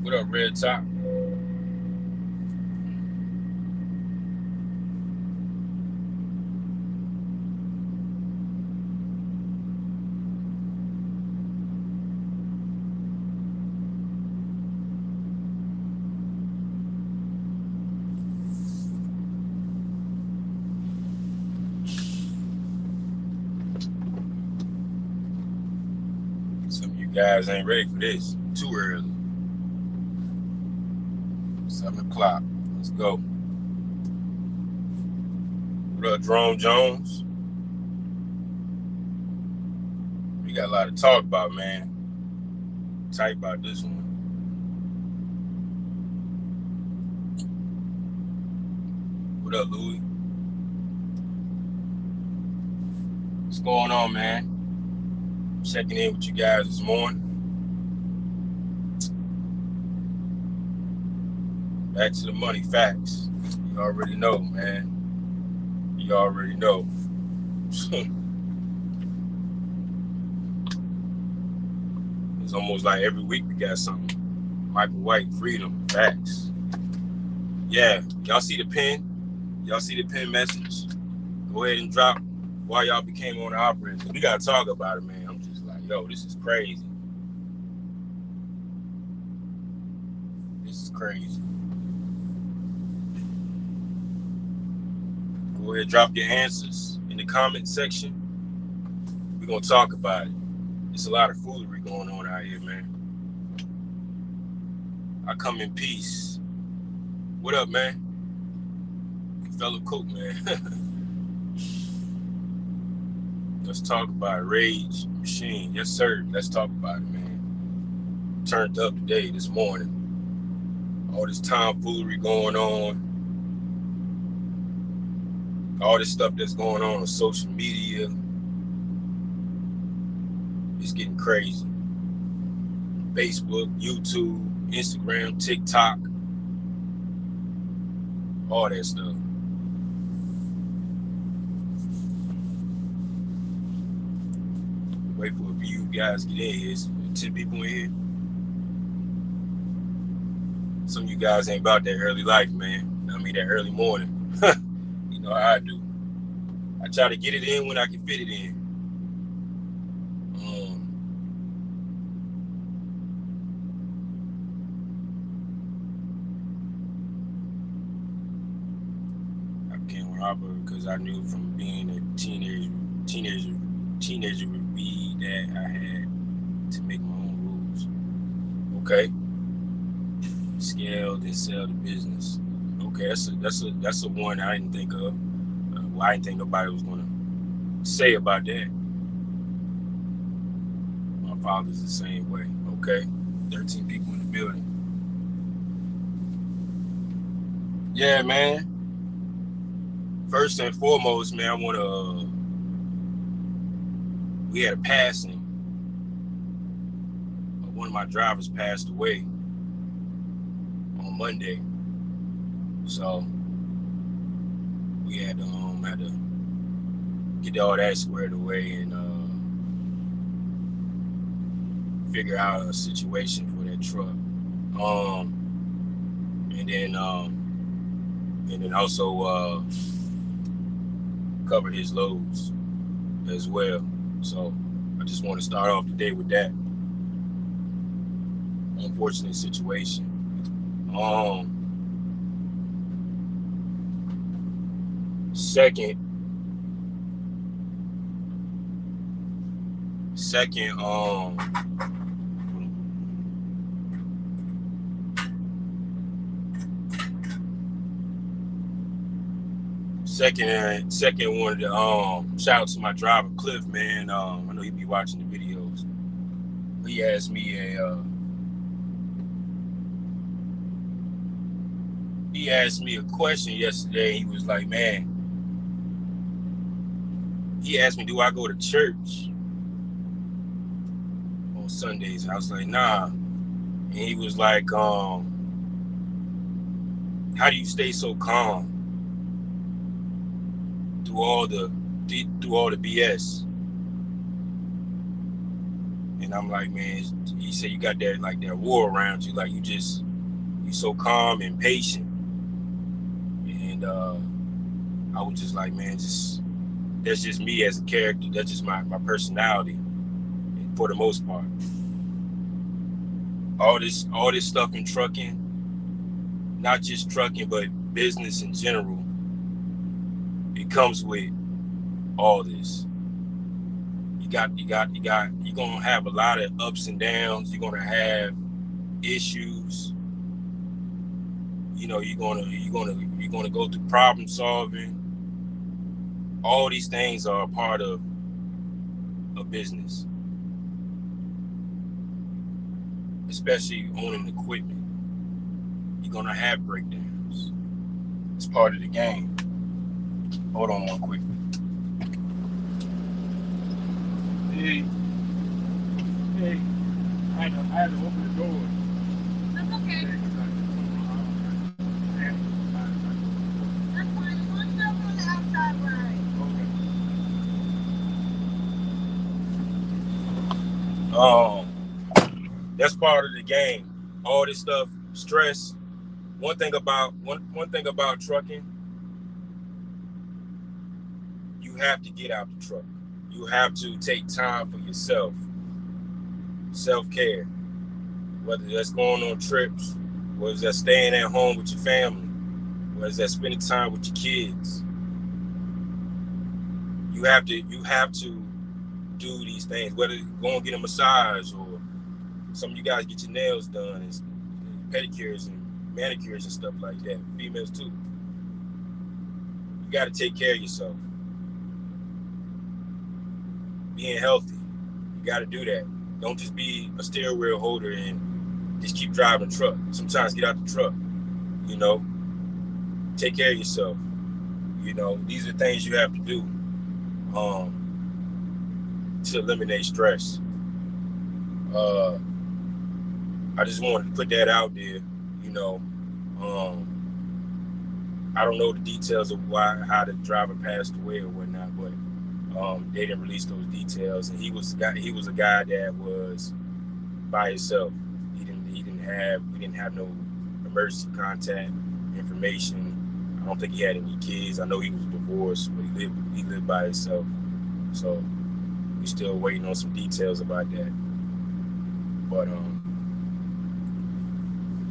What up, Red Top? Some of you guys ain't ready for this. Too early. 7 o'clock. Let's go. What up, Jerome Jones? We got a lot to talk about, man. Tight about this one. What up, Louie? What's going on, man? Checking in with you guys this morning. Back to the money facts. You already know, man. You already know. It's almost like every week we got something. Michael White, freedom, facts. Yeah, y'all see the pin? Y'all see the pin message? Go ahead and drop why y'all became owner operators. We gotta talk about it, man. I'm just like, yo, this is crazy. This is crazy. Go ahead, drop your answers in the comment section. We're gonna talk about it. There's a lot of foolery going on out here, man. I come in peace. What up, man? Fellow cook, man. Let's talk about it. Rage Machine. Yes, sir. Let's talk about it, man. Turned up today, this morning. All this tomfoolery going on. All this stuff that's going on social media. It's getting crazy. Facebook, YouTube, Instagram, TikTok. All that stuff. Wait for a few guys to get in here. It's 10 people in here. Some of you guys ain't about that early life, man. I mean, that early morning. You know how I do. I try to get it in when I can fit it in. I became a robber because I knew from being a teenager would be that I had to make my own rules. Okay. Scale, then sell the business. Okay, that's a one I didn't think of. I didn't think nobody was gonna say about that. My father's the same way. Okay, 13 people in the building. Yeah, man. First and foremost, man, I wanna. We had a passing. One of my drivers passed away on Monday, so we had to get all that squared away and figure out a situation for that truck, and then also cover his loads as well. So I just want to start off the day with that unfortunate situation. Second, wanted to shout out to my driver Cliff, man. I know he be watching the videos. He asked me a question yesterday. He was like, man, he asked me, do I go to church on Sundays? I was like, nah. And he was like, how do you stay so calm through all the BS? And And I'm like, man, he said you got that like that war around you, like you so calm and patient. And I was just like, man, that's just me as a character. That's just my personality, for the most part. All this stuff in trucking, not just trucking, but business in general, it comes with all this. You're gonna have a lot of ups and downs. You're gonna have issues. You know, you're gonna go through problem solving. All these things are a part of a business, especially owning equipment. You're gonna have breakdowns. It's part of the game. Hold on one quick. Hey, I had to open the door. That's okay. That's fine. As long as you're on the outside ride. Okay. That's part of the game. All this stuff, stress. One thing about trucking, you have to get out the truck. You have to take time for yourself. Self-care. Whether that's going on trips, whether that's staying at home with your family, whether that's spending time with your kids. You have to do these things, whether you go and get a massage, or some of you guys get your nails done, and pedicures and manicures and stuff like that. Females too. You got to take care of yourself. Being healthy, you got to do that. Don't just be a steering wheel holder and just keep driving the truck. Sometimes get out the truck. You know, take care of yourself. You know, these are things you have to do to eliminate stress. I just wanted to put that out there. You know, I don't know the details of how the driver passed away or whatnot, but they didn't release those details. And he was a guy that was by himself. We didn't have no emergency contact information. I don't think he had any kids. I know he was divorced, but he lived by himself. So we're still waiting on some details about that. But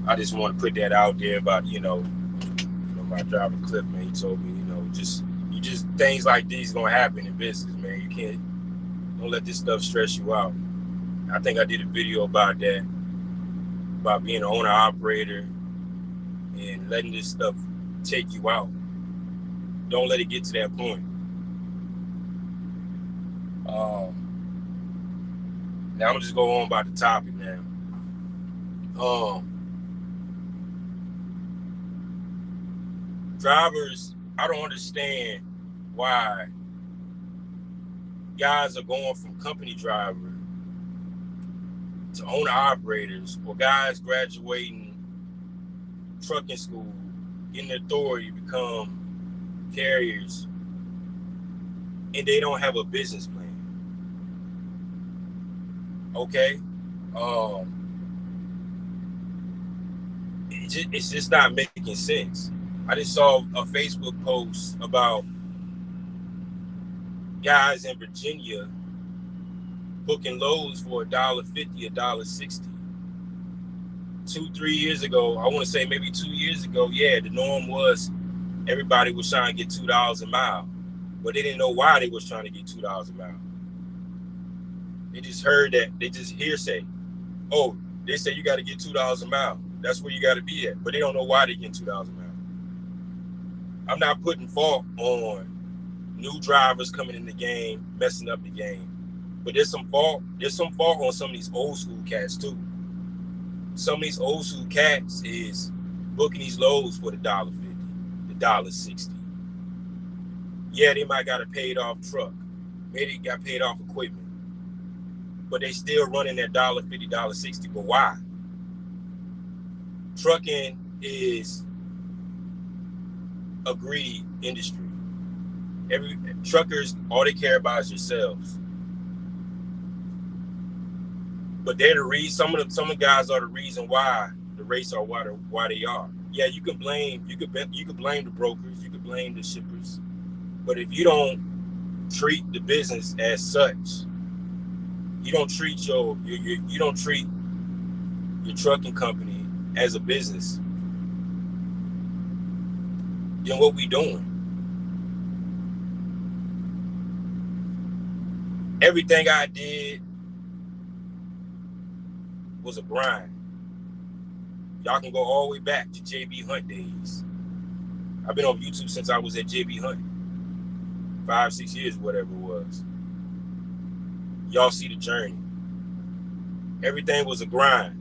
I just want to put that out there about, my driver Cliff, man, he told me, just things like these gonna happen in business, man. Don't let this stuff stress you out. I think I did a video about that, about being an owner operator and letting this stuff take you out. Don't let it get to that point. Now I'm gonna just go on about the topic now. Drivers, I don't understand why guys are going from company driver to owner operators, or guys graduating trucking school, getting the authority to become carriers, and they don't have a business plan. Okay? It's just not making sense. I just saw a Facebook post about guys in Virginia booking loads for $1.50, $1.60. 2-3 years ago, I want to say maybe 2 years ago, yeah, the norm was everybody was trying to get $2 a mile, but they didn't know why they was trying to get $2 a mile. They just heard that, they just hearsay. Oh, they say you got to get $2 a mile. That's where you got to be at, but they don't know why they get $2 a mile. I'm not putting fault on new drivers coming in the game, messing up the game, but there's some fault on some of these old school cats too. Some of these old school cats is booking these loads for the $1.50, the $1.60. Yeah, they might got a paid off truck, maybe got paid off equipment, but they still running that $1.50, $1.60. But why? Trucking is a greedy industry. Truckers, all they care about is yourselves. But they're the reason. Some of the guys are the reason why the race are why they are. Yeah, you can blame the brokers, you can blame the shippers, but if you don't treat the business as such, you don't treat you don't treat your trucking company as a business, then what we doing? Everything I did was a grind. Y'all can go all the way back to JB Hunt days. I've been on YouTube since I was at JB Hunt, 5-6 years, whatever it was. Y'all see the journey. Everything was a grind.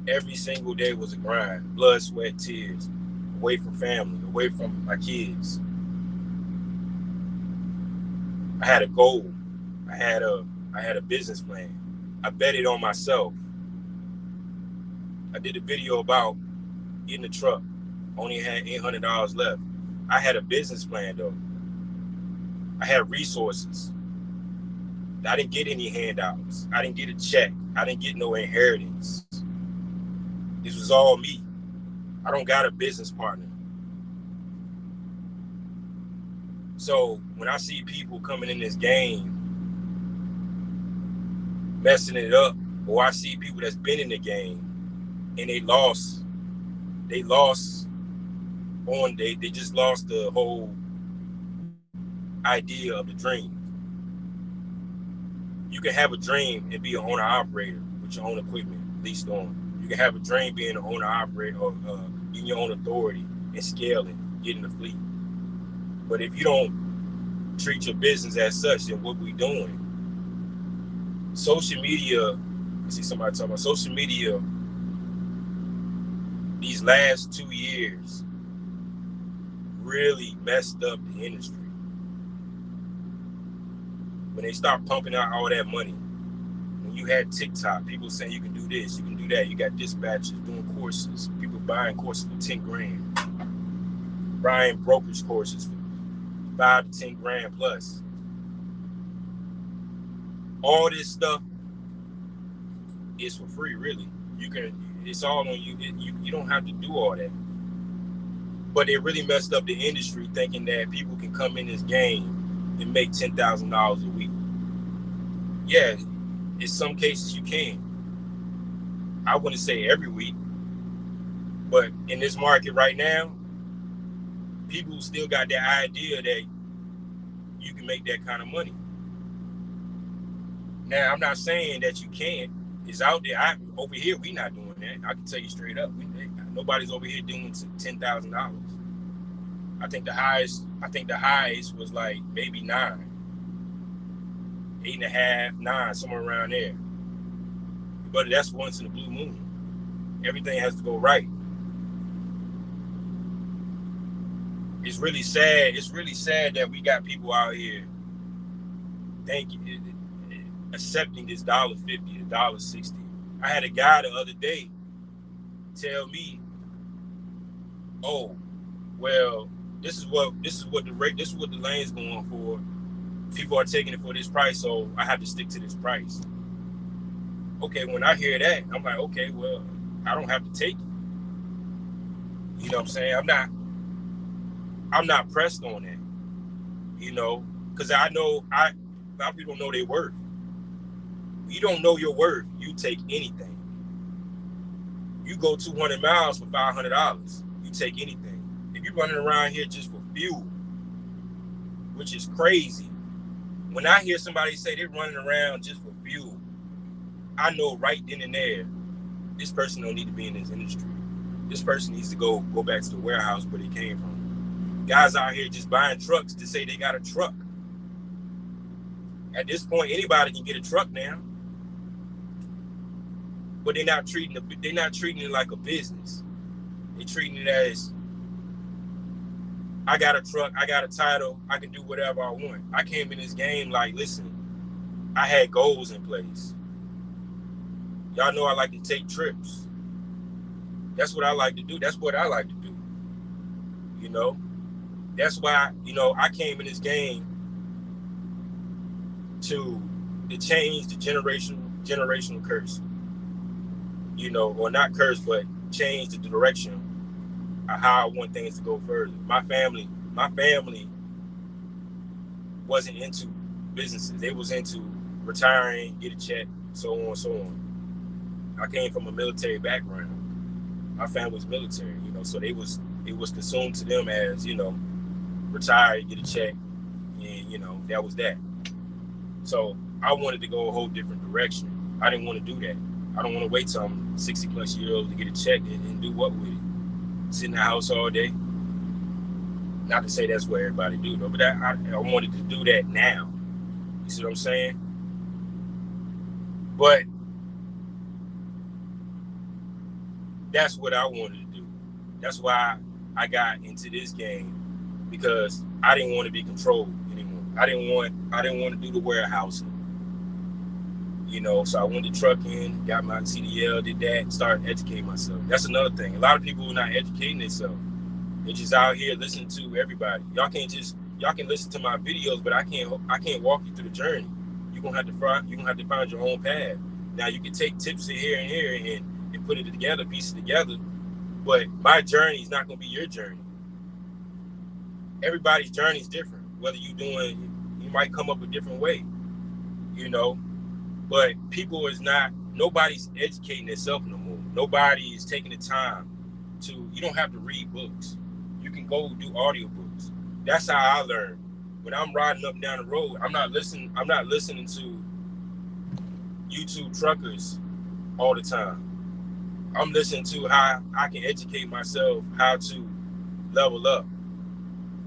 Every single day was a grind. Blood, sweat, tears. Away from family, away from my kids. I had a goal. I had a business plan. I betted on myself. I did a video about getting a truck. Only had $800 left. I had a business plan though. I had resources. I didn't get any handouts. I didn't get a check. I didn't get no inheritance. This was all me. I don't got a business partner. So when I see people coming in this game messing it up, or I see people that's been in the game and they just lost the whole idea of the dream. You can have a dream and be an owner operator with your own equipment leased on. You can have a dream being an owner operator or in your own authority and scaling, getting the fleet. But if you don't treat your business as such, then what we doing? Social media, I see somebody talking about social media these last 2 years really messed up the industry. When they start pumping out all that money, when you had TikTok, people saying you can do this, you can do that. You got dispatchers doing courses, people buying courses for 10 grand, buying brokerage courses for 5 to 10 grand plus. All this stuff is for free, really. It's all on you. You don't have to do all that. But it really messed up the industry, thinking that people can come in this game and make $10,000 a week. Yeah, in some cases you can. I wouldn't say every week, but in this market right now, people still got that idea that you can make that kind of money. Now, I'm not saying that you can't. It's out there. Over here, we not doing that. I can tell you straight up. Nobody's over here doing $10,000. I think the highest was like maybe 9, 8.5, 9, somewhere around there. But that's once in a blue moon. Everything has to go right. It's really sad. It's really sad that we got people out here accepting this $1.50, $1.60. I had a guy the other day tell me, "Oh, well, this is what the lane's going for. People are taking it for this price, so I have to stick to this price." Okay, when I hear that, I'm like, okay, well, I don't have to take it. You know what I'm saying? I'm not pressed on that. You know, because I know a lot of people don't know their worth. You don't know your worth, you take anything. You go 200 miles for $500, you take anything. If you're running around here just for fuel, which is crazy. When I hear somebody say they're running around just for fuel, I know right then and there, this person don't need to be in this industry. This person needs to go back to the warehouse where they came from. Guys out here just buying trucks to say they got a truck. At this point, anybody can get a truck now. But they're not treating it like a business. They're treating it as, I got a truck, I got a title, I can do whatever I want. I came in this game like, listen, I had goals in place. Y'all know I like to take trips. That's what I like to do. That's what I like to do. You know? That's why, I came in this game to change the generational curse, you know, or not curse, but change the direction of how I want things to go further. My family wasn't into businesses. They was into retiring, get a check, so on and so on. I came from a military background. My family was military, you know, so it was consumed to them as, you know, retire, get a check, and, you know, that was that. So I wanted to go a whole different direction. I didn't want to do that. I don't want to wait till I'm 60 plus years old to get a check and do what with it? Sit in the house all day? Not to say that's what everybody do, though, but I wanted to do that now. You see what I'm saying? But that's what I wanted to do. That's why I got into this game, because I didn't want to be controlled anymore. I didn't want to do the warehousing. You know, so I went to trucking, got my CDL, did that, started educating myself. That's another thing. A lot of people are not educating themselves. They're just out here listening to everybody. Y'all can listen to my videos, but I can't walk you through the journey. You're gonna have to find your own path. Now you can take tips here and here and put it together, piece it together, but my journey is not gonna be your journey. Everybody's journey is different. Whether you might come up a different way, you know. But nobody's educating themselves no more. Nobody is taking the time you don't have to read books. You can go do audiobooks. That's how I learn. When I'm riding up and down the road, I'm not listening to YouTube truckers all the time. I'm listening to how I can educate myself how to level up,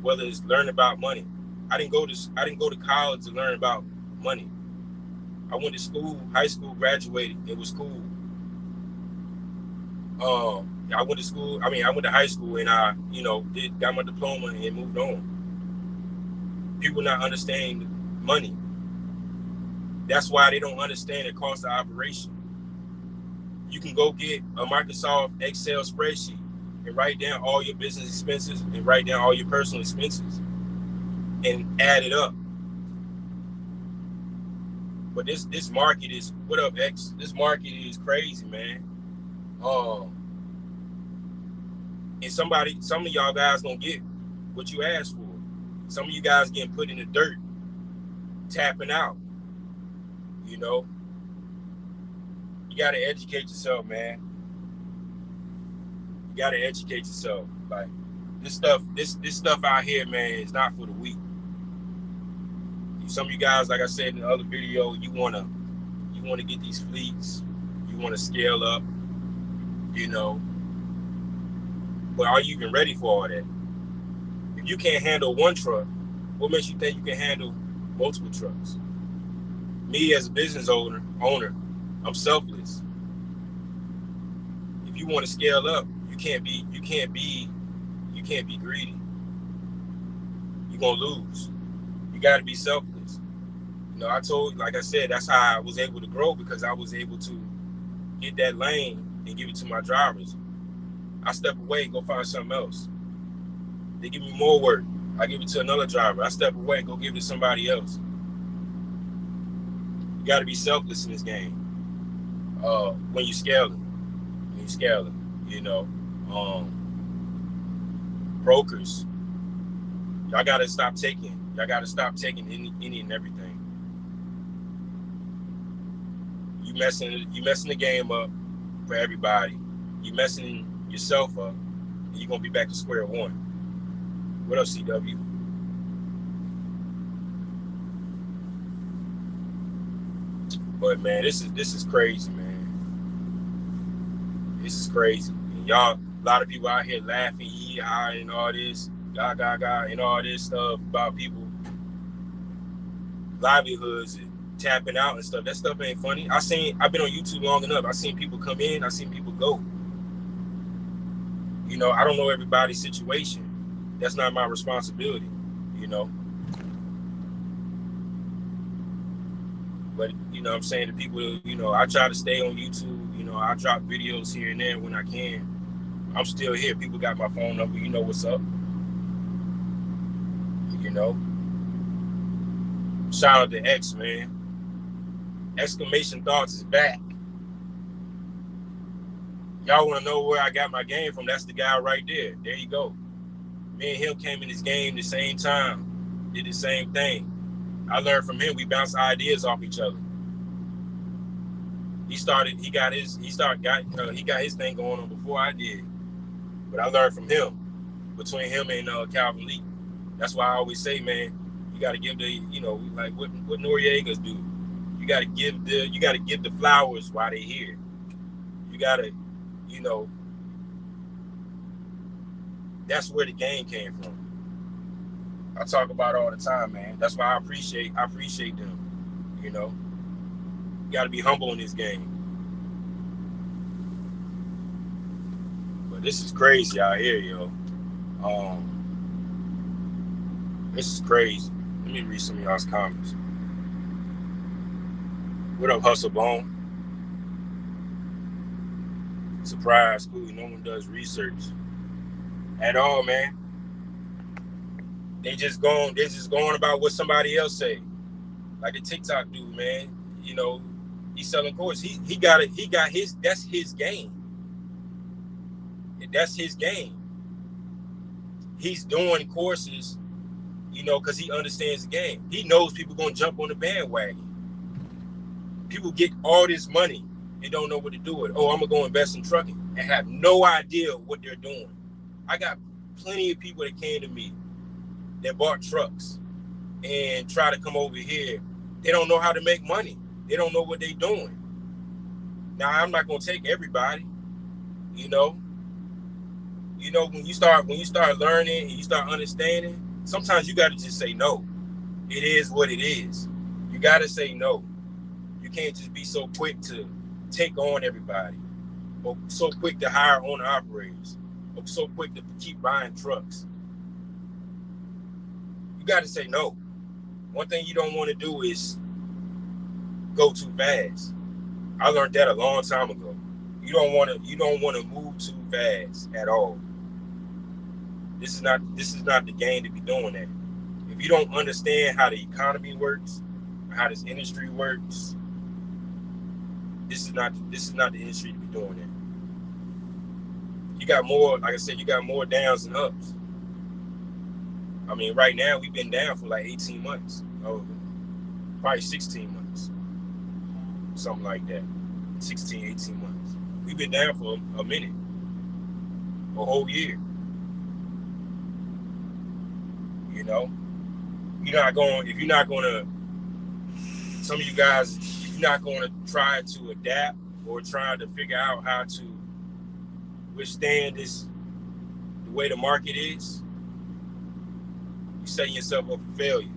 whether it's learn about money. I didn't go to college to learn about money. I went to school, high school, graduated. It was cool. I went to high school and I, you know, got my diploma and moved on. People not understanding money. That's why they don't understand the cost of operation. You can go get a Microsoft Excel spreadsheet and write down all your business expenses and write down all your personal expenses and add it up. But this market is, what up, X? This market is crazy, man. And some of y'all guys gonna get what you asked for. Some of you guys getting put in the dirt, tapping out. You know, you gotta educate yourself, man. You gotta educate yourself. Like this stuff out here, man, is not for the weak. Some of you guys, like I said in the other video, you wanna get these fleets, you wanna scale up, you know. But are you even ready for all that? If you can't handle one truck, what makes you think you can handle multiple trucks? Me as a business owner, I'm selfless. If you want to scale up, you can't be greedy. You're gonna lose. You gotta be selfless. You know, like I said, that's how I was able to grow, because I was able to get that lane and give it to my drivers. I step away, go find something else. They give me more work. I give it to another driver. I step away, go give it to somebody else. You got to be selfless in this game. When you scale it, you know. Brokers, y'all got to stop taking any and everything. You messing the game up for everybody. You messing yourself up, and you're gonna be back to square one. What up, CW? But man, this is crazy, man. This is crazy. And y'all, a lot of people out here laughing, yee-haw, and all this, gaga, and all this stuff about people livelihoods and tapping out and stuff. That stuff ain't funny. I've been on YouTube long enough. I've seen people come in, I've seen people go. You know, I don't know everybody's situation. That's not my responsibility, you know. But, you know what I'm saying, the people, you know, I try to stay on YouTube. You know, I drop videos here and there when I can. I'm still here. People got my phone number. You know what's up. You know. Shout out to X, man. Exclamation Thoughts is back. Y'all want to know where I got my game from? That's the guy right there. There you go. Me and him came in this game the same time, did the same thing. I learned from him. We bounced ideas off each other. He got his thing going on before I did, but I learned from him. Between him and Calvin Lee, that's why I always say, man, you got to give like what Noriegas do. You got to give the flowers while they're here. You got to, that's where the game came from. I talk about it all the time, man. That's why I appreciate them. You got to be humble in this game. But this is crazy out here, yo. This is crazy. Let me read some of y'all's comments. What up, Hustle Bone? Surprise, Cooley. No one does research at all, man. They just going about what somebody else say. Like the TikTok dude, man. He's selling courses. He got his. That's his game. That's his game. He's doing courses, because he understands the game. He knows people gonna jump on the bandwagon. People get all this money and don't know what to do with it. Oh, I'm gonna go invest in trucking and have no idea what they're doing. I got plenty of people that came to me that bought trucks and try to come over here. They don't know how to make money. They don't know what they're doing. Now, I'm not gonna take everybody, when you start learning and you start understanding, sometimes you got to just say no. It is what it is. You got to say no. You can't just be so quick to take on everybody, or so quick to hire owner operators, or so quick to keep buying trucks. You got to say no. One thing you don't want to do is go too fast. I learned that a long time ago. You don't want to move too fast at all. This is not the game to be doing that. If you don't understand how the economy works, how this industry works, this is not the industry to be doing that. You got more, like I said, you got more downs than ups. I mean, right now we've been down for like 18 months. Oh, probably 16 months. Something like that. 16, 18 months. We've been down for a minute. A whole year. Some of you guys, if you're not going to try to adapt or try to figure out how to withstand the way the market is, you're setting yourself up for failure.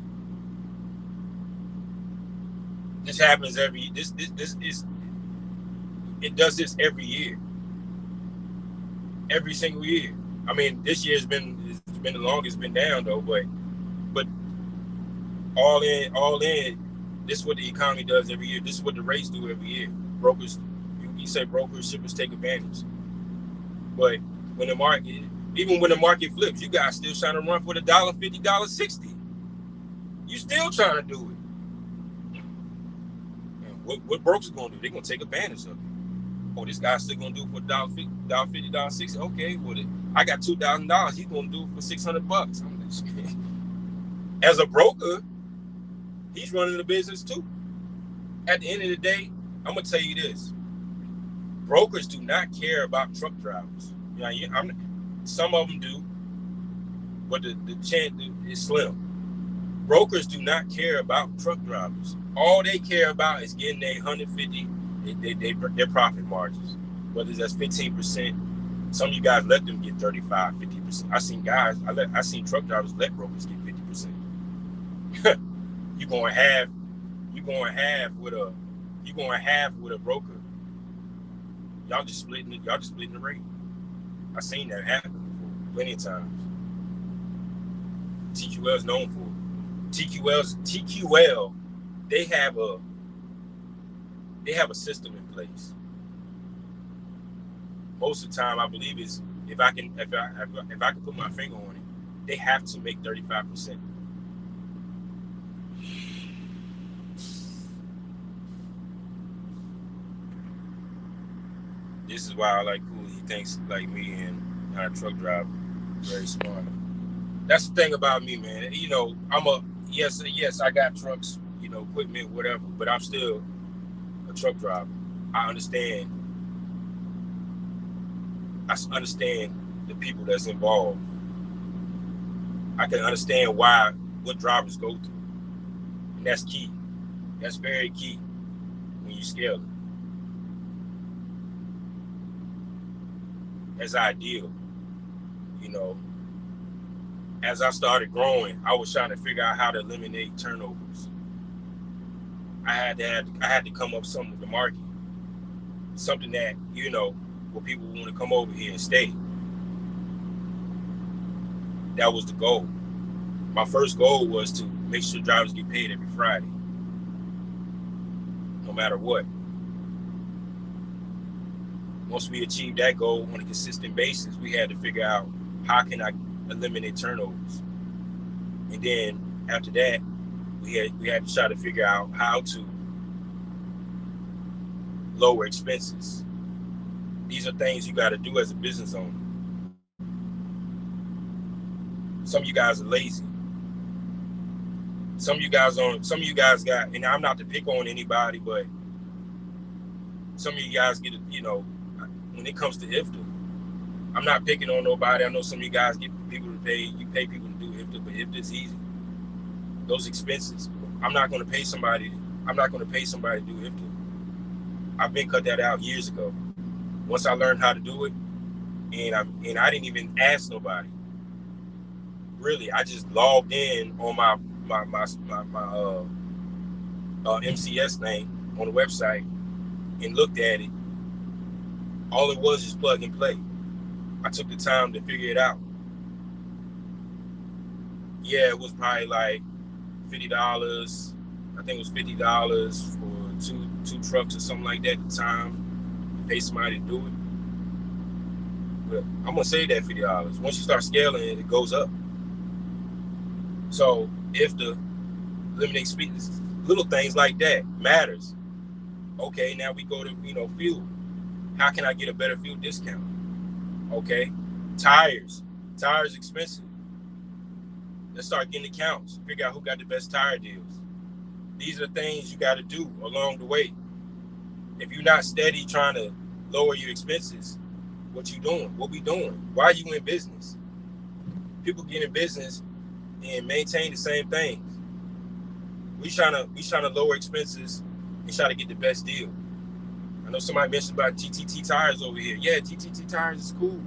This happens it does this every year. Every single year. I mean, this year's been the longest been down though, but all in, this is what the economy does every year. This is what the rates do every year. Brokers, you say brokers, shippers take advantage. But when the market flips, you guys still trying to run for the $1.50, $1.60. You still trying to do it. And what brokers gonna do? They're gonna take advantage of it. Oh, this guy's still gonna do it for $1.50, $1.60. Okay, well, I got $2,000. He's gonna do it for $600. As a broker, he's running the business too. At the end of the day, I'm gonna tell you this: brokers do not care about truck drivers. Some of them do, but the chance is slim. Brokers do not care about truck drivers. All they care about is getting their 150, their profit margins. Whether that's 15%, some of you guys let them get 35, 50%. I seen truck drivers let brokers get 50%. You're going half with a broker. Y'all just splitting the rate. I seen that happen before, plenty of times. TQL's known for it. TQL, they have a system in place. Most of the time, I believe is if I can put my finger on it, they have to make 35%. This is why I like Cooley. He thinks like me and not a truck driver. Very smart. That's the thing about me, man. You know, I'm a yes, I got trucks, you know, equipment, whatever, but I'm still a truck driver. I understand. I understand the people that's involved. I can understand what drivers go through, and that's key. That's very key when you scale it. That's ideal, you know. As I started growing, I was trying to figure out how to eliminate turnovers. I had to come up with something with the market, something that you know, where people want to come over here and stay. That was the goal. My first goal was to make sure drivers get paid every Friday, no matter what. Once we achieved that goal on a consistent basis, we had to figure out how can I eliminate turnovers. And then after that, we had to try to figure out how to lower expenses. These are things you got to do as a business owner. Some of you guys are lazy. Some of you guys got, and I'm not to pick on anybody, but some of you guys get, you know, when it comes to IFTA, I'm not picking on nobody. I know some of you guys get people to pay. You pay people to do IFTA, but IFTA's easy. Those expenses, I'm not going to pay somebody to do IFTA. I've been cut that out years ago. Once I learned how to do it, and I didn't even ask nobody. Really, I just logged in on my MCS name on the website and looked at it. All it was is plug and play. I took the time to figure it out. Yeah, it was probably like $50. I think it was $50 for two trucks or something like that at the time. To pay somebody to do it. But I'm gonna say that $50. Once you start scaling it, it goes up. So if the eliminate speeds, little things like that matters. Okay, now we go to fuel. How can I get a better fuel discount? Okay, tires expensive. Let's start getting accounts. Figure out who got the best tire deals. These are things you got to do along the way. If you're not steady trying to lower your expenses, what you doing? What we doing? Why are you in business? People get in business and maintain the same things. We trying to lower expenses and try to get the best deal. I know somebody mentioned about GTT tires over here. Yeah, GTT tires is cool,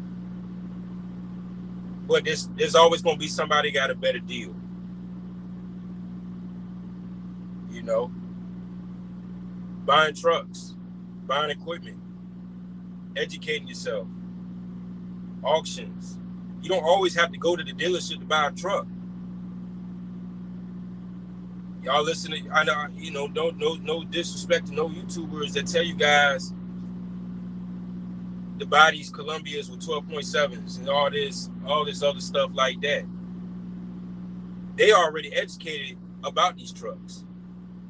but there's always going to be somebody got a better deal. You know, buying trucks, buying equipment, educating yourself, auctions. You don't always have to go to the dealership to buy a truck. Y'all listen to, I know, you know, no disrespect to no YouTubers that tell you guys to buy these Columbias with 12.7s and all this other stuff like that. They already educated about these trucks.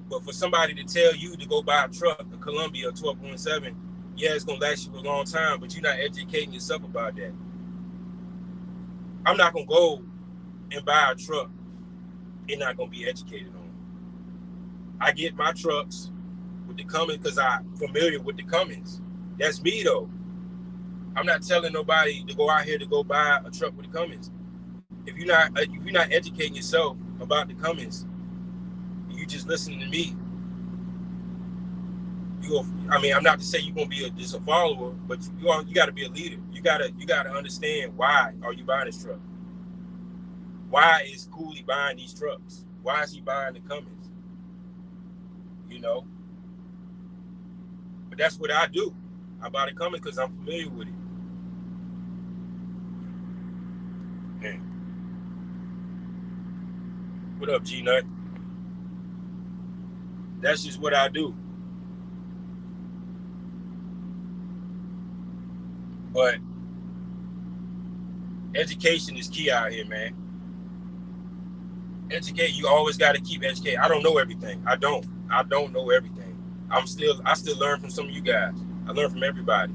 But for somebody to tell you to go buy a truck, a Columbia 12.7, yeah, it's gonna last you for a long time, but you're not educating yourself about that. I'm not gonna go and buy a truck and not gonna be educated on it. I get my trucks with the Cummins because I'm familiar with the Cummins. That's me though. I'm not telling nobody to go out here to go buy a truck with the Cummins. If you're not educating yourself about the Cummins, you just listening to me. I'm not to say you're gonna be just a follower, but you got to be a leader. You gotta understand why are you buying this truck? Why is Cooley buying these trucks? Why is he buying the Cummins? You know, but that's what I do. I buy the Cummins because I'm familiar with it. Hey. What up, G-Nut? That's just what I do. But education is key out here, man. Educate. You always got to keep educating. I don't know everything. I don't know everything. I still learn from some of you guys. I learn from everybody.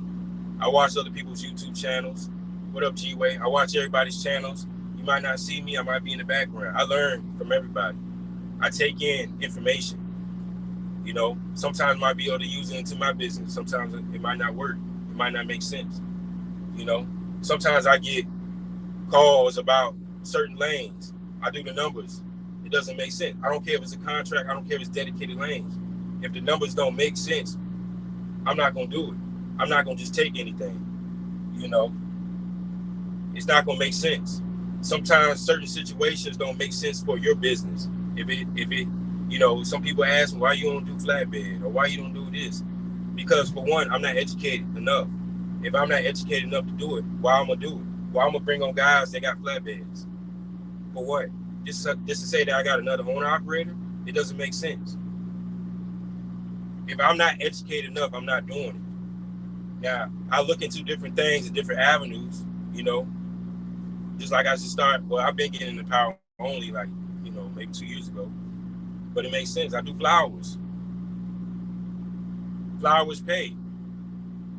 I watch other people's YouTube channels. What up, G-Way? I watch everybody's channels. You might not see me. I might be in the background. I learn from everybody. I take in information. You know, sometimes I might be able to use it into my business. Sometimes it might not work. It might not make sense. You know, sometimes I get calls about certain lanes. I do the numbers. It doesn't make sense. I don't care if it's a contract. I don't care if it's dedicated lanes. If the numbers don't make sense, I'm not going to do it. I'm not going to just take anything. You know, it's not going to make sense. Sometimes certain situations don't make sense for your business. If it, you know, some people ask me why you don't do flatbed or why you don't do this. Because for one, I'm not educated enough. If I'm not educated enough to do it, why I'm going to do it? Why I'm going to bring on guys that got flatbeds? For what? Just to say that I got another owner operator? It doesn't make sense. If I'm not educated enough, I'm not doing it. Now, I look into different things and different avenues, you know, just like I just started. Well, I've been getting into power only like, you know, maybe 2 years ago, but it makes sense. I do flowers. Flowers pay.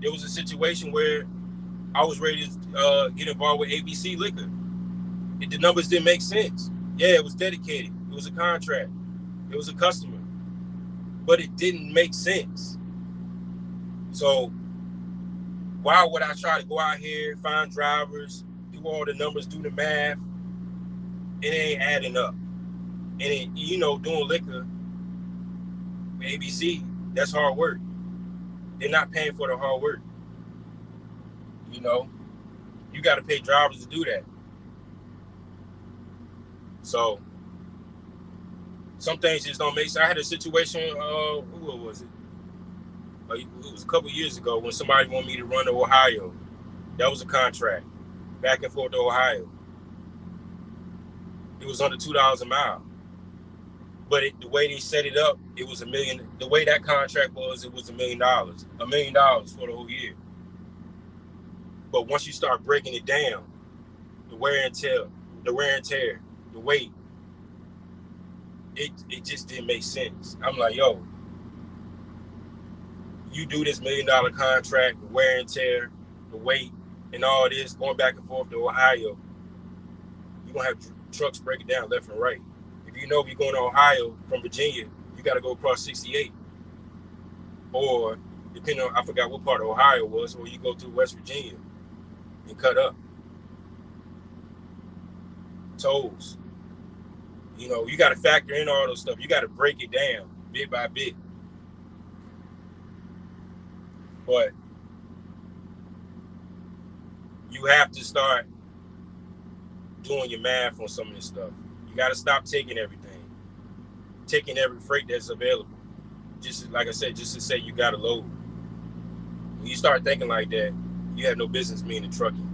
There was a situation where I was ready to get involved with ABC Liquor. The numbers didn't make sense. Yeah, it was dedicated. It was a contract. It was a customer. But it didn't make sense. So why would I try to go out here, find drivers, do all the numbers, do the math? It ain't adding up. And, you know, doing liquor, ABC, that's hard work. They're not paying for the hard work. You know, you got to pay drivers to do that. So some things just don't make sense. I had a situation, what was it? It was a couple years ago when somebody wanted me to run to Ohio. That was a contract, back and forth to Ohio. It was under $2 a mile. But the way they set it up, it was $1 million. The way that contract was, it was $1 million. $1 million for the whole year. But once you start breaking it down, the wear and tear, the weight, it just didn't make sense. I'm like, yo, you do this $1 million contract, the wear and tear, the weight, and all this, going back and forth to Ohio, you're going to have trucks breaking down left and right. If you know if you're going to Ohio from Virginia, you got to go across 68. Or, depending on, I forgot what part of Ohio it was, or you go through West Virginia and cut up. Tolls. You know, you got to factor in all those stuff. You got to break it down bit by bit. But you have to start doing your math on some of this stuff. You got to stop taking everything, taking every freight that's available. Just like I said, just to say you got a load. When you start thinking like that, you have no business being in trucking.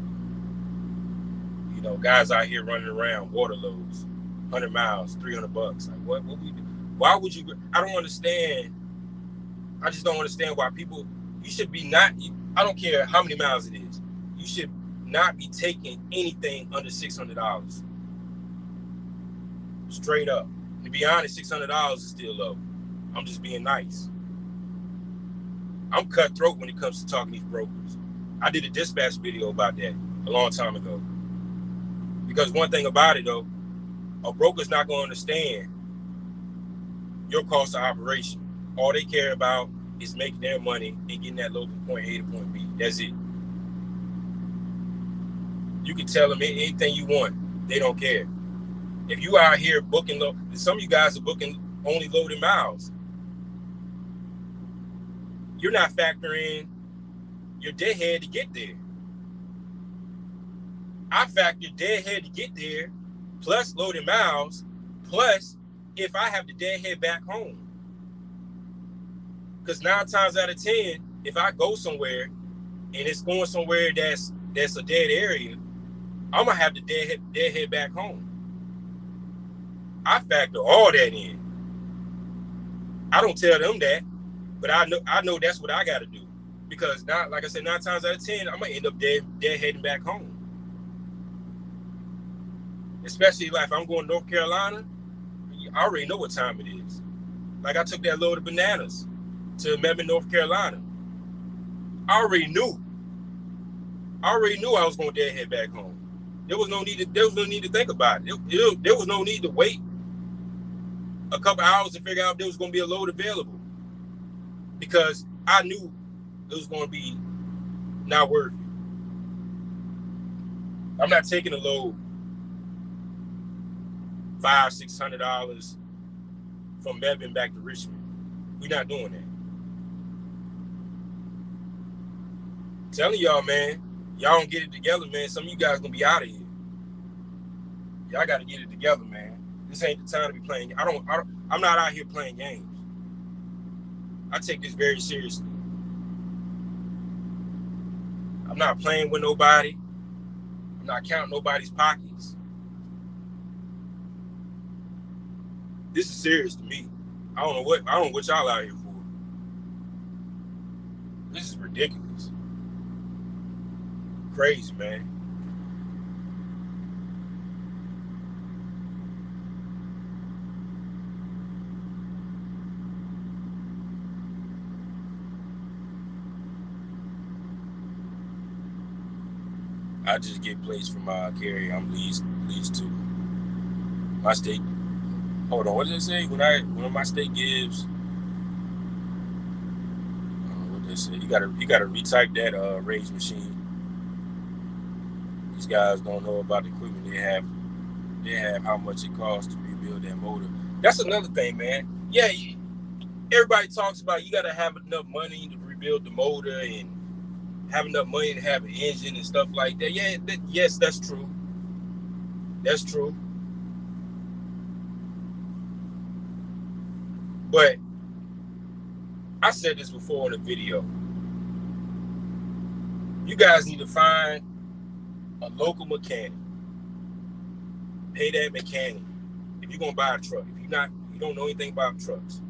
You know, guys out here running around water loads, 100 miles, $300. Like, what we do? Why would you? I don't understand. I just don't understand why people. You should be not. I don't care how many miles it is. You should not be taking anything under $600. Straight up. To be honest, $600 is still low. I'm just being nice. I'm cutthroat when it comes to talking to these brokers. I did a dispatch video about that a long time ago. Because one thing about it, though, a broker's not going to understand your cost of operation. All they care about is making their money and getting that load from point A to point B. That's it. You can tell them anything you want. They don't care. If you out here booking low, some of you guys are booking only loaded miles. You're not factoring your deadhead to get there. I factor deadhead to get there, plus loaded miles, plus if I have the deadhead back home. Because 9 times out of 10, if I go somewhere and it's going somewhere that's a dead area, I'm gonna have the deadhead back home. I factor all that in. I don't tell them that, but I know that's what I got to do, because not, like I said, 9 times out of 10, I'm gonna end up deadheading back home. Especially like if I'm going to North Carolina, I already know what time it is. Like I took that load of bananas to Memphis, North Carolina. I already knew I already knew I was going to deadhead back home. There was no need to think about it. There was no need to wait a couple hours to figure out if there was going to be a load available, because I knew it was going to be not worth it. I'm not taking a load $500-$600 from Mebane back to Richmond. We're not doing that. I'm telling y'all, man, y'all don't get it together, man. Some of you guys gonna be out of here. Y'all got to get it together, man. This ain't the time to be playing. I'm not out here playing games. I take this very seriously. I'm not playing with nobody. I'm not counting nobody's pockets. This is serious to me. I don't know what y'all out here for. This is ridiculous. Crazy, man. I just get plates from my carrier. I'm leased to. My state. Hold on, what did it say? When my state gives, what did they say? You gotta retype that raise machine. These guys don't know about the equipment they have. They have how much it costs to rebuild that motor. That's another thing, man. Yeah, everybody talks about you gotta have enough money to rebuild the motor and have enough money to have an engine and stuff like that. Yeah, yes, that's true. That's true. But I said this before in a video. You guys need to find a local mechanic. Pay that mechanic. If you're gonna buy a truck, if you don't know anything about trucks,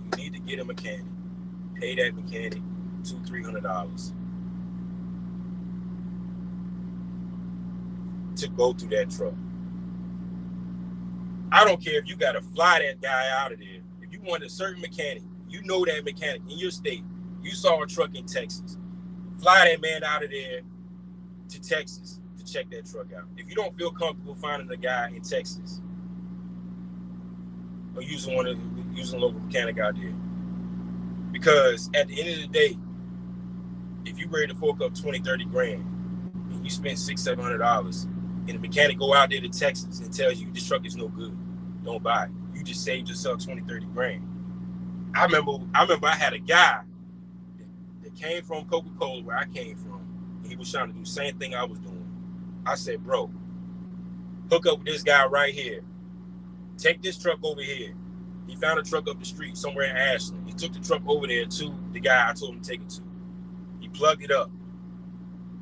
you need to get a mechanic. Pay that mechanic $200-$300 to go through that truck. I don't care if you gotta fly that guy out of there. If you want a certain mechanic, you know that mechanic in your state, you saw a truck in Texas, fly that man out of there to Texas to check that truck out. If you don't feel comfortable finding a guy in Texas or using a local mechanic out there, because at the end of the day, if you ready to fork up 20-30 grand and you spend $600-$700 and the mechanic go out there to Texas and tells you this truck is no good, don't buy it. You just saved yourself 20-30 grand. I remember I had a guy that came from Coca-Cola, where I came from, and he was trying to do the same thing I was doing. I said, bro, hook up with this guy right here. Take this truck over here. He found a truck up the street somewhere in Ashland. He took the truck over there to the guy I told him to take it to. He plugged it up.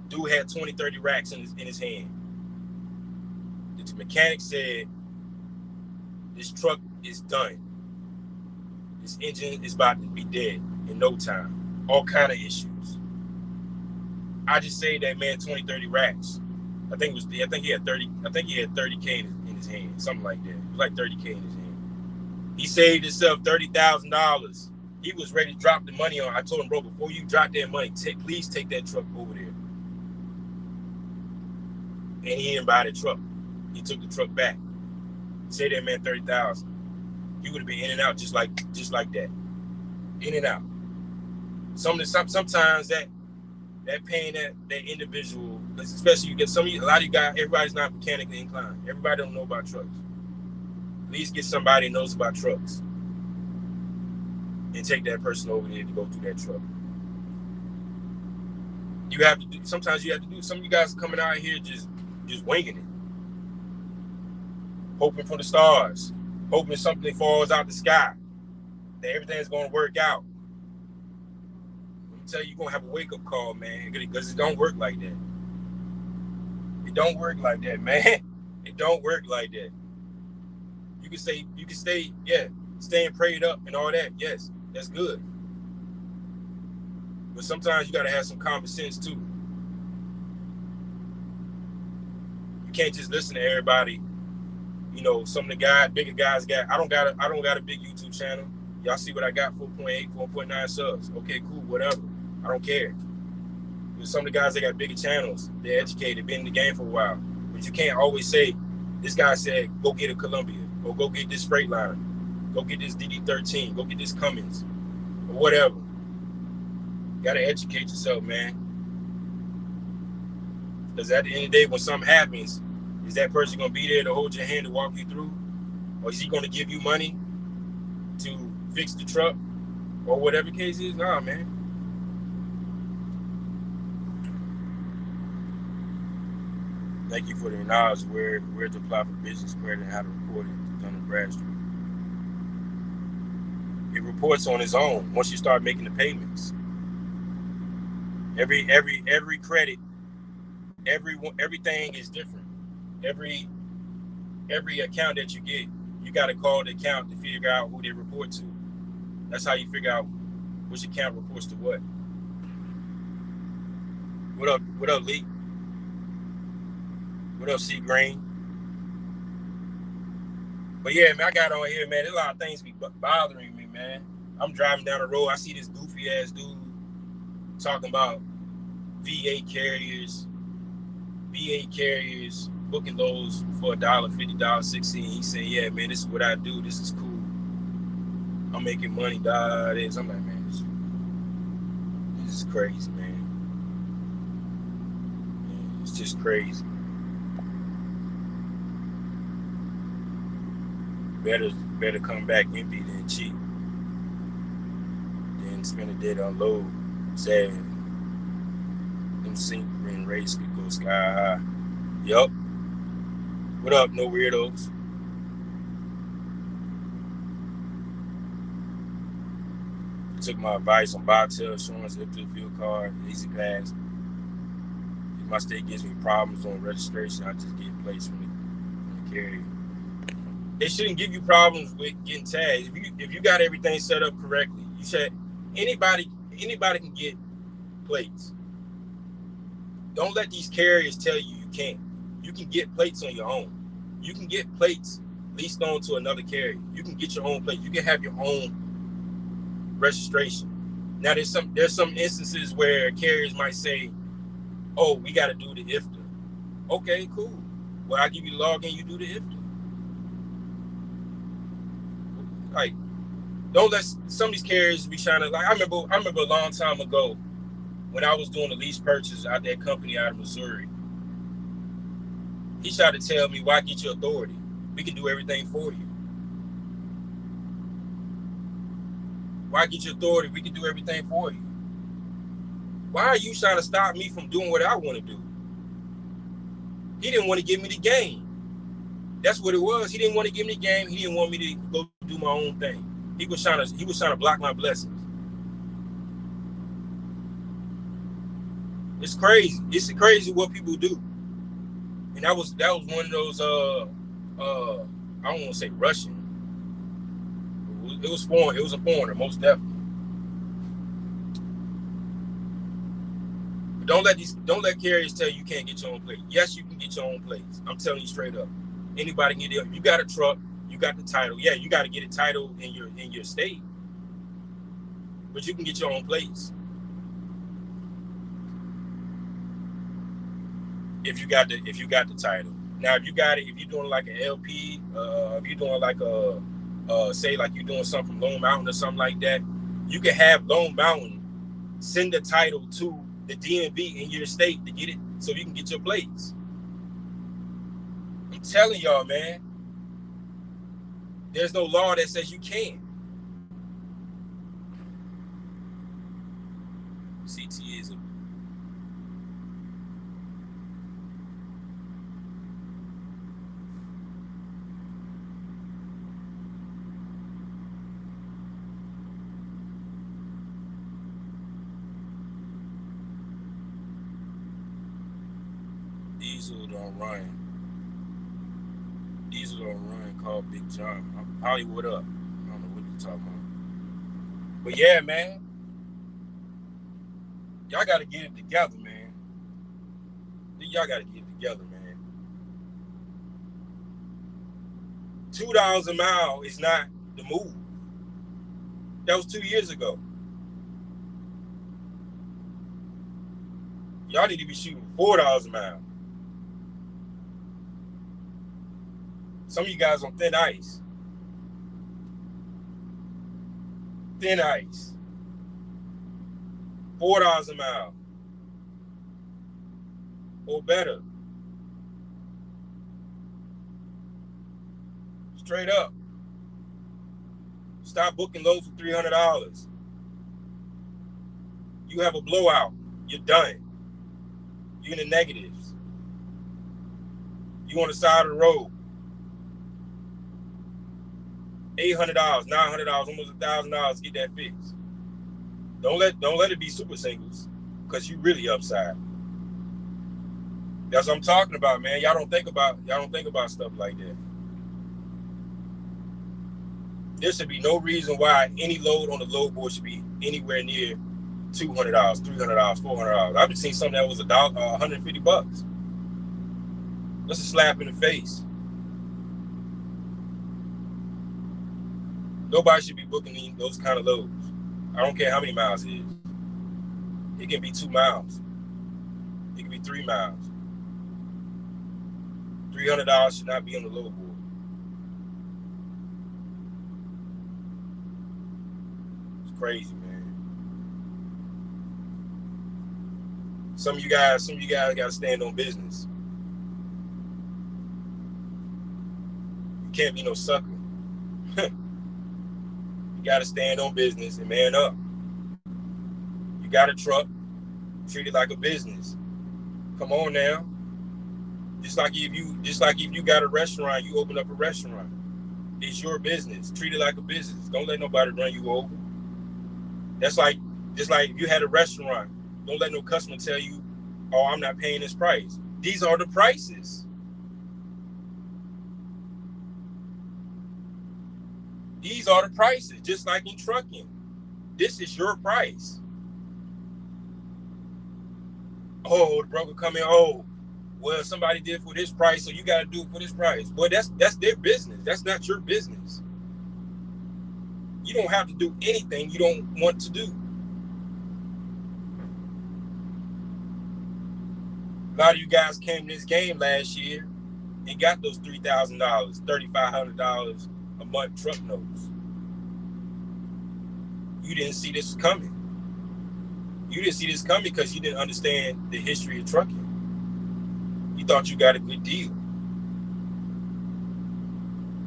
Dude had 20-30 racks in his hand. The mechanic said, this truck is done. This engine is about to be dead in no time. All kind of issues. I just saved that man 20-30 racks. I think he had 30K in his hand, something like that. It was like 30K in his hand. He saved himself $30,000. He was ready to drop the money on. I told him, bro, before you drop that money, please take that truck over there. And he didn't buy the truck. He took the truck back. Say that man $30,000. You would have been in and out just like that. In and out. Sometimes that paying that individual, especially you get a lot of you guys, everybody's not mechanically inclined. Everybody don't know about trucks. At least get somebody who knows about trucks and take that person over there to go through that truck. Sometimes you have to do. Some of you guys are coming out here just winging it. Hoping for the stars, hoping something falls out the sky, that everything's going to work out. Let me tell you, you're going to have a wake-up call, man, because it don't work like that. It don't work like that, man. It don't work like that. You can stay, staying prayed up and all that. Yes, that's good. But sometimes you got to have some common sense, too. You can't just listen to everybody. You know, some of the bigger guys got. I don't got a big YouTube channel. Y'all see what I got? 4.8, 4.9 subs. Okay, cool, whatever. I don't care. With some of the guys that got bigger channels, they're educated, been in the game for a while. But you can't always say, this guy said, go get a Columbia, or go get this Freightliner, go get this DD13, go get this Cummins, or whatever. You gotta educate yourself, man. Because at the end of the day, when something happens, is that person gonna be there to hold your hand to walk you through? Or is he gonna give you money to fix the truck? Or whatever the case is? Nah, man. Thank you for the knowledge where to apply for business credit and how to report it to Dun & Bradstreet. It reports on its own once you start making the payments. Every credit, everything is different. Every account that you get, you got to call the account to figure out who they report to. That's how you figure out which account reports to what. What up, Lee? What up, C Green? But yeah, man, I got on here, man. There's a lot of things be bothering me, man. I'm driving down the road. I see this goofy ass dude talking about VA carriers booking those for $1.50, $1.16. He said, yeah, man, this is what I do. This is cool. I'm making money, this. I'm like, man, this is crazy, man. It's just crazy. Better come back empty than cheap. Then spend a day to unload. Sad. Them sink and rates could go sky high. Yup. What up, no weirdos? You took my advice on buy-tail insurance, if the fuel card, easy pass. If my state gives me problems on registration, I just get placed from the carrier. It shouldn't give you problems with getting tagged. If you got everything set up correctly, you should. Anybody can get plates. Don't let these carriers tell you can't. You can get plates on your own. You can get plates leased on to another carrier. You can get your own plate. You can have your own registration. Now there's some instances where carriers might say, "Oh, we got to do the IFTA." Okay, cool. Well, I give you the login. You do the IFTA. Like, don't let some of these carriers be trying to, like, I remember a long time ago when I was doing the lease purchase out that company out of Missouri. He tried to tell me, why get your authority? We can do everything for you. Why get your authority? We can do everything for you. Why are you trying to stop me from doing what I want to do? He didn't want to give me the game. That's what it was. He didn't want to give me the game. He didn't want me to go do my own thing. He was trying to block my blessings. It's crazy. It's crazy what people do. And that was one of those I don't want to say Russian. It was foreign. It was a foreigner, most definitely. But don't let carriers tell you can't get your own plate. Yes, you can get your own plates. I'm telling you straight up. Anybody can get it. You got a truck, you got the title. Yeah, you got to get a title in your state. But you can get your own plates. If you got the title. Now, if you're doing like an LP, if you're doing like say like you're doing something from Lone Mountain or something like that, you can have Lone Mountain send the title to the DMV in your state to get it so you can get your plates. I'm telling y'all, man, there's no law that says you can't. CT is a Diesel don't run. Call Big John. Hollywood up. I don't know what you're talking about. But yeah, man. Y'all got to get it together, man. Y'all got to get it together, man. $2 a mile is not the move. That was 2 years ago. Y'all need to be shooting $4 a mile. Some of you guys on thin ice. Thin ice. $4 a mile. Or better. Straight up. Stop booking loads for $300. You have a blowout. You're done. You're in the negatives. You on the side of the road. $800, $900, almost $1,000 to get that fixed. Don't let it be super singles, because you really upside. That's what I'm talking about, man. Y'all don't think about stuff like that. There should be no reason why any load on the load board should be anywhere near $200, $300, $400. I've seen something that was $150. That's a slap in the face. Nobody should be booking those kind of loads. I don't care how many miles it is. It can be 2 miles. It can be 3 miles. $300 should not be on the load board. It's crazy, man. Some of you guys gotta stand on business. You can't be no sucker. You gotta stand on business and man up. You got a truck, treat it like a business. Come on now. Just like if you got a restaurant, you open up a restaurant. It's your business. Treat it like a business. Don't let nobody run you over. Just like if you had a restaurant, don't let no customer tell you, oh, I'm not paying this price. These are the prices. These are the prices, just like in trucking. This is your price. Oh, the broker come in, oh, well, somebody did for this price, so you got to do it for this price. Boy, that's their business. That's not your business. You don't have to do anything you don't want to do. A lot of you guys came to this game last year and got those $3,000, $3,500 a month truck notes. You didn't see this coming. You didn't see this coming because you didn't understand the history of trucking. You thought you got a good deal.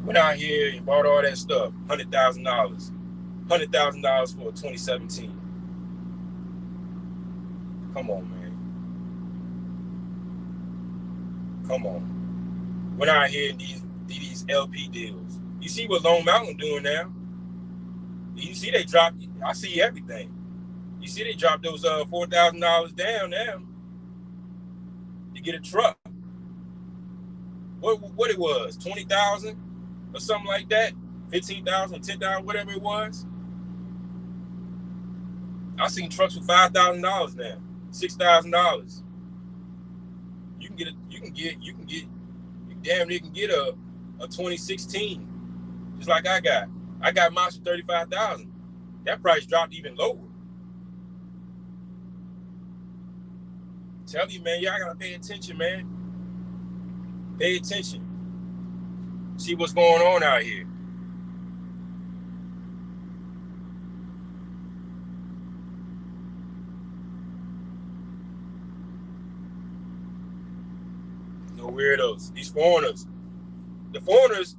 Went out here and bought all that stuff, $100,000. $100,000 for a 2017. Come on, man. Come on. Went out here and these LP deals. You see what Long Mountain doing now? You see they dropped, I see everything. You see they dropped those $4,000 down now to get a truck. What it was, 20,000 or something like that, 15,000, 10,000, whatever it was. I seen trucks for $5,000 now, $6,000. You damn near can get a 2016, just like I got. I got mine for $35,000. That price dropped even lower. Tell you, man, y'all gotta pay attention, man. Pay attention. See what's going on out here. No weirdos. These foreigners. The foreigners,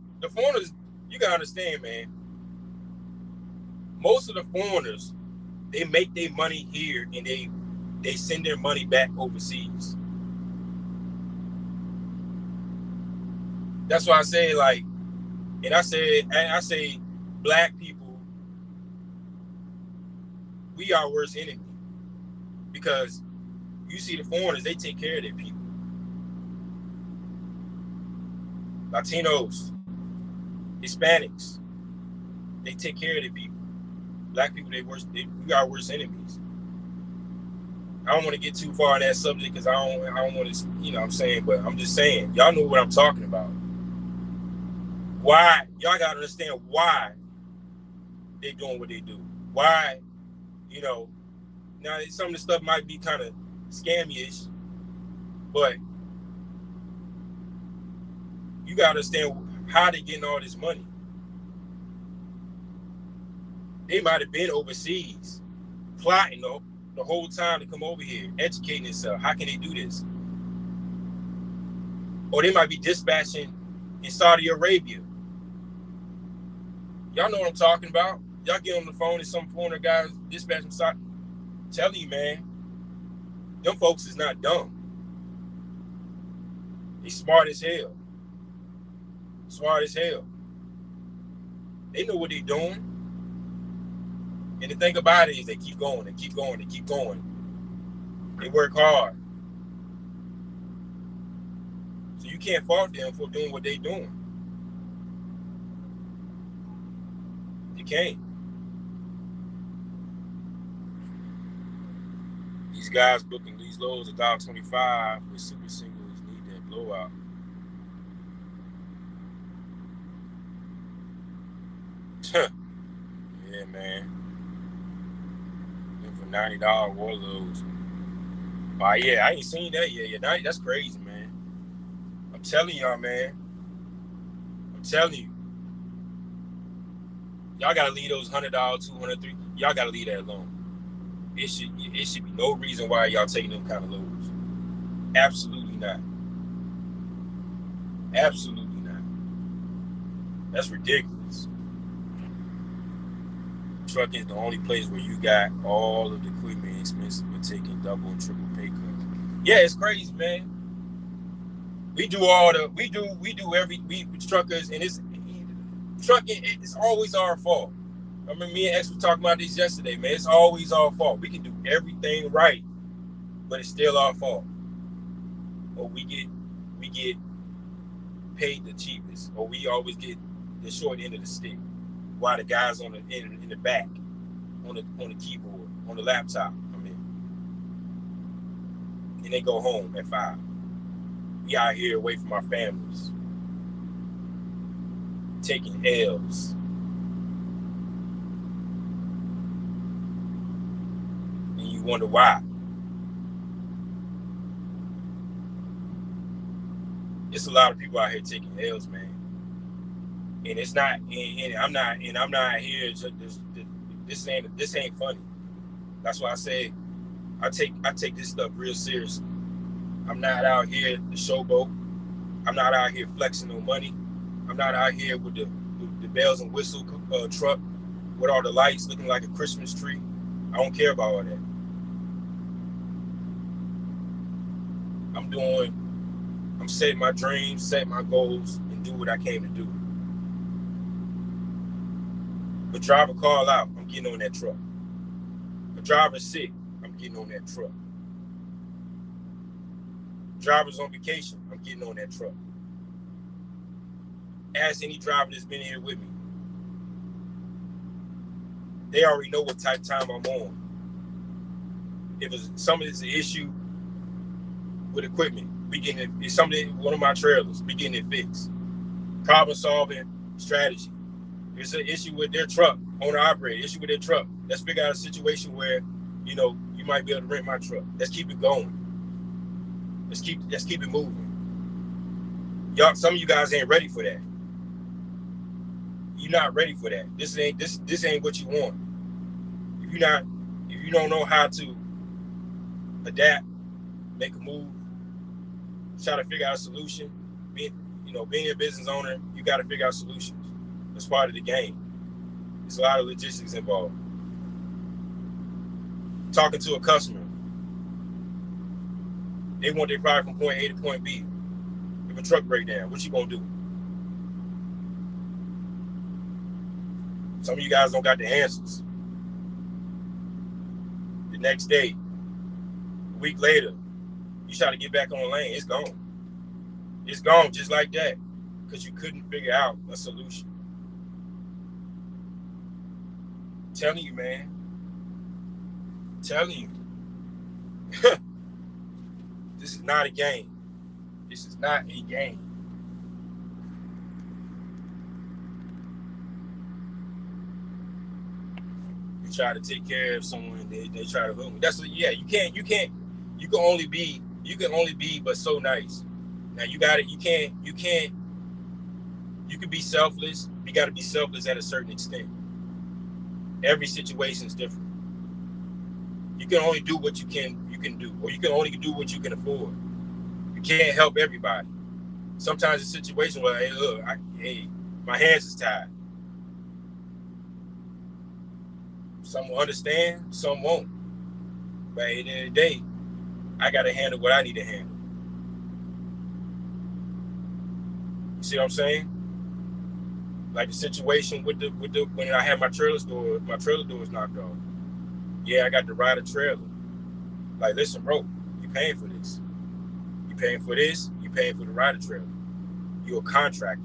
you gotta understand, man. Most of the foreigners, they make their money here and they send their money back overseas. That's why I say, like, and I say black people, we are worst enemy. Because you see the foreigners, they take care of their people. Latinos, Hispanics, they take care of their people. Black people, we are worst enemies. I don't want to get too far on that subject because I don't want to, you know what I'm saying, but I'm just saying, y'all know what I'm talking about. Why? Y'all got to understand why they doing what they do. Why, you know, now some of the stuff might be kind of scammy-ish, but you gotta understand how they getting all this money. They might have been overseas, plotting the whole time to come over here, educating themselves. How can they do this? Or they might be dispatching in Saudi Arabia. Y'all know what I'm talking about. Y'all get on the phone and some foreigner guys dispatching Saudi. I'm telling you, man, them folks is not dumb. They smart as hell. Smart as hell. They know what they're doing. And the thing about it is they keep going, they keep going, they keep going. They work hard. So you can't fault them for doing what they're doing. You can't. These guys booking these loads $1.25 with super singles need that blowout. Yeah, man. And for $90 warlords. But yeah, I ain't seen that yet. Yeah, that's crazy, man. I'm telling y'all, man. I'm telling you. Y'all gotta leave those $100, $200, $300. Y'all gotta leave that alone. It should be no reason why y'all taking them kind of loads. Absolutely not. Absolutely not. That's ridiculous. Trucking is the only place where you got all of the equipment expenses but taking double and triple pay cuts. Yeah, it's crazy, man. We do truckers, and it's trucking. It's always our fault. I mean, me and X were talking about this yesterday, man. It's always our fault. We can do everything right, but it's still our fault. Or we get paid the cheapest, or we always get the short end of the stick, while the guys on the in the back, on the keyboard, on the laptop, and they go home at 5. We out here away from our families, taking L's. And you wonder why. It's a lot of people out here taking L's, man. And it's not, and I'm not here. This ain't funny. That's why I say I take this stuff real seriously. I'm not out here to showboat. I'm not out here flexing no money. I'm not out here with the bells and whistle truck with all the lights looking like a Christmas tree. I don't care about all that. I'm setting my dreams, setting my goals, and do what I came to do. A driver call out, I'm getting on that truck. A driver's sick, I'm getting on that truck. Driver's on vacation, I'm getting on that truck. Ask any driver that's been here with me. They already know what type of time I'm on. If it's an issue with equipment, it's something, one of my trailers, we getting it fixed. Problem solving strategy. If it's an issue with their truck, owner operator, issue with their truck, let's figure out a situation where, you might be able to rent my truck. Let's keep it going. Let's keep it moving. Y'all, some of you guys ain't ready for that. You're not ready for that. This ain't what you want. If you don't know how to adapt, make a move, try to figure out a solution. Being a business owner, you got to figure out solutions. That's part of the game. There's a lot of logistics involved. Talking to a customer, they want their product from point A to point B. If a truck break down, what you gonna do? Some of you guys don't got the answers. The next day, a week later, you try to get back on the lane, it's gone. It's gone just like that because you couldn't figure out a solution. I'm telling you, man. I'm telling you. This is not a game. This is not a game. You try to take care of someone, they try to hook me. You You can only be but so nice. Now you got it. You can be selfless. You got to be selfless at a certain extent. Every situation is different. You can only do what you can do, or you can only do what you can afford. You can't help everybody. Sometimes a situation where, hey, look, my hands is tied. Some will understand, some won't. But at the end of the day, I got to handle what I need to handle. You see what I'm saying? Like the situation with the when I had my trailer doors knocked off. Yeah, I got to ride a trailer. Like, listen, bro, you paying for this. You paying for this. You paying for the rider trailer. You're a contractor.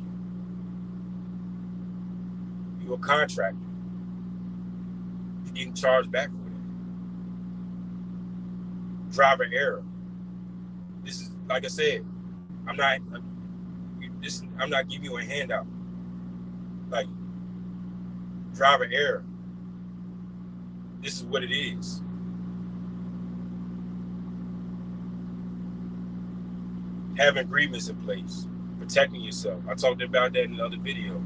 You're a contractor. You're getting charged back for that. Driver error. This is, like I said, I'm not giving you a handout. Like, driver error. This is what it is. Having agreements in place, protecting yourself. I talked about that in another video.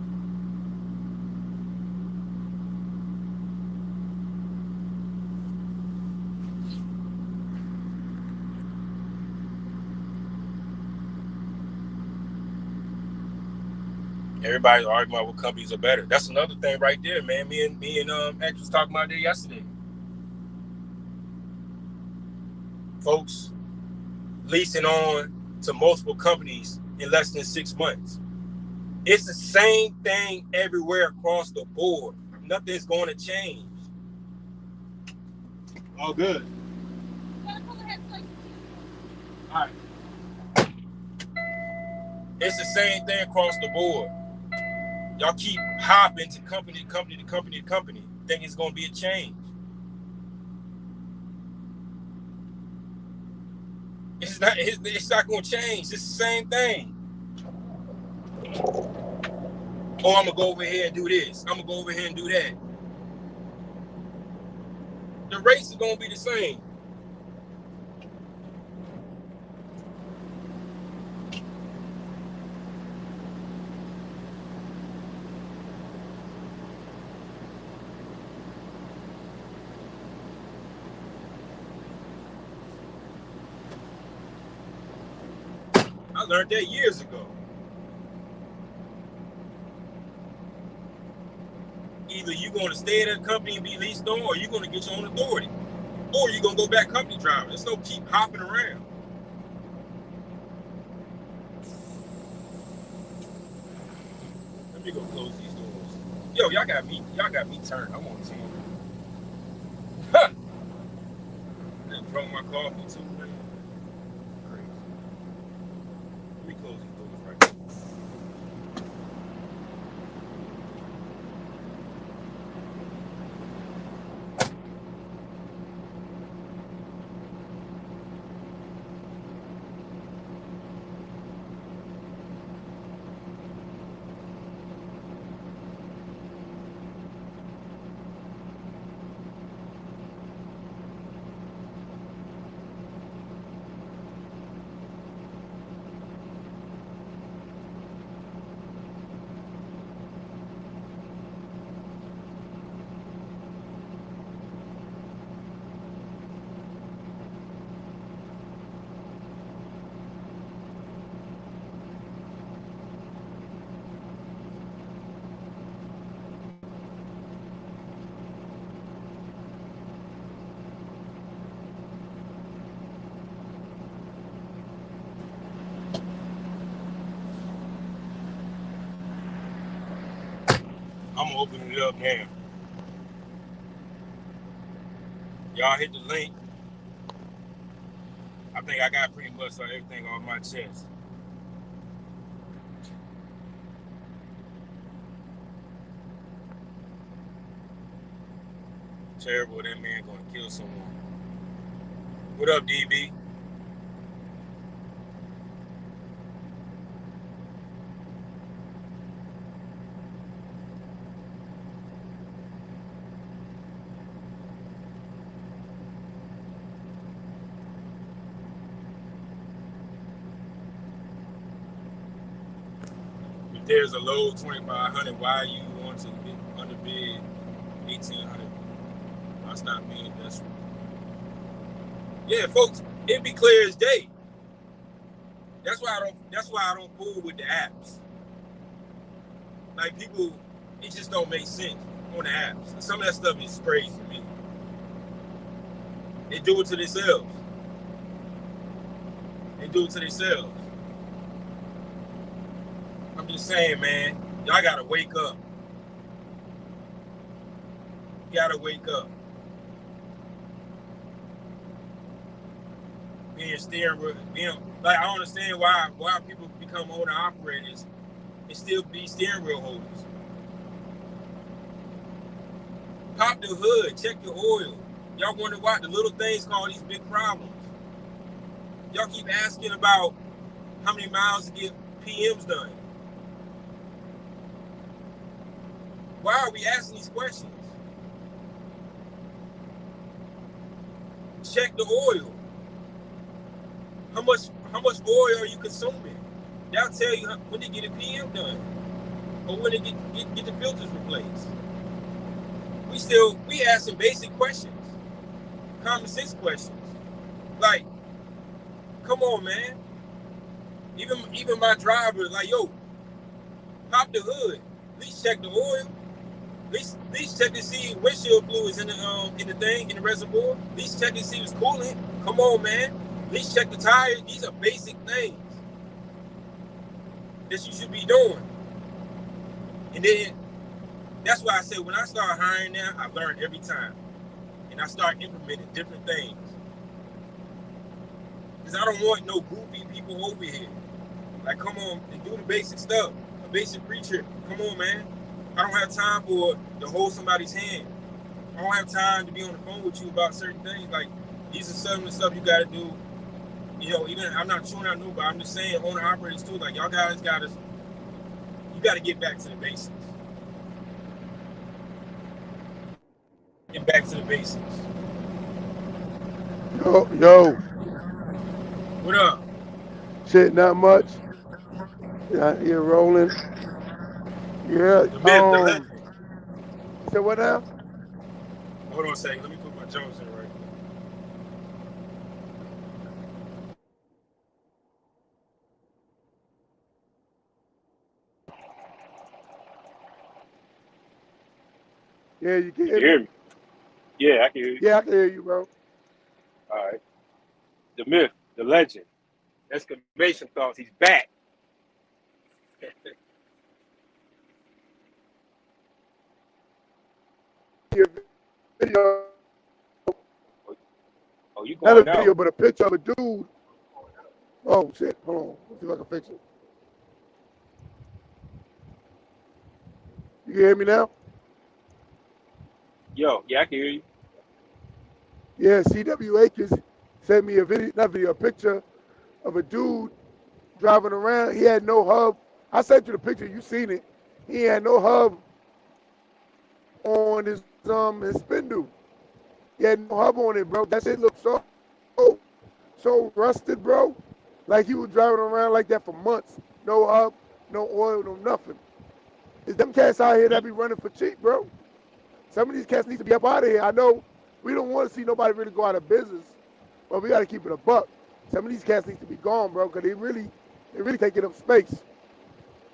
Everybody's arguing about what companies are better. That's another thing right there, man. Me and X was talking about that yesterday. Folks leasing on to multiple companies in less than 6 months. It's the same thing everywhere across the board. Nothing's going to change. All good. All right. It's the same thing across the board. Y'all keep hopping to company to company to company to company, thinking it's going to be a change. It's not going to change. It's the same thing. Oh, I'm going to go over here and do this. I'm going to go over here and do that. The rates are going to be the same. I learned that years ago. Either you're going to stay at a company and be leased on, or you're going to get your own authority. Or you're going to go back company driver. There's no keep hopping around. Let me go close these doors. Yo, y'all got me turned. I'm on 10. Huh. I drunk my coffee too, man. Crazy. Let me close these doors right now. I'm gonna open it up now. Y'all hit the link. I think I got pretty much everything on my chest. Terrible, that man gonna kill someone. What up, DB? there's a low 2,500, why you want to underbid 1,800? I stop being desperate. Yeah, folks, it be clear as day. That's why I don't fool with the apps. Like people, it just don't make sense on the apps. Some of that stuff is crazy to me. They do it to themselves. They do it to themselves. I'm just saying, man, y'all gotta wake up. You gotta wake up. Being like, I don't understand why people become owner operators and still be steering wheel holders. Pop the hood, check your oil. Y'all wonder why the little things cause these big problems. Y'all keep asking about how many miles to get PMs done. Why are we asking these questions? Check the oil. How much oil are you consuming? That'll tell you when to get a PM done or when to get the filters replaced. We asking basic questions, common sense questions. Like, come on, man. Even my driver, like, yo, pop the hood. At least check the oil. At least check to see windshield fluids in the reservoir. At least check to see what's cooling. Come on, man. At least check the tires. These are basic things that you should be doing. And then that's why I say when I start hiring now, I've learned every time. And I start implementing different things. Because I don't want no goofy people over here. Like, come on, and do the basic stuff. A basic preacher. Come on, man. I don't have time to hold somebody's hand. I don't have time to be on the phone with you about certain things. Like, these are some of the stuff you got to do. You know, even I'm not chewing out nobody. I'm just saying, owner operators too. Like, y'all guys you got to get back to the basics. Get back to the basics. Yo. What up? Shit, not much. Yeah, you're rolling. Yeah. The myth, the legend. You said what now? Hold on a second. Let me put my Jones in right quick. Yeah, you can You can hear me? hear me? Yeah, I can hear you. Yeah, I can hear you, bro. All right. The myth, the legend. Exclamation thoughts. He's back. Your video, Oh, you not a going video, out? but a picture of a dude. Oh shit, hold on. Let's see if I can fix it. You can hear me now? Yo, yeah, I can hear you. Yeah, CW Akers sent me a video, not video, a picture of a dude driving around. He had no hub. I sent you the picture, you seen it. He had no hub on his spindle. He had no hub on it, bro. That shit looked so rusted, bro. Like he was driving around like that for months. No hub, no oil, no nothing. It's them cats out here that be running for cheap, bro. Some of these cats need to be up out of here. I know we don't want to see nobody really go out of business, but we got to keep it a buck. Some of these cats need to be gone, bro, because they really taking up space.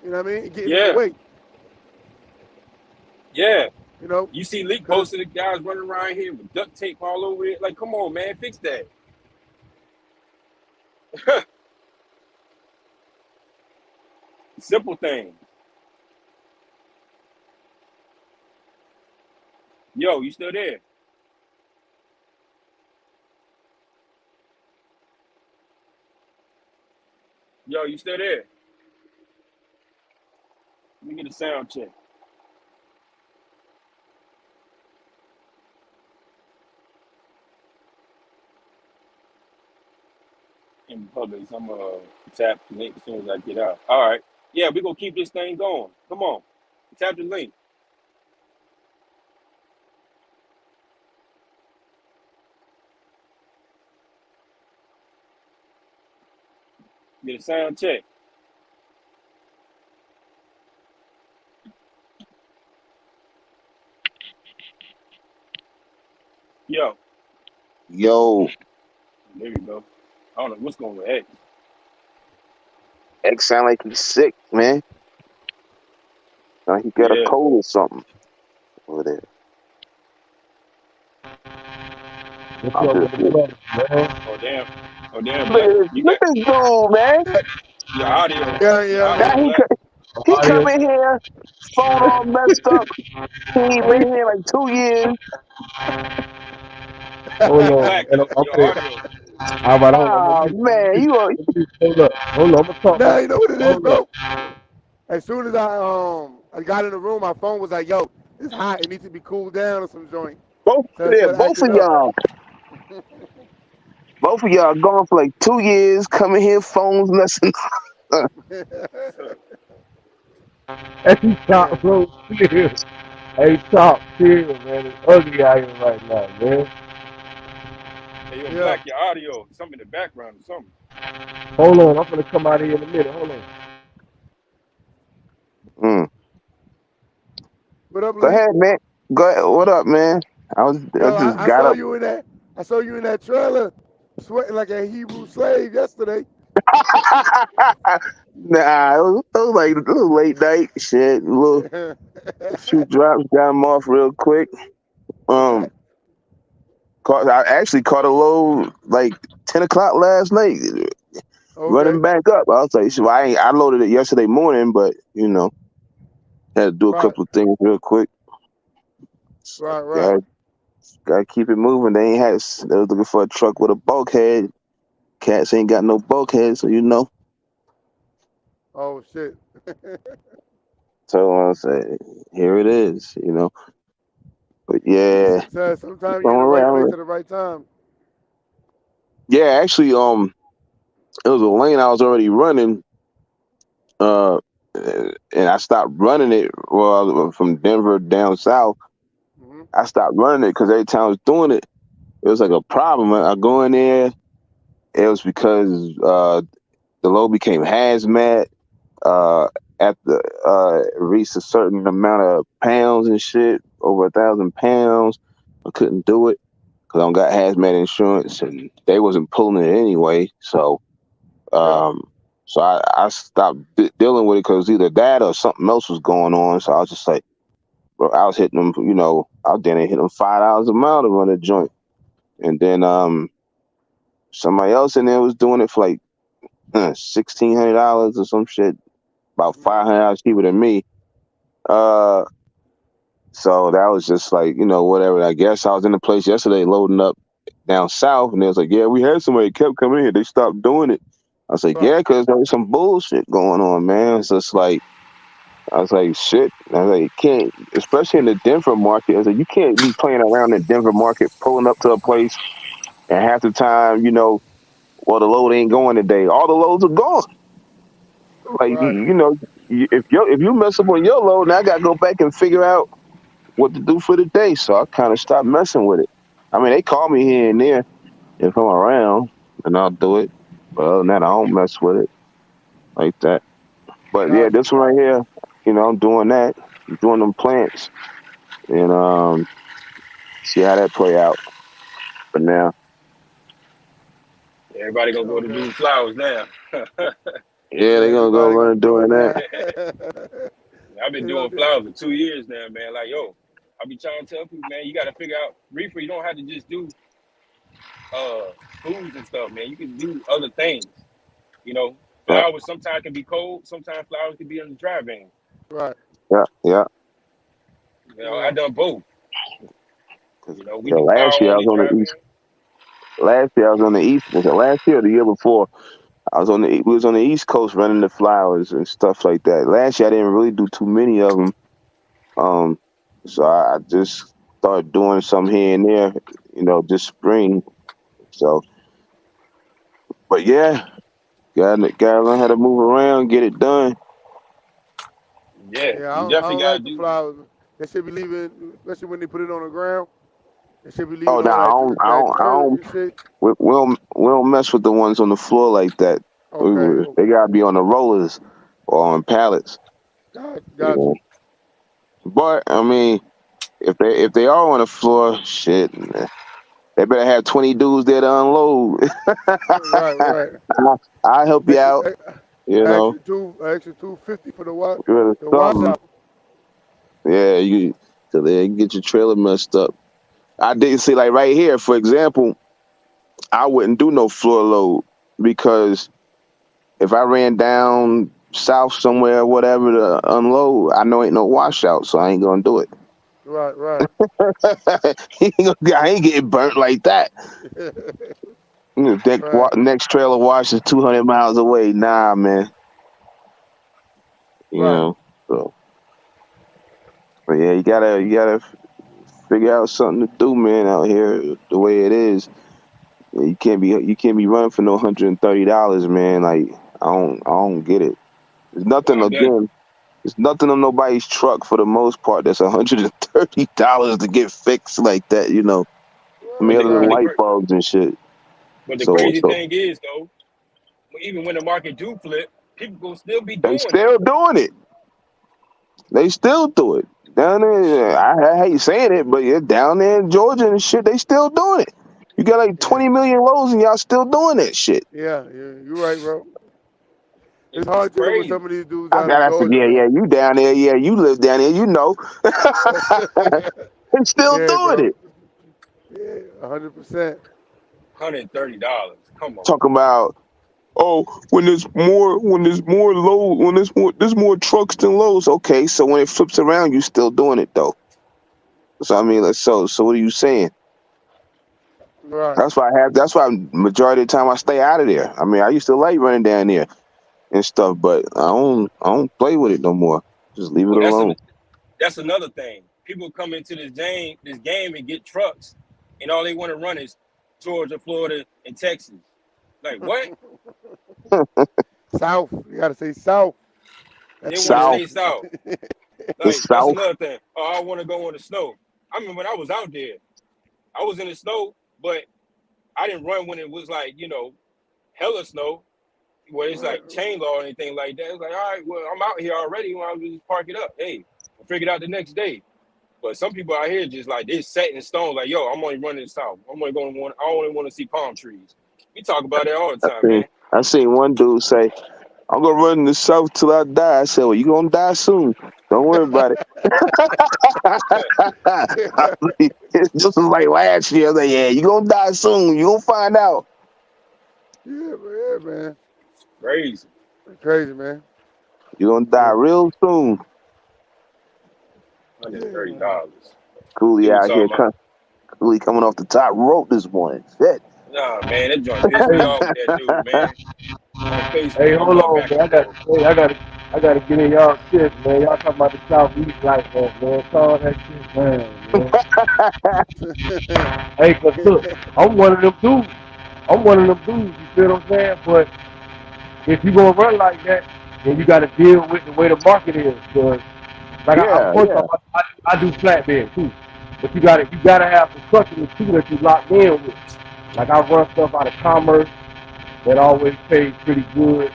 You know what I mean? And getting in the Yeah, way. yeah. You know, You see Leak because posting the guys running around here with duct tape all over it. Like, come on, man, fix that. Simple thing. Yo, you still there? Yo, you still there? Let me get a sound check. In public, I'm tap the link as soon as I get out. All right. Yeah, we're gonna keep this thing going. Come on. Tap the link. Get a sound check. Yo, Yo, there you go. I don't know what's going with X. X sound like he's sick, man. He got a Yeah. cold or something over there. What's I'm up just with the brother, man? Oh damn. Oh damn, look Black. at this, You look got at this dude, man. your audio. Yeah, Your yeah. Now audio, Black. he Audio. come in here, phone all messed up. He ain't been here like 2 years. Hold Hey, on, Black. man. Your I'm your finna, audio. all right, hold on. Oh man, you are, Hold up. Hold on. I'm gonna talk Now like you know what it is, hold up. bro. As soon as I got in the room, my phone was like, "Yo, it's hot. It needs to be cooled down or some joint." both So it yeah, started acting up. both of y'all gone for like 2 years. Coming here, phones messing. Hey, Yeah. top, bro. Chill. Hey, top, chill, man. It's ugly out here right now, man. Hey, yo, Yeah. Black. Your audio. Something in the background or something. Hold on. I'm gonna come out of here in a minute. Hold on. Mm. What up, Go Lee? ahead, man. Go ahead. What up, man? I Yo, just I got saw up. you in that. I saw you in that trailer, sweating like a Hebrew slave yesterday. Nah, it was like a little late night shit. A few drops, got him off real quick. Okay. Um, I actually caught a low like 10 o'clock last night, running Okay. back up. I was like, so I loaded it yesterday morning, but had to do a Right. couple of things real quick. Right. Right. Gotta keep it moving. They was looking for a truck with a bulkhead. Cats ain't got no bulkhead, so Oh shit. So I say, here it is. But yeah, Sometimes you're in going the right place around. at the right time. Yeah, actually, it was a lane I was already running, uh, and I stopped running it. Well, from Denver down south, Hmm. I stopped running it because every time I was doing it, it was like a problem. I go in there, it was because the load became hazmat. Uh, at the it reached a certain amount of pounds and shit, over 1,000 pounds. I couldn't do it because I don't got hazmat insurance, and they wasn't pulling it anyway. Yeah. Um, so I stopped dealing with it because either that or something else was going on. So I was just like, bro, I was hitting them, I was then hitting them $5 a mile to run a joint. And then somebody else in there was doing it for like $1,600 or some shit, about Hmm. $500 cheaper than me. Uh, so that was just like, whatever. I guess I was in the place yesterday loading up down south, and they was like, yeah, we had somebody kept coming here. They stopped doing it. I was like, Right. yeah, because there was some bullshit going on, man. It's just like, I was like, shit. I was like, you can't, especially in the Denver market. I was like, you can't be playing around in the Denver market, pulling up to a place, and half the time, well, the load ain't going today. All the loads are gone. Like, Right. if you mess up on your load, now I got to go back and figure out what to do for the day. So I kind of stopped messing with it. I mean, they call me here and there if I'm around, and I'll do it. But other than that, I don't mess with it like that. But yeah, Gotcha. this one right here, I'm doing that. I'm doing them plants, and see how that play out for now. Everybody gonna go to Okay. do flowers now. Yeah, Yeah. they gonna go Everybody gonna run be doing doing that. that. I've been They gonna doing do. flowers for 2 years now, man. Like, yo, I be trying to tell people, man, you got to figure out reefer. You don't have to just do uh foods and stuff, man. You can do other things. You know, Yeah, flowers sometimes can be cold. Sometimes flowers can be in the dry van. Right. yeah, yeah. You know, I Yeah. done both. 'Cause, You know, we do last flower year I only was on dry the east. van. Last year I was on the east. Was it last year or the year before? We was on the East Coast running the flowers and stuff like that. Last year I didn't really do too many of them. Um, so I just started doing some here and there, this spring. So, but yeah, gotta learn how to move around, get it done. Yeah, Yeah. you I definitely don't gotta like the do. flowers. They should be leaving, especially when they put it on the ground. They should be Oh leaving no, all I that don't, I that don't, I dirt don't. and shit. We don't mess with the ones on the floor like that. Okay. They Okay. gotta be on the rollers or on pallets. You Got know. you. But I mean, if they are on the floor, shit. They better have 20 dudes there to unload. Right, right. I'll help you Extra, out. You know, extra 250 for the what? The something. washout. Yeah, so they get your trailer messed up. I didn't see like right here, for example, I wouldn't do no floor load because if I ran down south somewhere, whatever to unload, I know ain't no washout, so I ain't gonna do it. Right, right. I ain't getting burnt like that. Right, Next trailer wash is 200 miles away. Nah, man. You right. know. So, but yeah, you gotta figure out something to do, man, out here the way it is. Yeah, you can't be running for no $130, man. Like I don't get it. There's Well, nothing I'm glad. again. There's nothing on nobody's truck for the most part that's $130 to get fixed like that. I Right, mean, But the other than but right. the light cra- bulbs and shit. but the So crazy so thing is though, even when the market do flip, people will still be they doing it. still doing it. They still do it down there. I hate saying it, but yeah, down there in Georgia and shit, they still doing it. You got like Yeah, 20 million loads and y'all still doing that shit. yeah, yeah. You're right, bro. It's It's hard dealing with crazy. some of these dudes I down in gotta Georgia, forget. Yeah, man. you down there. Yeah, you live down there. You know, they still Yeah, doing bro. it. Yeah, 100%. $130. Come on. Talking about, oh, when there's more load, there's more trucks than loads. Okay, so when it flips around, you still doing it though. So I mean, like, so what are you saying? Right. That's why majority of the time I stay out of there. I mean, I used to like running down there and stuff, but I don't play with it no more. Just leave it Oh, alone. that's another thing. People come into this game and get trucks, and all they want to run is Georgia, Florida, and Texas. Like what? South. You gotta say South. They That's want to it. South, stay south. the Like that's South. another thing. Oh, I want to go on the snow. I mean, when I was out there, I was in the snow, but I didn't run when it was like hella snow, where it's Right. like chain law or anything like that. It's like, all right, well, I'm out here already. When I just park it up. Hey, I figured out the next day. But some people out here just like they set in stone. Like, yo, I'm only running south. I only want to see palm trees. We talk about that all the I time, seen man. I seen one dude say, "I'm gonna run in the South till I die." I said, "Well, you gonna die soon. Don't worry about it." It's just like last year. I was like, "Yeah, you gonna die soon. You gonna find out. Yeah, man. Crazy. Crazy, man. You gonna die Yeah, real soon." hundred yeah, and thirty man. dollars. Cooley Dude out here, talking about, Cooley coming off the top rope this morning. Shit. nah, man, that joint pissed me Hey, off with that dude, man. On hey, Facebook, I'm hold going on, back man. and forth. I gotta get in y'all shit, man. Y'all talking about the Southeast like that, man. Call that shit down, man. Hey, cause look, I'm one of them dudes. I'm one of them dudes. You feel what I'm saying? But if you gonna run like that, then you gotta deal with the way the market is. Cause like I'm Yeah, first yeah. off, I do flatbed too. But you gotta have some customers too that you locked in with. Like I run stuff out of commerce that always pays pretty good.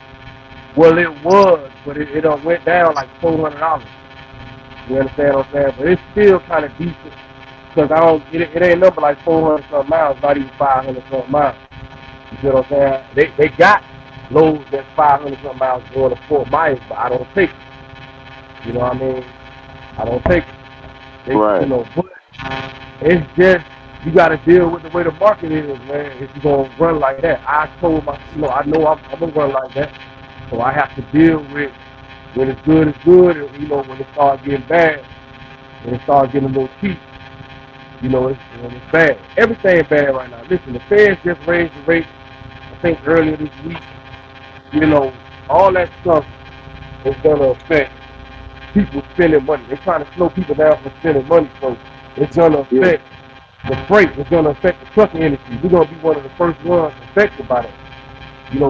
Well, it was, but it done went down like $400. You understand what I'm saying? But it's still kind of decent because I don't. It ain't number like 400 something miles, not even 500 something miles. You see what I'm saying? They got loads that's 500 something miles going to Fort Myers, but I don't take it. You know what I mean? I don't take it. Right. But it's just you got to deal with the way the market is, man. If you're gonna run like that, I told I know I'm gonna run like that, so I have to deal with when it's good, it's good, and when it starts getting bad, when it starts getting a little cheap, when it's bad. Everything bad right now. Listen, the Feds just raised the rate. I think earlier this week. All that stuff is gonna affect people spending money. They're trying to slow people down from spending money, so it's gonna Yeah. affect the freight. It's gonna affect the trucking industry. We're gonna be one of the first ones affected by that.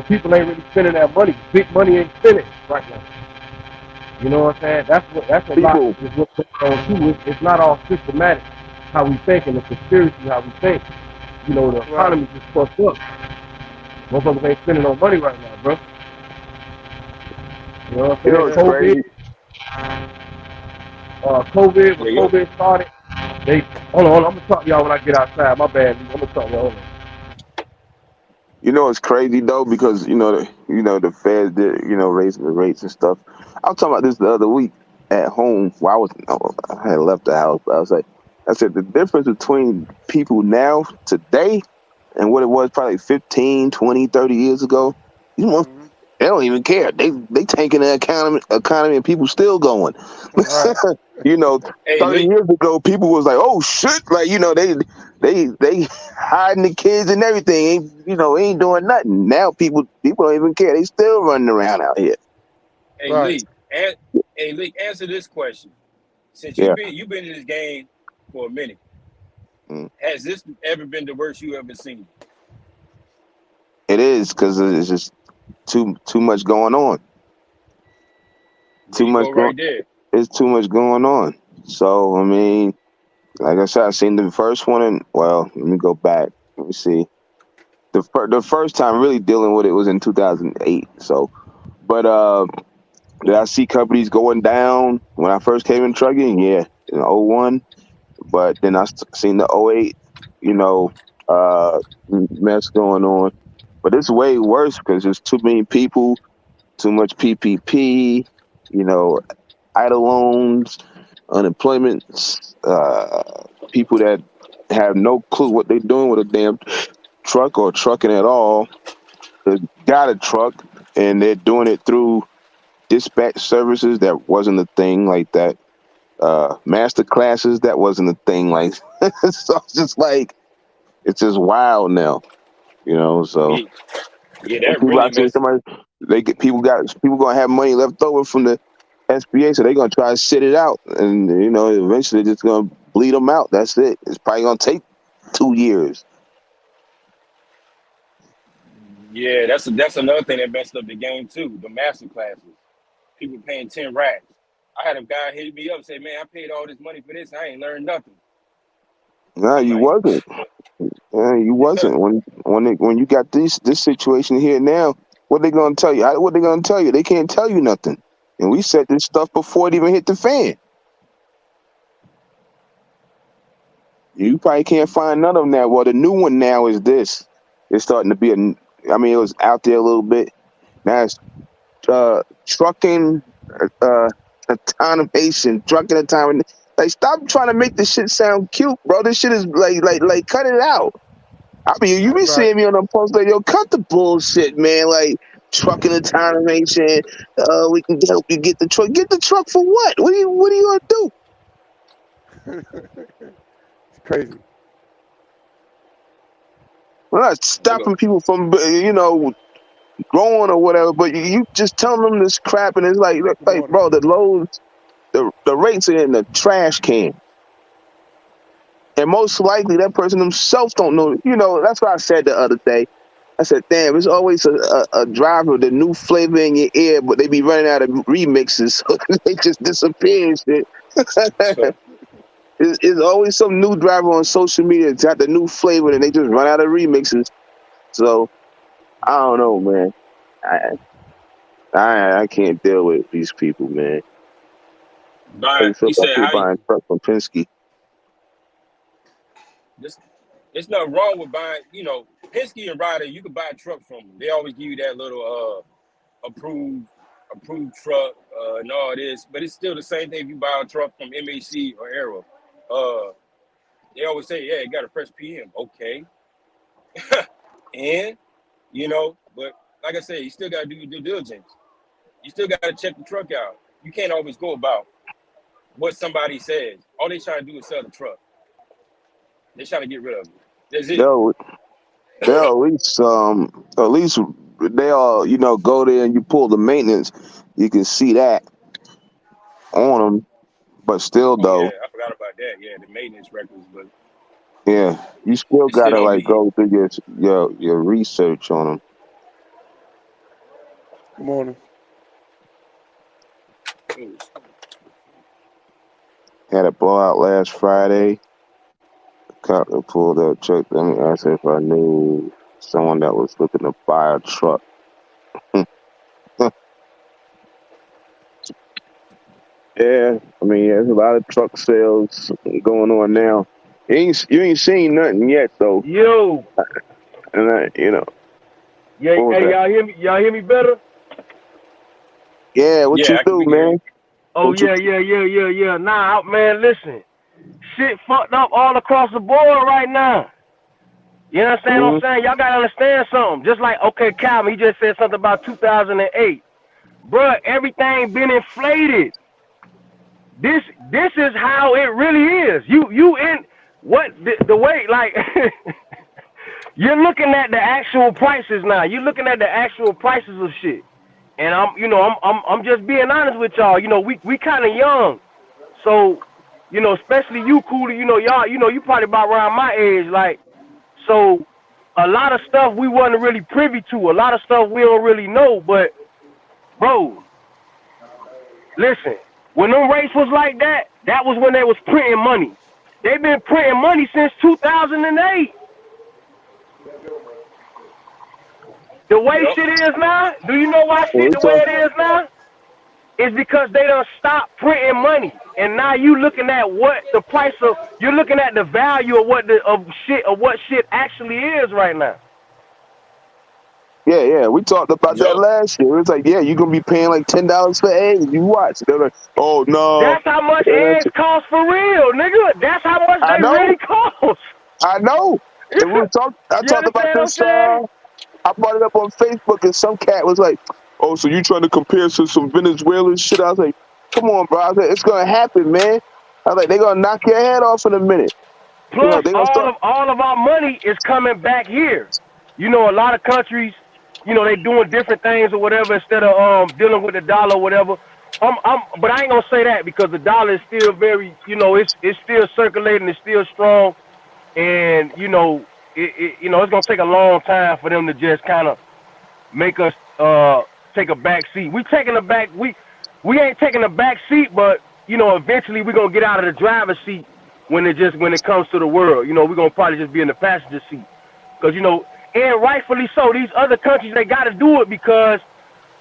People ain't really spending that money. Big money ain't spending right now. You know what I'm saying? That's a lot People, is what's going on too. It's not all systematic how we think and the conspiracy how we think. The Right. economy just fucked up. Motherfuckers ain't spending no money right now, bro. You know what I'm saying? it's crazy. COVID, when Yeah, yo, COVID started, They hold on. I'm gonna talk to y'all when I get outside. My bad. I'm gonna talk to y'all. Hold on. You know, it's crazy though because the Feds did raising the rates and stuff. I was talking about this the other week at home. While I had left the house. But I said the difference between people now today and what it was probably 15, 20, 30 years ago. You know, Hmm. they don't even care. They tanking the economy and people still going. Right. you know, Hey, 30 Lee. years ago, people was like, "Oh shit!" Like they hiding the kids and everything. Ain't doing nothing. Now people don't even care. They still running around out here. Hey, Right. Lee. Hey, Lee. Answer this question. Since Yeah, you've been in this game for a minute, mm. has this ever been the worst you ever seen? It is because it's just too much going on. There Too you much go, going. right there. It's too much going on. So I mean, like I said, I seen the first one, and well, let me go back. Let me see. The first time really dealing with it was in 2008. So, but did I see companies going down when I first came in trucking? Yeah, in '01. But then seen the '08, you know, uh, mess going on. But it's way worse because there's too many people, too much PPP, you know, idle loans, unemployment, uh, people that have no clue what they're doing with a damn truck or trucking at all. They got a truck and they're doing it through dispatch services that wasn't a thing like that. Master classes that wasn't a thing like so it's just like it's just wild now, so Yeah, yeah, and that people I really see messed. somebody they get people gonna have money left over from the SBA, so they're gonna try to sit it out, and eventually they're just gonna bleed them out. That's it. It's probably gonna take 2 years. Yeah, that's another thing that messed up the game too. The master classes. People paying 10 racks. I had a guy hit me up and say, "Man, I paid all this money for this. I ain't learned nothing." No, I'm you like, wasn't. You wasn't when you got this situation here now. What they gonna tell you? What they gonna tell you? They can't tell you nothing. And we said this stuff before it even hit the fan. You probably can't find none of them now. Well, the new one now is this. It's starting to be I mean, it was out there a little bit. Now it's trucking, uh, automation, trucking autonomy. Like, stop trying to make this shit sound cute, bro. This shit is like, cut it out. I mean, you be Right. seeing me on the post like, yo, cut the bullshit, man. Like, trucking automation. We can help you get the truck. Get the truck for what? What are you gonna do? It's crazy. We're not they go. stopping people from, growing or whatever, but you just telling them this crap, and it's Good like, morning. bro, the loads, the rates are in the trash can, and most likely that person themselves don't know. That's what I said the other day. I said, damn, it's always a driver, the new flavor in your ear, but they be running out of remixes, so they just disappear and shit. It's always some new driver on social media that's got the new flavor, and they just run out of remixes. So I don't know, man. I I can't deal with these people, man. How you Buying, feel you about said people how you, buying truck from Penske? this. There's nothing wrong with buying. Penske and Ryder, you can buy a truck from them. They always give you that little approved approved truck and all this, but it's still the same thing if you buy a truck from MHC or Arrow. Uh, they always say, "Yeah, it got a fresh PM." Okay, and but like I said, you still got to do your due diligence. You still got to check the truck out. You can't always go about what somebody says. All they trying to do is sell the truck. They're trying to get rid of it. That's it. They'll they'll at least they'll go there and you pull the maintenance. You can see that on them, but still Oh though, yeah, I forgot about that. Yeah, the maintenance records, but yeah, you still it still gotta don't like be. go through your research on them. Good morning. Had a blowout last Friday. Cop pulled up, checked. Let me ask if I knew someone that was looking to buy a truck. Yeah, I mean, there's a lot of truck sales going on now. You ain't seen nothing yet though, Yo, and yeah, what was hey, that? y'all hear me? Y'all hear me better? Yeah, what Yeah, you do, we can hear you. man? Oh What you? yeah. Nah, man, listen, shit fucked up all across the board right now. You understand what I'm Mm-hmm. saying? Y'all gotta understand something. Just like, okay, Calvin, he just said something about 2008. Bruh, everything been inflated. This is how it really is. You in what the way like you're looking at the actual prices now. You're looking at the actual prices of shit. And I'm just being honest with y'all. We kind of young, so especially you, Cooley. Y'all. You probably about around my age, like so. A lot of stuff we wasn't really privy to. A lot of stuff we don't really know. But bro, listen, when them rates was like that, that was when they was printing money. They've been printing money since 2008. The way Yep. shit is now, do you know why Well, shit we the way talk. it is now? It's because they done stopped printing money, and now you looking at what the price of. You're looking at the value of what shit actually is right now. Yeah. We talked about that Yep. last year. It was like, yeah, you're gonna be paying like $10 for eggs. You watch. They're like, oh no. That's how much Uh, eggs cost for real, nigga. That's how much I they know. really cost. I know. And we were talk. I You talked about understand what I'm this. saying? I brought it up on Facebook, and some cat was like, "Oh, so you trying to compare to some Venezuelan shit?" I was like, "Come on, bro." I was like, "It's gonna happen, man." I was like, "They're gonna knock your head off in a minute." Plus, They're gonna all start. of our money is coming back here. A lot of countries, they doing different things or whatever instead of dealing with the dollar or whatever. But I ain't gonna say that because the dollar is still very, it's still circulating, it's still strong, and it's gonna take a long time for them to just kind of make us take a back seat. We ain't taking a back seat, but eventually we're gonna get out of the driver's seat when it comes to the world. We're gonna probably just be in the passenger seat. Cause and rightfully so, these other countries they gotta do it because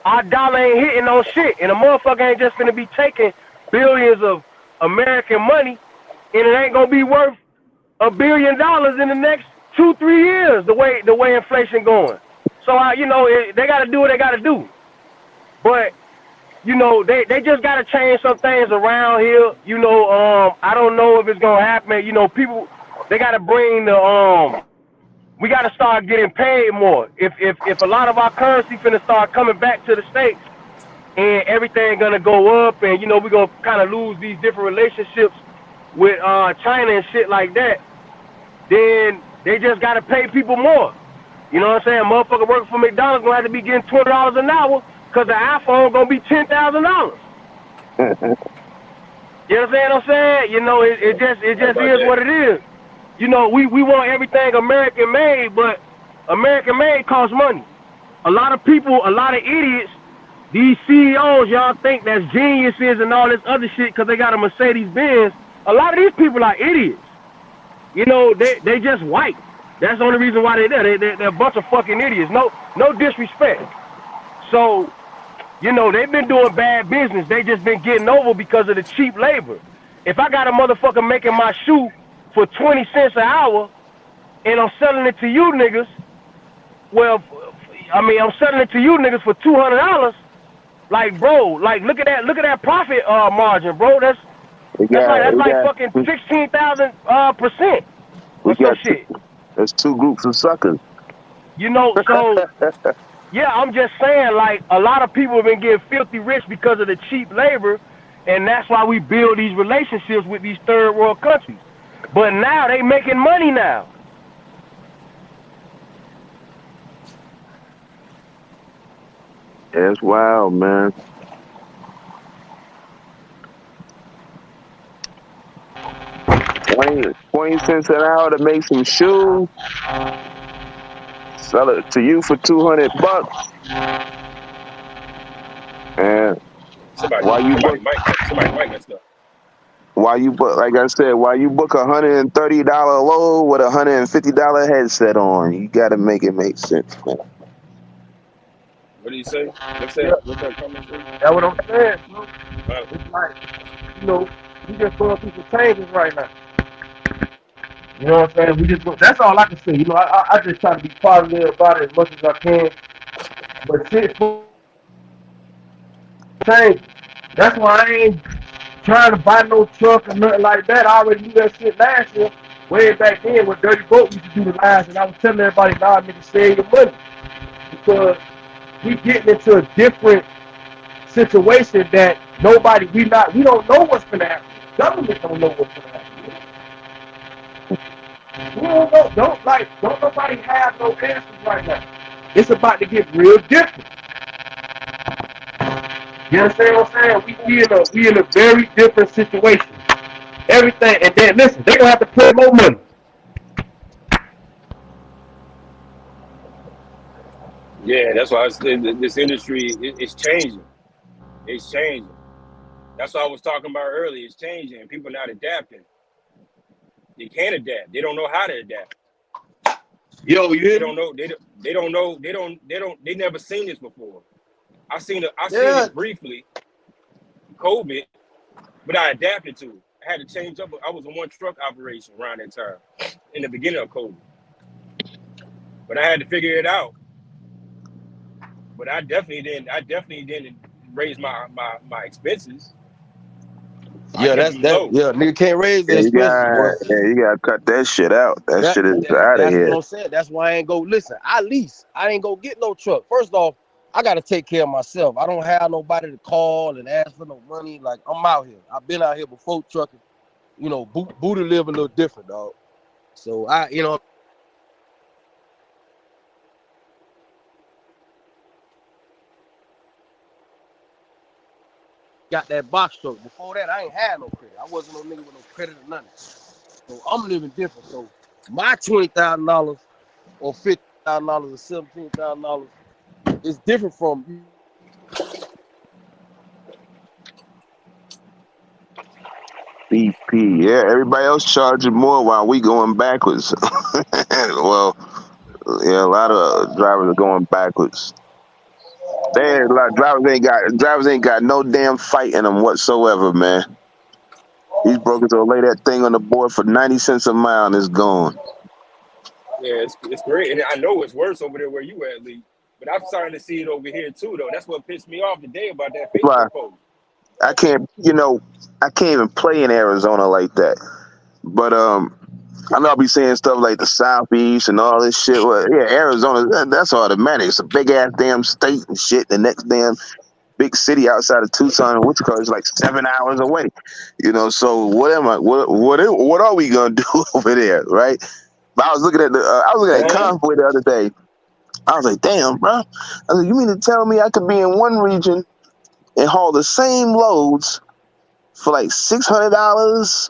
our dollar ain't hitting no shit. And a motherfucker ain't just gonna be taking billions of American money and it ain't gonna be worth $1 billion in the next 2-3 years, the way inflation going. So they got to do what they got to do, but they just got to change some things around here. I don't know if it's gonna happen. People they got to bring we got to start getting paid more. If a lot of our currency finna start coming back to the states and everything gonna go up, and we're gonna kind of lose these different relationships with China and shit like that, then they just got to pay people more. You know what I'm saying? Motherfucker working for McDonald's gonna have to be getting $20 an hour because the iPhone gonna be $10,000. You understand what I'm saying? It How just about is that? what it is. We want everything American made, but American made costs money. A lot of people, a lot of idiots, these CEOs, y'all think that's geniuses and all this other shit because they got a Mercedes Benz. A lot of these people are idiots. They just white. That's the only reason why they're there. They're a bunch of fucking idiots. No disrespect. So, they've been doing bad business. They just been getting over because of the cheap labor. If I got a motherfucker making my shoe for 20 cents an hour and I'm selling it to you niggas, well, I'm selling it to you niggas for $200. Like, bro, like look at that profit margin, bro. That's we that's like got, that's we like got, fucking 16,000 percent we or some got. shit. There's two groups of suckers. So yeah, I'm just saying, like, a lot of people have been getting filthy rich because of the cheap labor, and that's why we build these relationships with these third world countries. But now they making money now. Yeah, it's wild, man. 20 cents an hour to make some shoes. Sell it to you for $200. And Somebody, why you book? somebody might messed up. Why you book? Like I said, why you book $130 load with $150 headset on? You got to make it make sense, man. What did he say? What's Yeah, that? What's that comment say? that's what I'm saying. It's like, we just going through some changes right now. You know what I'm saying? That's all I can say. I just try to be positive about it as much as I can. But shit change. That's why I ain't trying to buy no truck or nothing like that. I already knew that shit last year. Way back then when Dirty Boat used to do the lines, and I was telling everybody, nah, nigga, save your money. Because we getting into a different situation that we don't know what's gonna happen. Government don't know what's gonna happen. We don't know, don't nobody have no answers right now. It's about to get real different. You understand what I'm saying? We in a very different situation. Everything, and then listen, they gonna have to pay more money. Yeah, that's why this industry is changing. It's changing. That's what I was talking about earlier. It's changing. People not adapting. They can't adapt. They don't know how to adapt. Yo, you They hear don't me? know. They don't know. They never seen this before. I seen Yeah. it briefly, COVID, but I adapted to it. I had to change up. I was a one truck operation around that time in the beginning of COVID, but I had to figure it out. But I definitely didn't. I definitely didn't raise my expenses. I Yeah, kept that's them that. low. Yeah, nigga can't raise the Yeah, expenses, bro. you gotta cut that shit out. That That, shit is that out of that's what here. I'm saying. That's why I ain't go. Listen, I lease. I ain't go get no truck. First off, I gotta take care of myself. I don't have nobody to call and ask for no money. Like I'm out here. I've been out here before trucking. Booty live a little different, dog. So got that box truck. Before that, I ain't had no credit. I wasn't no nigga with no credit or nothing. So I'm living different. So my $20,000 or $50,000 or $17,000 is different from. BP. Yeah, everybody else charging more while we going backwards. Well, yeah, a lot of drivers are going backwards. There, a lot of drivers ain't got no damn fight in them whatsoever, man. These brokers will lay that thing on the board for 90 cents a mile and it's gone. Yeah, it's great, and I know it's worse over there where you at, Lee. But I'm starting to see it over here too, though. That's what pissed me off today about that That's why Facebook post. I can't, I can't even play in Arizona like that. But I know I'll be saying stuff like the Southeast and all this shit. Well, yeah, Arizona, that's automatic. It's a big ass damn state and shit. The next damn big city outside of Tucson and Wichita is like 7 hours away. So what am I? What are we gonna do over there, right? But I was looking at Uh-huh. Convoy the other day. I was like, damn, bro. I was like, you mean to tell me I could be in one region and haul the same loads for like $600, $900,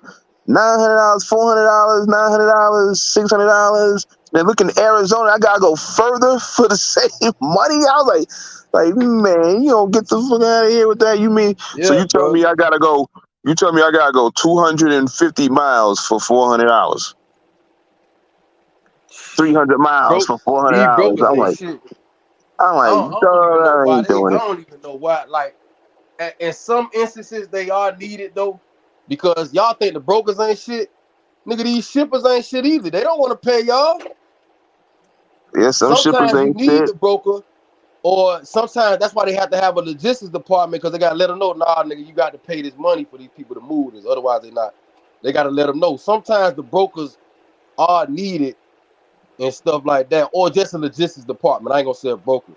$400, $900, $600. Then look in Arizona, I gotta go further for the same money. I was like, man, you don't get the fuck out of here with that. You mean so Yeah, you tell bro. me I gotta go? You tell me I gotta go 250 miles for $400, 300 miles Bro, for four hundred these dollars. brokers ain't shit. I'm I like, don't, I don't even know dog, I why ain't they. doing I it. don't even know why. Like, in some instances, they are needed though, because y'all think the brokers ain't shit. Nigga, these shippers ain't shit either. They don't want to pay y'all. Yeah, some shippers Sometimes you ain't need shit. the broker, or sometimes that's why they have to have a logistics department, because they gotta let them know, nah, nigga, you got to pay this money for these people to move this. Otherwise, they not. They gotta let them know. Sometimes the brokers are needed and stuff like that, or just a logistics department. I ain't gonna say a broker,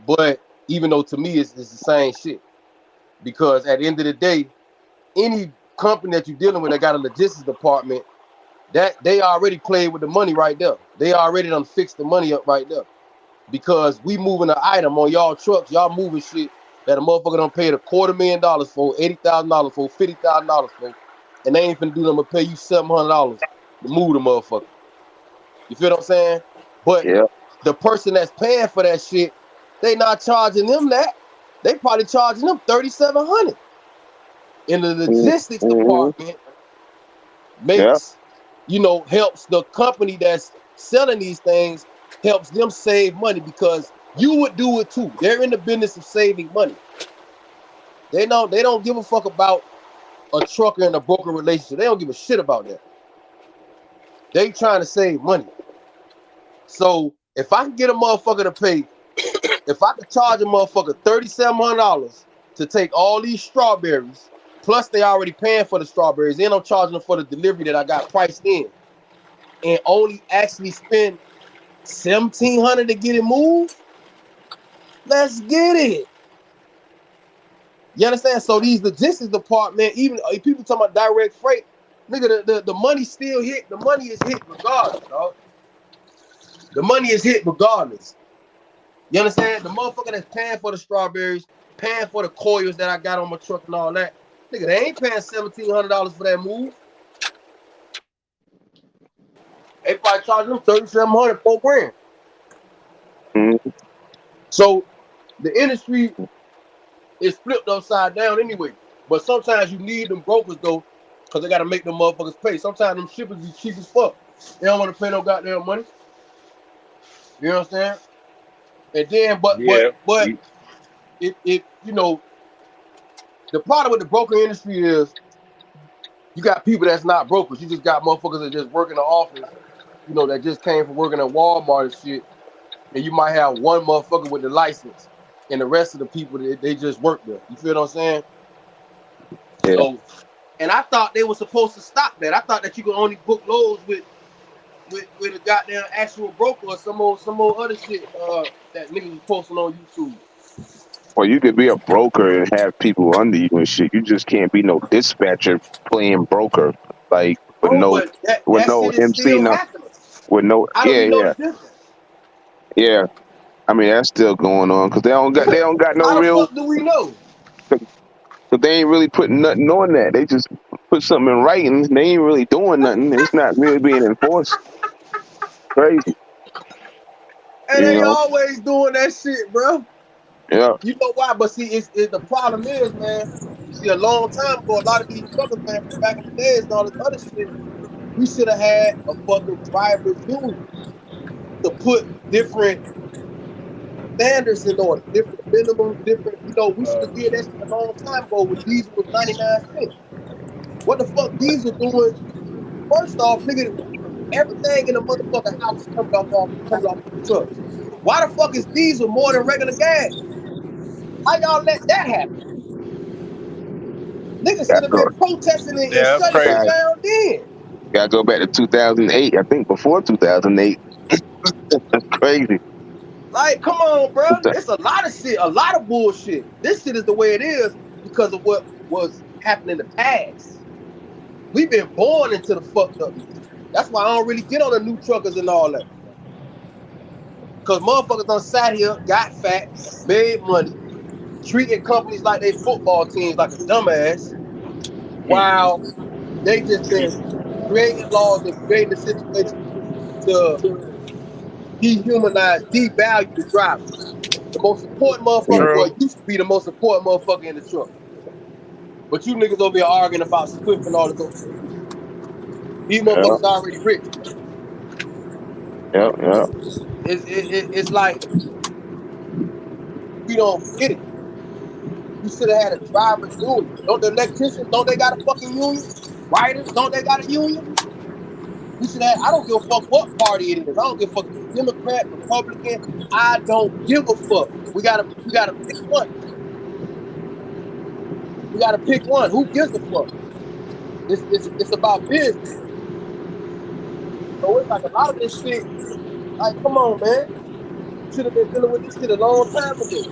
but even though to me it's the same shit, because at the end of the day, any company that you're dealing with that got a logistics department, that they already played with the money right there. They already done fixed the money up right there. Because we moving an item on y'all trucks, y'all moving shit that a motherfucker done paid $250,000 for, $80,000 for, $50,000 for, and they ain't finna do them to pay you $700 to move the motherfucker. You feel what I'm saying? But Yeah. the person that's paying for that shit, they not charging them that. They probably charging them $3,700. In the logistics Mm-hmm. department Yeah. makes, helps the company that's selling these things, helps them save money, because you would do it too. They're in the business of saving money. They don't give a fuck about a trucker and a broker relationship. They don't give a shit about that. They trying to save money. So if I can get a motherfucker to pay, if I could charge a motherfucker $3,700 to take all these strawberries, plus they already paying for the strawberries, then I'm charging them for the delivery that I got priced in, and only actually spend $1,700 to get it moved, let's get it. You understand? So these logistics department, even people talking about direct freight, nigga, the money still hit. The money is hit regardless, dog. The money is hit regardless. You understand? The motherfucker that's paying for the strawberries, paying for the coils that I got on my truck and all that, nigga, they ain't paying $1,700 for that move. They probably charging them $3,700, $4,000. Mm-hmm. So the industry is flipped upside down anyway. But sometimes you need them brokers though, because they got to make them motherfuckers pay. Sometimes them shippers be cheap as fuck. They don't want to pay no goddamn money. You know what I'm saying? And then, Yeah. it you know, the problem with the broker industry is you got people that's not brokers. You just got motherfuckers that just work in the office, you know, that just came from working at Walmart and shit. And you might have one motherfucker with the license, and the rest of the people they just work there. You feel what I'm saying? Yeah. So, and I thought they were supposed to stop that. I thought that you could only book loads with a goddamn actual broker or some old other shit that niggas was posting on YouTube. Well, you could be a broker and have people under you and shit. You just can't be no dispatcher playing broker, like with Oh, no but that no shit is MC, still no happening. with no. How do Yeah, we know yeah, the difference? yeah. I mean that's still going on because they don't got no How the real. fuck do we know? Cause they ain't really putting nothing on that. They just put something in writing. They ain't really doing nothing. It's not really being enforced. Crazy, And you they know. always doing that shit, bro. Yeah, You know why? But see, the problem is, man. See, a long time ago, a lot of these truckers, man, back in the days and all this other shit, we should have had a fucking drivers union to put different standards in order, different minimums, different. You know, we should have did that shit a long time ago when diesel was 99 cents. What the fuck diesel doing? First off, nigga, everything in the motherfucking house comes off these trucks. Why the fuck is diesel more than regular gas? How y'all let that happen? Niggas should gotta have go. been protesting and Yeah, that's shutting shit crazy. Gotta, down then. gotta go back to 2008. I think before 2008. That's crazy. Like, come on, bro. It's a lot of shit, a lot of bullshit. This shit is the way it is because of what was happening in the past. We've been born into the fucked upness. That's why I don't really get on the new truckers and all that. Because motherfuckers done sat here, got fat, made money, treating companies like they football teams like a dumbass, while they just been creating laws and creating a situation to dehumanize, devalue the driver. The most important motherfucker, Mm. True. well, used to be the most important motherfucker in the truck. But you niggas over here arguing about Swift and all this other bullshit. These Yeah, motherfuckers already rich. yeah, yeah. It's like we don't get it. We should have had a driver's union. Don't the electricians, don't they got a fucking union? Writers, don't they got a union? We should have, I don't give a fuck what party it is. I don't give a fuck if it's Democrat, Republican. I don't give a fuck. We gotta pick one. We gotta pick one. Who gives a fuck? It's about business. So it's like a lot of this shit. Like, come on, man. Should have been dealing with this shit a long time ago.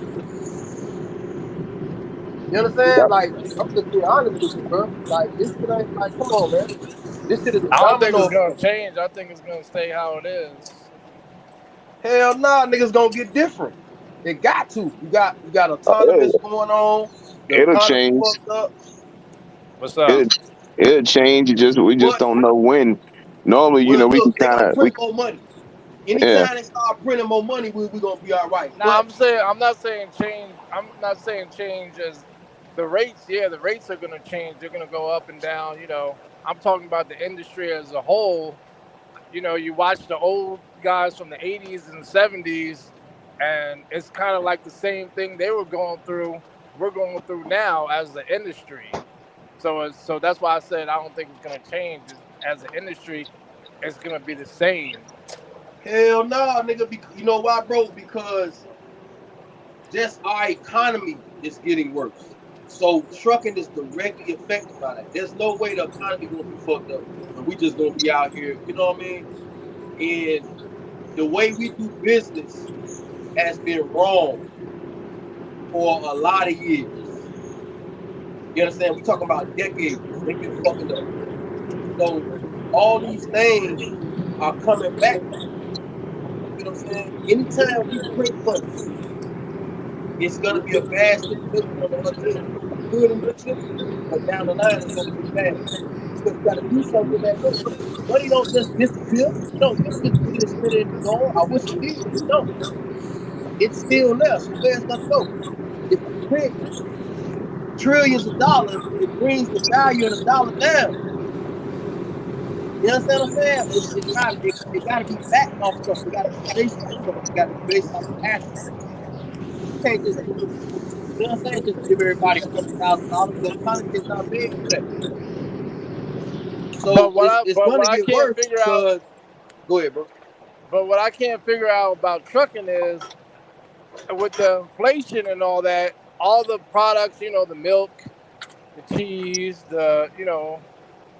You understand? Yep. Like, I'm just being honest with you, bro. Like, this shit ain't like, come on, man. This shit is a I don't think domino it's gonna effect. change. I think it's gonna stay how it is. Hell nah, niggas gonna get different. It got to. You got It, autonomous going on. The it'll economy change. fucked up. What's up? It it'll change. We just But don't know when. Normally, well, we can look, they kind gonna of print more money. yeah. Anytime they start printing more money, we gonna be all right. Nah, But I'm not saying change. I'm not saying change as the rates. Yeah, the rates are gonna change. They're gonna go up and down. I'm talking about the industry as a whole. You watch the old guys from the 80s and 70s, and it's kind of like the same thing they were going through. we're going through now as the industry. So that's why I said I don't think it's gonna change as an industry. It's gonna be the same. Hell no, nigga. You know why, bro? Because just our economy is getting worse. So trucking is directly affected by that. There's no way the economy gonna be fucked up, and we just gonna be out here. You know what I mean? And the way we do business has been wrong for a lot of years. You understand? We talking about decades. They've been fucking up. So all these things are coming back now. You know what I'm saying? Anytime we print money, it's gonna be a bad situation on the other end. Good intentions, but down the line it's gonna get bad. Because you gotta do something with that money. Money don't just disappear. It don't just disappear and spit it in the door. I wish it did. It don't. It's still there. So where's it gonna go? If we print trillions of dollars, it brings the value of the dollar down. You understand what I'm saying? It gotta be backed off something. It gotta be based off something. It gotta be based off assets. You can't just you know what I'm saying? Just give everybody $100,000. The economy is not made for that. So it's But gonna what I get can't worse figure out because go ahead, bro. but what I can't figure out about trucking is with the inflation and all the products, the milk, the cheese,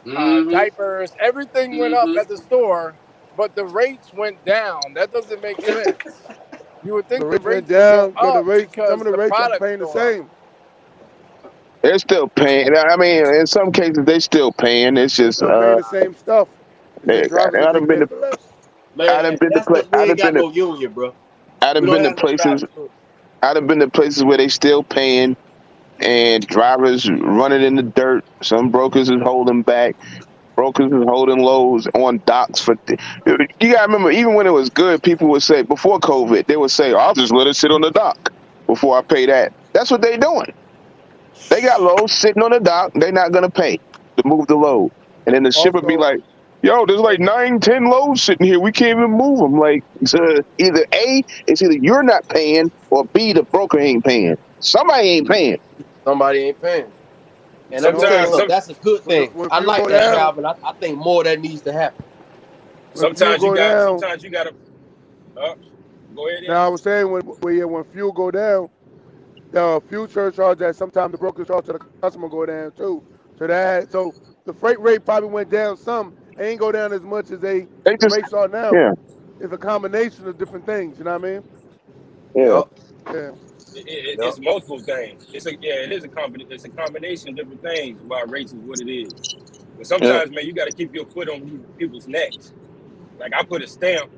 Mm-hmm. diapers, everything went up Mm-hmm. at the store, but the rates went down. That doesn't make sense. You would The think the rates went rates would go down, but the up rates, some because of the the rates are products paying the go up. same. They're still paying. I mean, in some cases they still paying. It's They're just still paying the same stuff. It's just they, drivers are I'd have getting been paid to for less. I'd have Man, been to that's play. because we ain't got no union, bro. I'd We have don't been to have no places. drivers. Union. I'd have been to places where they still paying and drivers running in the dirt. Some brokers is holding back. Brokers is holding loads on docks for. You gotta remember, even when it was good, people would say before COVID, they would say, "I'll just let it sit on the dock before I pay that." That's what they doing. They got loads sitting on the dock. They're not gonna pay to move the load, and then the shipper be Also, like, "Yo, there's like 9, 10 loads sitting here. We can't even move them." Like, either A, it's either you're not paying, or B, the broker ain't paying. Somebody ain't paying. Somebody ain't paying. And let me no, tell you Sometimes but something. some That's a good thing. when I fuel like go that, down, Calvin. I think more of that needs to happen. when fuel sometimes go down, sometimes you gotta uh, go ahead, now I Ennis. was saying when fuel go down, the fuel surcharge that sometimes the broker charge to the customer go down too. So the freight rate probably went down some. It ain't go down as much as the They just, rates are now, yeah, but it's a combination of different things. You know what I mean? yeah, Yup. Yeah. It's Yup. multiple things. It is it's a combination of different things why race is what it is. But yeah. sometimes, man, you got to keep your foot on people's necks. Like I put a stamp,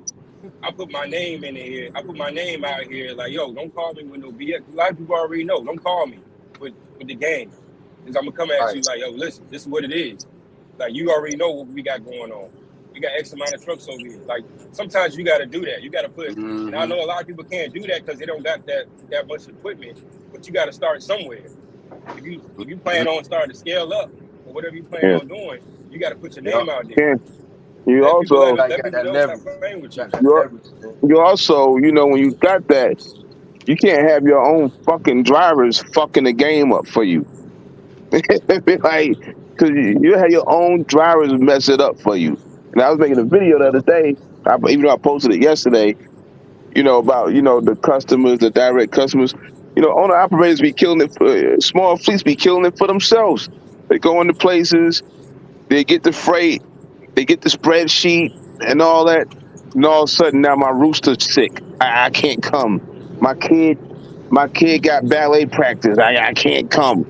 I put my name in here. I put my name out here. Like, yo, don't call me with no BS. A lot of people already know. Don't call me with the game, because I'm gonna come at Right. you like, yo, listen, this is what it is. Like you already know what we got going on. We got X amount of trucks over here. Like sometimes you got to do that. You got to put. And I Mm-hmm. know a lot of people can't do that because they don't got that much equipment. But you got to start somewhere. If you plan on starting to scale up or whatever you plan Yeah. on doing, you got to put your Yup. name out there. Yeah. You Let people also, Got let people that know stop leverage. playing with you. Got that you leverage, man. you also, when you got that, you can't have your own fucking drivers fucking the game up for you. Be like, because you have your own drivers mess it up for you. And I was making a video the other Yup. day, even though I posted it yesterday, about, the customers, the direct customers. Owner operators be killing it small fleets be killing it for themselves. They go into places, they get the freight, they get the spreadsheet and all that. And all of a sudden now my rooster's sick. I can't come. My kid, my kid got ballet practice. I can't come.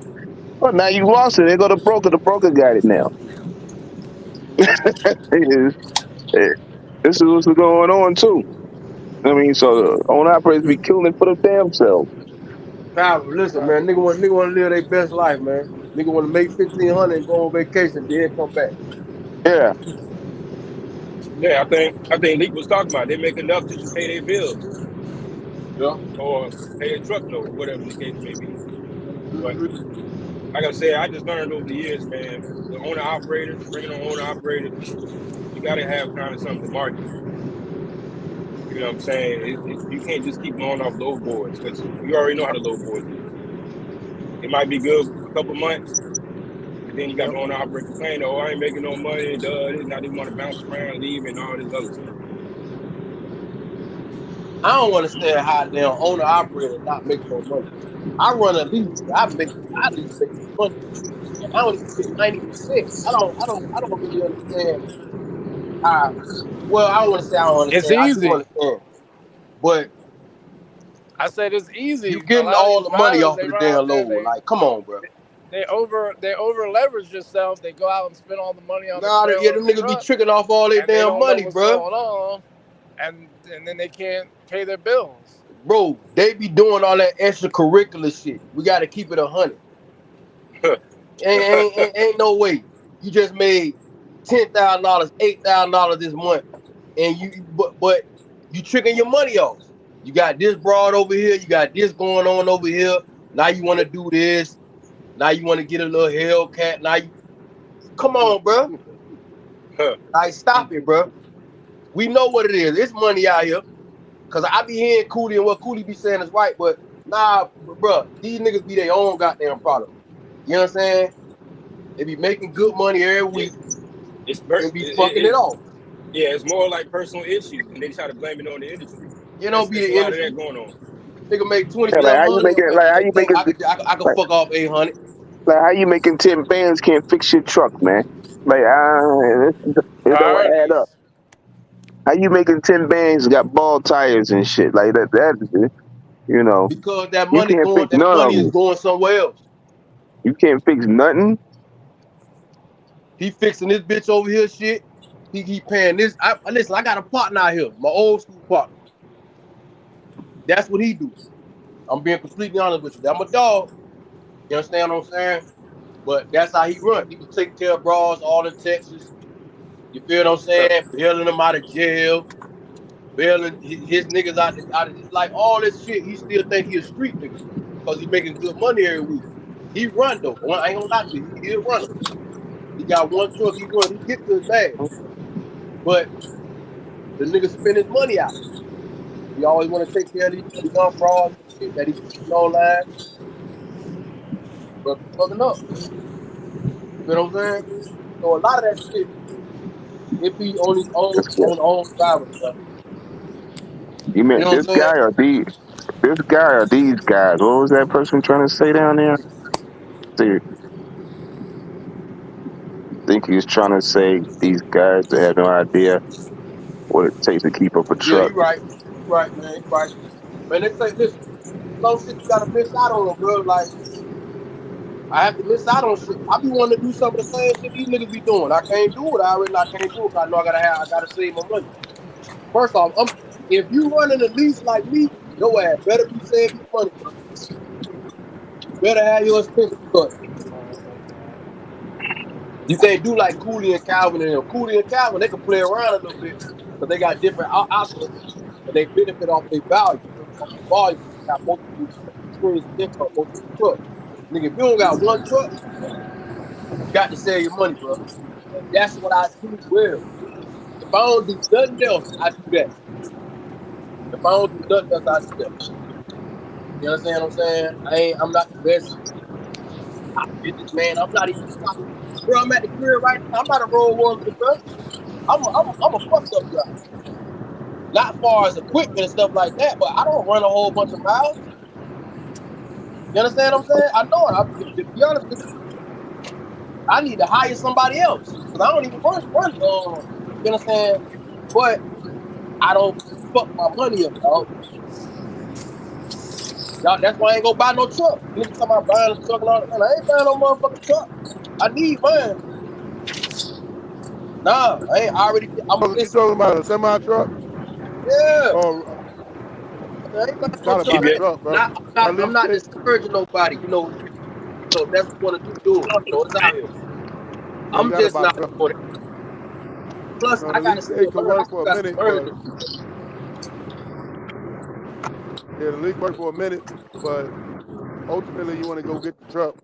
Well, now you lost it. They go to broker. The broker got it now. It is- eh, this is what's going on too. I mean, so the owner operators be killing it for the damn self. Calvin, listen, man. Nigga want to live their best life, man. Nigga want to make 1,500 and go on vacation, then come back. Yeah, Yeah, I think Leak was talking about they make enough just to pay their bills Yup. or pay a truck note or whatever the case may be. But Mm-hmm. like I said, I just learned over the years, man, with owner operators, bringing on owner operators, you got to have kind of something to market. You know what I'm saying? You can't just keep going off load boards because you already know how the load boards is. It might be good for a couple months, but then you got the owner operator complaining, oh, I ain't making no money, now they want to bounce around, leave, and all this other stuff. I don't understand how the owner operator not making no money. I run a lease. I at least make money. And I only get 90%. I don't really understand how. Well, I don't want to say I don't It's understand. I do easy. understand, but I said it's easy. you A getting lot of all these the money drivers, off they of the run damn out there, load. Like, come on, bro. they over leverage themselves. They go out and spend all the money on the Nah, yeah, trailer them and the niggas be truck, tricking off all their and they damn don't know money, what's bro. going on, and then they can't pay their bills. Bro, they be doing all that extracurricular shit. We got to keep it 100. Ain't no way. You just made $10,000, $8,000 this month, and but you tricking your money off. You got this broad over here. You got this going on over here. Now you want to do this. Now you want to get a little Hellcat. Now you come on, bro. Like stop it, bro. We know what it is. It's money out here. Cause I be hearing Cooley and what Cooley be saying is right, but nah, bro, these niggas be their own goddamn product. You know what I'm saying? They be making good money every week and be fucking it off. Yeah, it's more like personal issues, and they try to blame it on the industry. You know, be There's a the lot of that industry. going on. Nigga make Yeah, like how you 2700 making like how and you think making I could like, fuck off 800. like how you making 10 bands can't fix your truck, man. Like it don't add up. Priorities. How you making 10 bands got bald tires and shit like that you know, Because you can't fix that none of money is them. going somewhere else. You can't fix nothing. He fixing this bitch over here shit. He paying this. Listen, I got a partner out here, my old school partner. That's what he do. I'm being completely honest with you. I'm a dog. You understand what I'm saying? But that's how he run. He be taking care of bras all in Texas. You feel what I'm saying? Bailing them out of jail, bailing his niggas out of like all this shit. He still think he a street nigga because he making good money every week. He run though. I ain't gonna lie to you. He a runner. He got one truck. He run. He get to his bag. But the nigga spend his money out. He always want to take care of these young bras and shit that he seeing online. But fucking up. You know what I'm saying? So a lot of that shit, it be on his That's good. own drivers, bro. You You meant know what I'm saying? this guy or these guys? What was that person trying to say down there? See, I think he was trying to say these guys that have no idea what it takes to keep up a Yeah, truck. you right. You right, man. You right. Man, they say, listen, some shit you gotta miss out on, bro. Like, I have to miss out on shit. I be wanting to do some of the same shit these niggas be doing. I can't do it. I already know I can't do it because I know I gotta save my money. First off, if you running a lease like me, your ass better be saving your money, bro. You better have your expenses cut. You can't do like Cooley and Calvin and them. Cooley and Calvin, they can play around a little bit because they got different options and they benefit off their value, off the volume. They got multiple streams of income, multiple trucks. Nigga, if you don't got one truck, you got to save your money, bro. And that's what I do well. If I don't do nothing else, I do that. If I don't do nothing else, I do that. You understand what I'm saying? I'm not the best businessman. I'm not even, bro, I'm at the crib right now. I'm not a road warrior, bro. I'm a fucked up guy. Not far as equipment and stuff like that, but I don't run a whole bunch of miles. You understand what I'm saying? I know it. To be honest with you, I need to hire somebody else because I don't even run. You understand? But I don't fuck my money up, dog. Y'all, that's why I ain't gonna buy no truck. Niggas talking about buying a truck and all that. Man, I ain't buying no motherfucking truck. I need mine. Nah, I ain't already. You talking about a semi truck? Yeah. Or I ain't buying no gotta truck. buy a truck, bro. I'm not discouraging nobody. You know, if that's what you want to do it. You know, it's out here. Yeah, you I'm gotta just buy a not truck. doing it. Plus, The I gotta lease it still could learn. I work still for a got minute, some learning but to do. yeah, the lease work for a minute, but ultimately you want to go get the truck.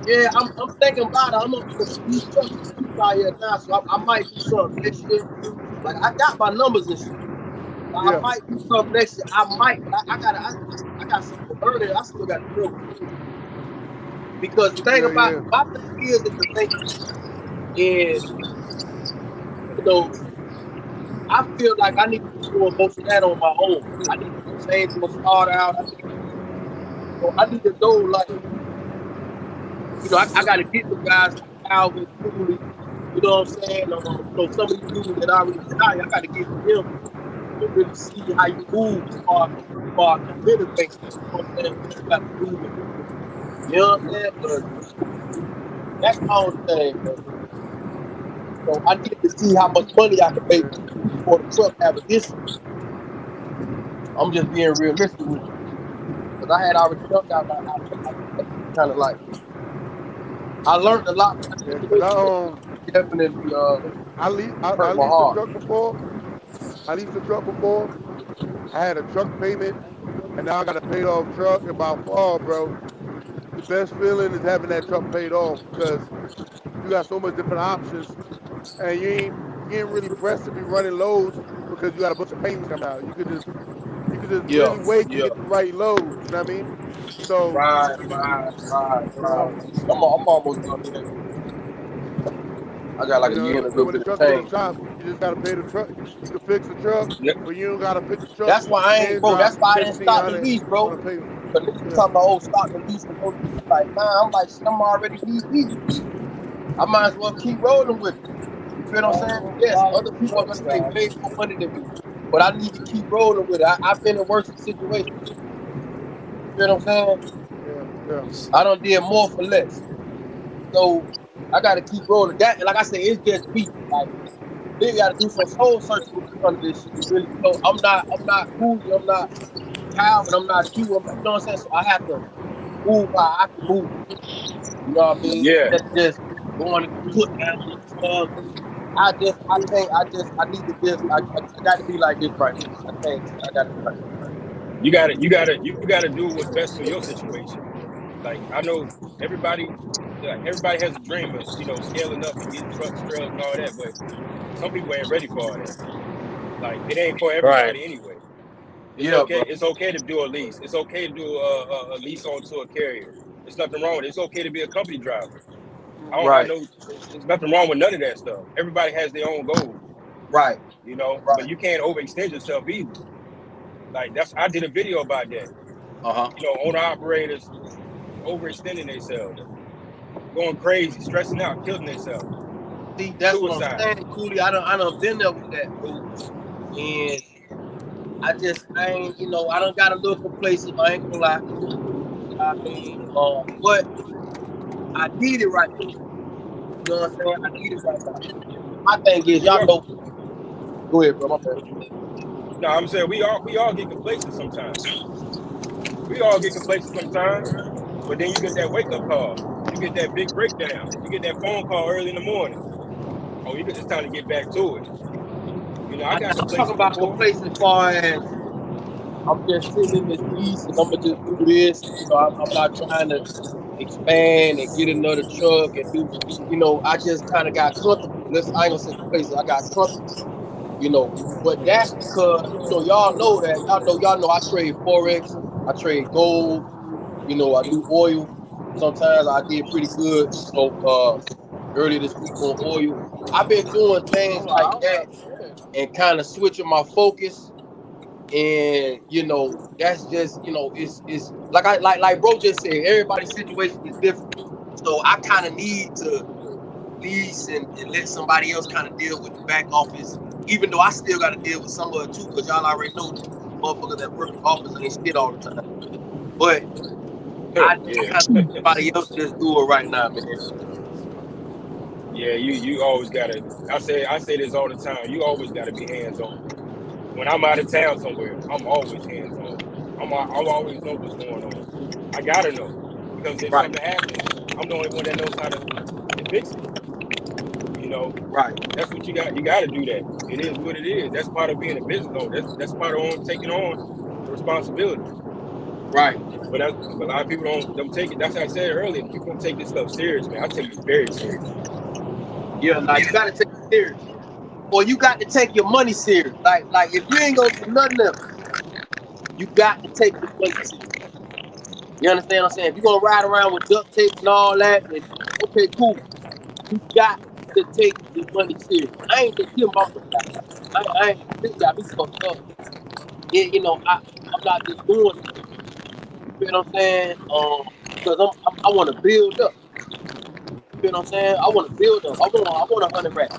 Yeah, I'm thinking about it. These trucks is cheap out here now, so I might do something next year. Like I got my numbers and shit. I Yeah, might do something next year. I might, but I I got some more learning. I still got to deal with. Because the thing Yeah, about yeah. my thing is the thing, and you know, I feel like I need to be doing most of that on my own. I need to be changing my start out. I need to know, like, I got to get some guys like Alvin, Cooley, you know what I'm saying? Some of these dudes that I already been out here, I got to get with them and really see how you move as far as committing things. You know what I'm saying? What you got to do. You know what I'm saying? But that's my only thing, man. So I needed to see how much money I could make before the truck have an issue. I'm just being realistic with you. Because I had already jumped out like kind of like I learned a lot from that Yeah, cause situation, but definitely I hurt my leased a heart. truck before. I leased a truck before. I had a truck payment, and now I got a paid off truck. And by far, bro, the best feeling is having that truck paid off because you got so much different options, and you ain't really pressed to be running loads because you got a bunch of payments come out. You could just Yeah, really wait to yeah. get the right load. You know what I mean? So you Right. know, I'm almost done with that. I got like a year and a so little when the bit of truck get in change. shop, you just gotta pay the truck. You can fix the truck, Yep. but you don't gotta fix the truck That's why I and ain't, then bro. drop That's why I didn't start the 1,500 lease, on bro. a payment. Because niggas Yeah, talking about, oh, start the lease and go. Like, man, I'm like, shit, I'm already DD. I might as well keep rolling with it. You feel what I'm saying? Yes, other people are gonna make way more money than me, but I need to keep rolling with it. I've been in worse situations. You feel what I'm saying? yeah. I done did more for less. So I gotta keep rolling. That, like I said, it's just me. Like, they gotta do some soul searching with me under this shit. Really, I'm not Cooley, I'm not Calvin, I'm not you. You know what I'm saying? So I have to move how I can move. You know what I mean? Yeah. Instead of just going to put down on the drug. I can't, I need to I got to be like this right now. I can't, I got to be like this. You gotta do what's best for your situation. Like I know everybody, everybody has a dream of scaling up and getting trucks, trailers, and all that, but some people ain't ready for all that. Like it ain't for Right. everybody anyway. It's Yeah, okay. bro. It's okay to do a lease. It's okay to do a lease onto a carrier. There's nothing wrong with it. It's okay to be a company driver. I don't have Right, no. There's nothing wrong with none of that stuff. Everybody has their own goals, right, but right. you can't overextend yourself either. Like I did a video about that. Uh-huh. Owner operators overextending themselves, going crazy, stressing out, killing themselves, See, that's what I'm suicide. saying, Cooley. I done been there with that, bro. And I ain't, I done got a little complacent. I ain't gonna lie. You know what I mean? But I need it right now. You know what I'm saying? I need it right now. My thing is, We y'all are know. Go ahead, bro. My bad. no, I'm saying we all get complacent sometimes. We all get complacent sometimes, but then you get that wake up call. You get that big breakdown. You get that phone call early in the morning. Oh, it's time to get back to it. I I'm got not talking complacent about before. complacent as far as I'm just sitting in this piece and I'm gonna just do this. I'm not trying to expand and get another truck and do. I just kind of got comfortable. I ain't gonna say complacent. I got comfortable. But that's because y'all know I trade forex, I trade gold. I do oil. Sometimes I did pretty good. Earlier this week on oil. I've been doing things Oh like wow. that and kind of switching my focus. And that's just it's like bro just said, everybody's situation is different. So I kind of need to lease and let somebody else kind of deal with the back office, even though I still got to deal with some of it too, because y'all already know motherfuckers that work in office ain't shit all the time. But I just Yeah, kind of somebody else just do it right now, man. yeah. You always gotta. I say this all the time. You always gotta be hands on. When I'm out of town somewhere, I'm always hands on. I always know what's going on. I gotta know because if Right, something happens, I'm the only one that knows how to fix it. right, That's what you got. You got to do that. It is what it is. That's part of being a business owner. That's part of taking on the responsibility. right. But a lot of people don't take it. That's what I said earlier. People don't take this stuff serious, man. I take it very serious. Yeah, now you got to take it serious, or you got to take your money serious. Like if you ain't gonna do nothing else, You got to take the money serious. You understand what I'm saying? If you're gonna ride around with duct tape and all that, then okay, cool. You got to take the money serious. I ain't just your mama guy. I ain't this got me fucked up. Yeah, I'm not just doing it. You feel what I'm saying? Because I want to build up. You feel what I'm saying? I want to build up. I want 100 racks.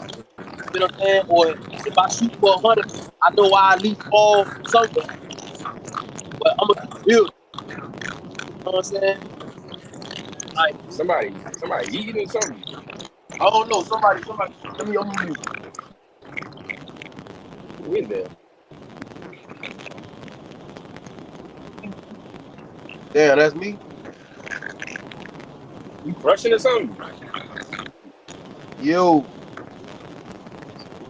You feel what I'm saying? Or if I shoot for 100, I know I at least fall somewhere. But I'm gonna keep building. You know what I'm saying? Like Somebody eating or something. I don't know. Somebody. Let me mute. Who is that? Damn, that's me. You crushing or something? Yo,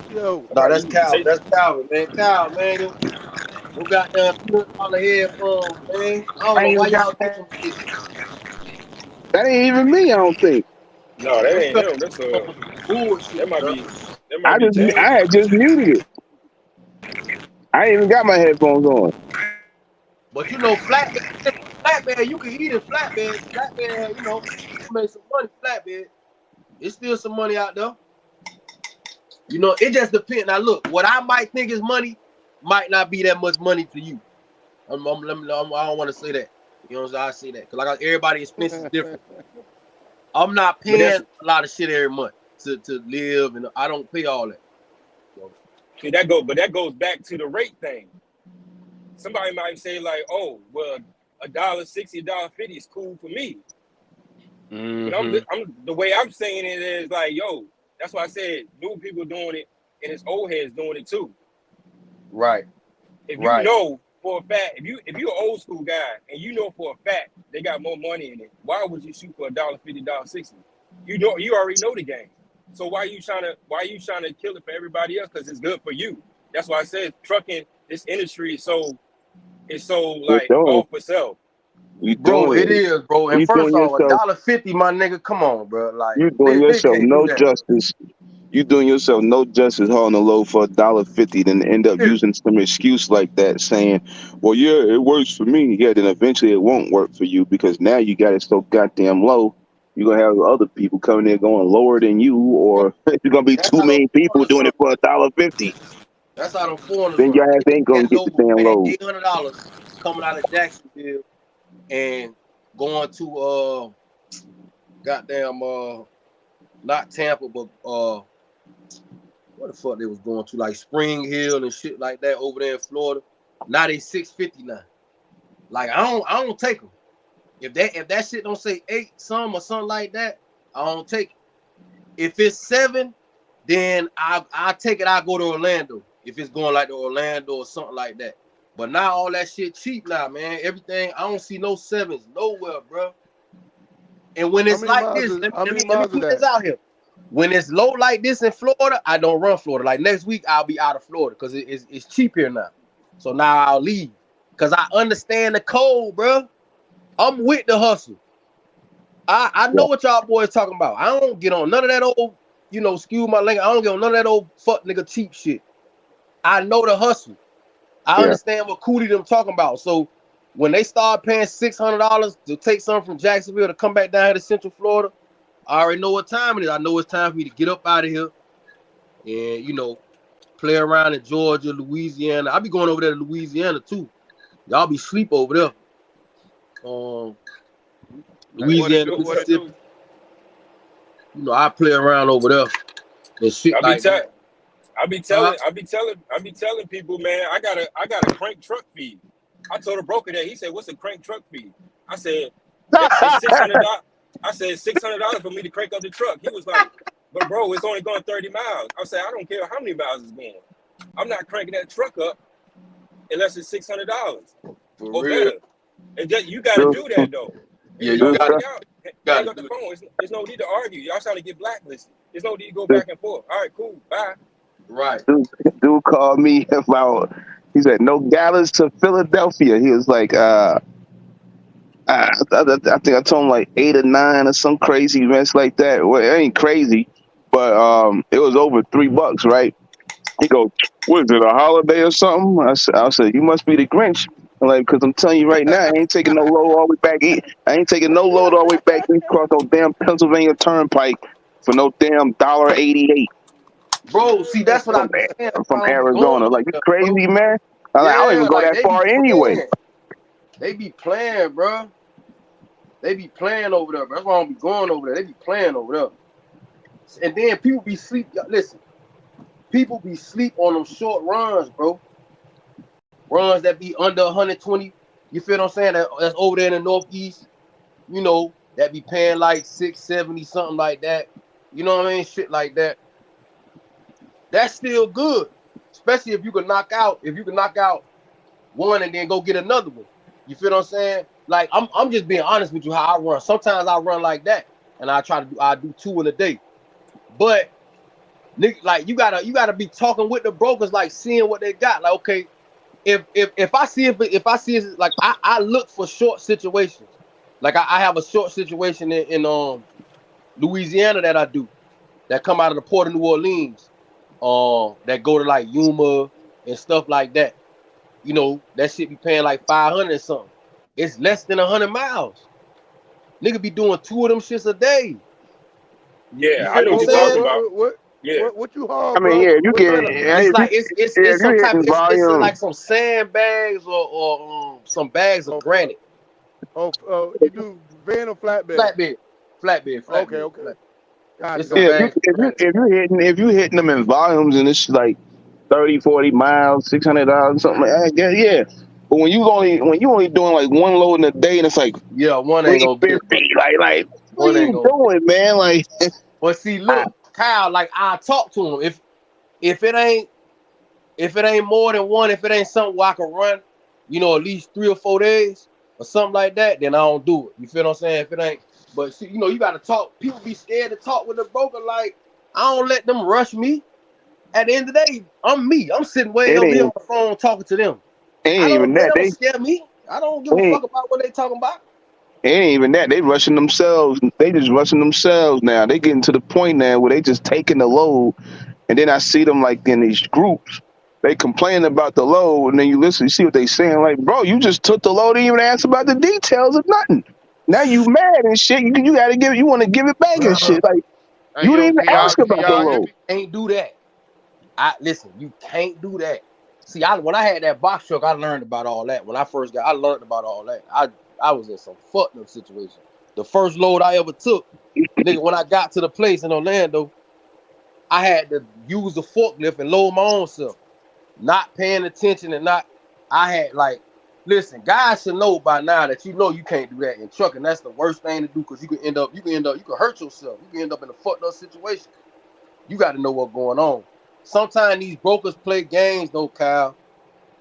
Yo, nah, Somebody that's eating Calvin. potato. That's Calvin, man. Calvin, man. Yo goddamn $200 headphones, man. I don't I know ain't why even got y'all get that. some shit. That ain't even me. I don't think. No, that That's ain't because him. That's some bullshit, that might bro. be that might be I James. had just muted it. I ain't even got my headphones on. But flatbed, you can eat in flatbed. Flatbed, you make some money. Flatbed, it's still some money out there. It just depends. Now, look, what I might think is money might not be that much money to you. I don't want to say that. You know what I'm saying? I say that because everybody's expenses different. I'm not But paying a lot of shit every month to live, and I don't pay all that. So, that goes back to the rate thing. Somebody might say like, oh, well, $1.60, $1.50 is cool for me. But I'm the way I'm saying it is like, yo, that's why I said new people doing it and it's old heads doing it too. right. If you know for a fact, if you're an old school guy and you know for a fact they got more money in it, why would you shoot for $1.50, $1.60? You already know the game. So why are you trying to kill it for everybody else? Because it's good for you. That's why I said trucking, this industry is so You like doing? all for self. You Bro, doing it it? is, bro. And You first doing off, yourself? $1.50, my nigga. Come on, bro. Like You doing they yourself can't do no that. justice. You doing yourself no justice hauling a load for $1.50, then end up Serious. using some excuse like that, saying, "Well, yeah, it works for me." Yeah, then eventually it won't work for you because now you got it so goddamn low. You're gonna have other people coming in going lower than you, or you're gonna be That's too how them many people foreigners doing run. it for $1.50. That's how them foreigners Then run. your ass They ain't get gonna get the low, damn paying load. $800 coming out of Jacksonville and going to goddamn not Tampa, but what the fuck they was going to, like Spring Hill and shit like that over there in Florida. Now they 650 now. Like I don't take them. If that shit don't say 8 some or something like that, I don't take it. If it's 7, then I take it. I go to Orlando if it's going like to Orlando or something like that. But now all that shit cheap now, man. Everything I don't see no 7s nowhere, bro. And when how it's many like miles this, is let me how let many me let me miles is put this that? out here. When it's low like this in Florida, I don't run Florida. Like next week, I'll be out of Florida because it's cheap here now. So now I'll leave because I understand the cold, bro. I'm with the hustle. I Yeah, know what y'all boys talking about. I don't get on none of that old, excuse my language. I don't get on none of that old fuck nigga cheap shit. I know the hustle. I yeah. understand what Cooley them talking about. So when they start paying $600 to take something from Jacksonville to come back down here to Central Florida, I already know what time it is. I know it's time for me to get up out of here and play around in Georgia, Louisiana. I'll be going over there to Louisiana too. Y'all be sleep over there. Um, What it Louisiana, do? What it Mississippi. do? I play around over there and shit I be like tell that. Huh? I be telling people, man, I got a crank truck fee. I told a broker that. He said, "What's a crank truck fee?" I said, "It's $600." I said, $600 for me to crank up the truck. He was like, "But bro, it's only going 30 miles." I said, "I don't care how many miles it's going. I'm not cranking that truck up unless it's $600 For or real. better." And just, you got to Good, do that though. And Yeah, when you y'all got back good, to out, hang gotta up the do it. phone. There's no need to argue. Y'all trying to get blacklisted. There's no need to go good, back and forth. All right, cool, bye. Right. dude called me about. He said no Dallas to Philadelphia. He was like, I think I told him like 8 or 9 or some crazy mess like that. Well, it ain't crazy, but it was over $3, right? He goes, "What is it, a holiday or something?" I said, "You must be the Grinch." Like, cause I'm telling you right now, I ain't taking no load all the way back east. I ain't taking no load all the way back east across no damn Pennsylvania Turnpike for no damn $1.88 Bro, see, that's what I be saying. That's from why I don't be going Arizona. over Like, you there, bro. crazy, man? I'm like, I don't even Yeah, go like that they be far anyway. playing. They be playing, bro. They be playing over there, bro. That's why I don't be going over there. They be playing over there. And then people be sleep. Listen, people be sleep on them short runs, bro. Runs that be under 120. You feel what I'm saying? That's over there in the Northeast. You know, that be paying like 670, something like that. You know what I mean? Shit like that. That's still good. Especially if you can knock out, one and then go get another one. You feel what I'm saying? Like I'm just being honest with you how I run. Sometimes I run like that, and I do two in a day. But nigga, like you gotta be talking with the brokers, like seeing what they got. Like, okay, if I see it, like I look for short situations. Like I have a short situation in Louisiana that I do that come out of the port of New Orleans, that go to like Yuma and stuff like that. You know, that shit be paying like 500 and something. It's less than 100 miles. Nigga be doing two of them shits a day. You Yeah, I feel know what I'm what Oh, you're what, talking saying? about. Yeah. what you haul, I mean, bro? yeah, if you What get, kind of? It's if like you, it's if some you're type hitting it's volume, like some sandbags or some bags of Oh, granite. you do van or flatbed? Flatbed. Okay, Flatbed. okay. It's Gotcha, some yeah, gotcha. bags of granite. if you hitting them in volumes and it's like 30, 40 miles, $600, something like that, yeah. But when you only doing like one load in a day and it's like Yeah, one ain't gonna get it, bro. 350, like what are One ain't you gonna get it. doing, man? Like, But see, I, look, Kyle, like I talk to him. If it ain't more than one, if it ain't something where I can run, at least 3 or 4 days or something like that, then I don't do it. You feel what I'm saying? If it ain't, but see, you got to talk. People be scared to talk with the broker. Like I don't let them rush me. At the end of the day, I'm me. I'm sitting way it over here on ain't the phone talking to them. ain't even They that. don't scare me. I don't give a They fuck about what they talking about. It ain't even that. They rushing themselves. They just rushing themselves now. They getting to the point now where they just taking the load, and then I see them like in these groups. They complaining about the load, and then you listen, you see what they saying. Like, bro, you just took the load, and even asked about the details of nothing. Now you mad and shit. You got to give it. You want to give it back and shit. Like Hey, you yo, didn't even ask can about the y'all hear load. me? Ain't do that. Listen, you can't do that. See, when I had that box truck, I learned about all that. When I first I learned about all that. I was in some fucked up situation. The first load I ever took, nigga, when I got to the place in Orlando, I had to use the forklift and load my own self, not paying attention and not. I had like, listen, guys should know by now that you can't do that in trucking. That's the worst thing to do because you can hurt yourself. You can end up in a fucked up situation. You got to know what's going on. Sometimes these brokers play games though, Kyle,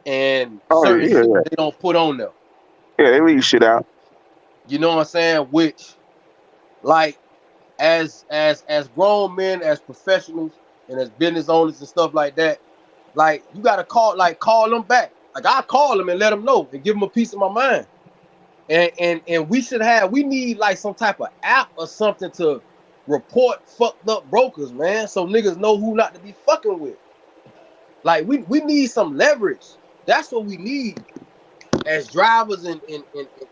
and Oh certain yeah, shit yeah, they don't put on there. yeah. They leave shit out. You know what I'm saying? Which, like, as grown men, as professionals, and as business owners and stuff like that, like you gotta call them back. Like I call them and let them know and give them a piece of my mind. And we need like some type of app or something to report fucked up brokers, man, so niggas know who not to be fucking with. Like we need some leverage. That's what we need as drivers and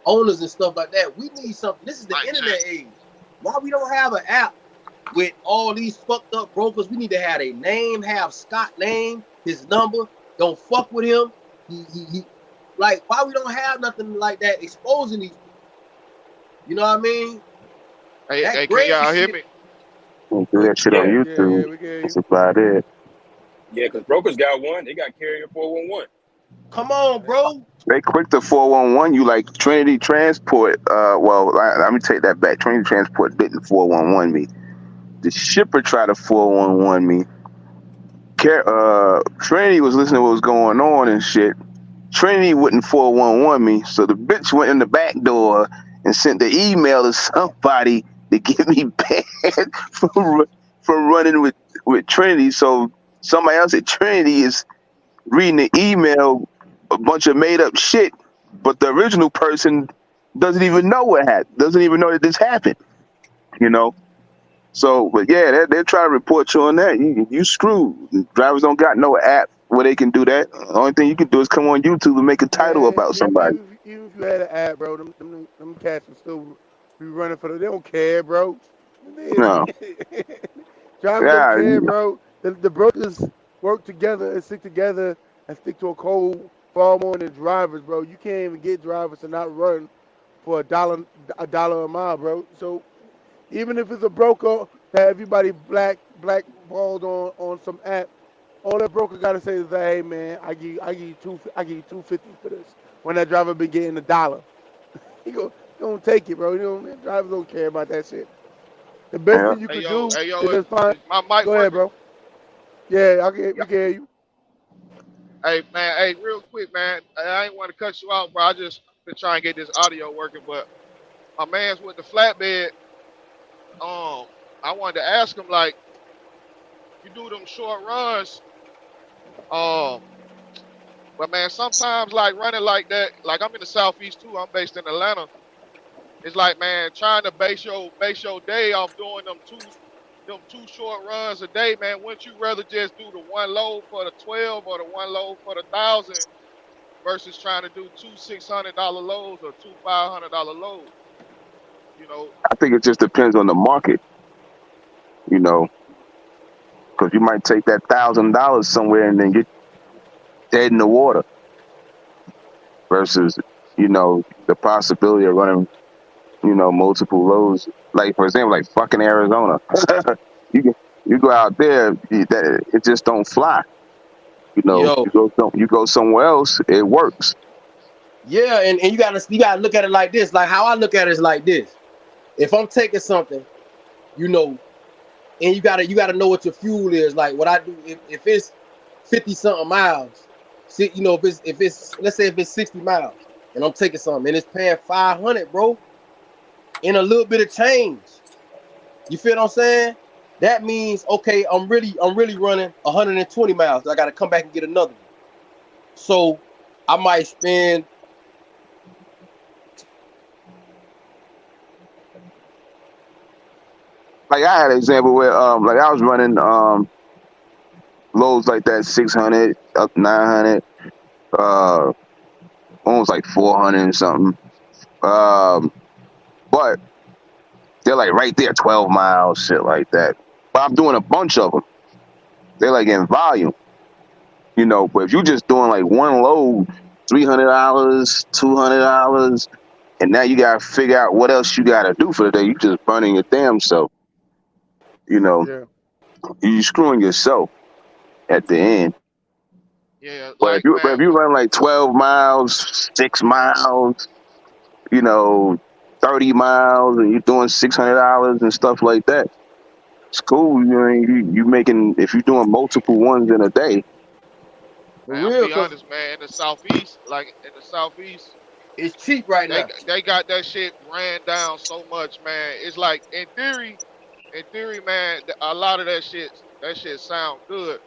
owners and stuff like that. We need something. This is the Mic internet check. age. Why we don't have an app with all these fucked up brokers? We need to have a name, have Scott name, his number. Don't fuck with him. He like why we don't have nothing like that exposing these people? You know what I mean? That Can grade y'all hear shit. me? Do Go ahead. that shit on Yeah. YouTube. We get That's you. about it. Yeah, because brokers got one. They got carrier 411. Come on, bro. They quick to 411 you like Trinity Transport. Let me take that back. Trinity Transport didn't 411 me. The shipper tried to 411 me. Trinity was listening to what was going on and shit. Trinity wouldn't 411 me, so the bitch went in the back door and sent the email to somebody to get me banned from running with Trinity. So somebody else at Trinity is reading the email, a bunch of made up shit, but the original person doesn't even know what happened, doesn't even know that this happened, you know? So, but yeah, they're trying to report you on that. You screwed. Drivers don't got no app where they can do that. The only thing you can do is come on YouTube and make a title Man, about somebody. even if you had an app, bro, them cats will still be running for the. They don't care, bro. No, Drivers don't yeah, care, bro. The brokers work together and stick together and stick to a code far more than drivers, bro. You can't even get drivers to not run for a dollar a mile, bro. So even if it's a broker that everybody blackballed on some app, all that broker gotta say is that, hey man, I give you 250 for this. When that driver been getting $1, he gonna take it, bro. You know, man, drivers don't care about that shit. The best yeah. thing you Hey could yo, do hey yo, is just find. is my mic Go ahead, working? bro. Yeah, Yeah. we can hear you. Hey man, hey, real quick, man. I ain't want to cut you out, bro. I just been trying to get this audio working, but my man's with the flatbed. Um, I wanted to ask him like, you do them short runs, um, but man, sometimes like running like that, like I'm in the southeast too. I'm based in Atlanta. It's like, man, trying to base your day off doing them two short runs a day, man. Wouldn't you rather just do the one load for the 12 or the one load for the 1,000 versus trying to do two $600 loads or two $500 loads? You know, I think it just depends on the market, you know, because you might take that $1,000 somewhere and then get dead in the water versus, the possibility of running, multiple loads. Like for example, like fucking Arizona, you can, you go out there, it just don't fly. Yo, You go somewhere else, it works. yeah, and you gotta look at it like this. Like how I look at it is like this. If I'm taking something, you know, and you gotta know what your fuel is. Like what I do, if it's 50 something miles, see, if it's let's say if it's 60 miles and I'm taking something and it's paying 500, bro, in a little bit of change. You feel what I'm saying? That means okay, I'm really running 120 miles. I gotta come back and get another one. So I might spend Like I had an example where like I was running loads like that 600 up 900 uh almost like 400 and something. Um but they're like right there 12 miles, shit like that. But I'm doing a bunch of them. They're like in volume, but if you're just doing like one load, $300, $200, and now you gotta figure out what else you gotta do for the day. You just burning your damn self. You know, Yeah. you screwing yourself at the end. yeah, But if like you but man, if you run like 12 miles, 6 miles, you know, 30 miles, and you're doing $600 and stuff like that, it's cool. You making, if you're doing multiple ones in a day. for man, I'm real be because honest, man. In the southeast, like in the southeast, it's cheap right they now. they got that shit ran down so much, man. It's like in theory, man, a lot of that shit sound good.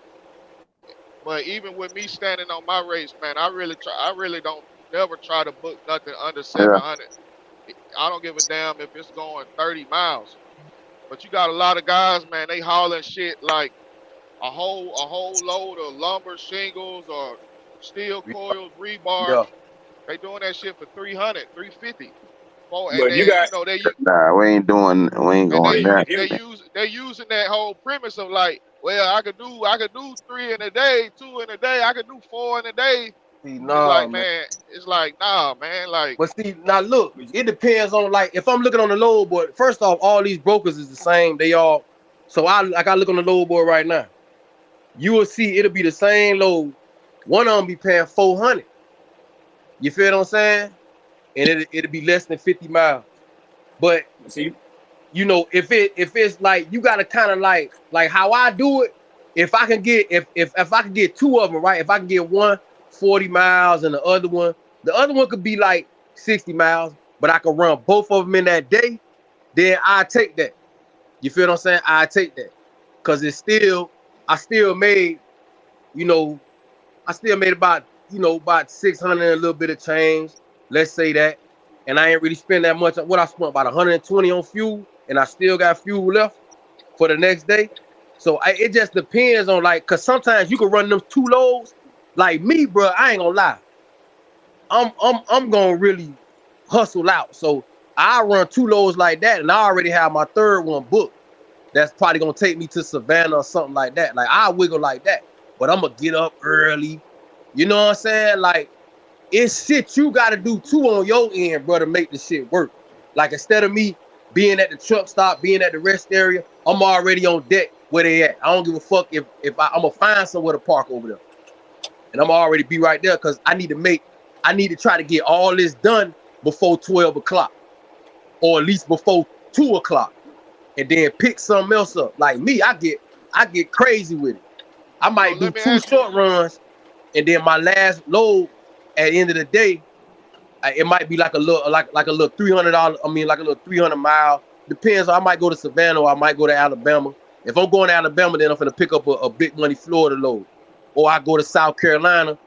But even with me standing on my race, man, I really don't never try to book nothing under Yeah, 700. I don't give a damn if it's going 30 miles. But you got a lot of guys, man, they hauling shit like a whole load of lumber, shingles, or steel coils, rebar. Yeah. They doing that shit for 300, 350. And But you then got nah, we ain't and going that. they using that whole premise of like, well, I could do three in a day, two in a day, I could do four in a day. See, It's nah, like, man. man, it's like, nah, man, like, But see, now look, it depends on like if I'm looking on the load board. First off, all these brokers is the same. They all so I look on the load board right now. You will see it'll be the same load. One of them be paying 400. You feel what I'm saying? And it'll be less than 50 miles. But see. if it's like you gotta kind of like how I do it. If I can get two of them right, if I can get one 40 miles and the other one could be like 60 miles, but I can run both of them in that day, then I take that. You feel what I'm saying? I take that because I still made you know I still made about 600 and a little bit of change. Let's say that. And I ain't really spend that much. What I spent about 120 on fuel, and I still got fuel left for the next day. So it just depends on like, cause sometimes you can run them 2 loads. Like me, bro, I ain't gonna lie. I'm gonna really hustle out. So I run 2 loads like that, and I already have my 3rd one booked. That's probably gonna take me to Savannah or something like that. Like I wiggle like that, but I'm gonna get up early. You know what I'm saying? Like it's shit you gotta do too on your end, bro, to make the shit work. Like instead of me being at the truck stop, being at the rest area, I'm already on deck where they at. I don't give a fuck if I'm gonna find somewhere to park over there, and I'm already be right there because I need to try to get all this done before 12 o'clock, or at least before 2 o'clock, and then pick something else up. Like me, I get crazy with it. I might do 2 short runs, and then my last load at the end of the day, it might be like a little $300. I mean, like a little 300 mile. Depends. I might go to Savannah or I might go to Alabama. If I'm going to Alabama, then I'm gonna pick up a big money Florida load, or I go to South Carolina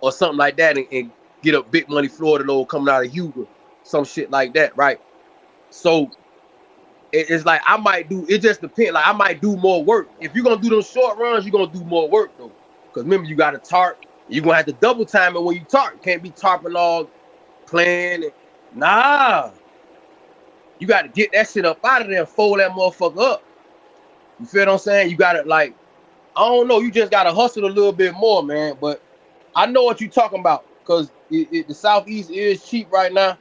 or something like that and get a big money Florida load coming out of Hugo, some shit like that, right? So it's like I might do. It just depends. Like I might do more work. If you're gonna do those short runs, you're gonna do more work though. Because remember, you got to tarp. You're gonna have to double time it when you tarp. You can't be tarping all playing. Nah. You got to get that shit up out of there and fold that motherfucker up. You feel what I'm saying? You got to, like, I don't know. You just got to hustle a little bit more, man. But I know what you're talking about because the Southeast is cheap right now.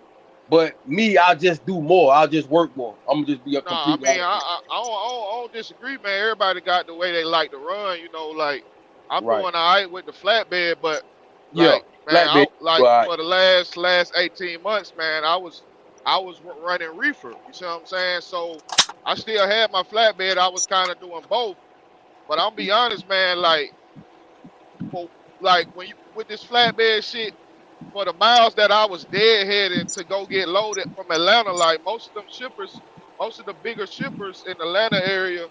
But me, I'll just do more. I'll just work more. I'm gonna just be a complete. I mean, I don't disagree, man. Everybody got the way they like to run. You know, like I'm doing all right with the flatbed, but like, man, for the last 18 months, man, I was running reefer. You see what I'm saying? So I still had my flatbed. I was kind of doing both. But I'm be honest, man. Like, when you with this flatbed shit. For the miles that I was deadheading to go get loaded from Atlanta, like most of them shippers, most of the bigger shippers in the Atlanta area,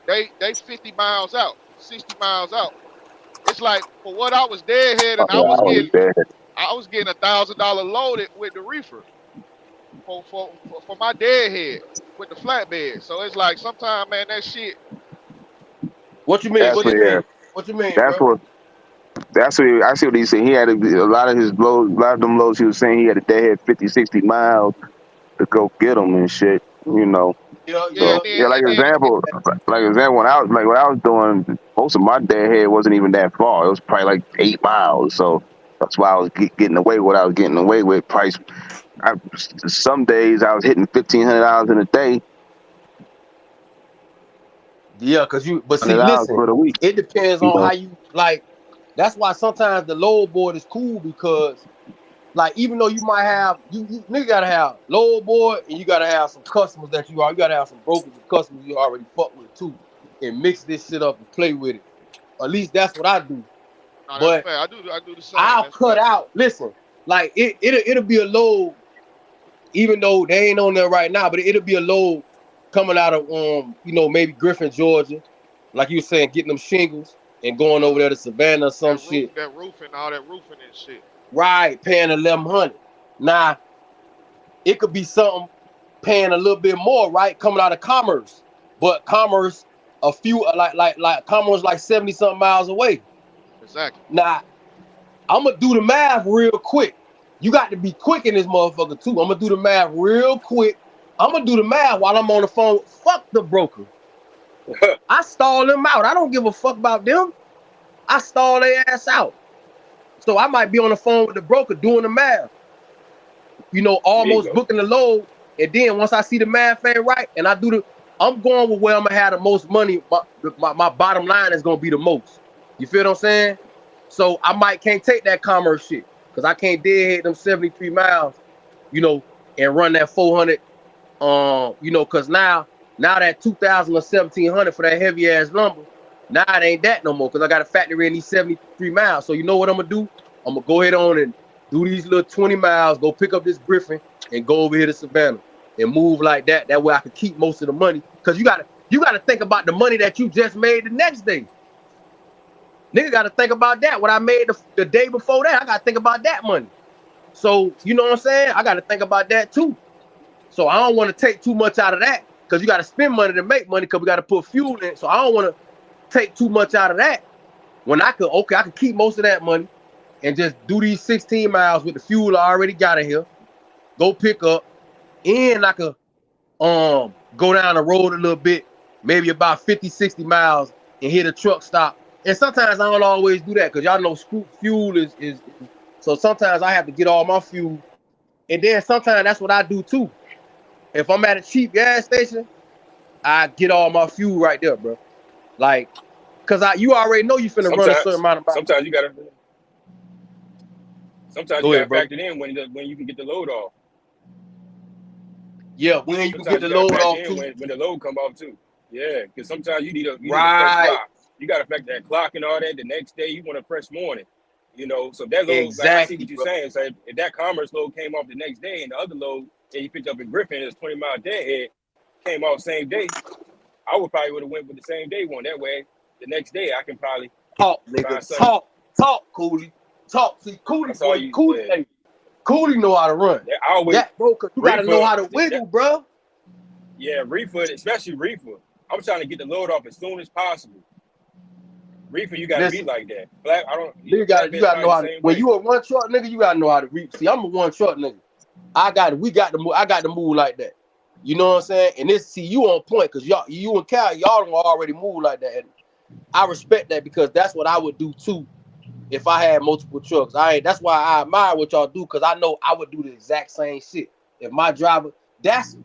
they 50 miles out, 60 miles out. It's like for what I was deadheading, I was getting $1,000 loaded with the reefer for my deadhead with the flatbed. So it's like sometimes, man, that shit. What you mean? What you mean? That's what I see what he's saying. He had a lot of his loads, a lot of them loads he was saying he had to deadhead 50, 60 miles to go get them and shit, you know. Like example, when I was doing, most of my deadhead wasn't even that far. It was probably like 8 miles. So that's why I was getting away with what I was getting away with. Some days I was hitting $1,500 in a day. Yeah, but see, listen, it depends on how you like. That's why sometimes the load board is cool because, like, even though you might have, you nigga gotta have load board and you gotta have some customers you gotta have some brokers and customers you already fuck with too, and mix this shit up and play with it. At least that's what I do. No, but I do the same. I'll cut out. Listen, like it'll be a load, even though they ain't on there right now, but it'll be a load coming out of maybe Griffin, Georgia, like you were saying, getting them shingles. And going over there to Savannah or some shit. That roofing and shit. Right, paying $1,100. Now, it could be something paying a little bit more, right? Coming out of Commerce. But Commerce, Commerce like 70-something miles away. Exactly. Now, I'm going to do the math real quick. You got to be quick in this motherfucker, too. I'm going to do the math real quick. I'm going to do the math while I'm on the phone. Fuck the broker. I stall them out. I don't give a fuck about them. I stall their ass out. So I might be on the phone with the broker doing the math. Almost booking the load. And then once I see the math ain't right, and I'm going with where I'm gonna have the most money. My bottom line is gonna be the most. You feel what I'm saying? So I can't take that commerce shit because I can't deadhead them 73 miles, and run that 400. Because now that 2,000 or 1,700 for that heavy ass lumber, now it ain't that no more because I got to factor in these 73 miles. So you know what I'm gonna do? I'm gonna go ahead on and do these little 20 miles, go pick up this Griffin and go over here to Savannah and move like that. That way I can keep most of the money. Because you gotta think about the money that you just made the next day. Nigga gotta think about that. What I made the day before that, I gotta think about that money. So you know what I'm saying? I gotta think about that too. So I don't want to take too much out of that. because you got to spend money to make money because we got to put fuel in. So I don't want to take too much out of that. When I could keep most of that money and just do these 16 miles with the fuel I already got in here, go pick up, and I could go down the road a little bit, maybe about 50, 60 miles and hit a truck stop. And sometimes I don't always do that because y'all know fuel is so sometimes I have to get all my fuel. And then sometimes that's what I do too. If I'm at a cheap gas station, I get all my fuel right there, bro. Like, cause you already know you finna run a certain amount of miles. Sometimes you gotta Go ahead, factor it in when you can get the load off. Yeah, when you can get the load off too. When the load come off too. Yeah, because sometimes you need a fresh clock. You gotta factor that clock and all that. The next day you want a fresh morning. You know, so that load, exactly, like I see what you're saying. So if that commerce load came off the next day and the other load that you picked up in Griffin is 20 mile deadhead came off same day, I would probably would have went with the same day one. That way, the next day I can probably talk, nigga. Talk, Cooley. Talk. See, Cooley know how to run. Bro, cause you gotta know how to wiggle, bro. Yeah, reefer, especially reefer. I'm trying to get the load off as soon as possible. Reefer, you gotta be like that. Black, I don't. You gotta know how to. When you a one truck nigga, you gotta know how to reef. See, I'm a one truck nigga. I got to move like that. You know what I'm saying? And you on point because you and Cal, y'all don't already move like that. And I respect that because that's what I would do too if I had multiple trucks. That's why I admire what y'all do because I know I would do the exact same shit. If my driver, that's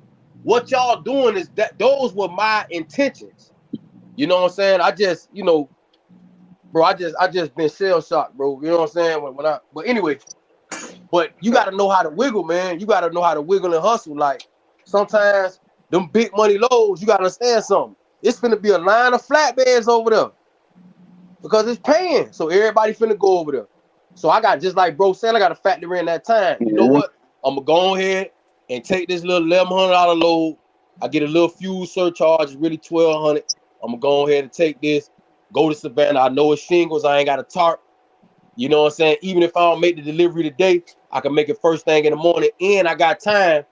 what y'all doing is that those were my intentions. You know what I'm saying? I just, bro, I just been shell shocked, bro. You know what I'm saying? But anyway, but you got to know how to wiggle, man. You got to know how to wiggle and hustle. Like sometimes them big money loads, you got to understand something. It's finna be a line of flatbeds over there because it's paying. So everybody finna go over there. So I got, just like bro said, I got to factor in that time. You know what? I'm gonna go ahead and take this little $1,100 load. I get a little fuel surcharge, it's really $1,200. I'm gonna go ahead and take this, go to Savannah. I know it's shingles, I ain't got a tarp. You know what I'm saying? Even if I don't make the delivery today, I can make it first thing in the morning. And I got time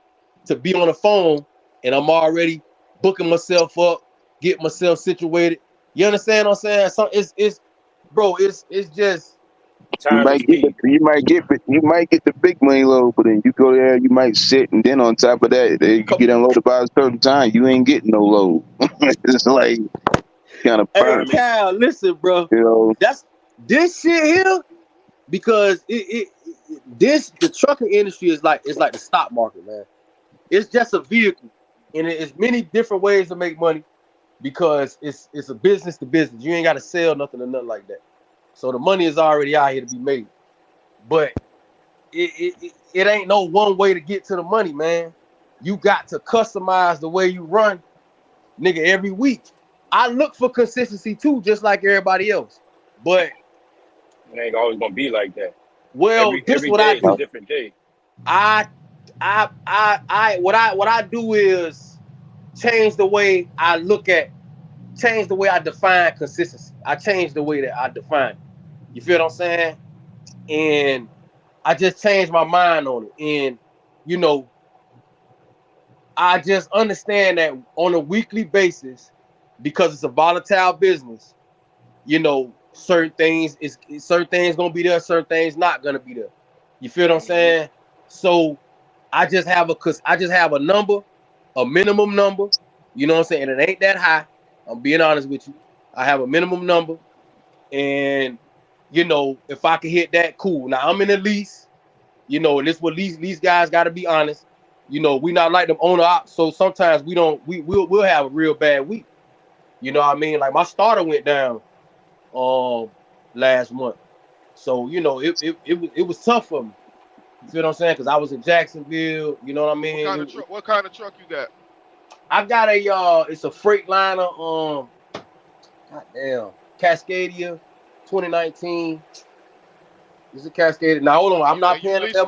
to be on the phone and I'm already booking myself up, get myself situated. You understand what I'm saying? So it's just you might get the big money load, but then you go there, you might sit, and then on top of that, you get unloaded by a certain time, you ain't getting no load. It's like kind of hey Cal, listen, bro. That's this shit here because the trucking industry is like the stock market, man. It's just a vehicle, and it's many different ways to make money because it's a business to business. You ain't got to sell nothing or nothing like that. So the money is already out here to be made, but it ain't no one way to get to the money, man. You got to customize the way you run, nigga, every week. I look for consistency too, just like everybody else, but it ain't always gonna be like that. Well, this what I do. A different day. What I do is change the way I define consistency. I change the way that I define it. You feel what I'm saying? And I just changed my mind on it. And I just understand that on a weekly basis, because it's a volatile business, certain things gonna be there, certain things not gonna be there. You feel what I'm saying? So I just have a number, a minimum number. You know what I'm saying? And it ain't that high. I'm being honest with you. I have a minimum number, and if I can hit that, cool. Now I'm in a lease. And this what lease guys got to be honest. We not like them owner ops, so sometimes we'll have a real bad week. You know what I mean? Like my starter went down last month. So, it was tough for me. You feel what I'm saying? Because I was in Jacksonville. You know what I mean? What kind of truck you got? I got it's a Freightliner, goddamn, Cascadia 2019. It's a Cascadia. Now, hold on. I'm not paying $11 a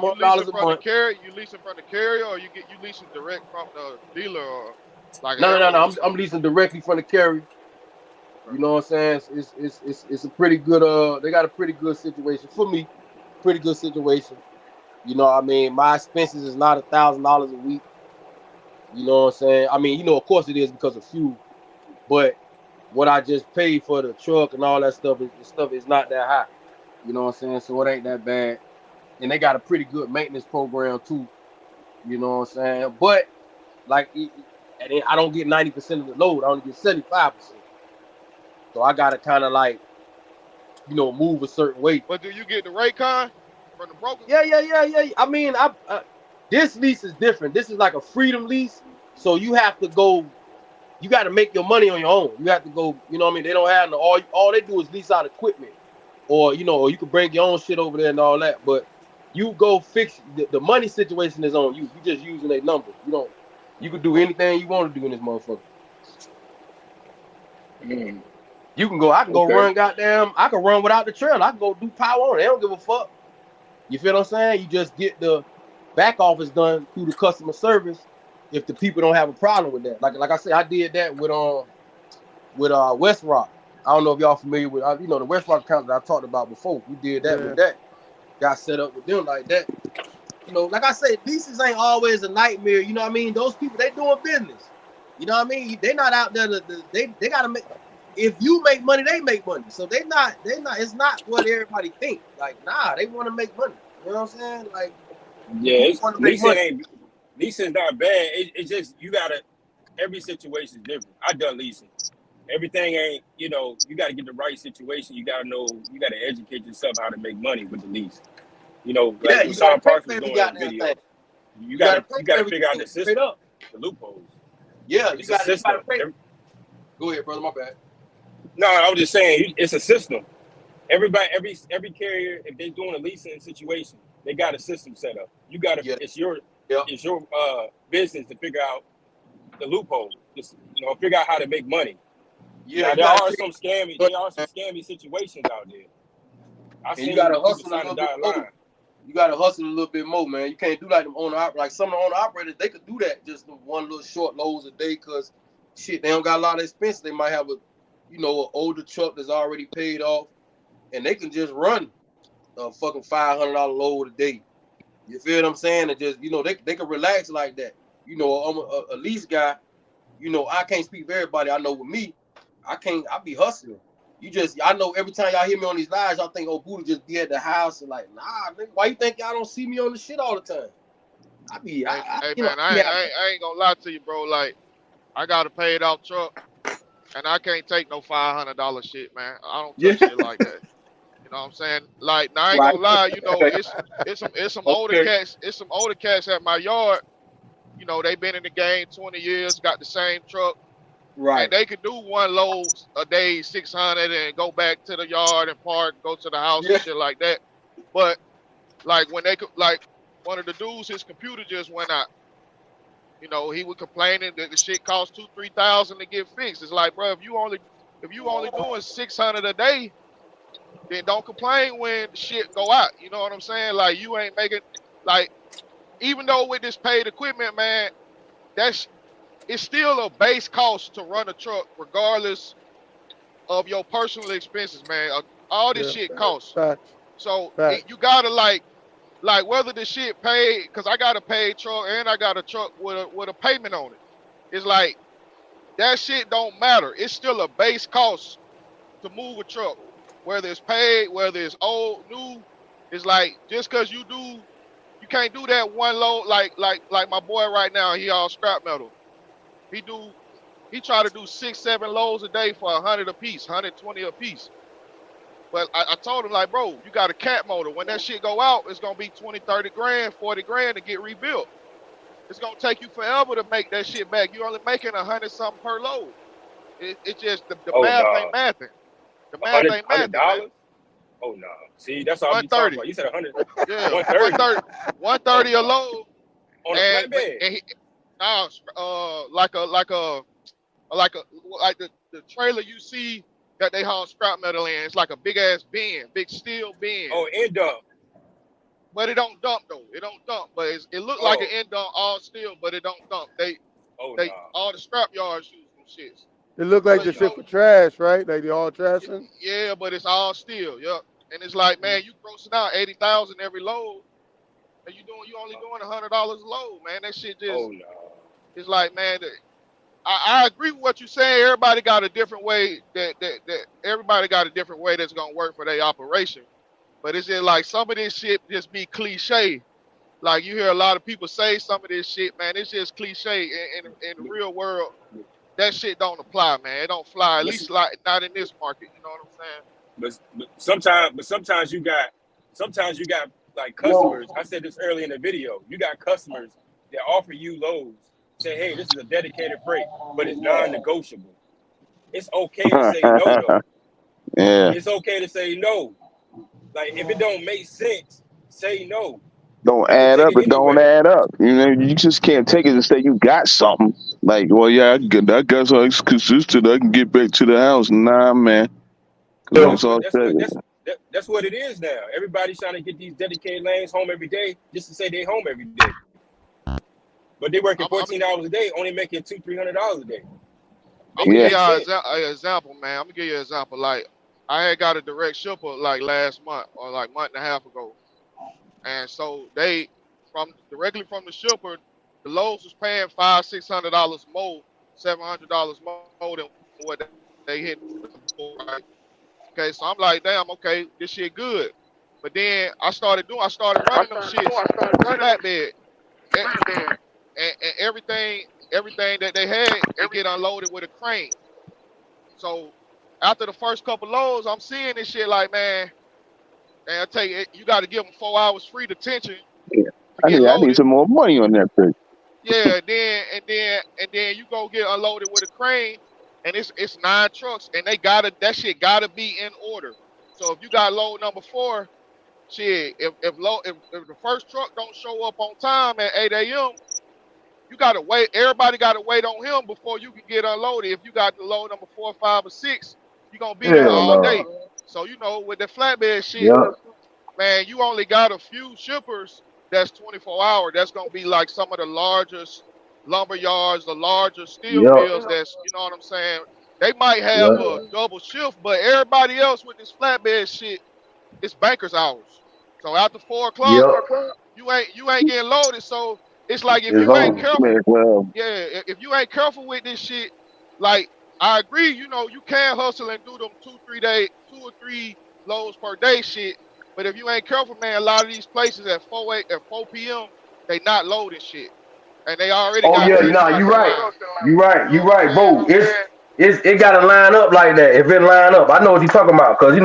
month. You leasing from the carrier or you leasing direct from the dealer? Or like no. I'm leasing directly from the carrier. You know what I'm saying? It's a pretty good, they got a pretty good situation for me. Pretty good situation. You know what I mean? My expenses is not $1,000 a week. You know what I'm saying? I mean, of course it is because of fuel, but what I just paid for the truck and all that stuff is not that high. You know what I'm saying? So it ain't that bad. And they got a pretty good maintenance program too. You know what I'm saying? But like, and then I don't get 90% of the load. I only get 75%. So I gotta kind of like, move a certain way. But do you get the Raycon from the broker? Yeah. I mean, this lease is different. This is like a freedom lease. So you have to go. You got to make your money on your own. You have to go. You know what I mean? They don't have all they do is lease out equipment, or or you can bring your own shit over there and all that. But you go fix the money situation is on you. You just using a number. You don't. You can do anything you want to do in this motherfucker. You can go. I can go run. Goddamn. I can run without the trailer. I can go do power on it. They don't give a fuck. You feel what I'm saying? You just get the back office done through the customer service if the people don't have a problem with that. Like I said, I did that with West Rock. I don't know if y'all familiar with the West Rock account that I talked about before. We did that with that. Got set up with them like that. Like I said, leases ain't always a nightmare. You know what I mean? Those people, they doing business. You know what I mean? They not out there they gotta make. If you make money, they make money. So they not. It's not what everybody think. Like, nah, they want to make money. You know what I'm saying? Like, yeah, leasing's not bad. It's just every situation is different. I done leasing. Everything ain't, you got to get the right situation. You got to know, you got to educate yourself how to make money with the lease. Like Sean Parks was doing in video. You got to figure out the system, the loopholes. Yeah, you got to pay. Go ahead, brother. My bad. No, I was just saying it's a system. Everybody, every carrier, if they're doing a leasing situation, they got a system set up. You got to. It's your business to figure out the loophole. Just figure out how to make money. Yeah, now, there are some scammy situations out there. You gotta hustle a little bit more. You gotta hustle a little bit more, man. You can't do like them owner operators. Like some of the owner operators, they could do that just one little short loads a day, cause shit, they don't got a lot of expense. They might have an older truck that's already paid off, and they can just run a fucking $500 load a day. You feel what I'm saying? And just they can relax like that. I'm a lease guy. I can't speak for everybody. I know with me, I be hustling. I know every time y'all hear me on these lives, y'all think, oh, Buddha just be at the house and like, nah, nigga, why you think y'all don't see me on the shit all the time? I ain't gonna lie to you, bro. Like, I got a paid off truck, and I can't take no $500 shit, man. I don't touch shit like that. You know what I'm saying? Like, now I ain't gonna lie, it's some older cats. It's some older cats at my yard. They been in the game 20 years, got the same truck. Right. And they could do one load a day, 600, and go back to the yard and park, go to the house and shit like that. But like when one of the dudes, his computer just went out. He was complaining that the shit cost $2,000-3,000 to get fixed. It's like, bro, if you only doing 600 a day, then don't complain when shit go out. You know what I'm saying? Like, you ain't making, like, even though with this paid equipment, man, it's still a base cost to run a truck, regardless of your personal expenses, man. All this shit costs. So you gotta like whether the shit paid, because I got a paid truck and I got a truck with a payment on it. It's like that shit don't matter. It's still a base cost to move a truck, whether it's paid, whether it's old, new. It's like just because you can't do that one load like my boy right now. He all scrap metal. He try to do 6-7 loads a day for 100 a piece, 120 a piece. But I told him, like, bro, you got a cat motor. When that shit go out, it's gonna be 20, 30 grand, 40 grand to get rebuilt. It's gonna take you forever to make that shit back. You're only making 100 something per load. It's just the math ain't mathing. The math ain't mathing, man. Oh no. See, that's all you talking about. You said 100. Yeah, 130 a load. On a flatbed. Like the trailer you see that they haul scrap metal in. It's like a big ass bin, big steel bin. Oh, end dump. But it don't dump though. It don't dump. But it look like an end dump all steel, but it don't dump. All the scrap yards use them shits. It look like the shit for trash, right? Like the all trash. Yeah, but it's all steel. Yep. And it's like, man, you grossing out 80,000 every load, and you only doing $100 a load, man. That shit just. Oh no. It's like, man, I agree with what you're saying. Everybody got a different way that everybody got a different way that's gonna work for their operation. But it's just like some of this shit just be cliche. Like you hear a lot of people say some of this shit, man. It's just cliche. In the real world, that shit don't apply, man. It don't fly. At But, least like not in this market. You know what I'm saying? sometimes you got like customers. I said this early in the video. You got customers that offer you loads. Say, hey, this is a dedicated freight, but it's non-negotiable. It's okay to say no, though. Yeah. It's okay to say no. Like if it don't make sense, say no. Don't People add take up. it It don't anyway. add up. You know, you just can't take it and say you got something. Like, well, yeah, I got something consistent. I can get back to the house. Nah, man. Because But when Yo, it's all said, that's what it is now. Everybody's trying to get these dedicated lanes home every day just to say they home every day. But they working I'm 14 hours a day, only making $200-300 a day. I'm Make gonna it give yeah, make y'all sense. an example, man. I'm gonna give you an example. Like I had got a direct shipper like last month or like month and a half ago, and so they from directly from the shipper, the loads was paying $500-600 more, $700 more than what they hit before, right? Okay, so I'm like, damn, okay, this shit good. But then I started running them shits with flatbed, and, and everything that they had, it get unloaded with a crane. So after the first couple loads, I'm seeing this shit like, man, and I tell you, you got to give them 4 hours free detention yeah. to get I need loaded. some more money on that thing. Yeah, then you go get unloaded with a crane, and it's 9 trucks, and that shit gotta be in order. So if you got load number 4, shit, if the first truck don't show up on time at 8 a.m., you gotta wait. Everybody gotta wait on him before you can get unloaded. If you got the load number 4, 5, or 6, you gonna be there hell all no. day. So with the flatbed shit, Yeah. man, you only got a few shippers that's 24 hour. That's gonna be like some of the largest lumber yards, the larger steel Yep. mills. That's you know what I'm saying. They might have Yeah. a double shift, but everybody else with this flatbed shit, it's banker's hours. So after 4 o'clock, Yep. you ain't getting loaded. So it's like if It's you ain't on. careful, Man, well, yeah, if you ain't careful with this shit, like I agree, you can hustle and do them 2 or 3 loads per day shit. But if you ain't careful, man, a lot of these places at 4 p.m. they not loading shit, and they already Oh got yeah, trucks nah, out you there right. line. You You right. know You what I'm right, saying? bro. It gotta line up like that. If it line up, I know what you're talking about. Cause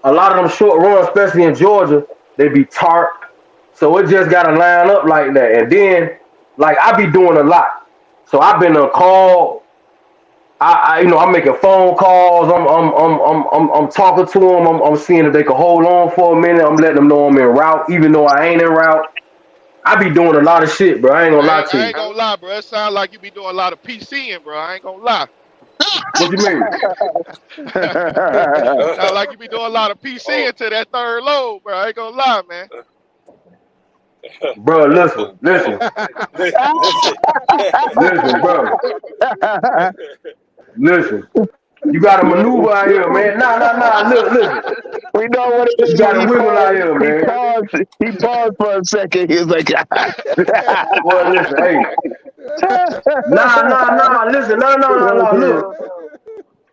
a lot of them short runs, especially in Georgia, they be tarp. So it just gotta line up like that. And then, like I be doing a lot. So I've been on call. I'm making phone calls. I'm talking to them. I'm seeing if they can hold on for a minute. I'm letting them know I'm en route, even though I ain't en route. I be doing a lot of shit, bro. I ain't gonna I lie ain't, to I you. ain't gonna lie, bro. It sounds like you be doing a lot of PCing, bro. I ain't gonna lie. What you mean? Sound like you be doing a lot of Oh, PCing to that third load, bro. I ain't gonna lie, man. Bro, listen, oh, listen, listen. listen, bro, listen. You got to maneuver out here, man. Nah. Look, listen. we know what it You is got when to he wiggle out paused. here, He man. paused. He paused for a second. He was like, Well, listen, hey, nah. Listen, no. okay. Look,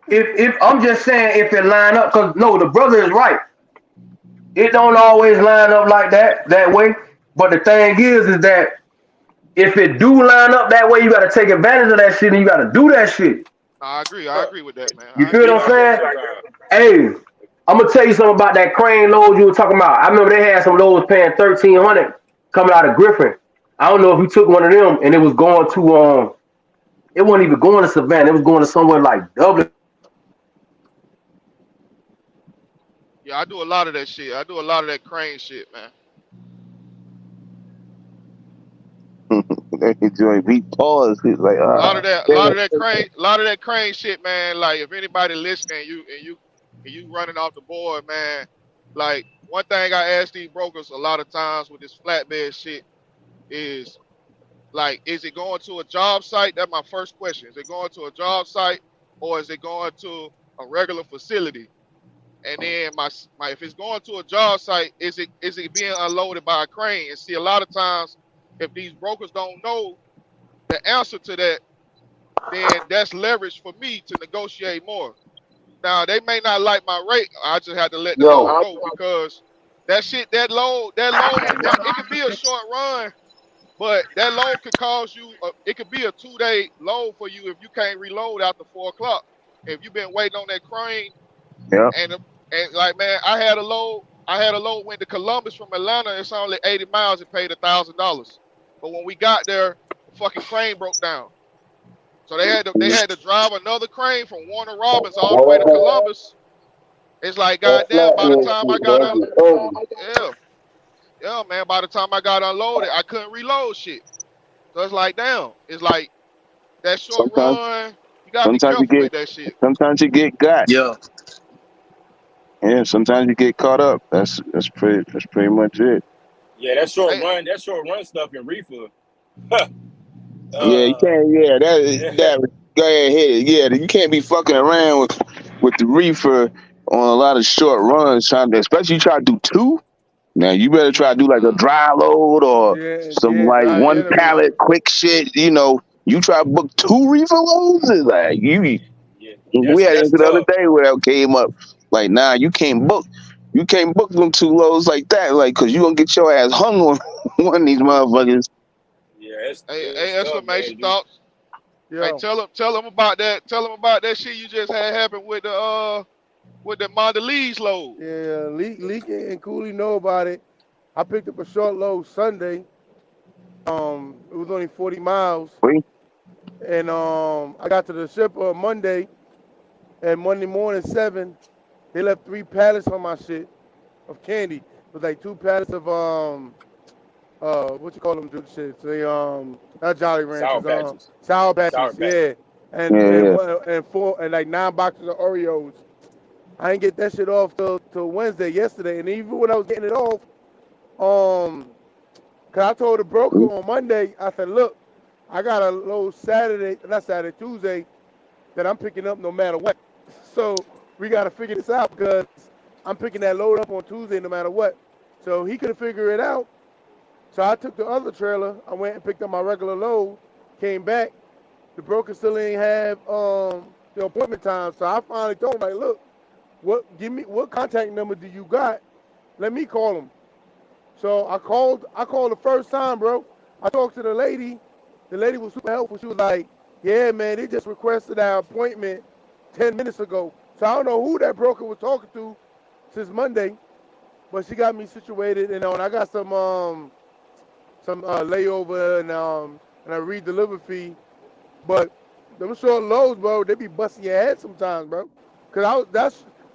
if I'm just saying, if it line up, cause no, the brother is right. It don't always line up like that way. But the thing is that if it do line up that way, you got to take advantage of that shit, and you got to do that shit. I agree. I agree with that, man. You I feel agree what with I'm that. saying? Sometimes. Hey, I'm gonna tell you something about that crane load you were talking about. I remember they had some loads paying 1,300 coming out of Griffin. I don't know if you took one of them and it was going to it wasn't even going to Savannah. It was going to somewhere like Dublin or something like that. And they had some loads paying 1,300. Yeah, I do a lot of that shit. I do a lot of that crane shit, man. That joint, he paused. He's like, A lot of ah, that, a lot of that crane, a lot of that crane shit, man. Like if anybody listening, you running off the board, man. Like one thing I ask these brokers a lot of times with this flatbed shit is like, is it going to a job site? That's my first question. Is it going to a job site or is it going to a regular facility? And then my if it's going to a job site, is it being unloaded by a crane? And see, a lot of times, if these brokers don't know, the answer to that, then that's leverage for me to negotiate more. Now they may not like my rate. I just have to let the Yo, load go because that shit, that load it could be a short run, but that load could cause you. It could be a 2-day load for you if you can't reload after 4 o'clock. If you've been waiting on that crane yeah. and like man, I had a load. I had a load went to Columbus from Atlanta. It's only 80 miles. It paid $1,000. But when we got there, the fucking crane broke down. So they had to drive another crane from Warner Robins all the way to Columbus. It's like goddamn. By the time I got yeah, yeah, man. By the time I got unloaded, I couldn't reload shit. So it's like damn. It's like that short Sometimes, run. You gotta be sometimes you careful get, with that shit. sometimes you get got. Yeah. Yeah, sometimes you get caught up. That's pretty much it. Yeah, Hey, that short run stuff in reefer. Yeah, you uh, can't. Yeah, yeah, that. Go ahead, hit it. Yeah, you can't be fucking around with the reefer on a lot of short runs. Trying to, especially you try to do two. Now you better try to do like a mm, dry load or some Yeah, like dry one and a reefer. pallet quick shit. You know, you try to book two reefer loads. It's like you. yeah, We had that's it the other tough. day where it came up. Like, nah, you can't book. You can't book them two loads like that. Like, cause you gonna get your ass hung on one of these motherfuckers. hey, It's tough, man. exclamation thoughts. Hey, Yo, tell them about that. Tell them about that shit you just had happen with the Mondelez load. yeah, Leak and Cooley know about it. I picked up a short load Sunday. It was only 40 miles, Wait, and I got to the shipper on Monday, and Monday morning 7, they left 3 pallets on my shit of candy. It was like 2 pallets of what you call them dude shit? They not Jolly Sour Ranchers, patches, Sour sour Patches, patches. yeah, and yeah, and yeah. one and 4 and like 9 boxes of Oreos. I didn't get that shit off till Wednesday yesterday, and even when I was getting it off, um, cause I told the broker on Monday, I said, look, I got a load Saturday, not Saturday, Tuesday, that I'm picking up no matter what. So we got to figure this out because I'm picking that load up on Tuesday no matter what. So he couldn't figure it out. So I took the other trailer. I went and picked up my regular load, came back. The broker still ain't have the appointment time. So I finally told him, like, look, what contact number do you got? Let me call him. So I called the first time, bro. I talked to the lady. The lady was super helpful. She was like, yeah, man, they just requested our appointment 10 minutes ago. So I don't know who that broker was talking to since Monday, but she got me situated, and I got some layover and a re-deliver fee. But them short loads, bro, they be busting your head sometimes, bro. Cause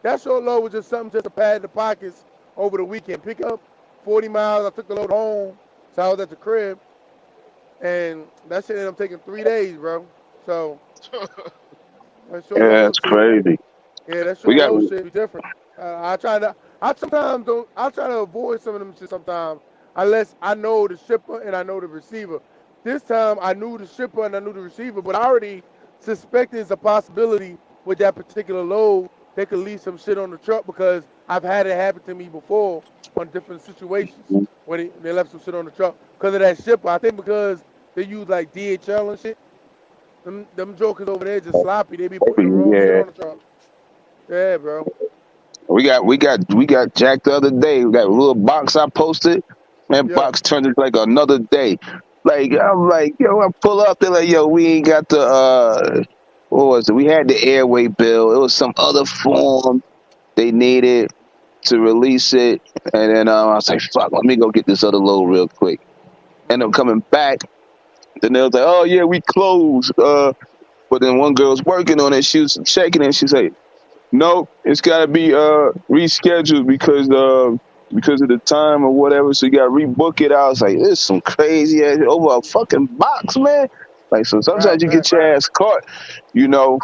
that short load was just something just to pad the pockets over the weekend. Pick up 40 miles. I took the load home, so I was at the crib, and that shit ended up taking 3 days, bro. So that short Yeah, load that's shit, crazy. yeah, that We short got load shit be different. I sometimes don't. I try to avoid some of them shit sometimes, unless I know the shipper and I know the receiver. This time I knew the shipper and I knew the receiver, but I already suspected it's a possibility with that particular load they could leave some shit on the truck because I've had it happen to me before on different situations when they left some shit on the truck because of that shipper. I think because they use like DHL and shit. Them jokers over there just sloppy. They be putting the wrong shit yeah. on the truck. Yeah, bro. We got Jack the other day. We got a little box I posted. That Yeah. box turned into like another day. Like I'm like, yo, I pull up. They're like, yo, we ain't got the what was it? We had the airway bill. It was some other form they needed to release it. And then I was like, fuck, let me go get this other load real quick. End up coming back. Then they was like, oh yeah, we closed. But then one girl was working on it. She was checking it. She's like, nope, it's got to be rescheduled because of the time or whatever. So you got to rebook it. I was like, this is some crazy ass over a fucking box, man. Like, so sometimes Right, you right. get your ass caught, you know,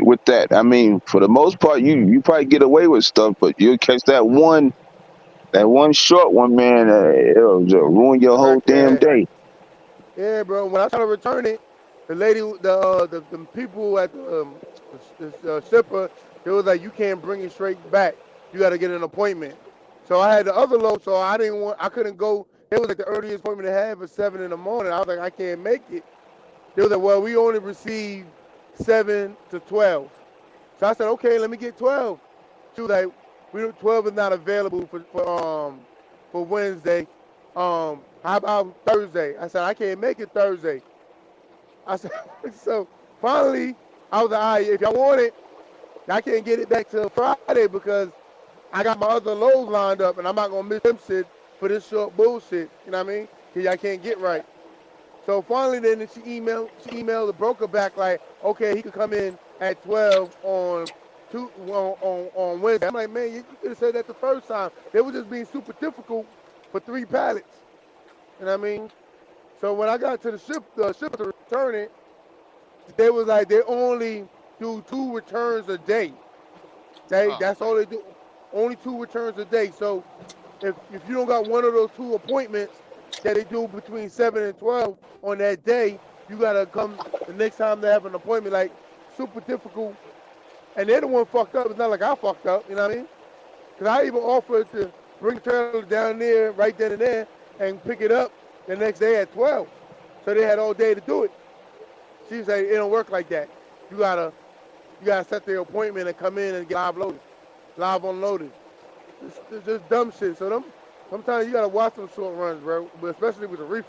with that. I mean, for the most part, you probably get away with stuff, but you'll catch that one short one, man. It'll just ruin your whole Correct. damn Yeah. day. Yeah, bro. When I try to return it, the lady, the people at the shipper, they was like, you can't bring it straight back. You got to get an appointment. So I had the other load, so I couldn't go. it was like the earliest appointment they had for 7 in the morning. I was like, I can't make it. They was like, well, we only received 7 to 12. So I said, okay, let me get 12. She was like, 12 is not available for Wednesday. How about Thursday? I said, I can't make it Thursday. I said, so finally, I was like, all right, if y'all want it, I can't get it back till Friday because I got my other loads lined up and I'm not gonna miss them shit for this short bullshit. You know what I mean? Cause I can't get right. So finally, then she emailed the broker back like, okay, he could come in at 12 on Wednesday. I'm like, man, you could have said that the first time. They were just being super difficult for 3 pallets. You know what I mean? So when I got to the shipper to return it, they was like, they only do 2 returns a day. That's all they do. Only 2 returns a day. So if you don't got one of those 2 appointments that they do between 7 and 12 on that day, you gotta come the next time they have an appointment. Like super difficult. And they're the one fucked up. It's not like I fucked up. You know what I mean? Because I even offered to bring the trailer down there right then and there and pick it up the next day at 12. So they had all day to do it. She said it don't work like that. You gotta set the appointment and come in and get live unloaded. It's just dumb shit. So sometimes you gotta watch them short runs, bro. But especially with the reefer,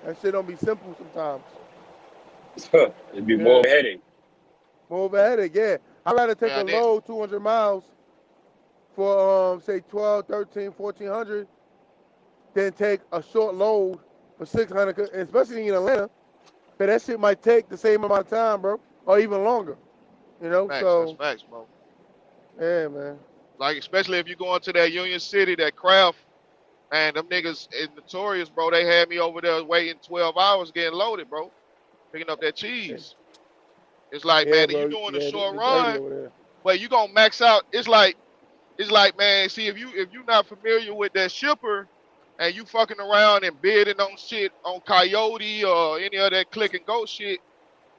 that shit don't be simple sometimes. It'd be more of a headache. More of a headache, yeah. I'd rather take a load 200 miles for say 12, 13, 1400 than take a short load for 600, especially in Atlanta. Cause that shit might take the same amount of time, bro, or even longer. You know, Facts, so that's facts, bro. yeah, man. Like especially if you go into that Union City, that craft, man, them niggas is notorious, bro. They had me over there waiting 12 hours getting loaded, bro, picking up that cheese. It's like, Yeah, man, bro. you doing a short It's dirty run, over there. but you gonna max out. It's like, man, see if you not familiar with that shipper, and you fucking around and bidding on shit on Coyote or any of that click and go shit,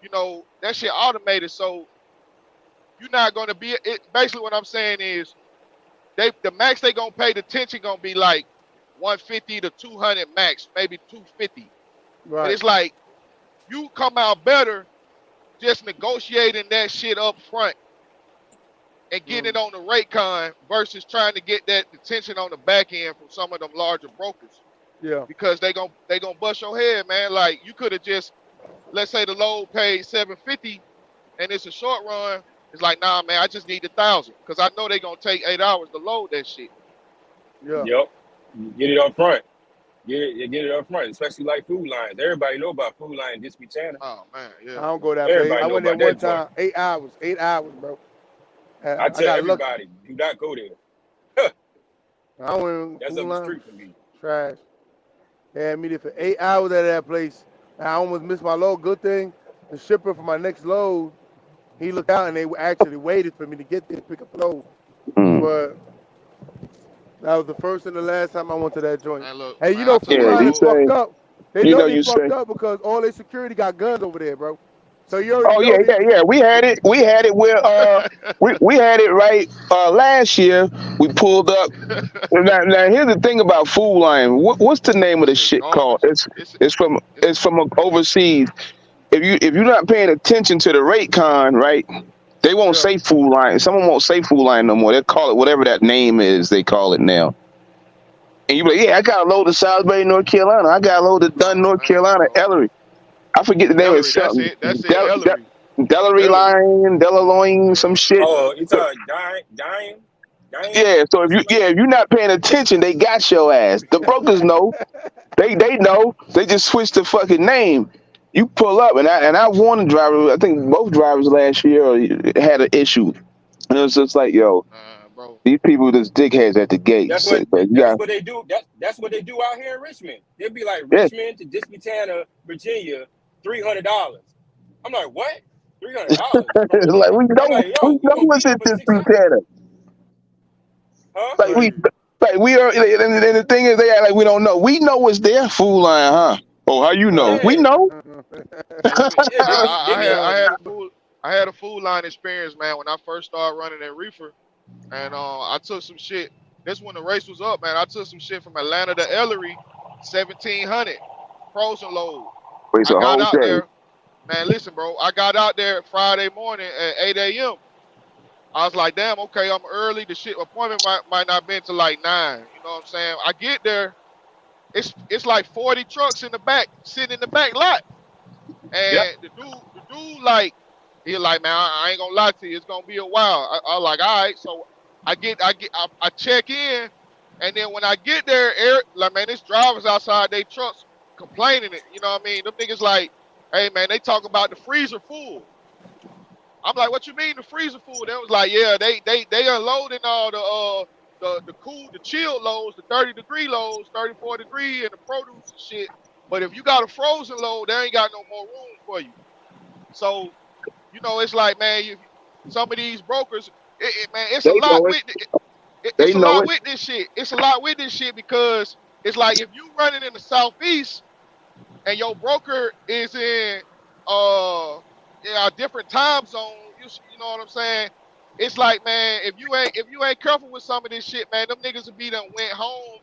you know that shit automated, so you're not gonna be it. Basically, what I'm saying is, the max they gonna pay the tension gonna be like 150 to 200 max, maybe 250. Right. But it's like you come out better just negotiating that shit up front and getting it on the rate con versus trying to get that detention on the back end from some of them larger brokers. Yeah. Because they gonna bust your head, man. Like you could have just, let's say the load paid 750 and it's a short run. It's like, nah, man, I just need 1,000 because I know they gonna take 8 hours to load that shit. Yeah. Yep. Get it up front. Get it up front, especially like Food Lines. Everybody know about Food Line this Channel. Oh man, yeah. I don't go that Everybody way. I know went there about one that time, joint. 8 hours, bro. I tell got everybody, do not go there. I went That's Food up the Line. street for me. Trash. They had me there for 8 hours out of that place. I almost missed my load. Good thing the shipper for my next load, he looked out and they actually waited for me to get there to pick up the load. But that was the first and the last time I went to that joint. Man, look, Hey, man, you know, I took Food my Line is load. fucked up. They You know know they you fucked say. up because all their security got guns over there, bro. So you already Oh know yeah, yeah. We had it. We had it where we had it right last year. We pulled up. Now here's the thing about Food Line. What's the name of That the shit shit called? garbage. It's from overseas. If you're not paying attention to the rate con, right? They won't Yeah. say Food Line. Someone won't say Food Line no more. They call it whatever that name is. They call it now. And you be like, yeah, I got a load of Salisbury, North Carolina. I got a load of Dunn, Oh North man, Carolina, bro. Ellery. I forget the name of Ellery, that's something. it. That's it. Ellery. Delary Ellery. line, Delaloine, some shit. Oh, it's dying. Yeah, so if you're not paying attention, they got your ass. The brokers know. They know. They just switched the fucking name. You pull up, and I warned the driver. I think both drivers last year had an issue, and it was just like, yo, Bro. these people just dickheads at the That's gates. So, what yeah, they do. That's what they do out here in Richmond. They'd be like yeah. Richmond to Disputana, Virginia, $300. I'm like, what? $300 from Like Richmond? I'm like, we yo, you know gonna be what's there in for this 600? Montana. Huh? Like we are, and the thing is, they act like we don't know. We know what's there. Fool line, huh? Oh, how you know? Right. We Yeah, know. Let me. yeah. They be I had a food line experience, man. When I first started running that reefer, and I took some shit. This when the race was up, man. I took some shit from Atlanta to Ellery, $1,700 frozen load. Wait, I so got whole out day. there, man. Listen, bro. I got out there Friday morning at 8 a.m. I was like, damn, okay, I'm early. The shit appointment might not been to like 9. You know what I'm saying? I get there, it's like 40 trucks in the back, sitting in the back lot. Yep. And the dude, like, he like, man, I ain't gonna lie to you, it's gonna be a while. I like, all right. So I check in, and then when I get there, like, man, this drivers outside they trucks complaining it. You know what I mean? Them niggas like, hey man, they talk about the freezer full. I'm like, what you mean the freezer full? They was like, yeah, they unloading all the chill loads, the 30-degree loads, 34-degree, and the produce and shit. But if you got a frozen load, they ain't got no more room for you. So, it's like, man, some of these brokers, man, it's a They lot know it. with They it's a know lot it. with this shit. It's a lot with this shit because it's like if you running in the southeast and your broker is in a different time zone, you know what I'm saying? It's like, man, if you ain't careful with some of this shit, man, them niggas will be done went home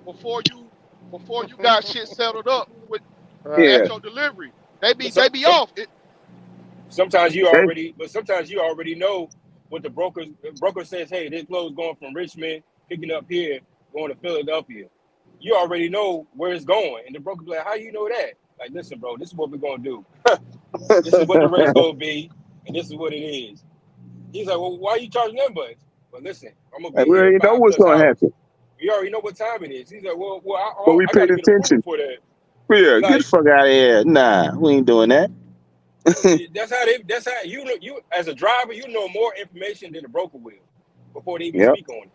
before you got shit settled up with Right. at Yeah. your delivery. They be But some, they be some off. sometimes you They, already, but sometimes you already know what the broker says. Hey, this load's going from Richmond, picking up here, going to Philadelphia. You already know where it's going, and the broker be like, "How you know that?" Like, listen, bro, this is what we're gonna do. This is what the rate's gonna be, and this is what it is. He's like, "Well, why are you charging them much?" But listen, I'm gonna like, be we here already know five what's plus gonna hours. happen, We already know what time it is. He's like, "Well, but we I got paid to get approval attention. for that." Yeah, get the Like, fuck out of here. Nah, we ain't doing that. that's how you know, you as a driver, you know more information than the broker will before they even Yep. speak on it.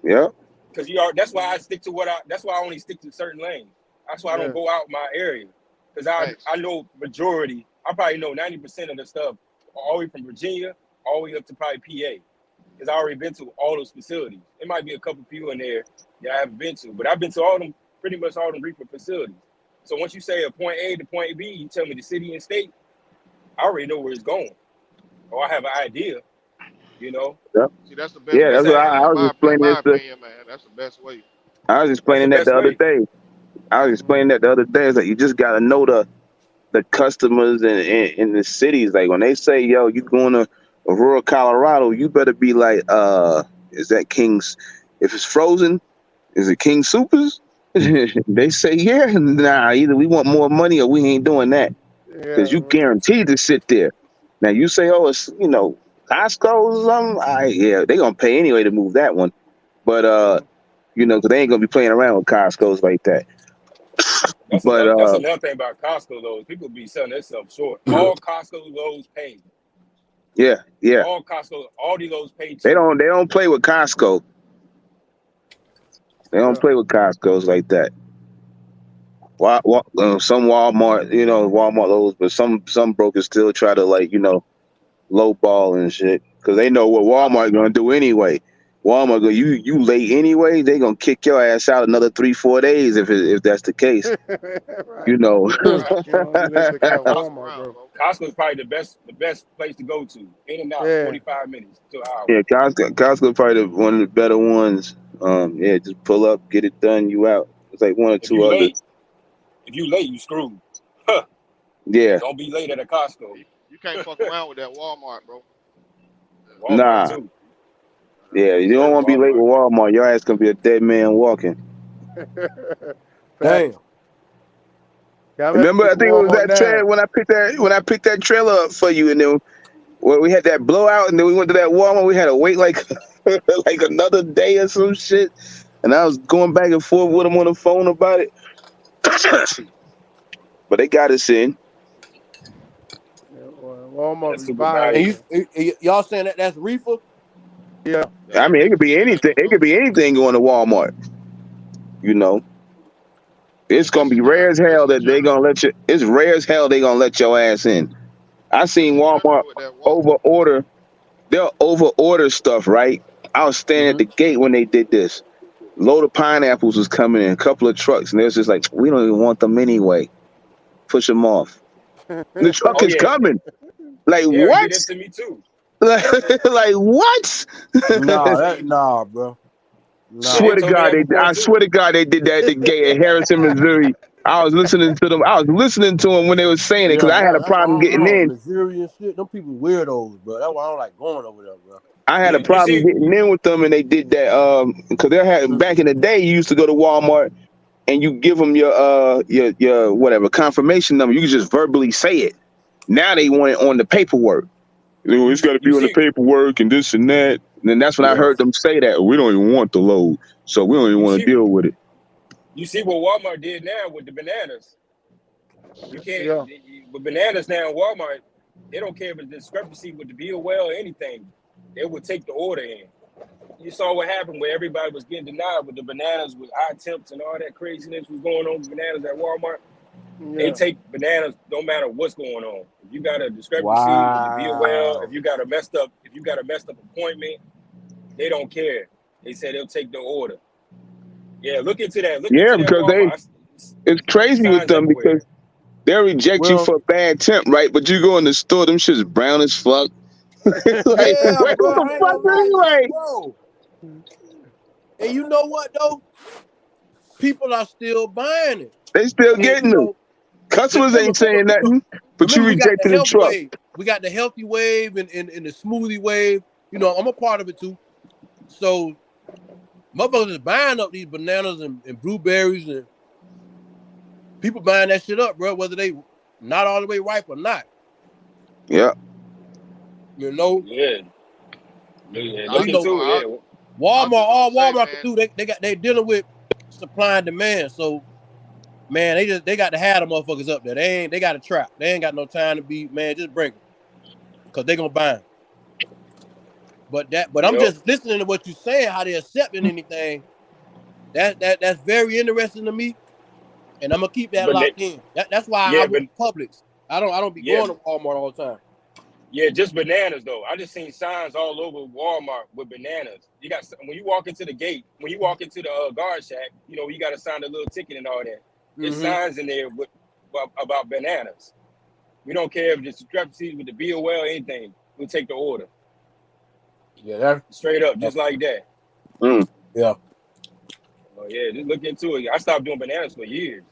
Yep. Because you are. That's why I stick to That's why I only stick to certain lanes. That's why I don't Yeah. go out my area because Thanks. I know majority. I probably know 90% of the stuff all the way from Virginia all the way up to probably PA because I already been to all those facilities. There might be a couple people in there that I haven't been to, but I've been to pretty much all them reefer facilities. So once you say a point A to point B, you tell me the city and state, I already know where it's going, or I have an idea. You know, Yep. See, that's the best Yeah, way that's that's to what that. do it, I was in explaining my this. opinion, man. That's the best way. I was That's the explaining that the best other way. day. I was explaining that the other day. Is that you just gotta know the customers in the cities. Like when they say, "Yo, you going to rural Colorado," you better be like, is that King's? If it's frozen, is it King Supers? They say, yeah. Nah, either we want more money or we ain't doing that because Yeah. you guaranteed to sit there. Now you say, oh, it's Costco or something. Yeah, they gonna pay anyway to move that one. But because they ain't gonna be playing around with Costco's like that. But That's another thing about Costco loads. People be selling themselves short. All Costco loads paid. yeah, yeah, All these loads paid they too. don't play with Costco. They don't Yeah. play with Costco's like that. Some Walmart, Walmart loads, but some brokers still try to low ball and shit because they know what I, Walmart gonna do anyway. Walmart go, you late anyway. They gonna kick your ass out another 3-4 days if that's the case. Right. You know. right. You don't do that Kick shit at that Costco Walmart, around, bro. bro. Costco is probably the best place to go to. In and out, Yeah. 45 minutes to an hour. Yeah, Costco probably one of the better ones. Yeah, just pull up, get it done, you out. It's like one or If two you others. late, you screwed. Huh. Yeah, Don't be late at a Costco. You can't fuck around with that Walmart, bro. Walmart nah. too. Yeah, you don't Straight want to be late Walmart. with Walmart. Your ass gonna be a dead man walking. Facts. Damn. Yeah, I've had Remember, to I go to think it was Walmart that now. trailer when I picked that trailer up for you, and then well, we had that blowout, and then we went to that Walmart. We had to wait like like another day or some shit. And I was going back and forth with them on the phone about it. But they got us in. Yeah, Walmart That's be super buying, And valuable. man. y'all saying that's reefer? Yeah. Yeah, I that mean, it could reefer be shit. That anything. for It sure. could be anything going to Walmart. You know, it's And gonna this be is rare as this hell is that they general. gonna let you. It's rare as hell they gonna let your ass in. I This seen is Walmart general with that Walmart. over order. They'll over order stuff, right? I was standing at Mm-hmm. the gate when they did this. Load of pineapples was coming in, a couple of trucks, and they was just like, we don't even want them anyway. Push them off. The truck Oh is yeah, coming. Like yeah, he what? did that to me too. Like what? He did that to me. Nah, bro. Yeah, they Swear to told me God, that before I too. swear to God, they did that at the gate in Harrison, Missouri. I was listening to them. I was listening to them when they was saying it Yeah, because I had a that's why problem I don't getting know. in. Missouri and shit, them people weirdos, bro. That's why I don't like going over there, bro. I had a You problem see, getting in with them, and they did that because they had back in the day. You used to go to Walmart and you give them your whatever confirmation number. You could just verbally say it. Now they want it on the paperwork. You know, you it's got to be you on the see, paperwork and this and that. And then that's when I Yeah. heard them say that we don't even want the load, so we don't even you want to see, deal with it. you see what Walmart did now with the bananas. You can't Yeah. with bananas now in Walmart. They don't care if it's discrepancy with the bill well or anything. They would take the order in. You saw what happened where everybody was getting denied with the bananas with eye temps and all that craziness was going on with bananas at Walmart. They Yeah. take bananas no matter what's going on. If you got a discrepancy with the bill well, Wow. if you got a messed up appointment, they don't care. They say they'll take the order. Yeah, look into that. Look Yeah, into that because Walmart. it's crazy with Signs them everywhere. because they'll reject you Well, for a bad temp, right? But you go in the store, them shit's brown as fuck. Like, yeah, wait, bro. what the I ain't fuck gonna is lie, it like? bro. And you know what though? People are still buying it. They still And getting them. Customers remember, ain't saying nothing, but you remember, we got the rejecting the health truck. wave. We got the healthy wave and the smoothie wave. You know, I'm a part of it too. So motherfuckers is buying up these bananas and blueberries and people buying that shit up, bro, whether they not all the way ripe or not. Yeah. You know, Yeah, yeah. but Look you know, into it. I Yeah, Walmart, was just gonna all say, Walmart can man. do, they dealing with supply and demand. So man, they got to have the motherfuckers up there. They got a trap. They ain't got no time to be, man, just bring them. Cause they gonna buy them. But I'm yep. just listening to what you're saying, how they accepting anything. That's very interesting to me. And I'm gonna keep that But locked in. That's why I yeah, went but to Publix. I don't be yeah, going to Walmart all the time. yeah. Just bananas though. I just seen signs all over Walmart with bananas. You got when you walk into the gate, when you walk into the guard shack, you got to sign a little ticket and all that. It's Mm-hmm. signs in there about bananas. We don't care if it's discrepancies with the bill well or anything. We'll take the order Yeah, straight up, just like that. Mm. yeah. Oh yeah, just look into it. I stopped doing bananas for years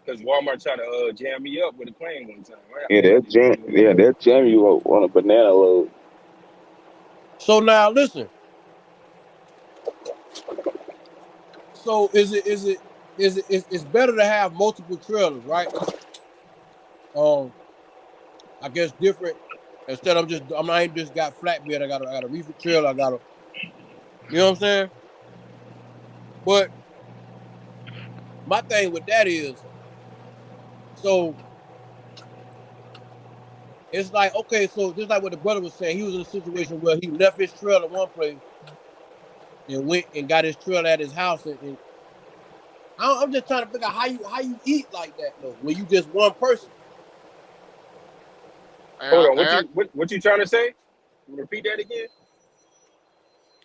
because Walmart tried to jam me up with a claim one time. Yeah, I didn't do it like that. they'll jam you on a banana load. So now listen. So it's better to have multiple trailers, right? I guess different. Instead, I ain't just got flatbed. I got a reefer trailer. You know what I'm saying? But my thing with that is, so it's like, okay, so just like what the brother was saying, he was in a situation where he left his trailer one place and went and got his trailer at his house, and I'm just trying to figure out how you eat like that though, when you just one person. And Hold on, I, what you trying to say? Repeat that again.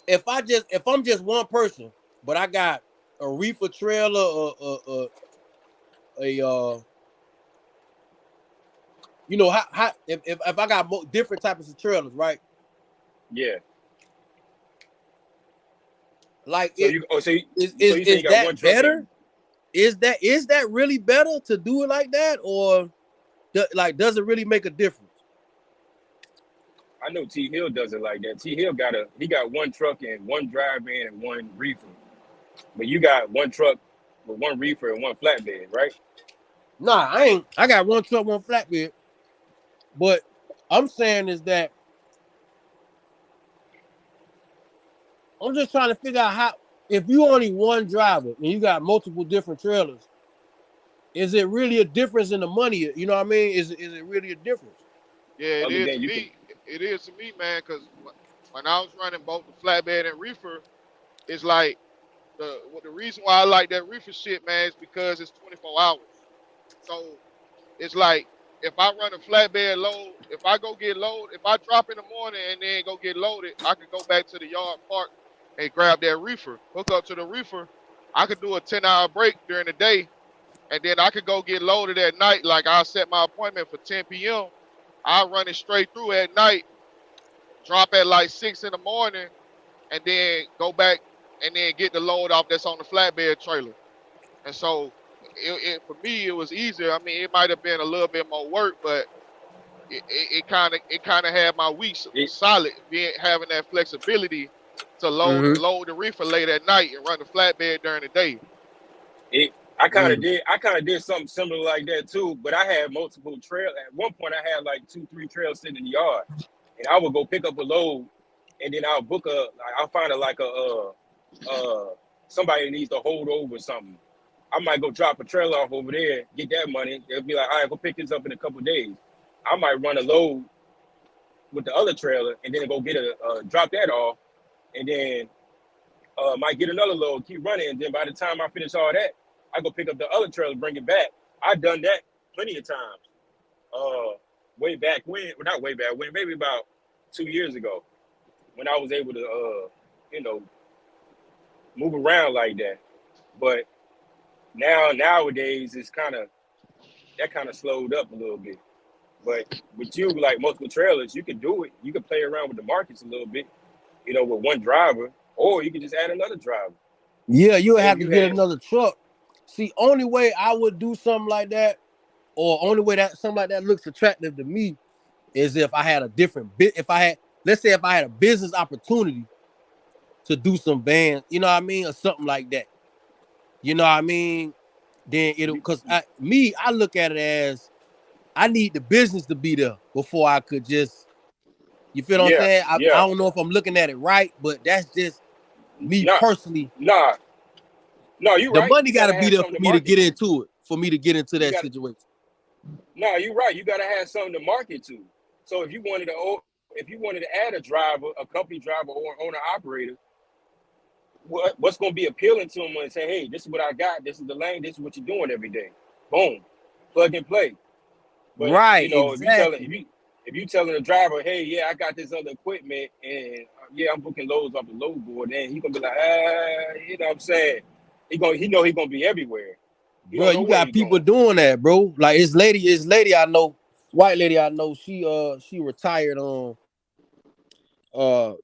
If I'm just one person, but I got a reefer trailer, a you know how if I got different types of trailers, right? Yeah. Like So it you oh so you, is so is you say you is got one that truck better? in. Is that really better to do it like that, or does it really make a difference? I know T Hill does it like that. T Hill he got one truck and one drive in and one reefer. But you got one truck with one reefer and one flatbed, right? Nah, I ain't. I got one truck, one flatbed. But I'm saying is that I'm just trying to figure out how, if you only one driver and you got multiple different trailers, is it really a difference in the money? You know what I mean? Is it really a difference? yeah, it Other is than to you can me. It is to me, man. Because when I was running both the flatbed and reefer, it's like the reason why I like that reefer shit, man, is because it's 24 hours. So it's like if I run a flatbed load, if I go get loaded, if I drop in the morning and then go get loaded, I could go back to the yard park and grab that reefer, hook up to the reefer. I could do a 10-hour break during the day, and then I could go get loaded at night. Like I set my appointment for 10 p.m. I run it straight through at night, drop at like 6 in the morning, and then go back and then get the load off that's on the flatbed trailer. And so for me it was easier. I mean, it might have been a little bit more work, but it kind of had my weeks It, solid, being having that flexibility to Mm-hmm. load the reefer late at night and run the flatbed during the day. it I kind of did something similar like that too, but I had multiple trails. At one point I had like 2, 3 trails sitting in the yard, and I would go pick up a load, and then I'll find somebody that needs to hold over something. I might go drop a trailer off over there, get that money. They'll be like, all right, go pick this up in a couple of days. I might run a load with the other trailer and then go get drop that off, and then might get another load, keep running, and then by the time I finish all that, I go pick up the other trailer, bring it back. I've done that plenty of times. Way back when, well, not way back when, maybe about 2 years ago, when I was able to, move around like that. But nowadays, it's kind of slowed up a little bit. But with you, like multiple trailers, you can do it. You can play around with the markets a little bit, with one driver, or you can just add another driver. Yeah, you would Maybe have to you get had, another truck. See, only way I would do something like that, or only way that something like that looks attractive to me, is if I had a different bit. Let's say if I had a business opportunity to do some vans, you know what I mean, or something like that. You know what I mean? Then because I look at it as I need the business to be there before I could just, you feel what I'm yeah, saying? yeah. I don't know if I'm looking at it right, but that's just me Nah, personally. nah, no, you're The right. money You got gotta to be have there for something to me to market get to. into it, for me to get into You that got situation. No, you're right. You gotta have something to market to. So if you wanted to add a driver, a company driver, or an owner operator, what's going to be appealing to them and say, hey, this is what I got. This is the lane. This is what you're doing every day. Boom, plug and play. But Right, if you telling exactly. if you telling the driver, hey, yeah, I got this other equipment, and yeah, I'm booking loads off the load board, then he gonna be like, you know what I'm saying? He know he gonna be everywhere. He Bro, don't know you where got he people going. doing that, bro. Like this lady I know, white lady I know, she retired on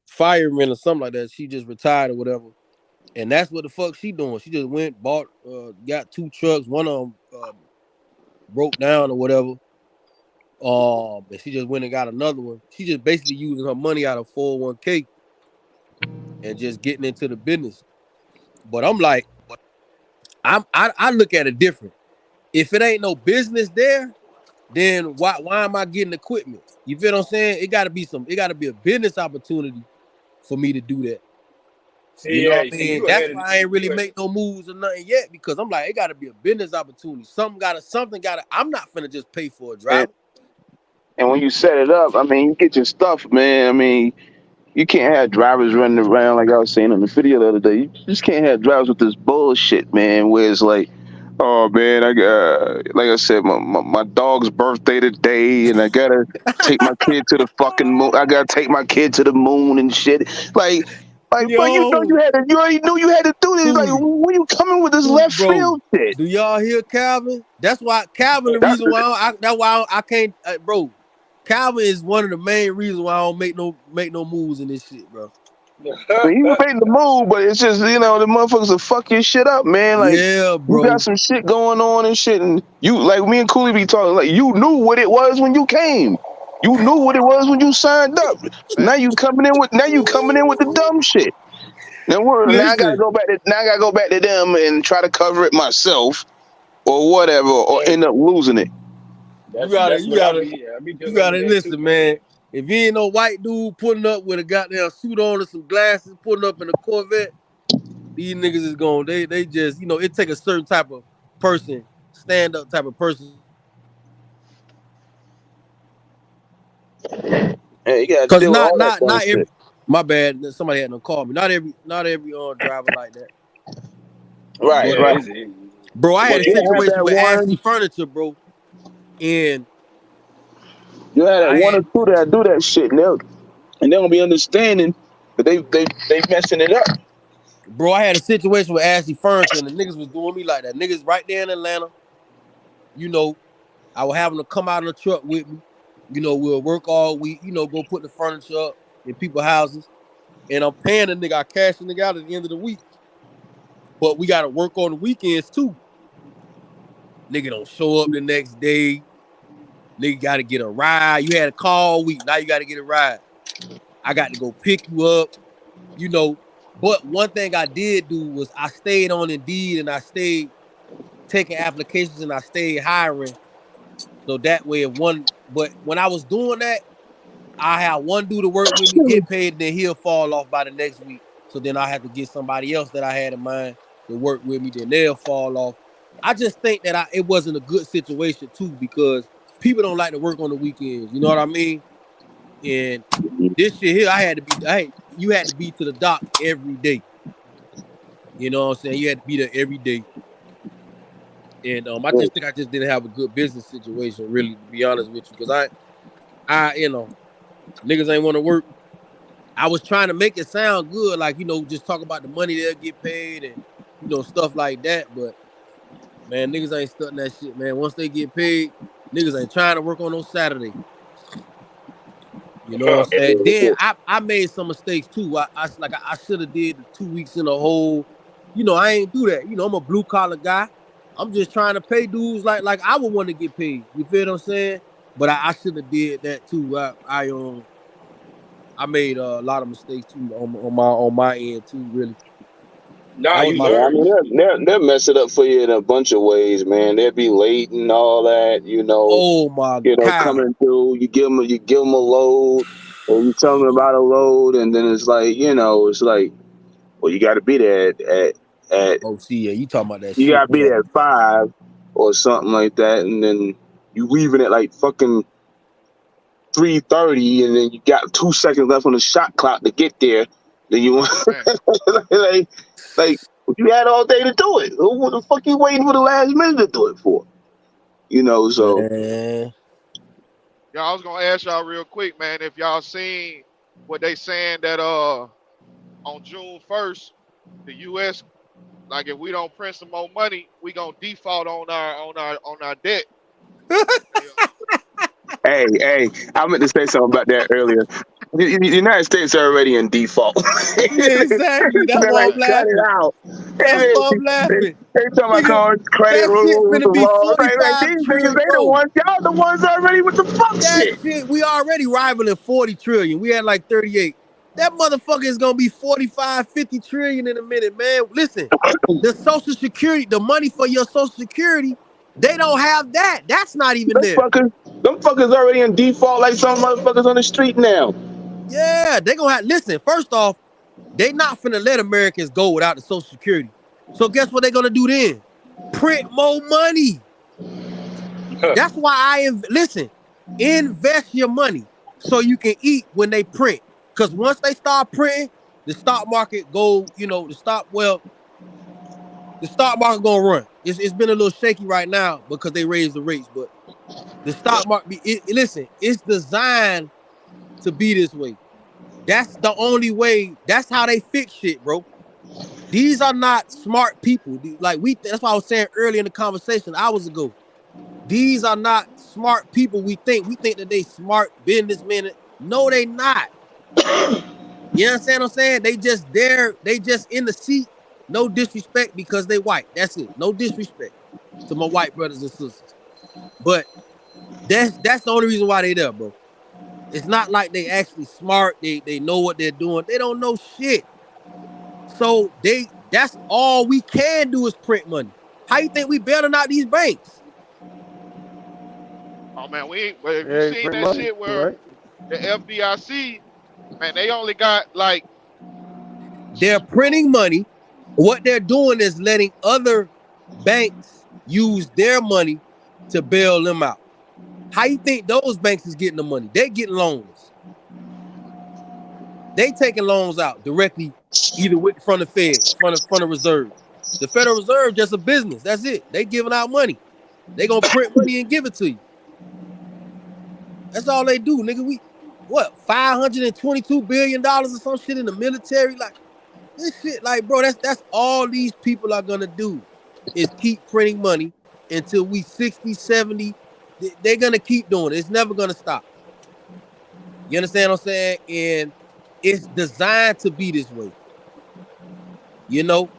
fireman or something like that. She just retired or whatever. And that's what the fuck she doing. She just went, bought, got 2 trucks. One of them broke down or whatever. And she just went and got another one. She just basically using her money out of 401k and just getting into the business. But I'm like, I look at it different. If it ain't no business there, then why am I getting equipment? You feel what I'm saying? It gotta be a business opportunity for me to do that. You See, know yeah, what I see, mean? you That's ahead of why I ain't really you. make no moves or nothing yet, because I'm like, it gotta be a business opportunity. Something gotta, I'm not finna just pay for a And driver. and when you set it up, I mean, you get your stuff, man. I mean, you can't have drivers running around like I was saying on the video the other day. You just can't have drivers with this bullshit, man. Where it's like, oh man, I got like I said, my dog's birthday today, and I gotta take my kid to the fucking moon. I gotta take my kid to the moon and shit. But you know Yo, you already knew you had to do this. Like, Cooley, when you coming with this left bro. field shit? Do y'all hear Calvin? That's why Calvin. The That, reason why that's why I can't, bro. Calvin is one of the main reasons why I don't make no moves in this shit, bro. I mean, he was making the move, but it's just the motherfuckers will fuck your shit up, man. Like, Yeah, you got bro. some shit going on and shit, and you like me and Cooley be talking like you knew what it was when you came. You knew what it was when you signed up. Man, Now you coming in with the dumb shit. Now I gotta Listen, go back to them and try to cover it myself or whatever, or Hey, end up losing it. you that's gotta, you what I gotta, be. I be you dealing with gotta that too, listen, man. man. If you ain't no white dude putting up with a goddamn suit on and some glasses, putting up in a Corvette, these niggas is going. They just, it take a certain type of person, stand up type of person. Yeah, you gotta Cause deal with all that dumb not shit. every. My bad. Somebody had to call me. Not every driver like that. Right, But Yeah, right. bro, I had But a yeah, you'll have situation that with Ashley one. Furniture, bro, and You had that I one or had, two that do that shit, and they're gonna be understanding that they messing it up. bro, I had a situation with Ashley Furniture, and the niggas was doing me like that. Niggas right there in Atlanta, you know, I would have them to come out in the truck with me. We'll work all week, go put the furniture up in people's houses. and I'm paying the nigga. I cash the nigga out at the end of the week. But we gotta work on the weekends too. Nigga don't show up the next day. Nigga gotta get a ride. You had a call week. Now you gotta get a ride. I got to go pick you up, you know. But one thing I did do was I stayed on Indeed and I stayed taking applications and I stayed hiring. So that way but when I was doing that, I had one dude to work with me, get paid, and then he'll fall off by the next week. So then I have to get somebody else that I had in mind to work with me, then they'll fall off. I just think that it wasn't a good situation too, because people don't like to work on the weekends. You know what I mean? And this shit here, you had to be to the dock every day. You know what I'm saying? You had to be there every day. And I just think I just didn't have a good business situation, really, to be honest with you. Because niggas ain't want to work. I was trying to make it sound good, like, just talk about the money they'll get paid and, stuff like that. But, man, niggas ain't studying that shit, man. Once they get paid, niggas ain't trying to work on no Saturday. You know what I'm saying? Then I made some mistakes too. I should have did the 2 weeks in a hole. I ain't do that. I'm a blue collar guy. I'm just trying to pay dudes like I would want to get paid. You feel what I'm saying? But I should have did that too. I made a lot of mistakes too on my end too. Really. Nah, you Yeah, I learn. mean, they'll mess it up for you in a bunch of ways, man. They'll be late and all that, Oh my God. coming through. You give them a load, or you tell them about a load, and then it's like, well, you got to be there at Oh, see, yeah, you talking about that you got shit? to be Yeah. there at 5 or something like that, and then you leaving at like fucking 3:30, and then you got 2 seconds left on the shot clock to get there. Then you want Man, like you had all day to do it. What the fuck you waiting for the last minute to do it for? So Man. y'all, I was gonna ask y'all real quick, man, if y'all seen what they saying that on June 1st, the U.S. like if we don't print some more money, we gonna default on our debt. hey, I meant to say something about that earlier. The United States are already in default. Yeah, exactly. That's They're why like, I'm cut it laughing. out. That's They, why I'm they, laughing. they talking about Nigga, credit that shit rules finna and be laws. Like 45 these niggas, trillion, they the bro. ones. Y'all the ones already with the fuck That shit. shit, we already rivaling 40 trillion. We had like 38. That motherfucker is gonna be 45, 50 trillion in a minute, man. Listen, the Social Security, the money for your Social Security, they don't have that. That's not even there. Them fuckers already in default like some motherfuckers on the street now. Yeah, they gonna have, listen, first off, they not finna let Americans go without the Social Security. So guess what they gonna do then? Print more money. That's why listen, invest your money so you can eat when they print. Because once they start printing, the stock market the stock market gonna run. It's been a little shaky right now because they raised the rates, but the stock market, listen, it's designed to be this way. That's the only way. That's how they fix shit, bro. These are not smart people. That's why I was saying earlier in the conversation hours ago. These are not smart people. We think that they smart businessmen. No, they not. You understand what I'm saying? They just there. They just in the seat. No disrespect because they white. That's it. No disrespect to my white brothers and sisters. But that's the only reason why they there, bro. It's not like they actually smart. They know what they're doing. They don't know shit. So that's all we can do is print money. How you think we bailing out these banks? Oh man, we ain't. But if you Yeah, seen print that money, shit where right? the FDIC, man, they only got like They're uh, printing money. What they're doing is letting other banks use their money to bail them out. How you think those banks is getting the money? They're getting loans. They taking loans out directly, either from the feds, from the reserve. The Federal Reserve just a business. That's it. They giving out money. They gonna print money and give it to you. That's all they do, nigga. We what $522 billion or some shit in the military? Like this shit, like bro, that's all these people are gonna do is keep printing money until we 60, 70. They're gonna keep doing it. It's never gonna stop. You understand what I'm saying? And It's designed to be this way, you know,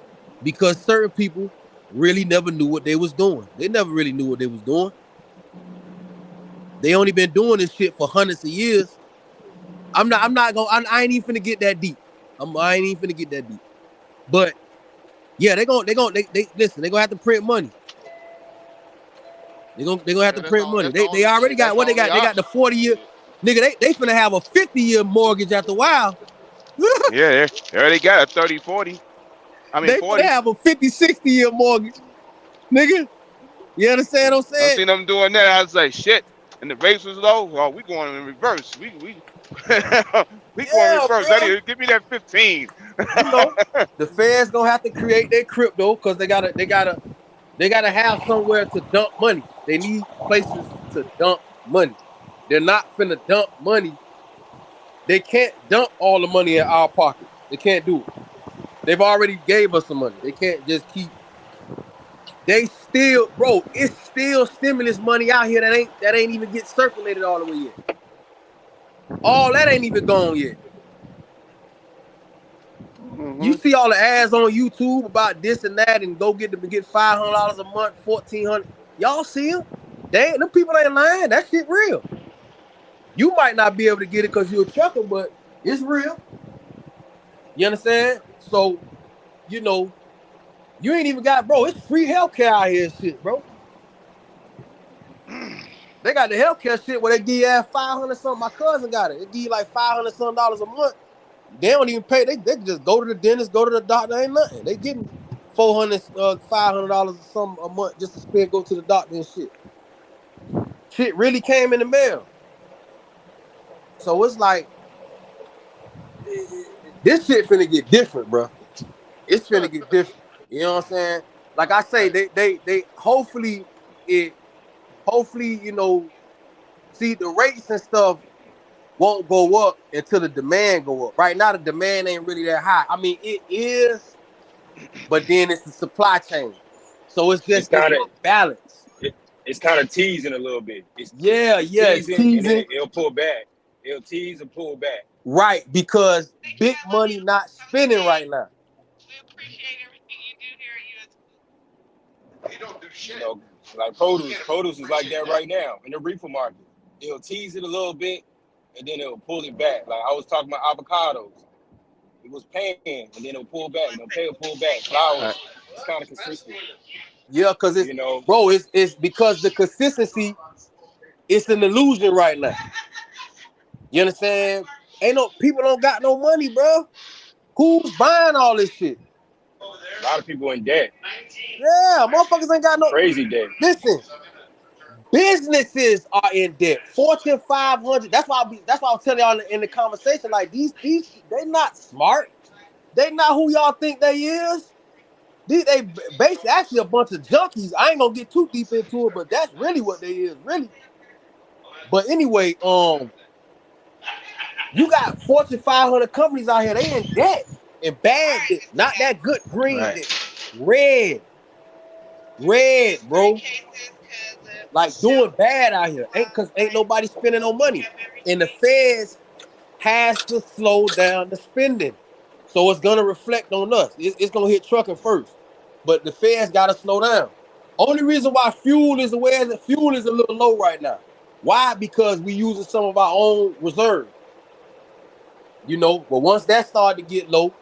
because certain people really never knew what they was doing. They never really knew what they was doing. They only been doing this shit for hundreds of years. I'm not gonna. I ain't even finna get that deep. I ain't even finna get that deep. But yeah, they listen. They gonna have to print money. They gonna have to print money. They already got what they got. They got the 40-year. Nigga, they finna have a 50-year mortgage after a while. Yeah, they already got a 30, 40. I mean They finna 40. have a 50, 60-year mortgage. Nigga, you understand what I'm I saying? seen them doing that. I was like, shit. And the rates was low. Oh, we going in reverse. We we going Yeah, reverse. bro. Give me that 15. You know, the feds gonna have to create their crypto because they gotta have somewhere to dump money. They need places to dump money. They're not finna dump money. They can't dump all the money in our pocket. They can't do it. They've already gave us some money. They can't just keep. They still, bro. It's still stimulus money out here that ain't even get circulated all the way yet. All that ain't even gone yet. You see all the ads on YouTube about this and that, and go get $500 a month, $1,400. Y'all see them? Them people ain't lying. That shit real. You might not be able to get it because you're a trucker, but it's real. You understand? So, you know, you ain't even got, bro. It's free healthcare out here, and shit, bro. They got the healthcare shit where they give you 500 something. My cousin got it. They give you like $500 something a month. They don't even pay. They just go to the dentist, go to the doctor. Ain't nothing. They getting $400, $500 or something a month just to spend, go to the doctor and shit. Shit really came in the mail. So it's like this shit finna get different, bro. It's finna get different. You know what I'm saying? Like I say, they hopefully you know, see the rates and stuff won't go up until the demand go up. Right now, the demand ain't really that high. I mean, it is, but then it's the supply chain. So it's not balanced. It's kind of teasing a little bit. It's It's teasing, and then teasing. it'll pull back. It'll tease and pull back. Right, because big money not spending right now. We appreciate everything you do here. You don't do shit. You know, like produce is like that right now in the reefer market. It'll tease it a little bit, and then it'll pull it back. Like I was talking about avocados. It was paying, and then it'll pull back. It'll pull back. Flowers, it's kind of consistent. Yeah, because it's, You know, bro, it's because the consistency, it's an illusion right now. You understand? People don't got no money, bro. Who's buying all this shit? a lot of people in debt. Yeah, motherfuckers ain't got no. Crazy debt. Listen, businesses are in debt. Fortune 500. That's why I'm telling y'all in the conversation. Like these, they not smart. They not who y'all think they is. They basically actually a bunch of junkies. I ain't gonna get too deep into it, but that's really what they is, really. But anyway, you got Fortune 500 companies out here. They in debt and bad debt, not that good green debt. Red, bro. Like doing bad out here. Ain't nobody spending no money. And the feds has to slow down the spending. So it's gonna reflect on us. It's gonna hit trucking first. But the feds gotta slow down. Only reason why fuel is the way is fuel is a little low right now. Why? Because we using some of our own reserve. You know, but once that started to get low,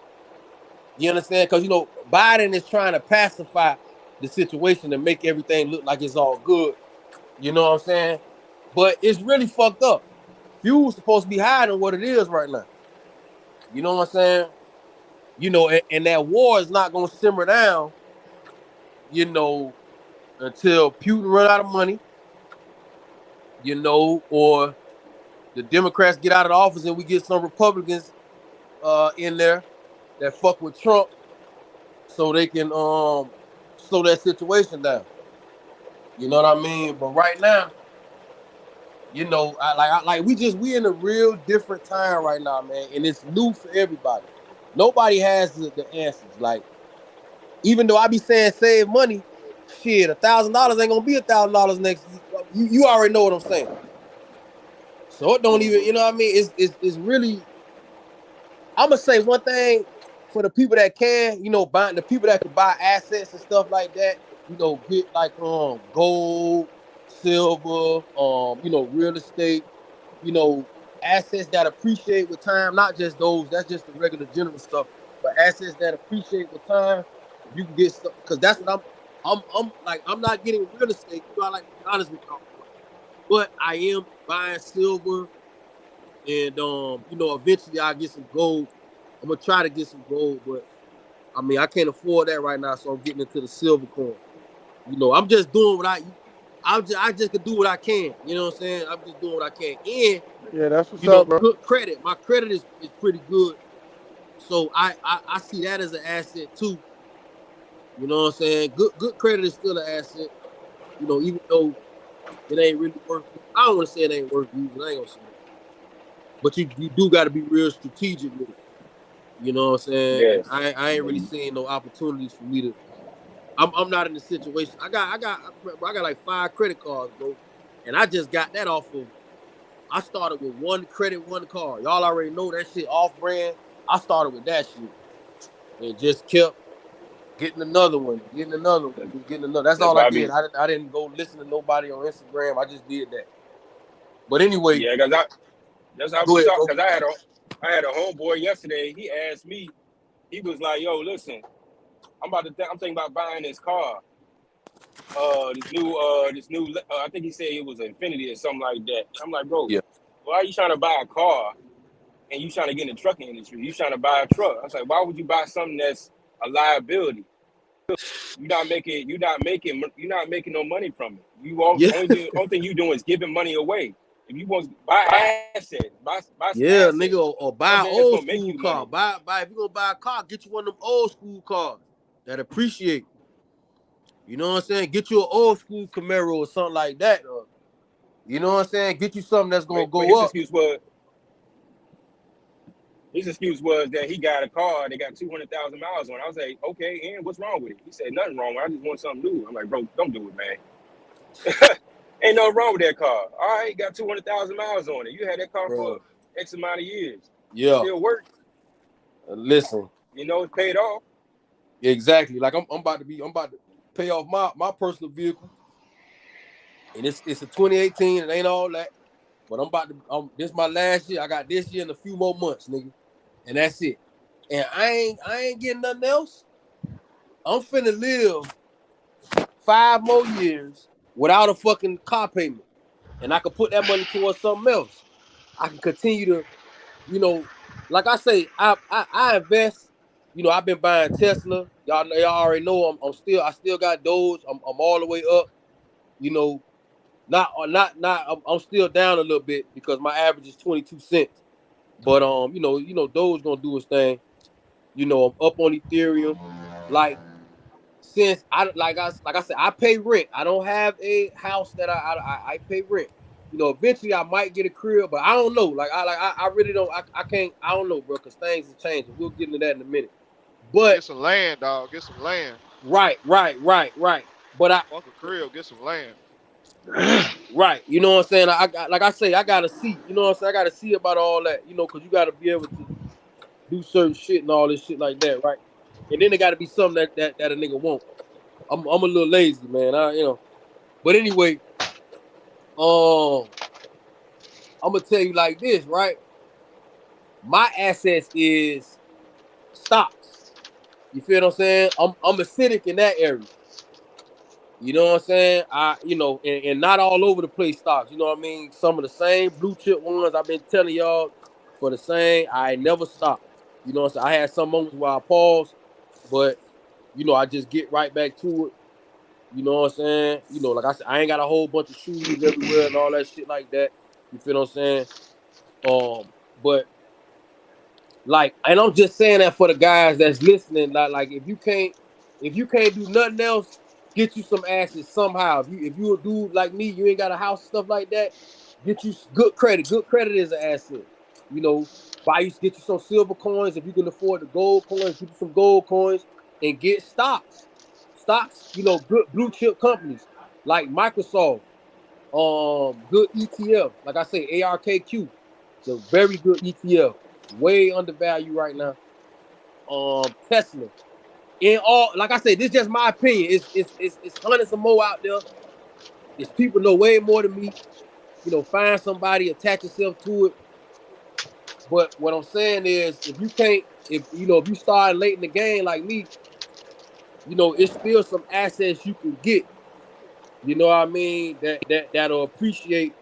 you understand? Because you know, Biden is trying to pacify the situation and make everything look like it's all good. You know what I'm saying? But it's really fucked up. Fuel's supposed to be higher than what it is right now. You know what I'm saying? You know, and that war is not gonna simmer down, you know, until Putin run out of money, you know, or the Democrats get out of the office and we get some Republicans in there that fuck with Trump so they can slow that situation down. You know what I mean? But right now, you know, we in a real different time right now, man, and it's new for everybody. Nobody has the answers. Like, even though I be saying save money, shit, $1,000 ain't gonna be $1,000 next. You already know what I'm saying. So it don't even, you know what I mean? It's really, I'm gonna say one thing for the people that can, buy the people that can buy assets and stuff like that. Get like gold, silver, real estate. You know, assets that appreciate with time. Not just those. That's just the regular general stuff. But assets that appreciate with time. If you can get stuff, because that's what I'm like. I'm not getting real estate. I like to be honest with y'all. But I am buying silver, and eventually I'll get some gold. I'm gonna try to get some gold, but I mean I can't afford that right now, so I'm getting into the silver coin. I'm just doing what I just can do what I can. You know what I'm saying? I'm just doing what I can. And Yeah, that's what's up, bro. good credit. My credit is pretty good. So I see that as an asset too. You know what I'm saying? Good credit is still an asset. Even though it ain't really worth I don't want to say it ain't worth using. I ain't gonna say that. But you do gotta be real strategic with it. You know what I'm saying? And Yes. I ain't really seeing no opportunities for me to. I'm not in the situation. I got like 5 credit cards, bro, and I just got that off of. I started with one credit, one card. Y'all already know that shit off brand. I started with that shit and just kept getting another one, getting another one, just getting another. That's That's all I why I did. be. I didn't go listen to nobody on Instagram. I just did that. But anyway, Yeah, that's how go we ahead, talk. bro. Cause I had a homeboy yesterday. He asked me. He was like, "Yo, listen, I'm thinking about buying this car. This new. I think he said it was Infinity or something like that." I'm like, "Bro, Yeah. why are you trying to buy a car and you trying to get in the trucking industry? You trying to buy a truck?" I was like, "Why would you buy something that's a liability? You're not making no money from it. Yeah. Only thing you doing is giving money away. If you want to buy assets, buy some Yeah, assets, nigga, or buy an something that's old gonna make school you car. money. Buy if you gonna buy a car, get you one of them old school cars that appreciate. You know what I'm saying? Get you an old school Camaro or something like that. Or, you know what I'm saying? Get you something that's gonna But go up. his excuse was that he got a car that got 200,000 miles on it. I was like, okay, and what's wrong with it? He said nothing wrong. I just want something new. I'm like, bro, don't do it, man. Ain't nothing wrong with that car. All right, got 200,000 miles on it. You had that car for Bro. X amount of years. Yeah. Still work. Listen. It's paid off. Exactly. Like I'm about to pay off my personal vehicle. And it's a 2018, it ain't all that. But this is my last year. I got this year and a few more months, nigga. And that's it. And I ain't getting nothing else. I'm finna live 5 more years without a fucking car payment. And I can put that money towards something else. I can continue to, like I say, I invest. I've been buying Tesla. Y'all already know I still got Doge. I'm all the way up. I'm still down a little bit because my average is 22 cents. But Doge gonna do his thing. I'm up on Ethereum. Like since I said, I pay rent. I don't have a house that I pay rent. Eventually I might get a crib, but I don't know. I really don't. I can't. I don't know, bro, because things are changing. We'll get into that in a minute. But Get some land, dog. Get some land. right. But Fuck a crib. Get some land. right. You know what I'm saying? I gotta see. You know what I'm saying? I gotta see about all that. Because you gotta be able to do certain shit and all this shit like that, right? And then it gotta be something that a nigga won't. I'm a little lazy, man. But anyway, I'm gonna tell you like this, right? My assets is stocks. You feel what I'm saying? I'm acidic in that area. You know what I'm saying? And not all over the place stocks. You know what I mean? Some of the same blue chip ones I've been telling y'all for the same. I never stop. You know what I'm saying? I had some moments where I pause, but I just get right back to it. You know what I'm saying? Like I said, I ain't got a whole bunch of shoes everywhere and all that shit like that. You feel what I'm saying? But and I'm just saying that for the guys that's listening. Like if you can't do nothing else, get you some assets somehow. If you a dude like me, you ain't got a house, stuff like that. Get you good credit. Good credit is an asset. You know, get you some silver coins if you can afford the gold coins. Get you some gold coins and get stocks. Stocks, good blue chip companies like Microsoft. Good ETF. Like I say, ARKQ. It's a very good ETF. way undervalued right now. Tesla. In all, like I said, this is just my opinion. It's hundreds of more out there. It's people know way more than me. Find somebody, attach yourself to it. But what I'm saying is, if you can't, if you start late in the game like me, it's still some assets you can get. You know what I mean? That'll appreciate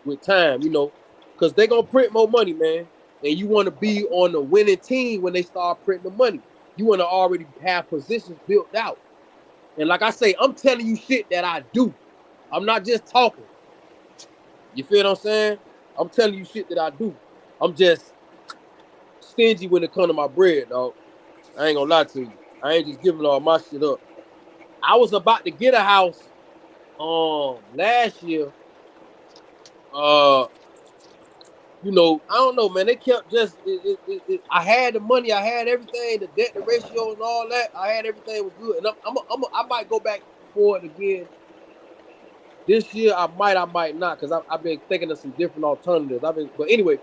with time. Because they're gonna print more money, man. And you want to be on the winning team when they start printing the money. You want to already have positions built out. And like I say, I'm telling you shit that I do. I'm not just talking. You feel what I'm saying? I'm telling you shit that I do. I'm just stingy when it comes to my bread, dog. I ain't gonna lie to you. I ain't just giving all my shit up. I was about to get a house last year. I don't know, man. They kept just I had the money, I had everything, the debt, the ratio, and all that. I had everything was good, and I might go back for it again this year. I might not, because I've been thinking of some different alternatives. But anyway,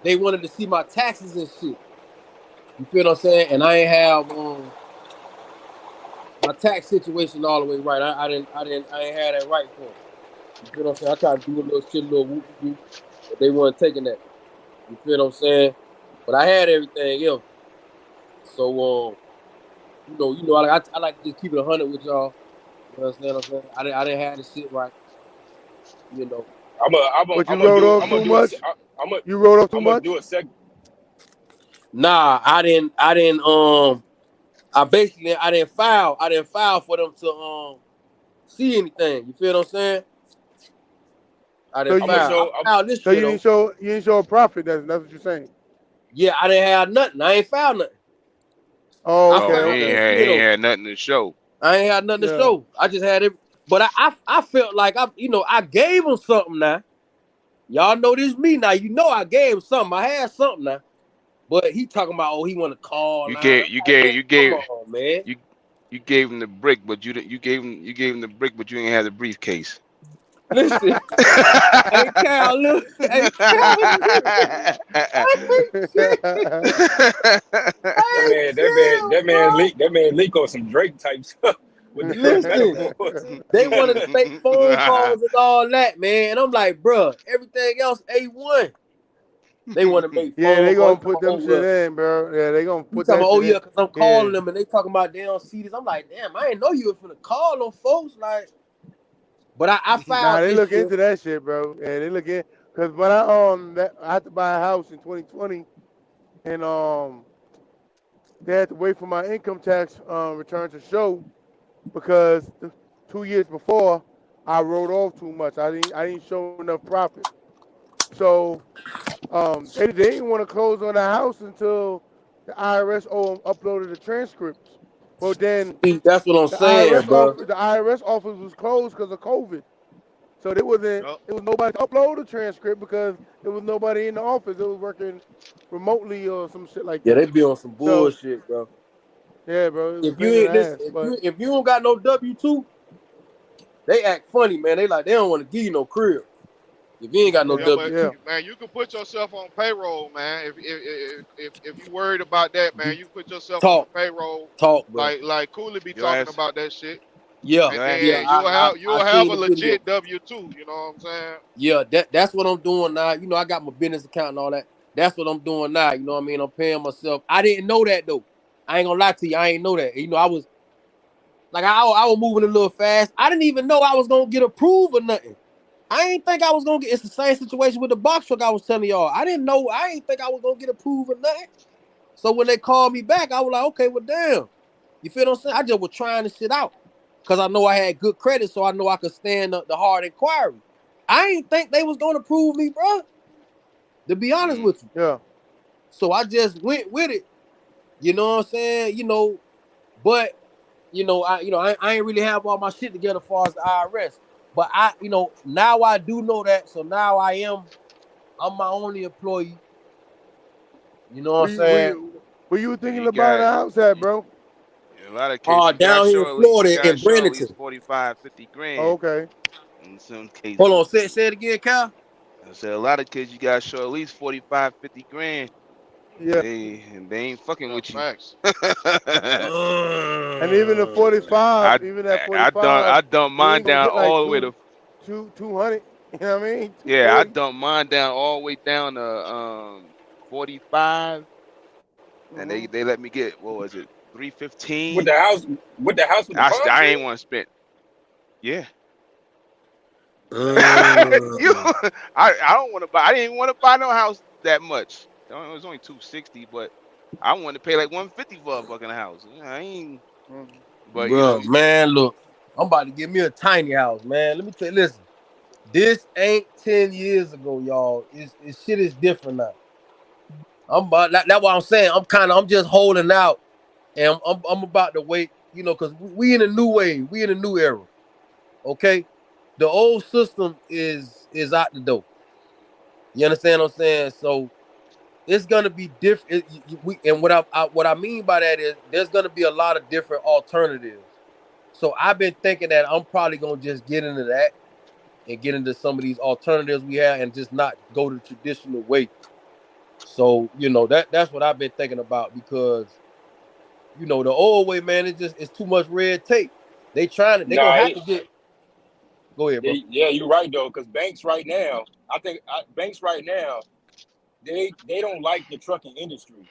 they wanted to see my taxes and shit. You feel what I'm saying? And I ain't have my tax situation all the way right. I ain't had that right for them. You feel what I'm saying? I tried to do a little shit, a little whoop-de-doo, but they weren't taking that. You feel what I'm saying? But I had everything else. So I like to just keep it 100 with y'all. You understand what I'm saying? I didn't have the shit right. You know. But you I'm gonna wrote do off I'm gonna too do a much. I'm gonna You wrote off too I'm gonna much. do a seg. Nah, I didn't. I didn't file. I didn't file for them to see anything. You feel what I'm saying? I So didn't I'm gonna file. you I show. filed this so year you though. didn't show a profit. That's what you're saying. Yeah, I didn't have nothing. I ain't filed nothing. Oh, I okay, Oh, he filed ain't okay. this had year he ain't though. had nothing to show. I ain't had nothing to Yeah. show. I just had it. But I felt like I gave him something now. Y'all know this me now. I gave him something. I had something now. But he talking about, he want to call You now. And I'm gave you like, gave man, you come gave on, man. you you gave him the brick, but you gave him the brick, but you ain't had the briefcase. Listen, hey Cal, look, hey Cal, That hey man, that man, Cal, that man bro. leak. That man leak on some Drake type stuff with the Listen, metaphors. they wanted to make phone calls and all that, man. And I'm like, bro, everything else A1. They want to make Yeah, phone they calls. gonna He talking put about, them shit in, bro. Yeah, they gonna he put talking that about, shit yeah, in. because I'm Yeah. calling them and they talking about they don't see this. I'm like, damn, I didn't know you were finna call them folks. Like, but I Nah, filed they this look year. into that shit, bro. Yeah, they look in because when I had to buy a house in 2020, and they had to wait for my income tax return to show because 2 years before I wrote off too much. I didn't show enough profit. So they didn't want to close on the house until the IRS uploaded the transcripts. Well, then See, that's what I'm the saying, bro. IRS office was closed because of COVID. So Yup. it was nobody to upload the transcript because there was nobody in the office. It was working remotely or some shit like Yeah, that. they be on some So bullshit, bro. yeah, bro, it was a If you pain in the ain't listen, ass. But if you don't got no W-2, they act funny, man. They like they don't want to give you no crib if you ain't got no yeah, Yeah, but yeah, W-2. man, you can put yourself on payroll, man. If you worried about that, man, you put yourself on the Talk, payroll, talk, bro. like Cooley be Your talking ass about that shit, Yeah, and your ass yeah. then ain't I you'll have seen a the video. legit W-2. You know what I'm saying? Yeah, that's what I'm doing now. I got my business account and all that. That's what I'm doing now. You know what I mean? I'm paying myself. I didn't know that though. I ain't gonna lie to you. I ain't know that. I was like, I was moving a little fast. I didn't even know I was gonna get approved or nothing. I ain't think I was gonna get. It's the same situation with the box truck I was telling y'all. I didn't know. I ain't think I was gonna get approved or nothing. So when they called me back, I was like, okay, well, damn. You feel what I'm saying? I just was trying this shit out because I know I had good credit, so I know I could stand the hard inquiry. I ain't think they was gonna prove me, bro. To be honest mm, with you, yeah. so I just went with it. You know what I'm saying? But I ain't really have all my shit together as far as the IRS. But now I do know that. So now I'm my only employee. You know what I'm We saying? were you yeah, thinking of buying a house at, you, bro? in a lot of cases Down here in you Florida gotta in show at least Bradenton. 45, 50 Oh, grand okay. in some Hold cases. on, say it again, Cal. I said a lot of kids you gotta show at least 45, 50 grand. Yeah. They ain't fucking Yeah, with you. facts. And even the 45, I even that I 45, dumped you mine ain't gonna down get like all the way to 200. You know what I mean? yeah, I 240. dumped mine down all the way down to 45, and Mm-hmm. they let me get what was it With 315. the house, with the palm I tree. ain't want to spend. Yeah, you Mm. I don't want to buy. I didn't want to buy no house that much. It was only 260, but I wanted to pay like 150 for a fucking house. I ain't. Mm-hmm. But you Bro, know, man, look, I'm about to give me a tiny house, man. Let me tell you, listen, this ain't 10 years ago, y'all. It's shit is different now. That's what I'm saying. I'm just holding out, and I'm about to wait, because we in a new wave, we in a new era. Okay, the old system is out the door. You understand what I'm saying? So it's gonna be different. And what I mean by that is there's gonna be a lot of different alternatives. So I've been thinking that I'm probably gonna just get into that and get into some of these alternatives we have and just not go the traditional way. So that's what I've been thinking about because the old way, man, it's too much red tape. They Nah, gonna have to get. Go ahead, bro. yeah, you're right though, because banks right now, banks right now, they don't like the trucking industry.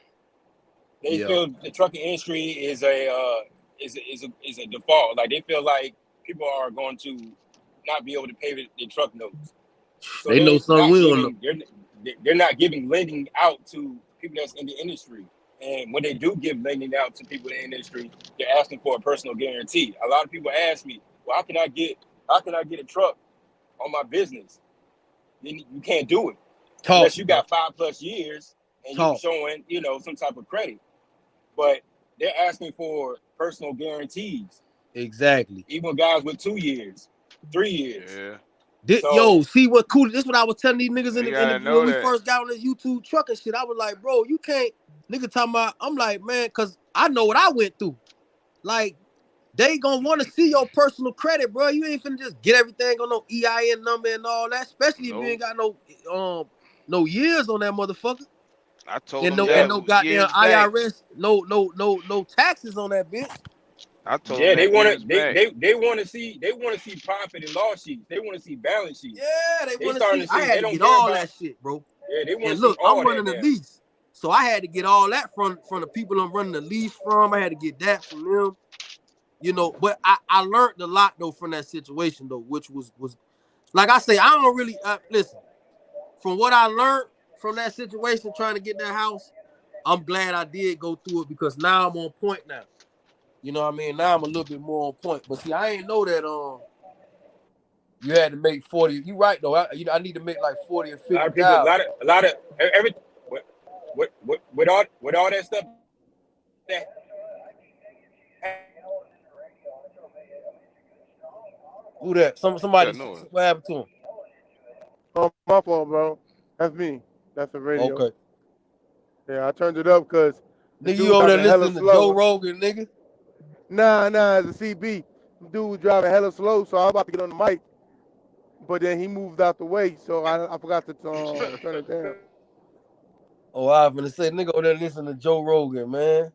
They Yeah. feel the trucking industry is a default. Like they feel like people are going to not be able to pay their truck notes, so They know something we don't know. they're not giving lending out to people that's in the industry. And when they do give lending out to people in the industry, they're asking for a personal guarantee. A lot of people ask me, "Well, how can I get a truck on my business?" Then you can't do it Talk, unless you bro. got 5+ years and you Talk. showing some type of credit. But they're asking for personal guarantees, Exactly. even guys with 2 years, 3 years. yeah, So Yo, see what cool. This is what I was telling these niggas you in the gotta when know we that. first got on this YouTube truck and shit. I was like, bro, you can't nigga talking about. I'm like, man, cause I know what I went through. Like, they gonna want to see your personal credit, bro. You ain't finna just get everything on no EIN number and all that, especially if you No, ain't got no years on that motherfucker. I told And them no yeah, and that no goddamn years back. IRS, no taxes on that bitch. I told them yeah, that years back. they want to see profit and loss sheets. They want to see balance sheets. Yeah, they They want to starting see. to I see. had They to don't get care all about. that shit, bro. Yeah, they want And to see look, I'm all that running a now. lease. So I had to get all that from the people I'm running the lease from. I had to get that from them. But I learned a lot though from that situation though, which was like I say, I don't really listen. From what I learned from that situation trying to get that house, I'm glad I did go through it because now I'm on point now. You know what I mean? Now I'm a little bit more on point. But see, I ain't know that you had to make 40. You right though. I need to make like 40 or A lot of people, 50,000. a lot of every with all that stuff that Who that? Somebody Got no. what happened to him? Oh, my fault, bro. That's me. That's the radio. Okay. Yeah, I turned it up because the Nigga, you dude over there driving hella listening to Joe slow. Rogan, nigga? Nah, it's a CB. The dude was driving hella slow, so I was about to get on the mic, but then he moved out the way, so I forgot to turn it down. Oh, I was gonna say, nigga over there listening to Joe Rogan, man.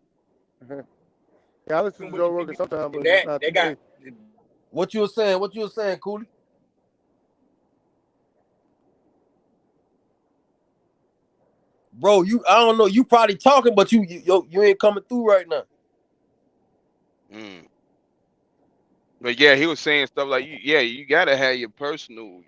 Yeah, I listen to with Joe the Rogan people sometimes, and but just that not they got today. What you were saying? What you were saying, Cooley? Bro, I don't know. You probably talking, but you ain't coming through right now. Mm. But yeah, he was saying stuff like, yeah, you gotta have your personal,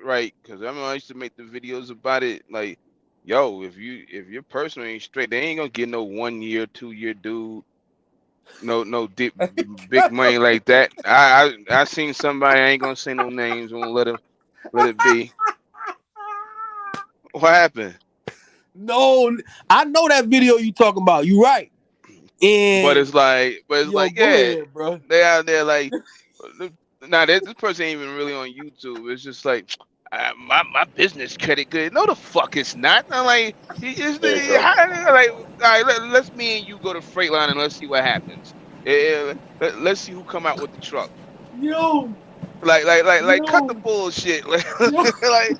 right? Because I remember I used to make the videos about it. Like, yo, if your personal ain't straight, they ain't gonna get no 1 year, 2 year dude. No deep, big money like that. I seen somebody. I ain't gonna say no names. Gonna let it be. What happened? No, I know that video you talking about. You right. But And it's yo, like, go yeah, ahead, bro. they out there like, nah, this person ain't even really on YouTube. It's just like, my business credit good. No, the fuck it's not. I'm like, you just there you go. like, all right, let's me and you go to Freightliner and let's see what happens. Let's see who come out with the truck. Yo, Like, cut the yo, bullshit. yo. Like,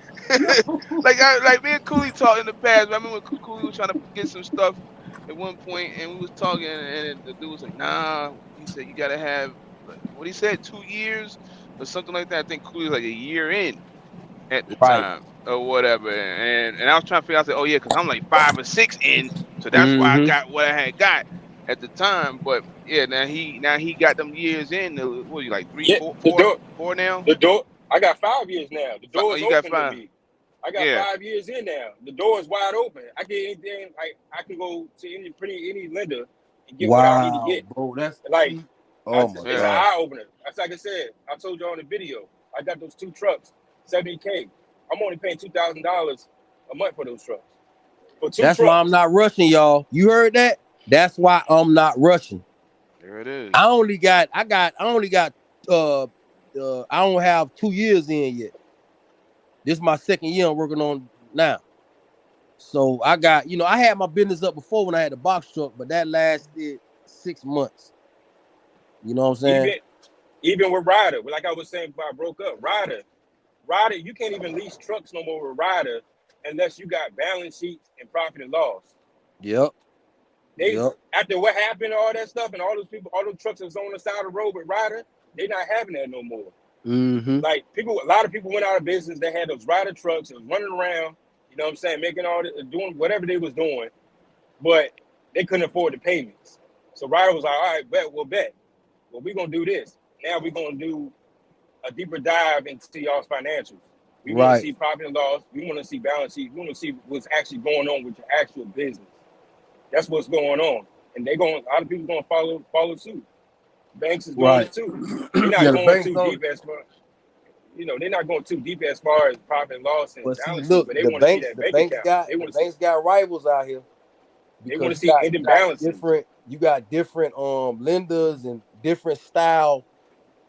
like me and Cooley talked in the past. I remember when Cooley was trying to get some stuff at one point, and we was talking, and the dude was like, "Nah," he said, "You gotta have what he said, 2 years or something like that." I think Cooley was like a year in at the Right. time or whatever, and I was trying to figure out, I said, "Oh yeah," because I'm like 5 or 6 in, so that's why I Mm-hmm. got what I had got at the time. But yeah, now he got them years in. What are you like three, Yeah, four, the four, door, four now? the door. I got 5 years now. The Oh, door is you got open to 5. me. I got Yeah. 5 years in now. The door is wide open. I get anything. I can go to any lender and get what I need to Wow, get. bro. That's Like oh my it's Yeah. an god. eye opener. That's like I said. I told you on the video. I got those 2 trucks, $70K. I'm only paying $2,000 a month for those trucks. For 2 That's why I'm trucks. not rushing, y'all. You heard that? That's why I'm not rushing. There it is. I only got uh I don't have 2 years in yet. This is my second year I'm working on now. So I got, I had my business up before when I had the box truck, but that lasted 6 months. You know what I'm saying? Even with Ryder, like I was saying before I broke up, Ryder, you can't even lease trucks no more with Ryder unless you got balance sheets and profit and loss. Yep. They Yep. After what happened, all that stuff, and all those people, all those trucks that's on the side of the road with Ryder, they not having that no more. Mm-hmm. Like a lot of people went out of business. They had those Ryder trucks and was running around, you know what I'm saying, making all this, doing whatever they was doing, but they couldn't afford the payments. So Ryder was like, all right, bet. Well, we're gonna do this. Now we're gonna do a deeper dive into y'all's financials. We want to Right. see profit and loss. We want to see balance sheet. We want to see what's actually going on with your actual business. That's what's going on, and a lot of people gonna follow suit. Banks is doing Right. it too. They're Yeah, not the going banks too don't. deep as far, they're not going too deep as far as profit and loss and But see, balance sheet, look, but they the want to see banks, that the bank banks account. got They the want to see banks got rivals out here they want because to you see got you ending got balances. different lenders and different style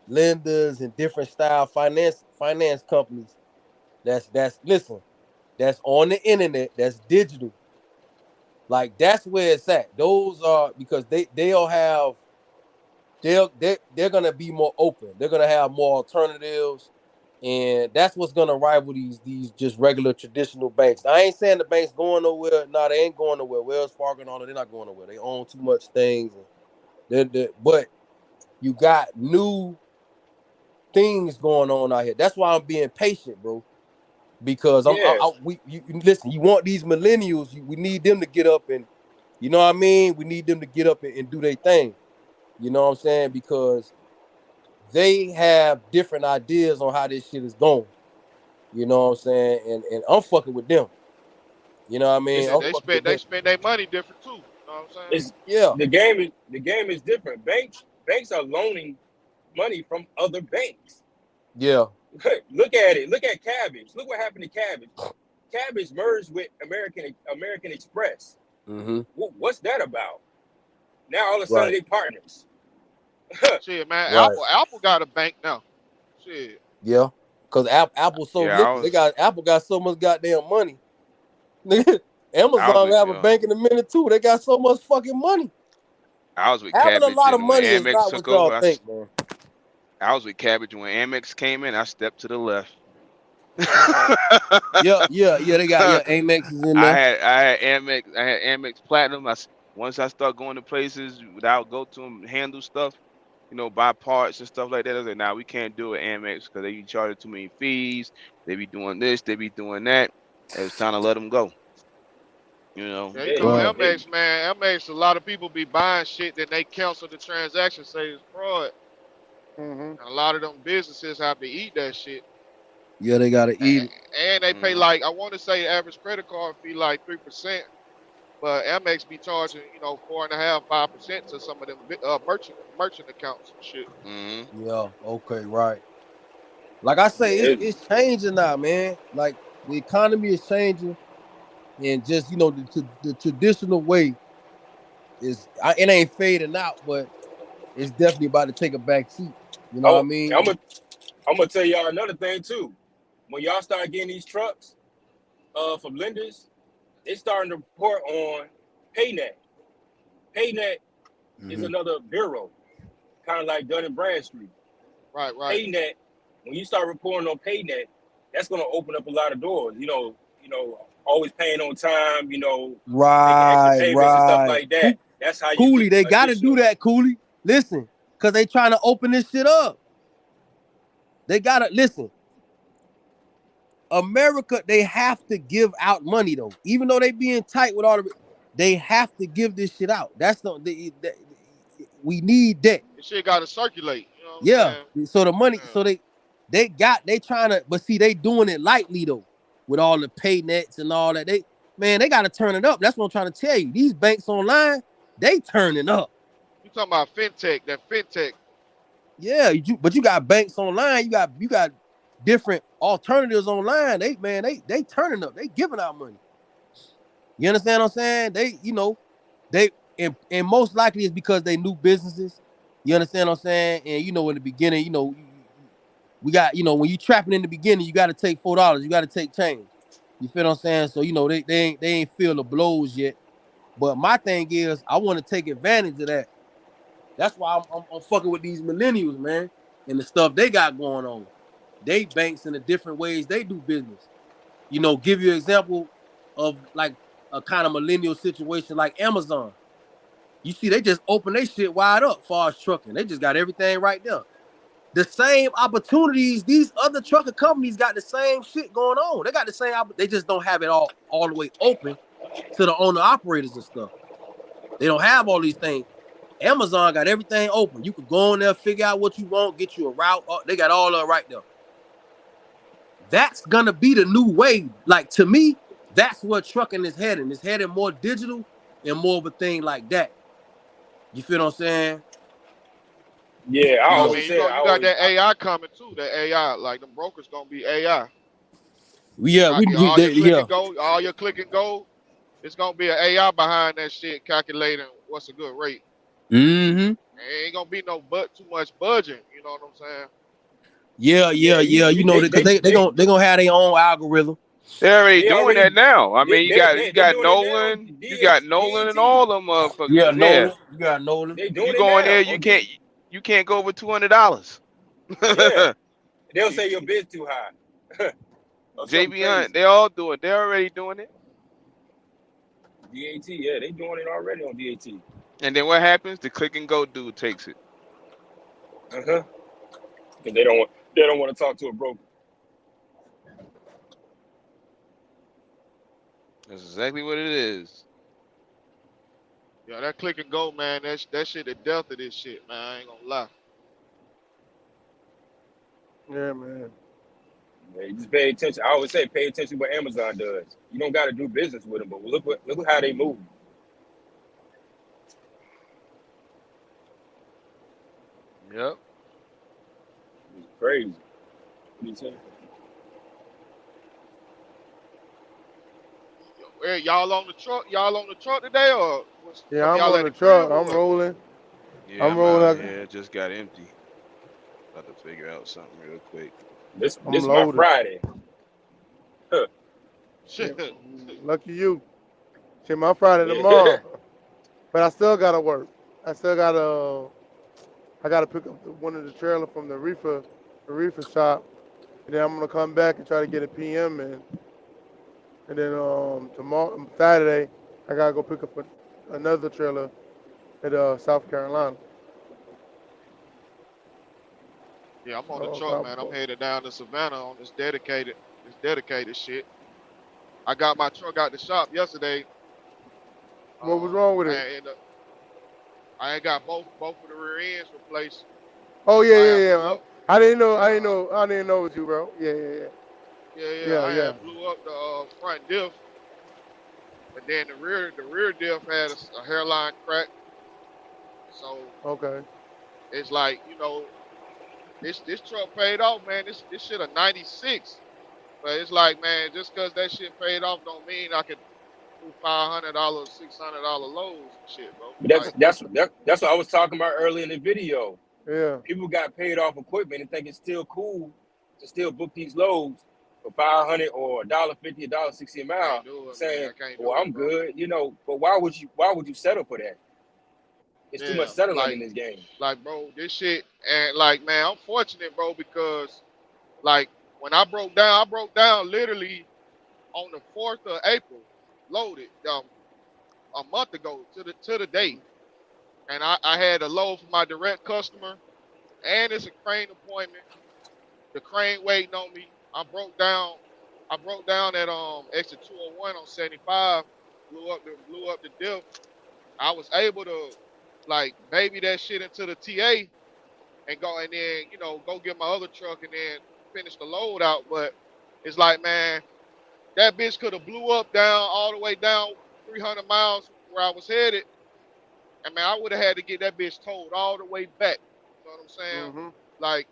lenders and different style finance companies. That's listen, that's on the internet, that's digital. Like that's where it's at. Those are because they're gonna be more open. They're gonna have more alternatives, and that's what's gonna rival these just regular traditional banks. I ain't saying the banks going nowhere. No, they ain't going nowhere. Wells Fargo and all that, they're not going nowhere. They own too much things, and but you got new things going on out here. That's why I'm being patient, bro. Because Yeah, you listen. You want these millennials? We need them to get up and, you know what I mean. We need them to get up and do their thing. You know what I'm saying? Because they have different ideas on how this shit is going. You know what I'm saying? And I'm fucking with them. You know what I mean? it's I'm They fucking spend with they them. spend their money different too. You know what I'm saying? it's Yeah, the game is different. Banks are loaning money from other banks. yeah. Look at it. Look at Cabbage. Look what happened to Cabbage. Cabbage merged with American Express. Mm-hmm. What's that about? Now all of a sudden Right, they partners. Shit, man. right. Apple got a bank now. Shit. Yeah. Cause Apple's so Yeah, liquid. Apple got so much goddamn money. Nigga, I was Amazon with have a bank in a minute too. They got so much fucking money. I was with Having a Cabbage, lot of and when money is Amex not what took y'all over, think, man. I was with Cabbage when Amex came in. I stepped to the left. Yeah. They got Amex is in there. I had Amex Platinum. Once I start going to places without go to them, handle stuff, buy parts and stuff like that. I was like, nah, we can't do it Amex because they be charging too many fees. They be doing this, they be doing that. It was time to let them go. You know. Yeah, Right. Amex, man. Amex, a lot of people be buying shit, then they cancel the transaction, say it's fraud. Mm-hmm. And a lot of them businesses have to eat that shit. Yeah, they gotta eat it. And they pay Mhm. like, I want to say the average credit card fee like 3%, but Amex be charging, 4.5%, 5% to some of them merchant accounts and shit. Mhm. Yeah, okay, right. Like I say, Yeah, it's changing now, man. Like the economy is changing, and just the traditional way it ain't fading out, but it's definitely about to take a back seat. You know what I I'm mean? gonna tell y'all another thing too. When y'all start getting these trucks from lenders, they starting to report on PayNet. PayNet is Mm-hmm. another bureau, kind of like Dun and Bradstreet. Right. PayNet, when you start reporting on PayNet, that's gonna open up a lot of doors. Always paying on time. Making extra Right, payments and stuff right. like that. That's how you Cooley, get they got to do additional. that, Cooley. Listen, because they trying to open this shit up. They got to, listen, America, they have to give out money, though. Even though they being tight with all the, they have to give this shit out. That's we need that. This shit got to circulate. You know what I'm Yeah. saying? So the money, Yeah. so they trying to, but see, they doing it lightly, though, with all the pay nets and all that. They got to turn it up. That's what I'm trying to tell you. These banks online, they turning up. You talking about fintech? That fintech. Yeah, but you got banks online. You got different alternatives online. They turning up. They giving out money. You understand what I'm saying? They and most likely it's because they new businesses. You understand what I'm saying? And in the beginning, we got when you trapping in the beginning, you got to take $4. You got to take change. You feel what I'm saying? So they ain't feel the blows yet. But my thing is, I want to take advantage of that. That's why I'm fucking with these millennials, man, and the stuff they got going on. They banks in the different ways they do business. Give you an example of like a kind of millennial situation like Amazon. You see, they just open their shit wide up far as trucking. They just got everything right there. The same opportunities, these other trucker companies got the same shit going on. They got the same, they just don't have it all the way open to the owner operators and stuff. They don't have all these things. Amazon got everything open. You could go on there, figure out what you want, get you a route. They got all of it right there. That's gonna be the new way. Like, to me, that's where trucking is heading. It's heading more digital and more of a thing like that. You feel what I'm saying? Yeah, I I always mean, said. you got that AI coming too. That AI, like them brokers gonna be AI. Yeah, All your click yeah. and go, all your click and go. It's gonna be an AI behind that shit calculating what's a good rate. Mm-hmm. It ain't gonna be too much budging. You know what I'm saying? Yeah. Yeah, Because they gonna have their own algorithm. They're already they doing already that now. I they mean, they they you they got doing it now. Nolan, you got Nolan, and all them Yeah, motherfuckers. Yeah, Nolan. You got Nolan. They you doing it go in now there, on you can't go over $200. Yeah, they'll say your bid's too high or something JB Hunt, crazy. they all do it. They're already doing it. DAT, yeah, they doing it already on DAT. And then what happens? The click and go dude takes it. Because they don't want to talk to a broker. That's exactly what it is. Yeah, that click and go, man. That shit the death of this shit, man. I ain't gonna lie. Yeah, man. Yeah, you just pay attention. I always say pay attention to what Amazon does. You don't got to do business with them, but look how they move. Yep. It's crazy. What you saying? Hey, y'all on the truck? Y'all on the truck today, or Yeah, I'm y'all on at the the truck. crib or I'm what? rolling. Yeah, I'm I'm out rolling. here. It just got empty. About to figure out something real quick. I'm This my loaded. Friday. Huh. Yeah, Shit. lucky you. Shit, my Friday Yeah. tomorrow. But I still gotta work. I gotta pick up one of the trailer from the reefer shop, and then I'm gonna come back and try to get a PM in. And then tomorrow, Saturday, I gotta go pick up another trailer at South Carolina. Yeah, I'm on the truck, man. I'm headed down to Savannah on this dedicated shit. I got my truck out the shop yesterday. What was wrong with it? I ain't got both of the rear ends replaced, Oh so yeah, I had yeah, blew yeah. up. I didn't know. I Yeah, didn't know. I didn't know it was you, bro. Yeah, yeah, yeah. yeah, I yeah, had blew up the front diff, and then the rear diff had a hairline crack. So yeah. Okay. it's like this truck paid off, man. This shit a '96, but it's like, man, just cause that shit paid off don't mean I could do $500, $600 loads and shit, bro. But Like, that's what I was talking about earlier in the video. Yeah. People got paid off equipment and think it's still cool to still book these loads for 500 or $1.50, $1.60 a mile, can't do it, man. saying, I can't "Well, do I'm it, bro. good," But why would you settle for that? It's too much Yeah, settling in this game. bro, this shit, and like, man, I'm fortunate, bro, because like when I broke down literally on the 4th of April, loaded a month ago to the day. And I had a load for my direct customer, and it's a crane appointment. The crane waiting on me. I broke down at exit 201 on 75, blew up the diff. I was able to like baby that shit into the TA and go, and then go get my other truck and then finish the load out. But it's like, man, that bitch could have blew up down all the way down 300 miles where I was headed. And man, I would have had to get that bitch towed all the way back. You know what I'm saying? Mm-hmm. Like,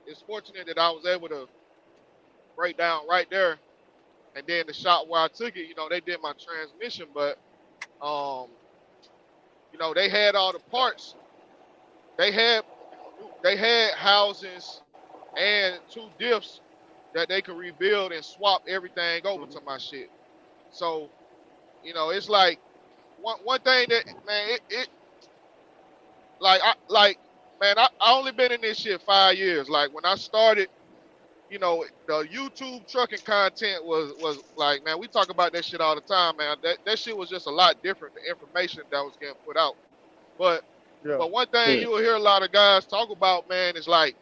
it's fortunate that I was able to break down right there. And then the shop where I took it, they did my transmission, but um, they had all the parts. They had housings and 2 diffs that they could rebuild and swap everything over to my shit. So, it's like one thing that, man, it man, I only been in this shit 5 years. Like, when I started, the YouTube trucking content was like, man, we talk about that shit all the time, man. That shit was just a lot different, the information that was getting put out. But one thing you'll hear a lot of guys talk about, man, is like,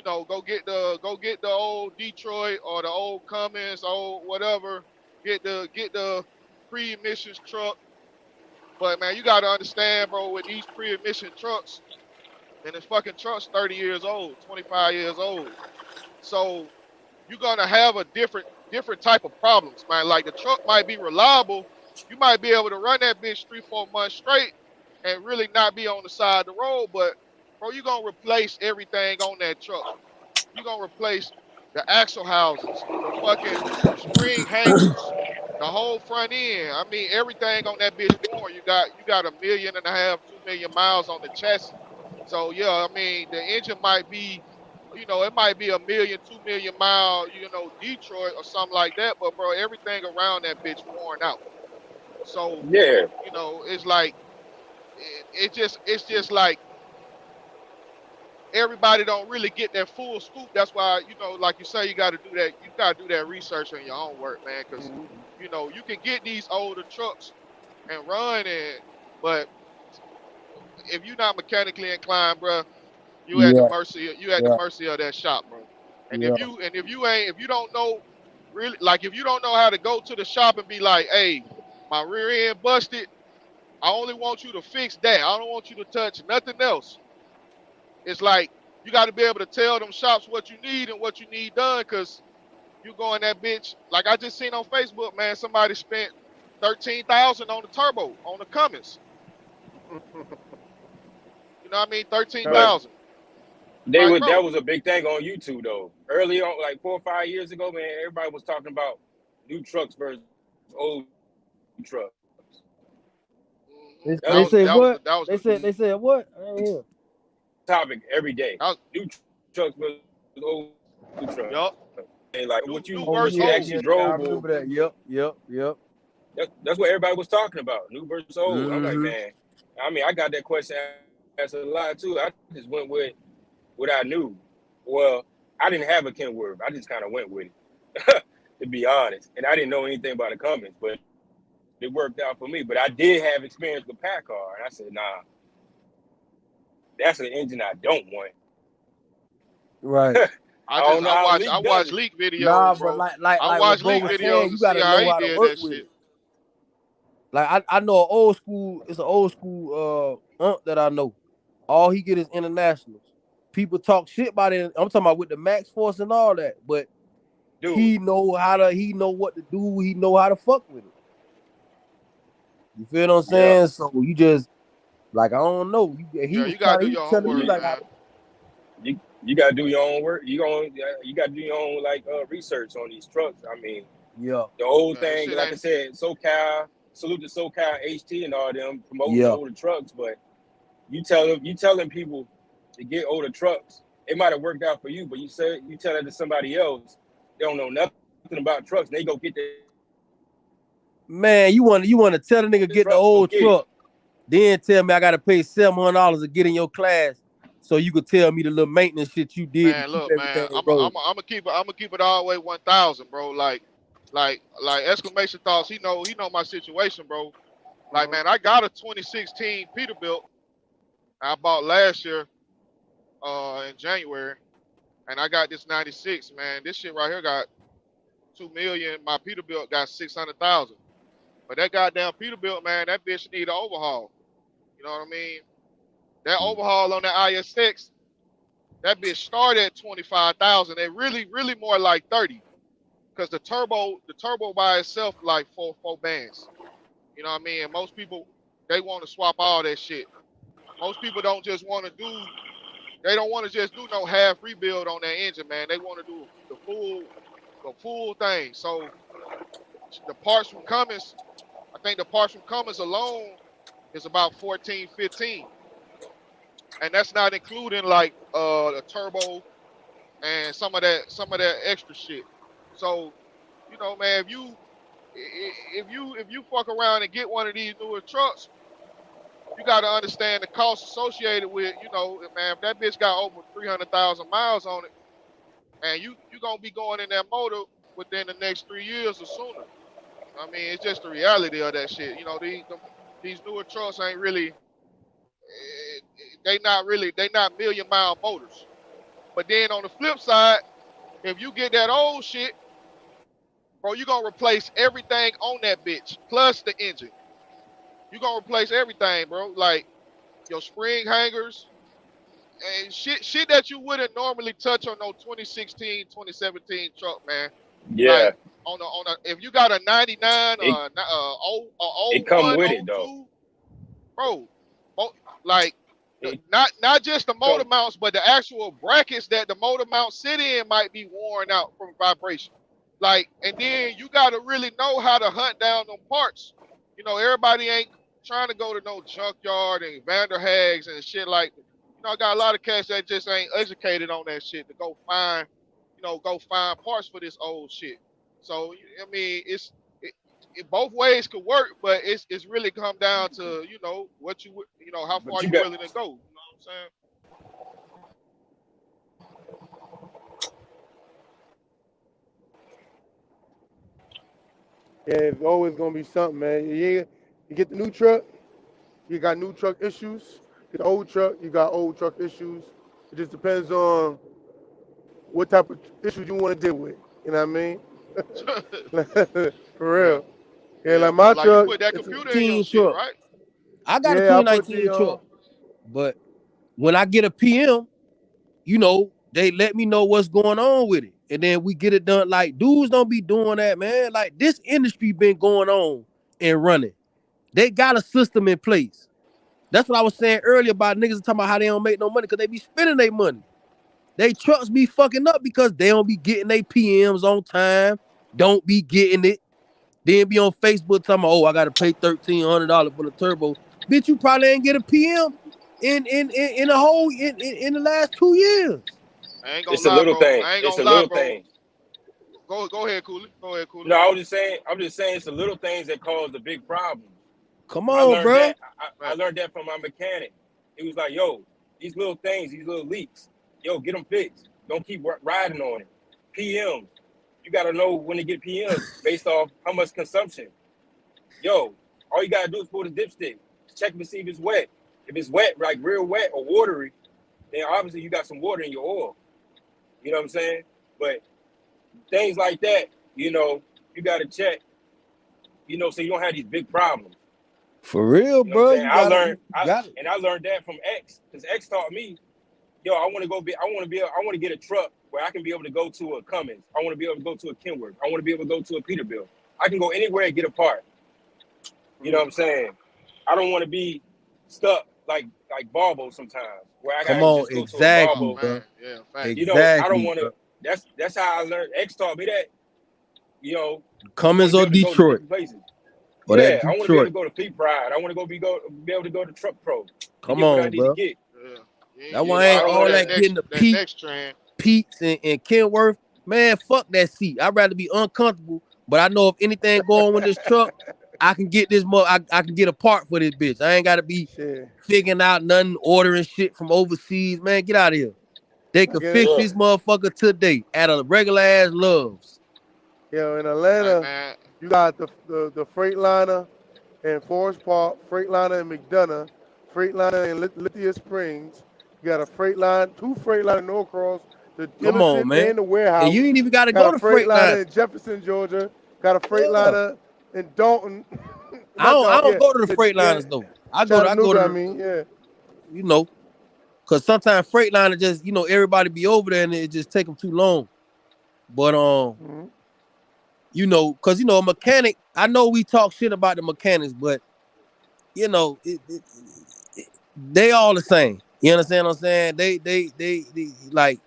go get the old Detroit or the old Cummins, old whatever, get the pre-emissions truck. But man, you gotta understand, bro, with these pre-emission trucks, and this fucking truck's 30 years old, 25 years old. So you're gonna have a different type of problems, man. Like, the truck might be reliable. You might be able to run that bitch 3-4 months straight and really not be on the side of the road, but bro, you're gonna replace everything on that truck. You're gonna replace the axle houses, the fucking spring hangers, the whole front end. I mean, everything on that bitch born. You got 1.5 million, 2 million miles on the chassis. So yeah, I mean, the engine might be, it might be 1 million, 2 million mile, Detroit or something like that. But bro, everything around that bitch worn out. So Yeah. it's like it's just like everybody don't really get that full scoop. That's why, like you say, you got to do that. You got to do that research on your own work, man. Because you can get these older trucks and run it, but if you're not mechanically inclined, bro, you at the mercy of that shop, bro. And if you don't know really, like, if you don't know how to go to the shop and be like, hey, my rear end busted, I only want you to fix that. I don't want you to touch nothing else. It's like, you got to be able to tell them shops what you need and what you need done, because you go in that bitch. Like, I just seen on Facebook, man, somebody spent $13,000 on the turbo on the Cummins. You know what I mean? But 13,000. Like, that bro, was a big thing on YouTube though. Early on, like 4 or 5 years ago, man, everybody was talking about new trucks versus old trucks. mhm, They say what? that was They said what? I ain't hear. Topic every day. that was, New trucks versus old trucks. yup, And like new what you Oh versus what you yeah, old. actually yeah, yeah. I drove, or remember that. Yep. that's what everybody was talking about. New versus old. I'm like, Mm-hmm. man. I mean, I got that question asked a lot too. I just went with what I knew. Well, I didn't have a Kenworth. I just kind of went with it, to be honest. And I didn't know anything about the Cummins, but it worked out for me. But I did have experience with PACCAR, and I said, nah, that's an engine I don't want. Right. I don't know how I Leak does watched it. leak videos, Nah, but bro. I like what watched bro leak was videos saying, to you see gotta how know he how to did work that with shit. it. Like I know it's an old school that I know. All he get is internationals. People talk shit about it. I'm talking about with the Max Force and all that, but Dude, he know what to do. He know how to fuck with it. You feel what I'm yeah. saying? So you just like, I don't know. He Yeah, was you gotta do he was your telling me homework, You, like, man. you gotta do your own work. You gotta do your own like research on these trucks. I mean, yeah, the old Yeah, this thing, shit like I ain't. said, SoCal, salute to SoCal HT and all them promoting yeah. older trucks, but you telling people to get older trucks, it might have worked out for you, but you tell it to somebody else, they don't know nothing about trucks, they go get the Man, you want to tell the nigga get the truck, go old get it. truck, then tell me I gotta pay $700 to get in your class. so you could tell me the little maintenance shit you did to Man, keep look, man, everything rolling. I'm gonna keep it all the way 1,000, bro. Like exclamation thoughts. He know my situation, bro. Like, man, I got a 2016 Peterbilt I bought last year, in January, and I got this 96, man. This shit right here got 2 million. My Peterbilt got 600,000. But that goddamn Peterbilt, man, that bitch need an overhaul. You know what I mean? That overhaul on the ISX, that bitch started at 25,000. It really more like 30, because the turbo by itself like four bands. You know what I mean? And most people, they want to swap all that shit. Most people don't just want to do. They don't want to just do no half rebuild on their engine, man. They want to do the full thing. So the parts from Cummins, I think the parts from Cummins alone is about 14, 15. And that's not including like the turbo and some of that extra shit. So, you know, man, if you fuck around and get one of these newer trucks, you got to understand the cost associated with, you know, man, if that bitch got over 300,000 miles on it, and you gonna be going in that motor within the next 3 years or sooner. I mean, it's just the reality of that shit. You know, these newer trucks ain't really, they not million-mile motors. But then on the flip side, if you get that old shit, bro, you gonna replace everything on that bitch, plus the engine. You gonna replace everything, bro. Like your spring hangers and shit that you wouldn't normally touch on no 2016, 2017 truck, man. Yeah, Like on if you got a 99 it or a it come 01, with it though. 02, bro, like It not just the motor come mounts, but the actual brackets that the motor mount sit in might be worn out from vibration. Like, and then you got to really know how to hunt down them parts. You know, everybody ain't trying to go to no junkyard and Vanderhags and shit like. You know, I got a lot of cats that just ain't educated on that shit to go find, go find parts for this old shit. So I mean, it both ways could work, but it's really come down to what how but far you you got willing to go. You know what I'm saying? Yeah, it's always gonna be something, man. You get the new truck, you got new truck issues. Get the old truck, you got old truck issues. It just depends on what type of issues you want to deal with. You know what I mean? For Yeah, real. Yeah, yeah. like my Like you truck, put that it's computer in your 19 shit, truck. right? I got a yeah, I put 2019 the truck, but when I get a PM, they let me know what's going on with it, and then we get it done. Like, dudes don't be doing that, man. Like, this industry been going on and running. They got a system in place. That's what I was saying earlier about niggas talking about how they don't make no money because they be spending their money. They trucks be fucking up because they don't be getting their PMs on time, don't be getting it. Then be on Facebook talking about, oh, I gotta pay $1,300 for the turbo. Bitch, you probably ain't get a PM in a whole in the last 2 years. I ain't gonna it's a lie, little bro. thing. I ain't It's gonna a lie, little bro. thing. Go ahead, Cooley. Go ahead, Cooley. No, I'm just saying it's the little things that cause the big problems. Come I on, learned bro. that. I learned that from my mechanic. He was like, "Yo, these little things, these little leaks, yo, get them fixed. Don't keep riding on it. PMs, you gotta know when to get PMs based off how much consumption. Yo, all you gotta do is pull the dipstick, check to see if it's wet. If it's wet, like real wet or watery, then obviously you got some water in your oil. You know what I'm saying? But things like that, you gotta check. So you don't have these big problems. For real, You know what I'm bro. saying? You I got learned, it. You got it. I learned that from X, because X taught me, yo, I want to get a truck where I can be able to go to a Cummins. I want to be able to go to a Kenworth. I want to be able to go to a Peterbilt. I can go anywhere and get a part. You know what I'm saying? I don't want to be stuck like Volvo sometimes, where I Come gotta on, just go to a exactly, Oh Volvo. bro. man, yeah, facts. I don't Exactly, want to. bro. That's how I learned. X taught me that. I want Cummins to be or able to go to Detroit different places. or that Yeah, I want to be able to Detroit. go to Fleet Pride. I want to be able to go to Truck Pro to Come get what I on, need to bro. get. Yeah. That You why ain't I I ain't trying to don't go want all to. that getting the that next trend. Pete's and Kenworth. Man, fuck that seat. I'd rather be uncomfortable. But I know if anything going with this truck, I can get this I can get a part for this bitch. I ain't gotta be Shit. figuring out nothing, ordering shit from overseas. Man, get out of here. They I could get it. fix Yeah. this motherfucker today at a regular ass Loves. Yo, in Hey Atlanta, man, you got the Freightliner in Forest Park, Freightliner in McDonough, Freightliner in Lithia Springs. You got a Freightliner, two Freightliner in Norcross, the Come on, dealership man. and the And you warehouse. ain't even gotta Got go a to Freightliner. Freightliner in Jefferson, Georgia. Got a Yeah. Freightliner in Dalton. I Not don't I Dalton, don't yeah, go to the yeah, Freightliners though. I go Chattanooga, to I mean, yeah. you know, cause sometimes Freightliner just, everybody be over there and it just take them too long. But Mm-hmm. cause a mechanic, I know we talk shit about the mechanics, but they all the same. You understand what I'm saying? They like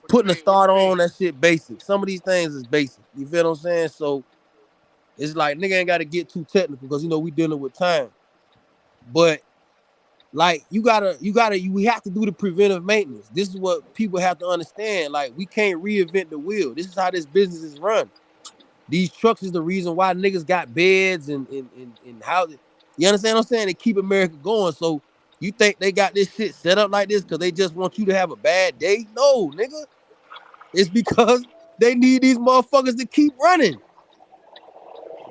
what you putting a mean? What start you mean? on that shit basic. Some of these things is basic. You feel what I'm saying? So it's like nigga ain't gotta get too technical because we dealing with time. But like we have to do the preventive maintenance. This is what people have to understand. Like we can't reinvent the wheel. This is how this business is run. These trucks is the reason why niggas got beds and houses. You understand what I'm saying? They keep America going. So you think they got this shit set up like this because they just want you to have a bad day? No, nigga. It's because they need these motherfuckers to keep running.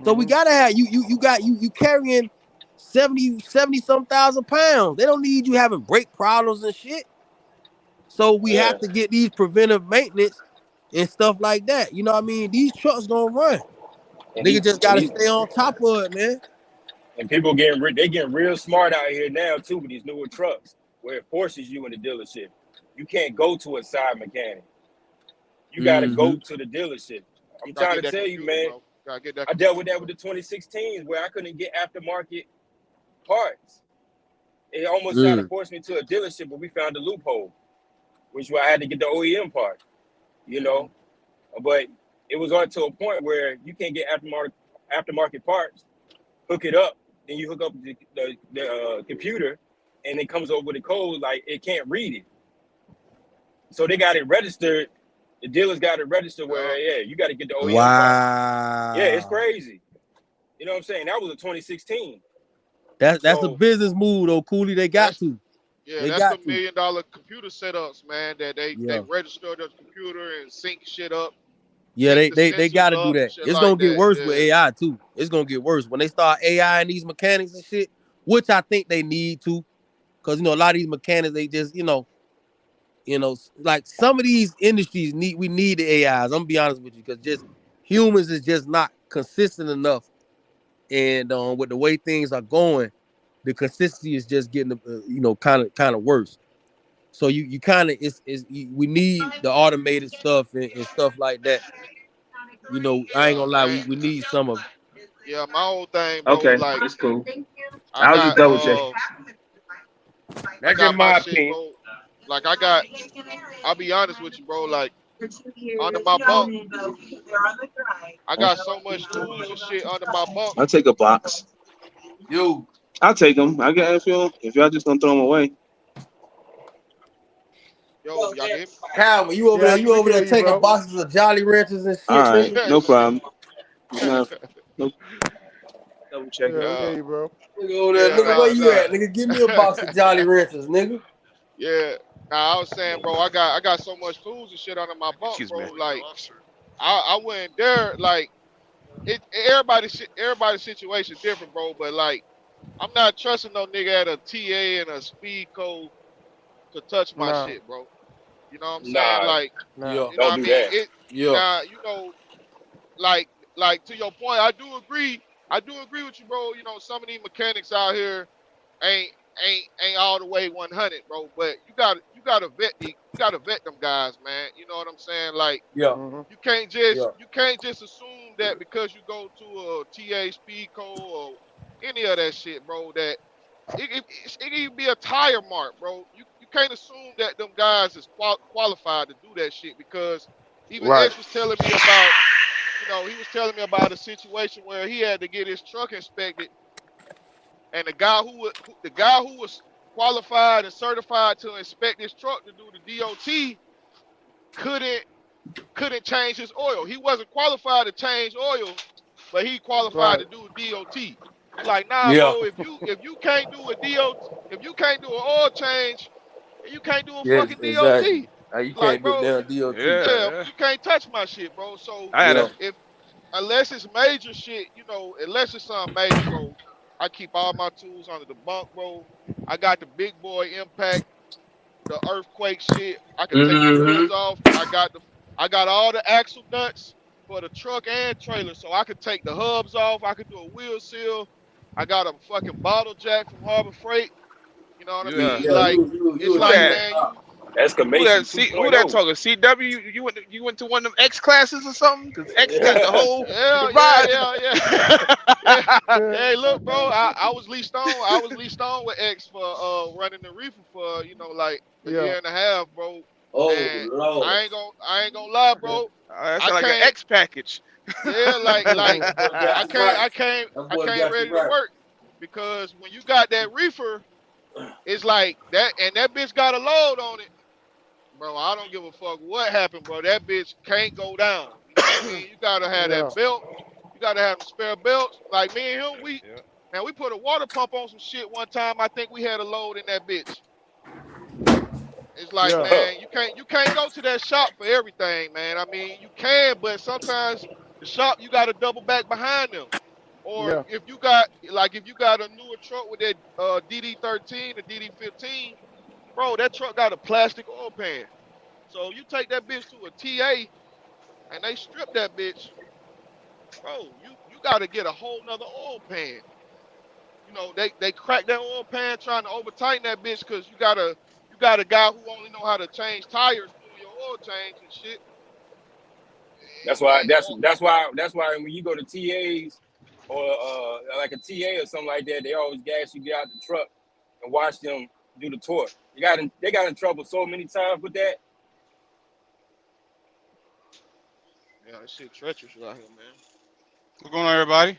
So we Mm-hmm. gotta have you carrying 70 some thousand pounds. They don't need you having brake problems and shit. So we Yeah. have to get these preventive maintenance and stuff like that. You know what I mean? These trucks gonna run. And Nigga these, just and gotta these stay on top of it, man. and people they getting real smart out here now too with these newer trucks where it forces you in the dealership. You can't go to a side mechanic. You got to Mm-hmm. go to the dealership. I'm Gotta trying get to that tell you, computer, man. bro. Gotta get that I dealt computer, with that with bro. the 2016s where I couldn't get aftermarket parts. It almost tried to Mm. force me to a dealership, but we found a loophole, which I had to get the OEM part, you Mm-hmm. know. But it was on to a point where you can't get aftermarket parts, hook it up, then you hook up the computer, and it comes over with a code like it can't read it. So they got it registered. The dealers got it registered where Yeah. you got to get the OEM part. Yeah, it's Wow. crazy. You know what I'm saying? That was a 2016. That's a So business move though, Cooley. They got That's to. yeah, They that's the got to. $1 million computer setups, man. That they Yeah. register the computer and sync shit up, Yeah, sync they the they they sensors gotta do up and that. shit It's like gonna get that. worse with Yeah. AI too. It's gonna get worse when they start AI and these mechanics and shit, which I think they need to. Cause a lot of these mechanics, they just, like some of these industries we need the AIs. I'm gonna be honest with you, because just humans is just not consistent enough. And with the way things are going, the consistency is just getting kind of worse. So you kind of we need the automated stuff and stuff like that. I ain't Yeah, gonna lie, man. we need some of it. Yeah, my whole thing, bro. Okay, Like that's cool. I I was just got double checking. I that's got in my my shit, opinion. bro. Like I'll be honest with you, bro. Like under my bunk, I got so much tools and shit under my bunk. I'll take a box. Yo, I'll take them. I get if y'all just gonna throw them away. Yo, y'all can Calvin, Yeah, you we over can there hear you, taking bro. boxes of Jolly Ranchers and All shit, right, nigga. hear no me? problem. No, no double checking. Yeah, we can Yeah, hear you, bro. Nigga over there, yeah, nigga, nah, where you nah. at? Nigga, give me a box of Jolly Ranchers, nigga. Yeah. Nah, I was saying, bro, I got so much tools and shit under my bunk, Excuse me. bro. Like I went there, like everybody's situation different, bro. But like I'm not trusting no nigga at a TA and a speed code to touch my Nah, shit, bro. You know what I'm saying? Nah, Like, nah. Yeah, you know don't what I do mean? that. It yeah. now, like to your point, I do agree with you, bro. You know, some of these mechanics out here ain't ain't all the way 100, bro. But you gotta vet them guys, man. You know what I'm saying? Like Yeah, Mm-hmm. yeah. you can't just assume that because you go to a TA speed code or any of that shit, bro, that it can be a tire mark, bro. You can't assume that them guys is qualified to do that shit because even Right. X was telling me about, he was telling me about a situation where he had to get his truck inspected, and the guy who was qualified and certified to inspect his truck to do the DOT couldn't change his oil. He wasn't qualified to change oil, but he qualified Right. to do DOT. It's like, nah, Yeah. bro. If you can't do a DOT, if you can't do an oil change, you can't do a Yes, fucking exactly. DOT. You Like, can't do the bro, damn DOT. yeah, Yeah. you can't touch my shit, bro. So I had Yeah. a if unless it's major shit, unless it's something major, bro, I keep all my tools under the bunk, bro. I got the big boy impact, the earthquake shit. I could take the wheels Mm-hmm. off. I got all the axle nuts for the truck and trailer, so I could take the hubs off. I could do a wheel seal. I got a fucking bottle jack from Harbor Freight. You know what I yeah. mean? Yeah, Like, you it's a Who like, decent that? man, job. Who that? Exclamation Who that 2.0. talking? CW? You went to one of them X classes or something? Cause X got the whole yeah, yeah, garage. yeah, yeah. Yeah. Yeah. Hey, look, bro, I was leased on. I was leased on with X for running the reefer for, like a Yeah. year and a half, bro. Oh And Lord. I ain't gonna lie, Yeah. bro. That I sound like an came, X package. yeah, like That boy got you right. That I boy came got you ready to right. work because when you got that reefer, it's like that, and that bitch got a load on it. Bro, I don't give a fuck what happened, bro. That bitch can't go down. You know what I mean? You gotta have Yeah. that belt. You gotta have them spare belts. Like me and him, Yeah. we put a water pump on some shit one time. I think we had a load in that bitch. It's like, Yeah. man, you can't go to that shop for everything, man. I mean, you can, but sometimes the shop you gotta double back behind them. Or Yeah. if you got a newer truck with that DD13 or DD15, bro, that truck got a plastic oil pan. So you take that bitch to a TA and they strip that bitch, bro. You got to get a whole nother oil pan. They crack that oil pan trying to over tighten that bitch because you got a guy who only know how to change tires doing your oil change and shit. That's It why. ain't That's no that's why. That's why when you go to TAs or like a TA or something like that, they always gas you get out the truck and watch them do the torque. They got in trouble so many times with that. yeah, that shit treacherous out here, man. What's going on, everybody?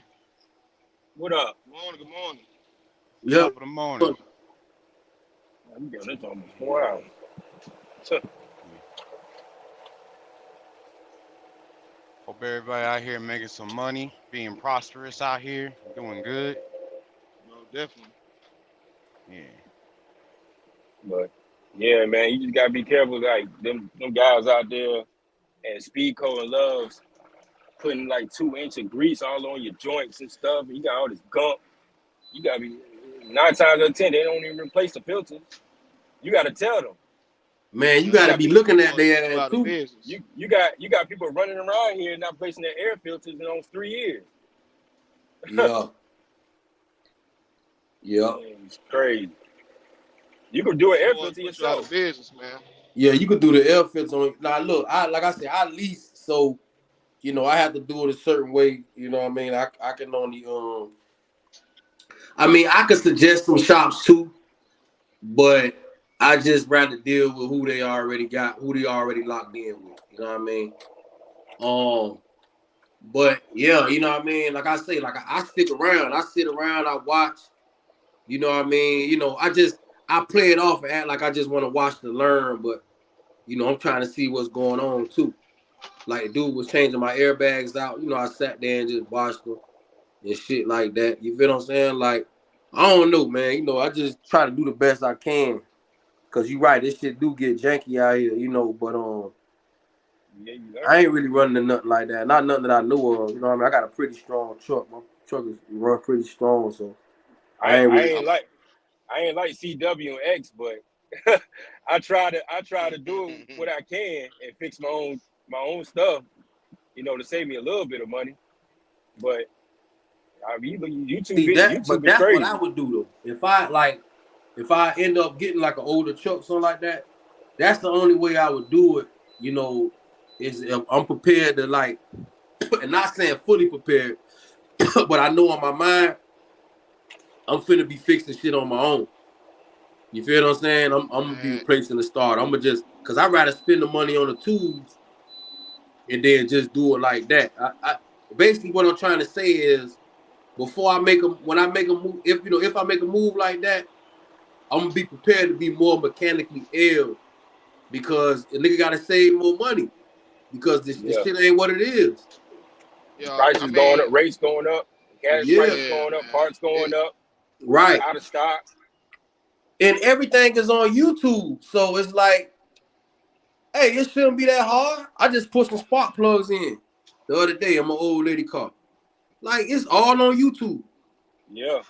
What up? Good morning, good morning. Yep. Top of the morning. I'm getting this almost 4 hours. Hope everybody out here making some money, being prosperous out here, doing good. No, definitely. Yeah. But yeah, man, you just gotta be careful. Like them guys out there at Speedco and Loves putting like 2 inch of grease all on your joints and stuff. And you got all this gunk. You gotta be 9 times out of 10, they don't even replace the filters. You gotta tell them. Man, you Yeah, they gotta got be people looking who at want to put their you ass out of too. business. You got people running around here not placing their air filters in almost 3 years. Yeah. Yeah. Man, it's crazy. You could do an They air want filter to put you out of yourself. business, man. Yeah, you could do the air filter on. Now look, like I said, I lease, so I have to do it a certain way. You know what I mean? I can only I mean I could suggest some shops too, but I just rather deal with who they already got, who they already locked in with. You know what I mean? But yeah, you know what I mean? Like I say, like I stick around, I sit around, I watch, you know what I mean? I play it off and act like I just want to watch to learn, but I'm trying to see what's going on too. Like dude was changing my airbags out. I sat there and just watched them and shit like that. You feel what I'm saying? Like, I don't know, man. I just try to do the best I can. Cause you right, this shit do get janky out here, but Yeah, you I learn. ain't really running to nothing like that. Not nothing that I know of. You know what I mean? I got a pretty strong truck. My truck is run pretty strong, so I I, ain't I really. ain't like I ain't like CW and X, but I try to do what I can and fix my own stuff, to save me a little bit of money. But I mean, See that, YouTube but is that's what I crazy. would do though. If I end up getting like an older truck, something like that, that's the only way I would do it. Is if I'm prepared to like, and not saying fully prepared, but I know on my mind I'm finna be fixing shit on my own. You feel what I'm saying? I'm gonna be Man, replacing the start. I'm gonna just cause I'd rather spend the money on the tools and then just do it like that. I basically what I'm trying to say is before I make when I make a move, if I make a move like that, I'm gonna be prepared to be more mechanically ill because a nigga gotta save more money because this Yeah, shit ain't what it is. Yeah, I Prices going mean, up, rates going up, gas Yeah, prices yeah, going up, man. parts going up, right. out of stock. And everything is on YouTube, so it's like, hey, it shouldn't be that hard. I just put some spark plugs in the other day in my old lady car. Like it's all on YouTube. Yeah,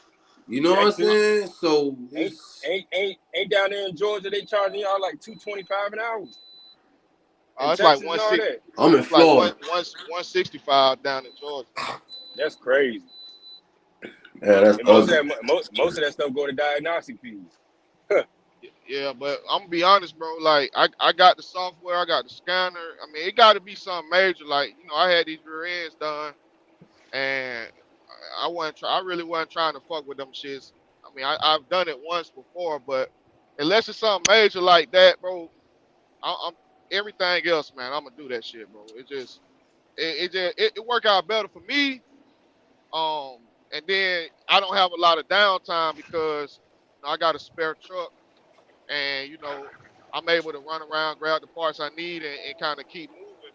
You know what I'm that too. saying? So Ain't it's ain't down there in Georgia they charging y'all like $225 an hour in It's like Texas and all that. I'm in it's like Florida. 165 down in Georgia. That's crazy. Yeah, that's And ugly. most of that stuff go to diagnostic fees. Yeah, but I'm gonna be honest, bro. Like I got the software, I got the scanner. I mean, it got to be something major. Like I had these rear ends done, and I really wasn't trying to fuck with them shits. I mean, I've done it once before, but unless it's something major like that, bro, I'm everything else, man. I'm gonna do that shit, bro. It work out better for me. And then I don't have a lot of downtime because I got a spare truck, and I'm able to run around, grab the parts I need, and kind of keep moving.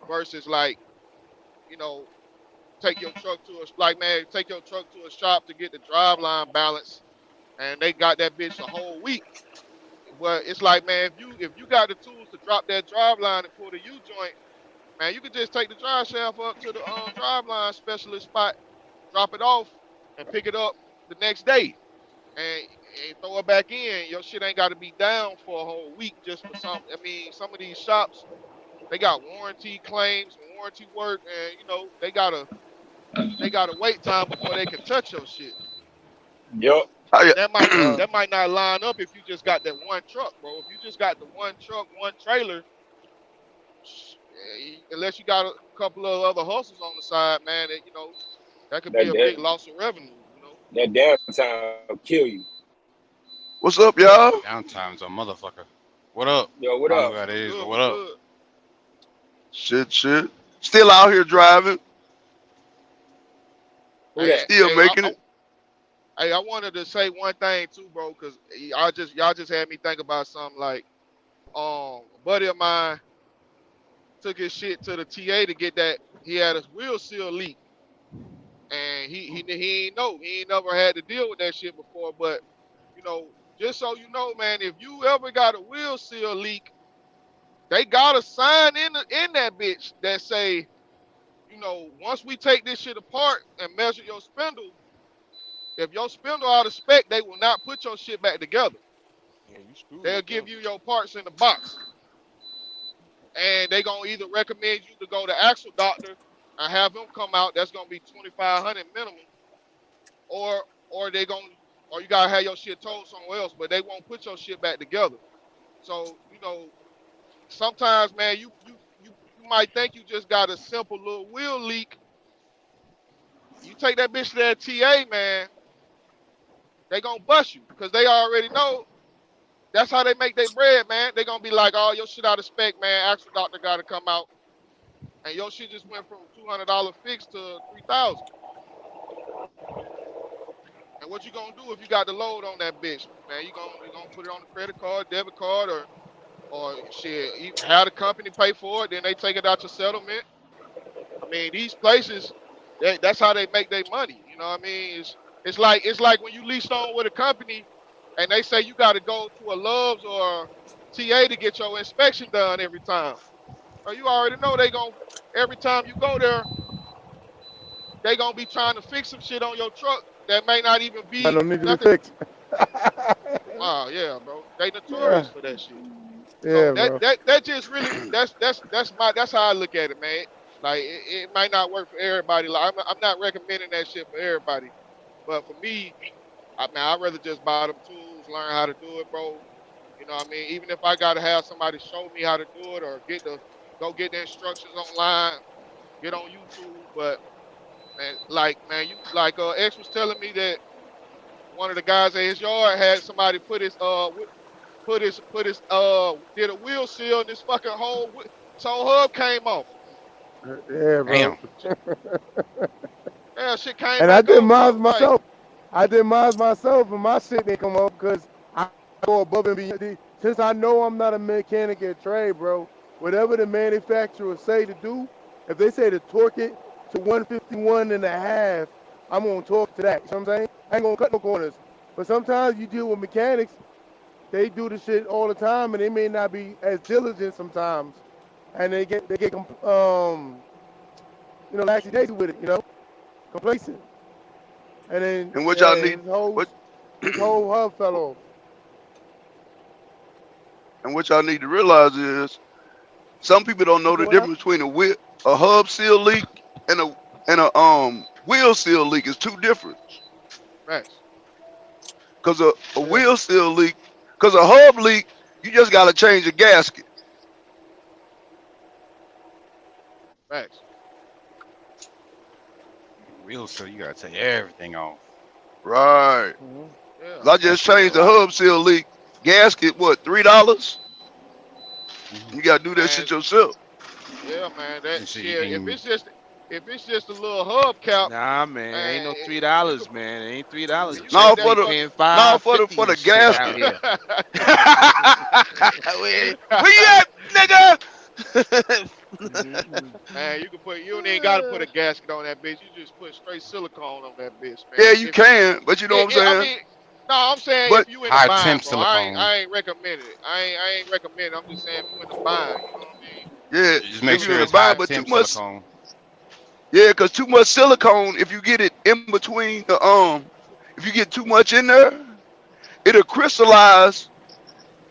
Versus like you know take your truck to a shop to get the drive line balance, and they got that bitch a whole week. But it's like, man, if you got the tools to drop that drive line and pull the U joint, man, you could just take the drive shaft up to the drive line specialist spot, drop it off, and pick it up the next day, and, and throw it back in. Your shit ain't got to be down for a whole week just for some. I mean, some of these shops, they got warranty claims and warranty work, and they got a wait time before they can touch your shit. Yup. And I, that might not line up if you just got that one truck, bro. If you just got the one truck, one trailer, unless you got a couple of other hustles on the side, man, that could be That a that big loss of revenue. that downtime kill you. what's up, y'all? Downtime's a motherfucker. What up? Yo, what I don't know up? who that What's is, but good? what What's up? good? Shit. Still out here driving, Who Hey, that? still hey, making it. I wanted to say one thing too, bro, because y'all just had me think about something like a buddy of mine took his shit to the TA to get that. He had his wheel seal leak, and he ain't never had to deal with that shit before. But just so you know, man, if you ever got a wheel seal leak, they got a sign in that bitch that say, once we take this shit apart and measure your spindle, if your spindle out of spec, they will not put your shit back together. Yeah, you screwed They'll with them. give you your parts in the box, and they gonna either recommend you to go to Axle Doctor and have him come out. That's gonna be 2,500 minimum, or or they gonna or you gotta have your shit towed somewhere else, but they won't put your shit back together. So sometimes, man, you might think you just got a simple little wheel leak. You take that bitch to that TA, man, they gonna bust you because they already know that's how they make their bread, man. They gonna be like, oh, your shit out of spec, man. Actual doctor gotta come out, and your shit just went from $200 fixed to 3,000. And what you gonna do if you got the load on that bitch, man? You gonna put it on the credit card, debit card, or shit? Have the company pay for it, then they take it out your settlement. I mean, these places, that's how they make their money. You know what I mean? It's like when you lease on with a company, and they say you got to go to a Love's or TA to get your inspection done every time. Well, you already know they gonna every time you go there, they gonna be trying to fix some shit on your truck that may not even I be don't need to be nothing. fixed. Oh yeah, bro. They Yeah, notorious for that shit. So yeah, that bro. that that just really that's how I look at it, man. Like it might not work for everybody. Like I'm not recommending that shit for everybody, but for me, I mean I'd rather just buy them tools, learn how to do it, bro. You know what I mean? Even if I gotta have somebody show me how to do it or get the instructions online, get on YouTube. But man, man, you like X was telling me that one of the guys at his yard had somebody put his did a wheel seal and this fucking whole hub came off. Yeah, bro. Damn. Shit, yeah, shit came And I back did off. I mine was like, myself. I did mine myself, and my shit didn't come up because I go above and beyond. Since I know I'm not a mechanic at trade, bro, whatever the manufacturer say to do, if they say to torque it to 151 and a half, I'm gonna talk to that. You know what I'm saying? I ain't gonna cut no corners. But sometimes you deal with mechanics, they do the shit all the time, and they may not be as diligent sometimes, and laxy daisy with it, complacent, and then And what y'all yeah, need, what his whole hub fell off. and what y'all need to realize is some people don't You know said the what now? difference between a hub seal leak and a wheel seal leak is two different. Facts. Cause a Yeah. wheel seal leak, cause a hub leak, you just gotta change a gasket. Facts. Wheel seal, you gotta take everything off. Right. Mm-hmm. 'Cause Yeah. I That just shit a changed the lot. hub seal leak gasket. What, $3? Hmm. You gotta do that Man. shit yourself. Yeah, man. That And shit, shit. If it's just a little hubcap, Nah, man, ain't man, no you could $3, man. It ain't $3. you could Now put Chicks that for be the paying fucking. now five for fifty the and shit out gasket. here. Where you at, nigga? Mm-hmm. Man, you ain't gotta put a gasket on that bitch. You just put straight silicone on that bitch, Yeah, man. you If can, but you know what I'm I saying? mean, no, I'm saying But if you in the high bind, temp bro. I ain't silicone. I ain't recommending it. I ain't recommending. I'm just saying if you in the bind, you know what I mean? yeah, Just make if you're sure in a it's bind, high but too temp much, silicone. yeah, because too much silicone, if you get it in between if you get too much in there, it'll crystallize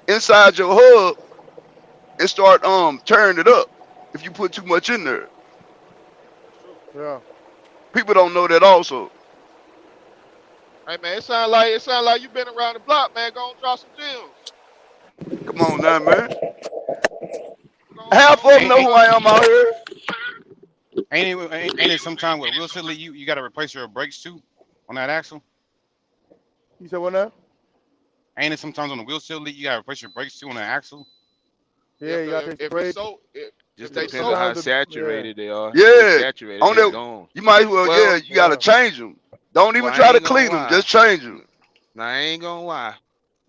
inside your hub and start tearing it up if you put too much in there. That's true. Yeah. People don't know that also. Hey man, it sound like you been around the block, man. Go and drop some gems. Come on now, man. Go Half of on, them Ain't know drop ain't, who I am out here. ain't it sometime with a wheel seal, you gotta replace your brakes too on that axle? You said what now? Ain't it sometimes on the wheel seal you gotta replace your brakes too on the axle? Yeah, you gotta take the if it's brakes. so if Just they depends on so how Sometimes yeah. saturated they are. If they Yeah, saturated, on they that gone. you might as well. Yeah, well you got to Yeah. change them. Don't Well, even I try to ain't gonna clean them. lie. Just change them. Nah, I ain't gonna lie.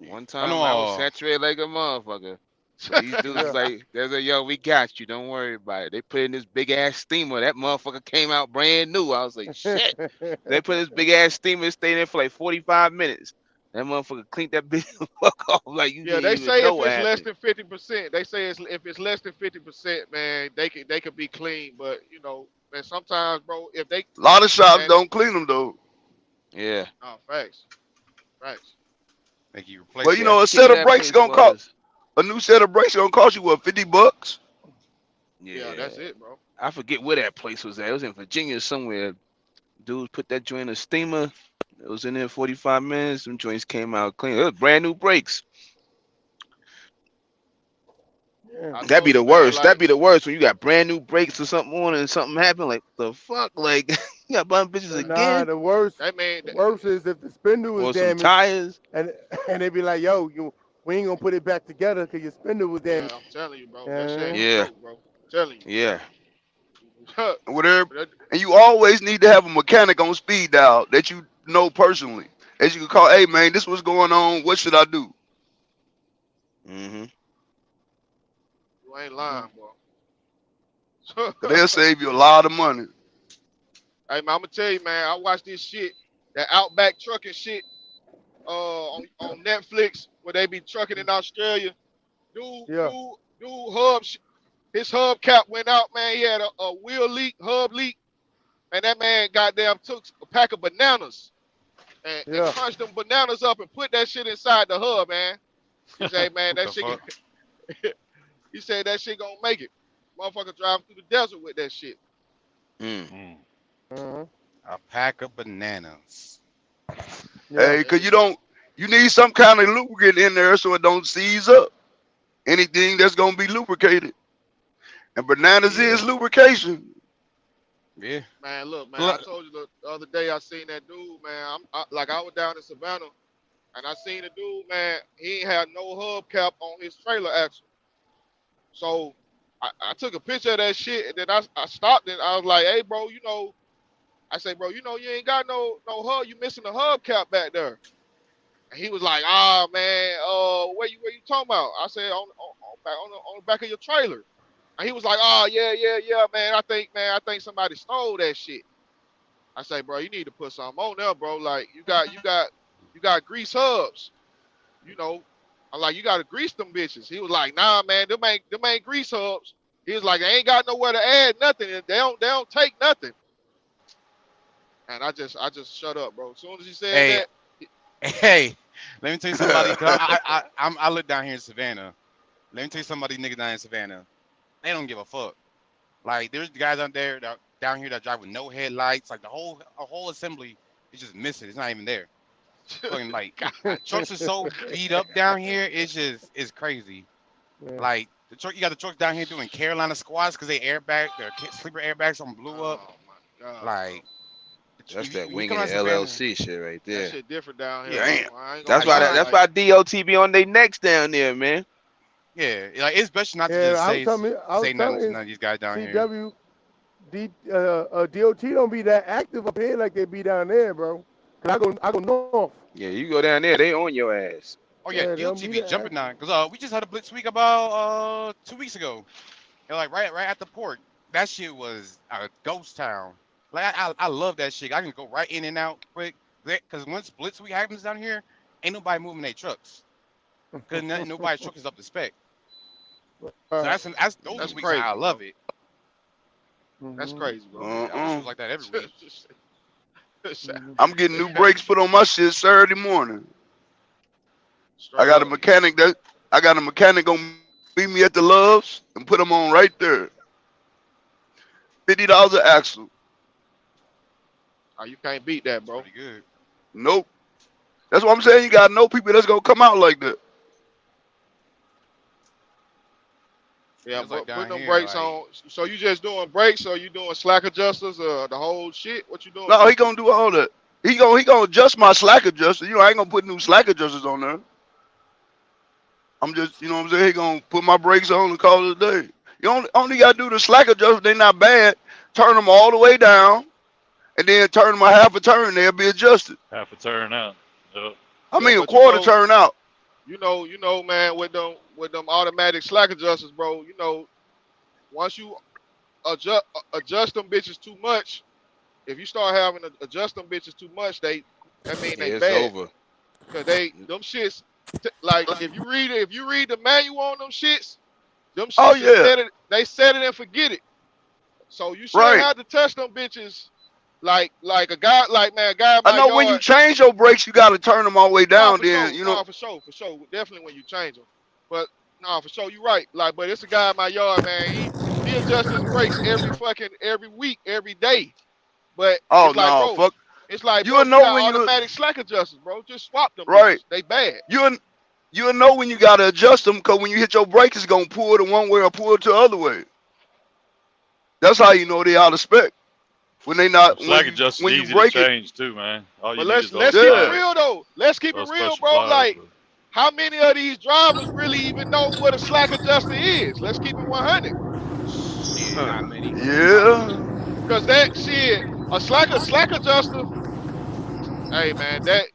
Yeah. One I know. time I was saturated like a motherfucker. But these dudes was Yeah. like, "There's a yo, we got you. Don't worry about it." They put in this big ass steamer. That motherfucker came out brand new. I was like, "Shit." They put this big ass steamer, stayed in for like 45 minutes. That motherfucker cleaned that bitch the fuck off like you yeah, didn't they even say know if what it's less happened. than 50%, they say if it's less than 50%, man, they could be clean. But man, sometimes, bro, if they A lot of shops man, don't clean them though. Yeah. oh, facts, facts. Like you But replace you them. Yeah, I know, a forget set where of that brakes place gonna cost was. a new set of brakes gonna cost you what, $50? Yeah, that's Yeah. it, bro. I forget where that place was at. It was in Virginia somewhere. Dudes put that joint in a steamer. It was in there 45 minutes. Some joints came out clean. It was brand new brakes. Yeah. I That'd be told the you, man. worst. That'd Like, be the worst when you got brand new brakes or something on and something happened. Like the fuck, like you got buying bitches Nah, again that man, the worst is if the spindle was or some damaged tires. and and they be like, yo, we ain't gonna put it back together because your spindle was yeah, damaged. I'm telling you, bro, that shit ain't Yeah. no Yeah, joke, bro. I'm telling yeah, you. And whatever. But And you always need to have a mechanic on speed dial that you know personally. As you can call, hey man, this what's going on. What should I do? hmm you ain't Mm-hmm. lying, bro. 'Cause they'll save you a lot of money. Hey man, I'm gonna tell you, man. I watched this shit, that Outback trucking shit, on Netflix where they be trucking in Australia. Dude, Yeah. dude, dude, his hubcap went out, man. He had a wheel leak, hub leak, and that man goddamn took a pack of bananas and Yeah. crunched them bananas up and put that shit inside the hub, man. He said, man, What that the shit. fuck? He said that shit gonna make it. Motherfucker driving through the desert with that shit. mm. Mm. Uh-huh. A pack of bananas. Yeah. Hey, Yeah, cause you need some kind of lubricant in there so it don't seize up. Anything that's gonna be lubricated. And bananas Yeah. is lubrication. Yeah. man, look, man. I Look, told you the other day I seen that dude, man. I was down in Savannah and I seen a dude, man. He ain't had no hubcap on his trailer axle. So I took a picture of that shit and then I stopped and I was like, hey, bro, I say, bro, you ain't got no hub. You missing the hubcap back there. And he was like, ah, man, where you talking about? I said, on the back of your trailer. And he was like, "Oh yeah, man. I think somebody stole that shit." I say, "Bro, you need to put something on there, bro. Like you got grease hubs. You know, I'm like, you got to grease them bitches." He was like, "Nah, man, them ain't grease hubs." He was like, "They ain't got nowhere to add nothing. They don't take nothing." And I just shut up, bro. As soon as he said Hey, that, hey, let me tell you somebody. Cause I live down here in Savannah. Let me tell you somebody niggas down in Savannah. They don't give a fuck. Like there's guys out there that down here that drive with no headlights. Like the whole assembly is just missing. It's not even there. Fucking like God, trucks are so beat up down here. It's crazy. Yeah. Like the truck, you got the trucks down here doing Carolina squats because their sleeper airbags on blew up. oh my god, bro. Like That's that when you come winging out the of Savannah, LLC shit right That there. shit different down here, yeah, Damn. bro. I ain't gonna That's like why you lie. know, that's Like why DOT be on their necks down there, man. yeah, like it's best not to Yeah, just I was say nothing telling to you, none of these guys down here. CW, DOT don't be that active up here like they be down there, bro. 'Cause I go north. Yeah, you go down there, they on your ass. Oh yeah, Yeah, they don't DOT be be that jumping active. now because we just had a blitz week about 2 weeks ago. And like right at the port, that shit was a ghost town. Like I love that shit. I can go right in and out quick. Because once blitz week happens down here, ain't nobody moving their trucks. Because nobody's truck is up to spec. So Right. that's those are that's the weeks I crazy, love bro. it. That's Mm-hmm. crazy, bro. Yeah, I wish it was like that every week. Mm-hmm. I'm getting new brakes put on my shit Saturday morning. I Straight got a up. mechanic that I got a mechanic gonna meet me at the Loves and put them on right there. $50 an axle. Oh, you can't beat that, It's bro. pretty good. Nope. That's what I'm saying. You gotta know people that's gonna come out like that. Yeah, It's like but putting down them here, brakes like on. So you just doing brakes, or you doing slack adjusters, the whole shit? What you doing, No, bro? he gonna do all that. He gonna adjust my slack adjuster. You know, I ain't gonna put new slack adjusters on there. I'm just, you know what I'm saying? He gonna put my brakes on and call it a day. You only gotta do the slack adjusters. They not bad. Turn them all the way down, and then turn them a half a turn. They'll be adjusted. Half a turn out. Yep. I Yeah, mean, a but quarter turn out. man, with them automatic slack adjusters, bro. Once you adjust them bitches too much, if you start having to adjust them bitches too much, that mean Yeah, they it's bad. over. Cause them shits like if you read the manual on them Oh shits is yeah, set it and forget it. So you shouldn't right. have to test them bitches like a guy like man, a guy in I my know when you yard. change your brakes, you gotta turn them all the way Nah, down. for Then sure. you know, Nah, for sure. Definitely when you change them. But nah, for sure, you right. Like, but it's a guy in my yard, man. He adjusts his brakes every week, every day. But oh no, fuck. bro, You'll you know got when you automatic slack adjusters, bro. Just swap them right. bitches. They bad. You you'll know when you gotta adjust them because when you hit your brakes, it's gonna pull it one way or pull it the other way. That's how you know they out of spec. When they Them not slack adjusters when you easy to break it. change too, man. All you But need is those let's keep it Yeah. pliers, real though. Let's keep it those real, special bro. pliers. Like, But how many of these drivers really even know what a slack adjuster is? Let's keep it 100. shit, not many. Yeah. Cause that shit, a slack adjuster. Hey man, that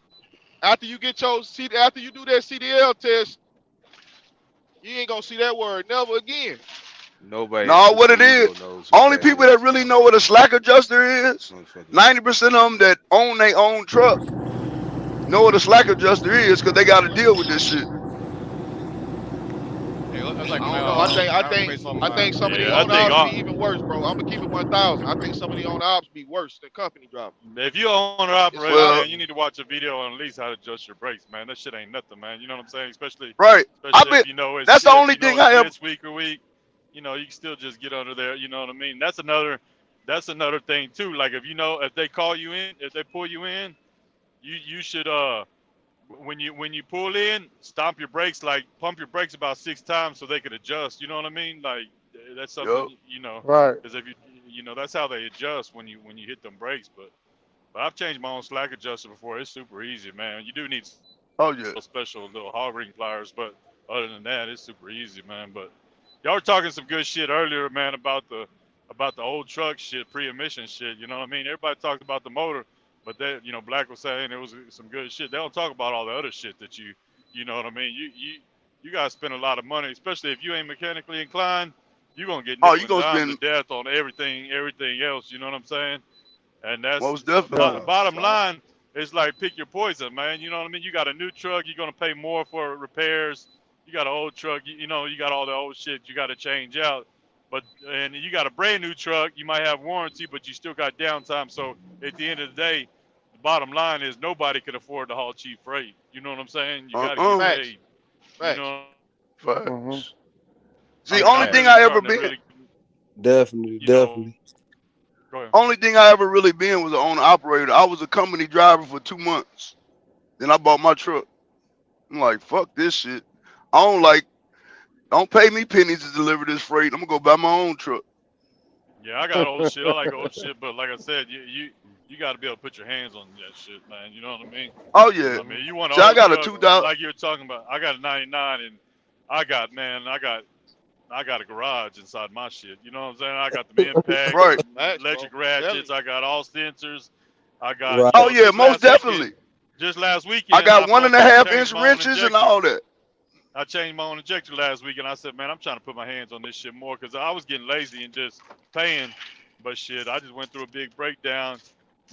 after you get your after you do that CDL test, you ain't gonna see that word never again. No, Nobody in what Super it is, Ego knows what only that people that is. really know what a slack adjuster is, Motherfuckers. 90% of them that own their own truck know what a slack adjuster is because they got to deal with this shit. Hey, it was like I when don't know. I replaced all I my think some of the yeah, I owner think ops be even worse, bro. I'm gonna keep it 1,000. I think some of the owner ops be worse than company drivers. if you own or It's a operator, lot man, of Well, you need to watch a video on at least how to adjust your brakes, man. That shit ain't nothing, man. You know what I'm saying? right. I Especially bet that's the if only you know thing it's I ever. blitz week or week, you can still just get under there. You know what I mean? That's another thing too. Like if they call you in, if they pull you in, you should when you pull in, stomp your brakes, like pump your brakes about 6 times so they can adjust. You know what I mean? Like that's something Yup. Right. because if that's how they adjust when you hit them brakes. But I've changed my own slack adjuster before. It's super easy, man. You do need Oh those yeah. special little hog ring pliers, but other than that, it's super easy, man. But y'all were talking some good shit earlier, man, about the old truck shit, pre-emission shit. You know what I mean? Everybody talked about the motor, but Black was saying it was some good shit. They don't talk about all the other shit that you know what I mean? You guys spend a lot of money, especially if you ain't mechanically inclined. you're gonna get Oh, nickel you and gonna dime to spend death on everything else. You know what I'm saying? And that's most so the Yeah. definitely. bottom line is like pick your poison, man. You know what I mean? You got a new truck, you're gonna pay more for repairs. You got an old truck, you know, you got all the old shit you got to change out. But and you got a brand new truck, you might have warranty, but you still got downtime. So at the end of the day, the bottom line is nobody can afford to haul cheap freight. You know what I'm saying? You got to get Facts. paid. You Facts. know, Mm-hmm. Facts. See, and only I'm thing really I ever starting to been, really, Definitely, you know, definitely. go ahead. only thing I ever really been was an owner operator. I was a company driver for 2 months. Then I bought my truck. I'm like, fuck this shit. I don't pay me pennies to deliver this freight. I'm gonna go buy my own truck. Yeah, I got old shit. I like old shit, but like I said, you got to be able to put your hands on that shit, man. You know what I mean? Oh yeah. I mean, you want an See, I old got a truck 2000. like you were talking about. I got a '99, and I got a garage inside my shit. You know what I'm saying? I got the impacts, Right. the Facts, bro. electric I'm telling ratchets. you. I got all sensors. I got, Right. Oh yeah, most definitely. just last I weekend, got I one and a fucking half changed inch my own wrenches and injector. all that. I changed my own injector last week, and I said, man, I'm trying to put my hands on this shit more because I was getting lazy and just paying. But shit, I just went through a big breakdown.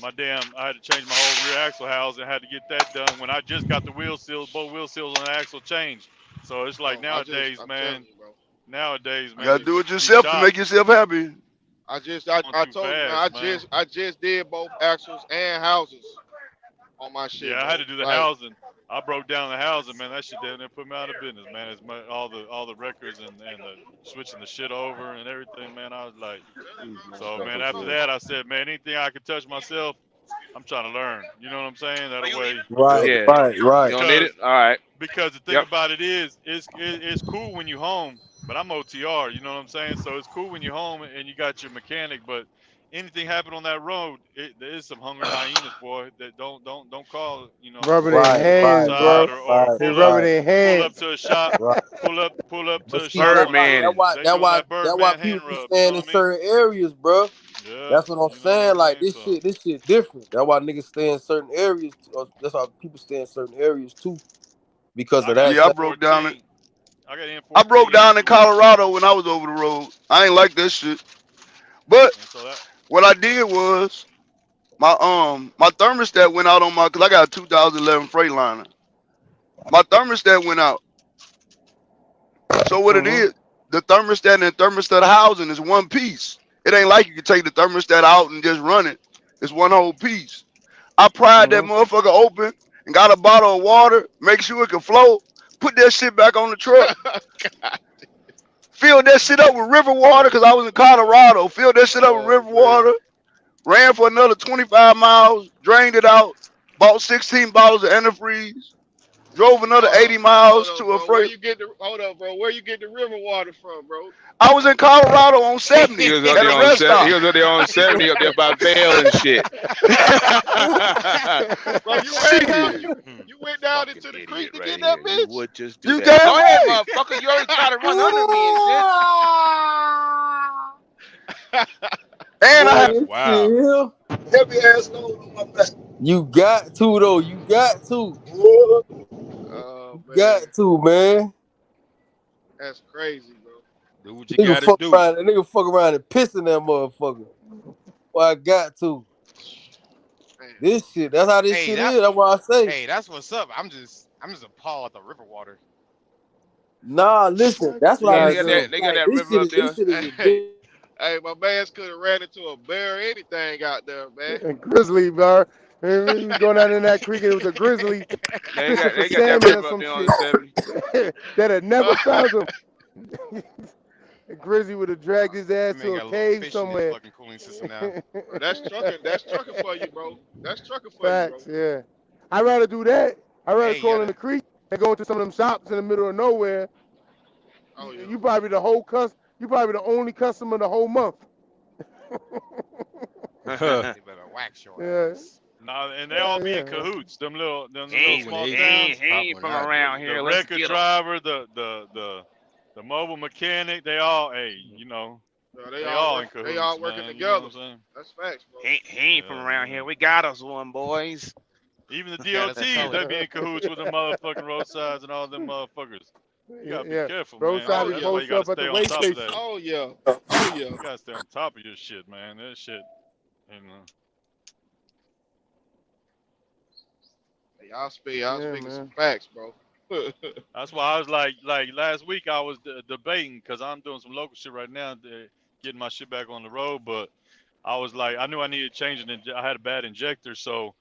I had to change my whole rear axle housing. I had to get that done when I just got the wheel seals, both wheel seals on the axle changed. So it's like Bro, I'm telling you, bro. nowadays, You man, gotta do it these yourself to make shops yourself happy. going I too told you, man. fast, man. I just did both axles and houses on my shit, Yeah, I had bro. to do the Like, housing. I broke down the housing, man. That shit down there put me out of business, man. It's all the records and the switching the shit over and everything, man. I was like, These so man. motherfuckers After here. that, I said, man, anything I could touch myself, I'm trying to learn. You know what I'm saying? That way, Right, Yeah. right, You right. don't need because it? All right. the thing Yep. about it is, it's cool when you home, but I'm OTR. You know what I'm saying? So it's cool when you're home and you got your mechanic, but anything happen on that road, there is some hungry hyenas, boy. That don't call. You know, Rubbing their Right, to the right, hands, right, bro. roadside or right, They pull up rubbing right, their pull up hands. to a shop, right. pull up to But a see, shop that's on the why Birdman that's road. and why They that's doing why that that's why Birdman hand people be rub. You know staying what in I mean? certain areas, bro. Yeah, That's what I'm you know what saying. I Like mean. this So shit different. That's why niggas stay in certain areas. That's why people stay in certain areas too, because I of got that. Yeah, N14. I got I broke N14, down in Colorado when I was over the road. I ain't like that shit. But and so that. what I did was my thermostat went out on my, cause I got a 2011 Freightliner. My thermostat went out. So what it Mm-hmm. is, the thermostat and the thermostat housing is one piece. It ain't like you can take the thermostat out and just run it. It's one whole piece. I pried that Mm-hmm. motherfucker open and got a bottle of water, make sure it can flow, put that shit back on the truck, God, filled that shit up with river water because I was in Colorado, filled that shit up with oh river man. water, ran for another 25 miles, drained it out, bought 16 bottles of antifreeze, drove another 80 Hold miles up, to a bro. Where freight. you get the hold up, bro? Where you get the river water from, bro? I was in Colorado on he 70 was up at there a on rest he stop. was up there on 70 up there by Bell and shit. Bro, you ran down Shit. you went down Fucking into the creek idiot to right get that here. You bitch? would just do You that. damn Go ahead, right. motherfucker. You always try to run under me and shit. And I Boy, had That's this wild. shit here. a heavy ass load on my back. You got to though. You got to. Boy, Oh You got man, to, man. that's crazy, bro. Do what you Nigga gotta fuck do. around. Nigga fuck around and piss in that motherfucker. Well, I got to. Man. This shit. That's how this Hey, shit is. That's what I say. that's what's up. I'm just appalled at the river water. Nah, listen. I get That's the what I Yeah, be God man. saying. they got Like that this river shit up is this there. shit is hey, ridiculous. hey, my man's could have ran into a bear or anything out there, man. And grizzly, bro. And he was going down in that creek and it was a grizzly fishing for They got that salmon or river up some there on shit 70. that had never found him. The grizzly would have dragged his That ass man to a got a little cave fish in his somewhere. fucking cooling system now. Bro, that's trucking. That's trucking for you, bro. That's trucking for you, bro. Facts, yeah. I'd rather do that. I'd rather Hey, you crawl in gotta. the creek and go into some of them shops in the middle of nowhere. Oh yeah. You probably the whole you probably the only customer the whole month. You better wax your Yeah, ass. Nah, and they all yeah, be in yeah. cahoots. he Them little Especially ain't when the small he towns. ain't, ATVs he pop ain't more than from I do. around The here. Let's record get him. driver, the mobile mechanic. They all, hey, Bro, they all in they cahoots, all working man. You know what together. I'm saying? That's facts, bro. He ain't from Yeah, around here. yeah. We got us one, boys. Even the Got us a DOTs, cully. they be in cahoots with the motherfucking roadsides and all them motherfuckers. You gotta be Yeah. careful, Bro man. trying Oh to be That's yeah. why you posted gotta up at stay the on race top of station. that. Oh yeah. Oh yeah. You gotta stay on top of your shit, man. That shit, you know. Hey, y'all Yeah, speaking some man. facts, bro. That's why I was like last week I was debating because I'm doing some local shit right now, getting my shit back on the road. But I was like, I knew I needed changing. I had a bad injector, so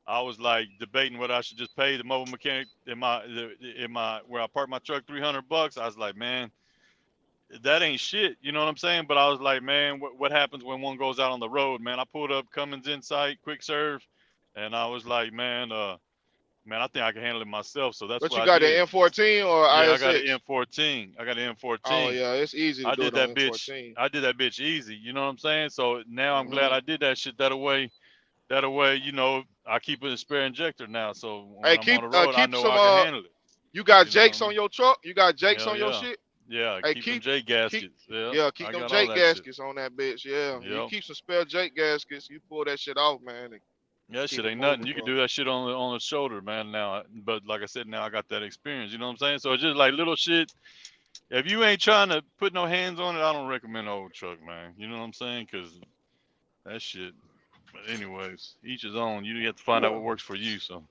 I was like debating whether I should just pay the mobile mechanic in my where I park my truck $300. I was like, man, that ain't shit. You know what I'm saying? But I was like, man, what happens when one goes out on the road, man? I pulled up Cummins Insight, quick serve, and I was like, man, I think I can handle it myself. So that's But what you I got the did. M14 or Yeah, I got an ISX? M14. Oh yeah, it's easy to I do did it on that bitch. M14. I did that bitch easy. You know what I'm saying? So now I'm glad Hmm. I did that shit. That way, I keep a spare injector now. So Hey, when I'm on the road, I keep know some. I can handle it. You got You know what I jakes on mean? your truck? You got jakes Hell on your yeah. shit? Yeah, Hey, keep them keep J keep gaskets. Yeah, yeah, keep I them got all Jake that shit. gaskets on that bitch. Yeah, you Yep. keep some spare Jake gaskets. You pull that shit off, man, and Yeah, that keep shit it ain't nothing. moving, You can bro. do that shit on the shoulder, man. Now, but like I said, now I got that experience. You know what I'm saying? So it's just like little shit. If you ain't trying to put no hands on it, I don't recommend an old truck, man. You know what I'm saying? Because that shit. But anyways, each his own. You have to find out what works for you. So,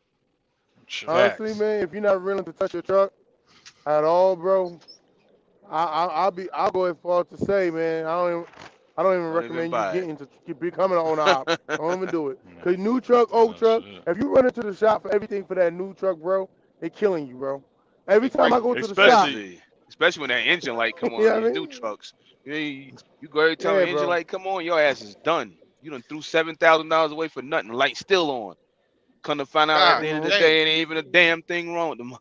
sure. Honestly, Facts. man, if you're not willing to touch your truck at all, bro, I'll go as far to say, man, I don't even Don't even recommend you buy it. getting to becoming an owner op. Don't even do it. Yeah, Cause new truck, old that's truck, it. if you run into the shop for everything for that new truck, bro, they killing you, bro. Every time I go to the shop, Especially, Especially when that engine light come you on in know what these I new mean? trucks. You go every time Yeah, the engine bro. light come on, your ass is done. You done threw $7,000 away for nothing. The light's still on. Come to find out at God the end of the Mm-hmm. damn. day, it ain't even a damn thing wrong with them.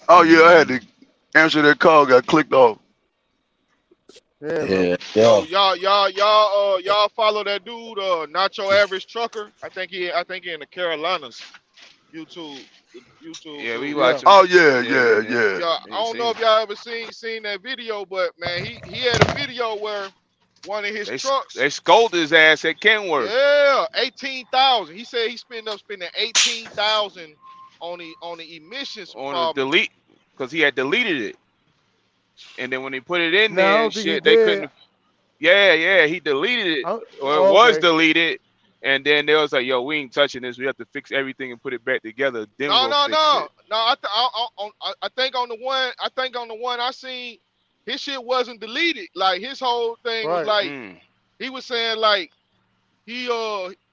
Oh yeah, I had mm, to answer that call. Got clicked off. Yeah, bro. Yeah, Yo, yeah. y'all follow that dude, not your average trucker. I think he in the Carolinas. YouTube, YouTube Yeah, we dude. Yeah. watch them. Oh yeah, Yeah, yeah, yeah, yeah. Yeah, I ain't don't know seen if y'all ever seen that video, but man, he had a video where one of his trucks, they scolded his ass at Kenworth yeah, 18,000. He said he spending 18,000 on the emissions on the problem. delete because he had deleted it, and then when they put it in No, I there don't and think he shit, they did. couldn't. Yeah, he deleted it, or it Oh, was okay. deleted, and then they was like, "Yo, we ain't touching this. We have to fix everything and put it back together. Then No, we'll no, fix no, it." no. I think on the one I seen, his shit wasn't deleted. Like his whole thing was Right. like Mm. he was saying like he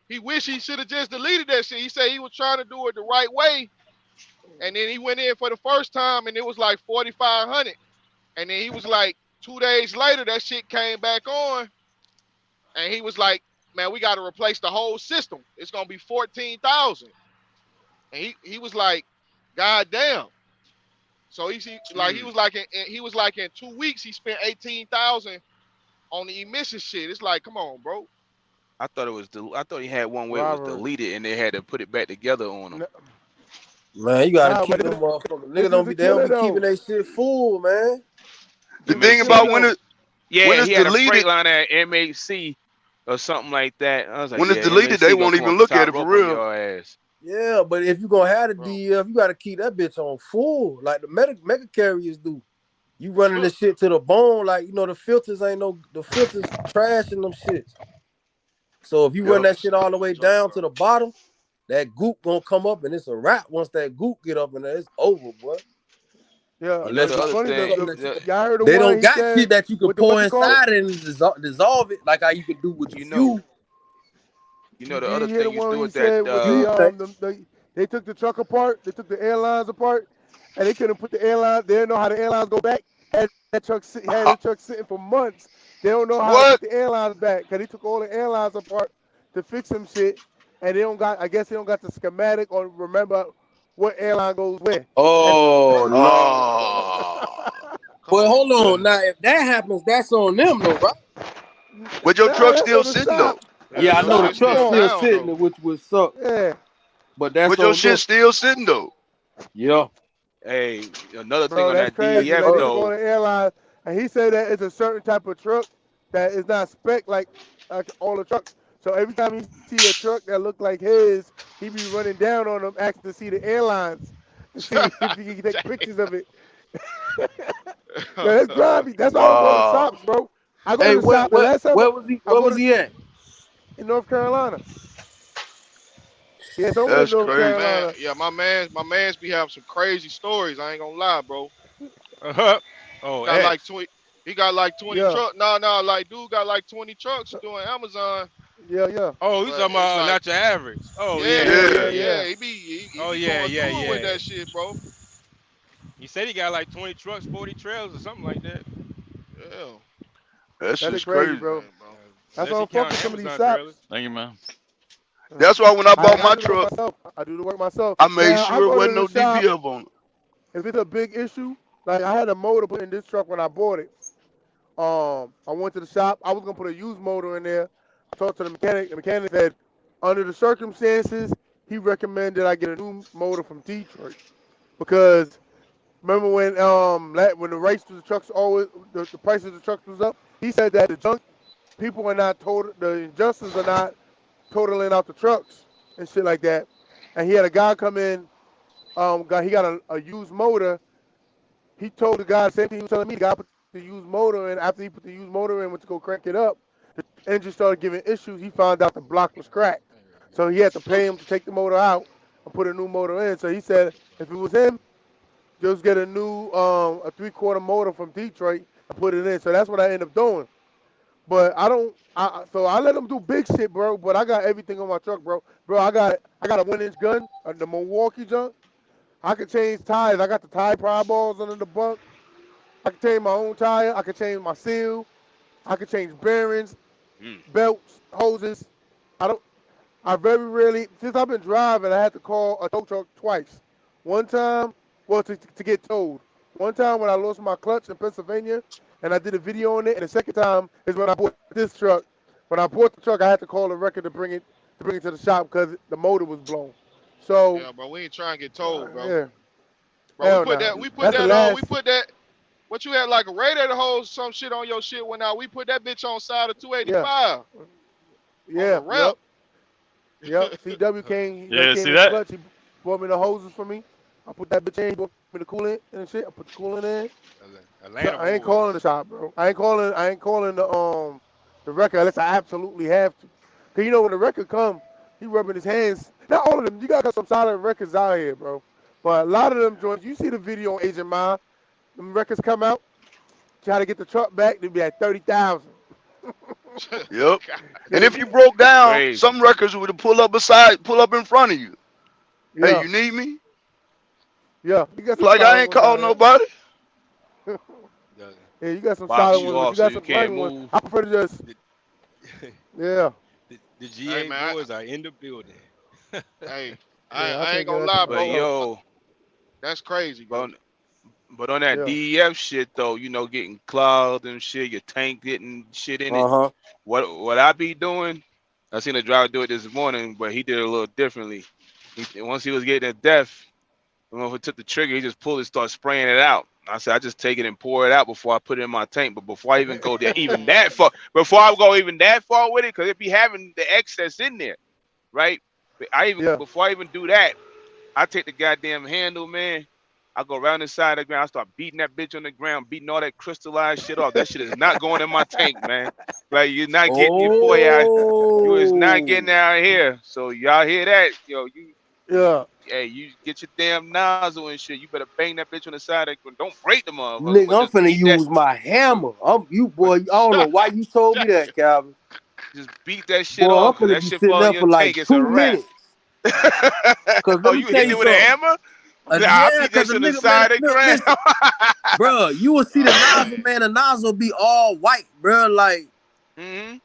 he wished he should have just deleted that shit. He said he was trying to do it the right way, and then he went in for the first time and it was like 4,500, and then he was like 2 days later that shit came back on, and he was like, man, we got to replace the whole system. It's gonna be 14,000, and he was like, God damn. So he Mm. was like in 2 weeks he spent 18,000 on the emission shit. It's like, come on, bro. I thought he had one where it was Robert. deleted and they had to put it back together on him. Man, you gotta Nah, keep but them motherfuckers. Niggas this is don't the be they don't killer be keeping though. their shit full, man. The This is the thing killer about though. Yeah, when he it's had a deleted, Freightliner at MAC or something like that. I was like, when it's yeah, deleted, they MAC gonna won't come even off the look at top it for rope on real. your ass. Yeah, but if you gonna have the Bro. DF, you gotta keep that bitch on full, like the mega carriers do. You running Look, this shit to the bone, like the filters ain't the filters trash in them shits. So if you run Yep. that man, shit all the speaking way of truck, down bro. to the bottom, that goop gonna come up and it's a wrap. Once that goop get up in there, it's over, boy. Yeah, You know Unless the it's other it's funny. thing, something that you can, Y'all heard the they one don't he got shit said that you can with the pour what you call it? inside it and dissolve it, like how you can do with your you know, fuel. you know You the other did hear the thing you one do he with that. said with Fuel tank. they took the truck apart, they took the airlines apart, and they couldn't put the airlines. They didn't know how the airlines go back. Had his truck sitting for months. They don't know how to What? put the airlines back because they took all the airlines apart to fix some shit, and they don't got. I guess they don't got the schematic or remember what airline goes where. And Oh no. Oh. Come But hold on, man. on, now if that happens, that's on them though, right? But your nah, truck's that's still on the sitting shop. though. That's Yeah, Yeah, the I your know the shop. shit Come truck's still on. still down sitting, though. which would suck. Yeah, But that's But your on them. shit's still sitting though. Yeah. Hey, another thing bro, on that's that That's crazy. DEF Like they work. took all though. the airlines, and he said that it's a certain type of truck that is not spec like all the trucks. So every time he see a truck that look like his, he be running down on them, asking to see the airlines. to see if he can take pictures of it. Yeah, that's grimy. That's why I don't go to the Wow. shops, bro. I go Hey, to the shop. The last time where was he? I Where go was to he at? in North Carolina. Yeah, somewhere in That's North Yeah, crazy. man. Carolina. Yeah, my man's be having some crazy stories. I ain't gonna lie, bro. Oh, Got like X. 20. He got like 20 Yeah, trucks. No, like dude got like 20 trucks doing Amazon. yeah. Oh, you But talking it's about like, not your average. Oh yeah, Yeah, yeah, yeah, Yeah. yeah, yeah. yeah. he Oh be yeah, going yeah, through it with yeah. that shit, bro. He said he got like 20 trucks, 40 trailers, or something like that. Yeah, That's That is just crazy, crazy. bro. bro. That's Unless why he I'm fuck count with some of these Amazon trailers. shops. Thank you, man. That's why when I bought I my do the work truck, myself. I do the work myself. I made Now I sure it go to wasn't the no shop DBF on it. if it's a big issue. Like I had a motor put in this truck when I bought it. I went to the shop. I was gonna put a used motor in there. I talked to the mechanic. The mechanic said, under the circumstances, he recommended I get a new motor from Detroit because remember when the race to the trucks always the price of the trucks was up. He said that the junk people are not total the adjusters are not totaling out the trucks and shit like that. And he had a guy come in. He got a used motor. He told the guy the same thing he was telling me. The guy put the used motor in. After he put the used motor in, went to go crank it up. The engine started giving issues. He found out the block was cracked. So he had to pay him to take the motor out and put a new motor in. So he said if it was him, just get a new a 3/4 motor from Detroit and put it in. So that's what I end up doing. But I don't. So I let him do big shit, bro. But I got everything on my truck, bro. Bro, I got a 1-inch gun, the Milwaukee junk. I can change tires. I got the tire pry balls under the bunk. I can change my own tire. I can change my seal. I can change bearings, Mm. belts, hoses. I don't. I very rarely, since I've been driving, I had to call a tow truck twice. One time, well, to get towed. One time when I lost my clutch in Pennsylvania, and I did a video on it. And the second time is when I bought this truck. When I bought the truck, I had to call the wrecker to bring it to the shop because the motor was blown. So, Yeah, bro. We ain't trying to get told, bro. yeah, Bro, we hell put no. that. We put That's the that. We last. put that. What you had like a radiator hose, some shit on your shit went out. We put that bitch on side of Yeah, 285 on the yeah, ramp. yep. Yep, CW came. He done Yeah, came see in that? clutch. He bought me the hoses for me. I put that bitch in. He bought me the coolant and shit. I put the coolant in. So Atlanta I ain't calling the boys. shop, bro. I ain't calling the record unless I absolutely have to. Cause you know when the record come, he rubbing his hands. Not all of them. You got some solid records out here, bro. But a lot of them joints. You see the video on Agent Ma. Them records come out. Try to get the truck back. They be at 30,000. Yep. And Yeah, if you broke down, Crazy. some records would pull up in front of you. Hey, yeah, you need me? yeah. You got some Like solid I ain't ones out called here. nobody. The Yeah, you got some solid box ones, you but you off so got you some can't grimy ones. move. I prefer to just, The, yeah, the Hey GA man, boys are in the building. hey, yeah. I I ain't can't get gonna that shit lie, But bro. myself. yo, That's crazy, bro. But but on that Yeah, DEF shit though, getting clogged and shit, your tank getting shit in it. Uh-huh. What I be doing? I seen a driver do it this morning, but he did it a little differently. Once he was getting a death, when he took the trigger, he just pulled it, start spraying it out. I said, I just take it and pour it out before I put it in my tank. But before I even go there, even Mm, that far, before I go even that far with it, because it be having the excess in there, right? But yeah. before I even do that, I take the goddamn handle, man. I go around the side of the ground. I start beating that bitch on the ground, beating all that crystallized shit off. That shit is not going in my tank, man. Like you're not getting your boy out. You is not Oh, getting out here. So y'all hear that? Yeah. You get your damn nozzle and shit. You better bang that bitch on the side of the ground. Don't break the motherfucker, but nigga, I'm just finna beat that. use my hammer. You But boy, I don't know why you told me that, Calvin. just beat that shit Boy, I'm off, cause finna that be shit sitting fall in there your for like tank. It's a 2 minutes. wrap. Cause Oh, let me you tell hitting you it with a something. hammer? Nah, I Yeah, beat that cause shit the on the nigga, man, side of the ground. listen, bro, you will see the nozzle, man. The nozzle be all white, bro. Like, hmm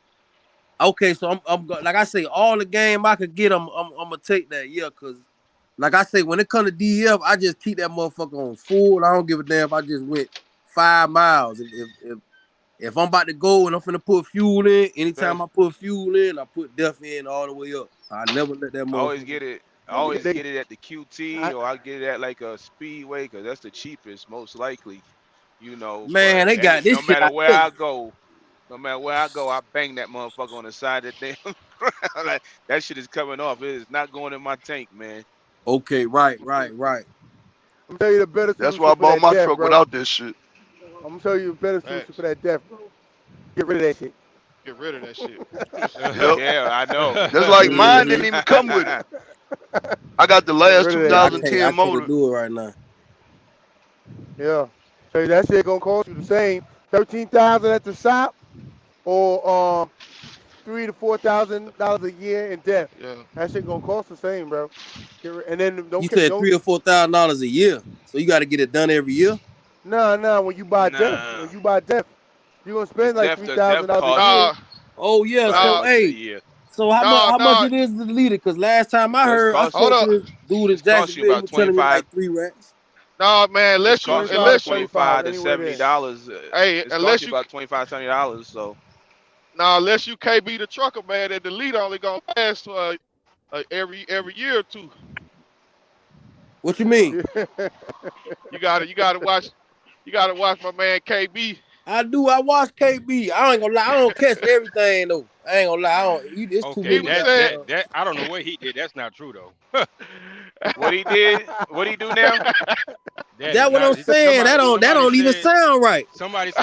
okay, so like I say, all the game I could get, I'm gonna take that, yeah. Cause like I say, when it comes to DF, I just keep that motherfucker on full. I don't give a damn if I just went 5 miles. If I'm about to go and I'm finna put fuel in, anytime Okay. I put fuel in, I put def in all the way up. I never let that I always motherfucker. get it. I Yeah, always get it at the QT I, or I get it at like a Speedway because that's the cheapest, most likely. Man, But they got this no shit matter out where there. I go, I bang that motherfucker on the side of the damn ground. Like, that shit is coming off. It is not going in my tank, man. Okay, right. I'm tell you the better That's solution why I for bought that my death, truck bro. without this shit. I'm gonna tell you a better solution for Facts. that death, bro. Get rid of that shit. Get rid of that shit. Yep. Yeah, I know. That's like mine didn't Mhm. even come with it. I got the Get last rid of that Yeah, I shit. can't. I 2010 can't motor. do it right now. Yeah. So that shit gonna cost you the same $13,000 at the shop, or $3,000 to $4,000 a year in debt. Yeah. That shit gonna cost the same, bro. And then You said don't $3,000 or $4,000 a year, so you got to get it done every year. nah. When you buy death, Nah, you're gonna the spend like death, three the death thousand dollars a cost year. Nah, Oh yeah, right so nah, a hey, year. so how much nah, how much nah. it is to delete it? Cause last time I It's heard, I cost Hold spoke to up. this dude in it's cost you Jacksonville. He about was telling me 25. like 3 racks. Nah, man. It's Unless you, cost you about 25, unless you, 35, 25 to anywhere there. $70. hey, It's cost you unless you, about 25 $70. So nah, unless you KB the trucker, man, that the lead only gonna last for every year or two. What you mean? You gotta watch my man KB. I do. I watch KB. I ain't gonna lie. I don't catch everything though. I ain't gonna lie. It's too He Okay, many was that saying, that goddamn. that I don't know what he did. That's not true though. what he did? What he do now? That is That what not. I'm saying. That Somebody don't even said sound right.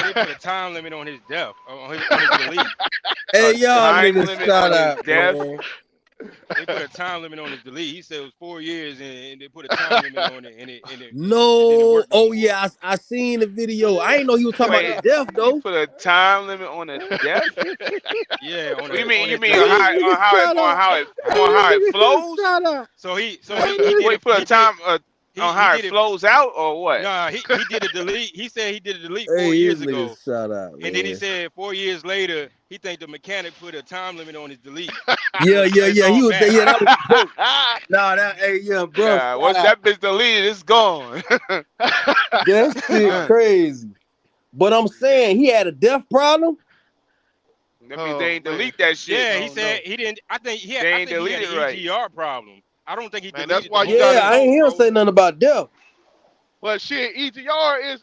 they put a time limit on his death on his delete. Hey A y'all time niggas, limit shout on his out, death. man. They put a time limit on his delete. He said it was 4 years, and they put a time limit on it, and it didn't No. work no Oh more. yeah, I seen the video. I ain't know he was talking about the Wait, death he though. put a time limit on a death? Yeah, What do you on mean? You his mean delete. These niggas, shout out. on how it Niggas, flows? shout out. So he did What he it. put a time on He how it did it. flows out or what? Nah, he did a delete. He said he did a delete Hey, 4 years these ago. niggas, shout out, And then he man. said 4 years later, he think the mechanic put a time limit on his delete. Yeah. So it's He all was. back. Yeah, that was a joke. Nah, hey, yeah, bro, Yeah, shout once out. that bitch deleted, it's gone. That shit Yeah. crazy. But I'm saying he had a death problem. That means they oh ain't man, delete that shit. Yeah, I he don't know, said he didn't. They I ain't think he had delete an it right. EGR problem. I don't think he man. That's deleted the why you whole Yeah, gotta I thing. ain't know, hear him bro. say nothing about death. But shit, EGR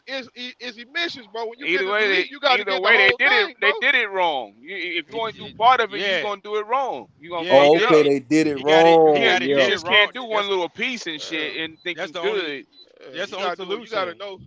is emissions, bro. When you get Either the way, delete, you got to either get the way they whole did it. thing, bro. They did it wrong. If you He, only do he- part of it, you yeah, gonna do it wrong. You gonna yeah, fuck Oh, it okay, up. they did it he You wrong. got can't. it, You did Yeah. it just wrong. can't do one little piece and shit and think That's you the only good. that's You the only gotta do it. You gotta solution. know.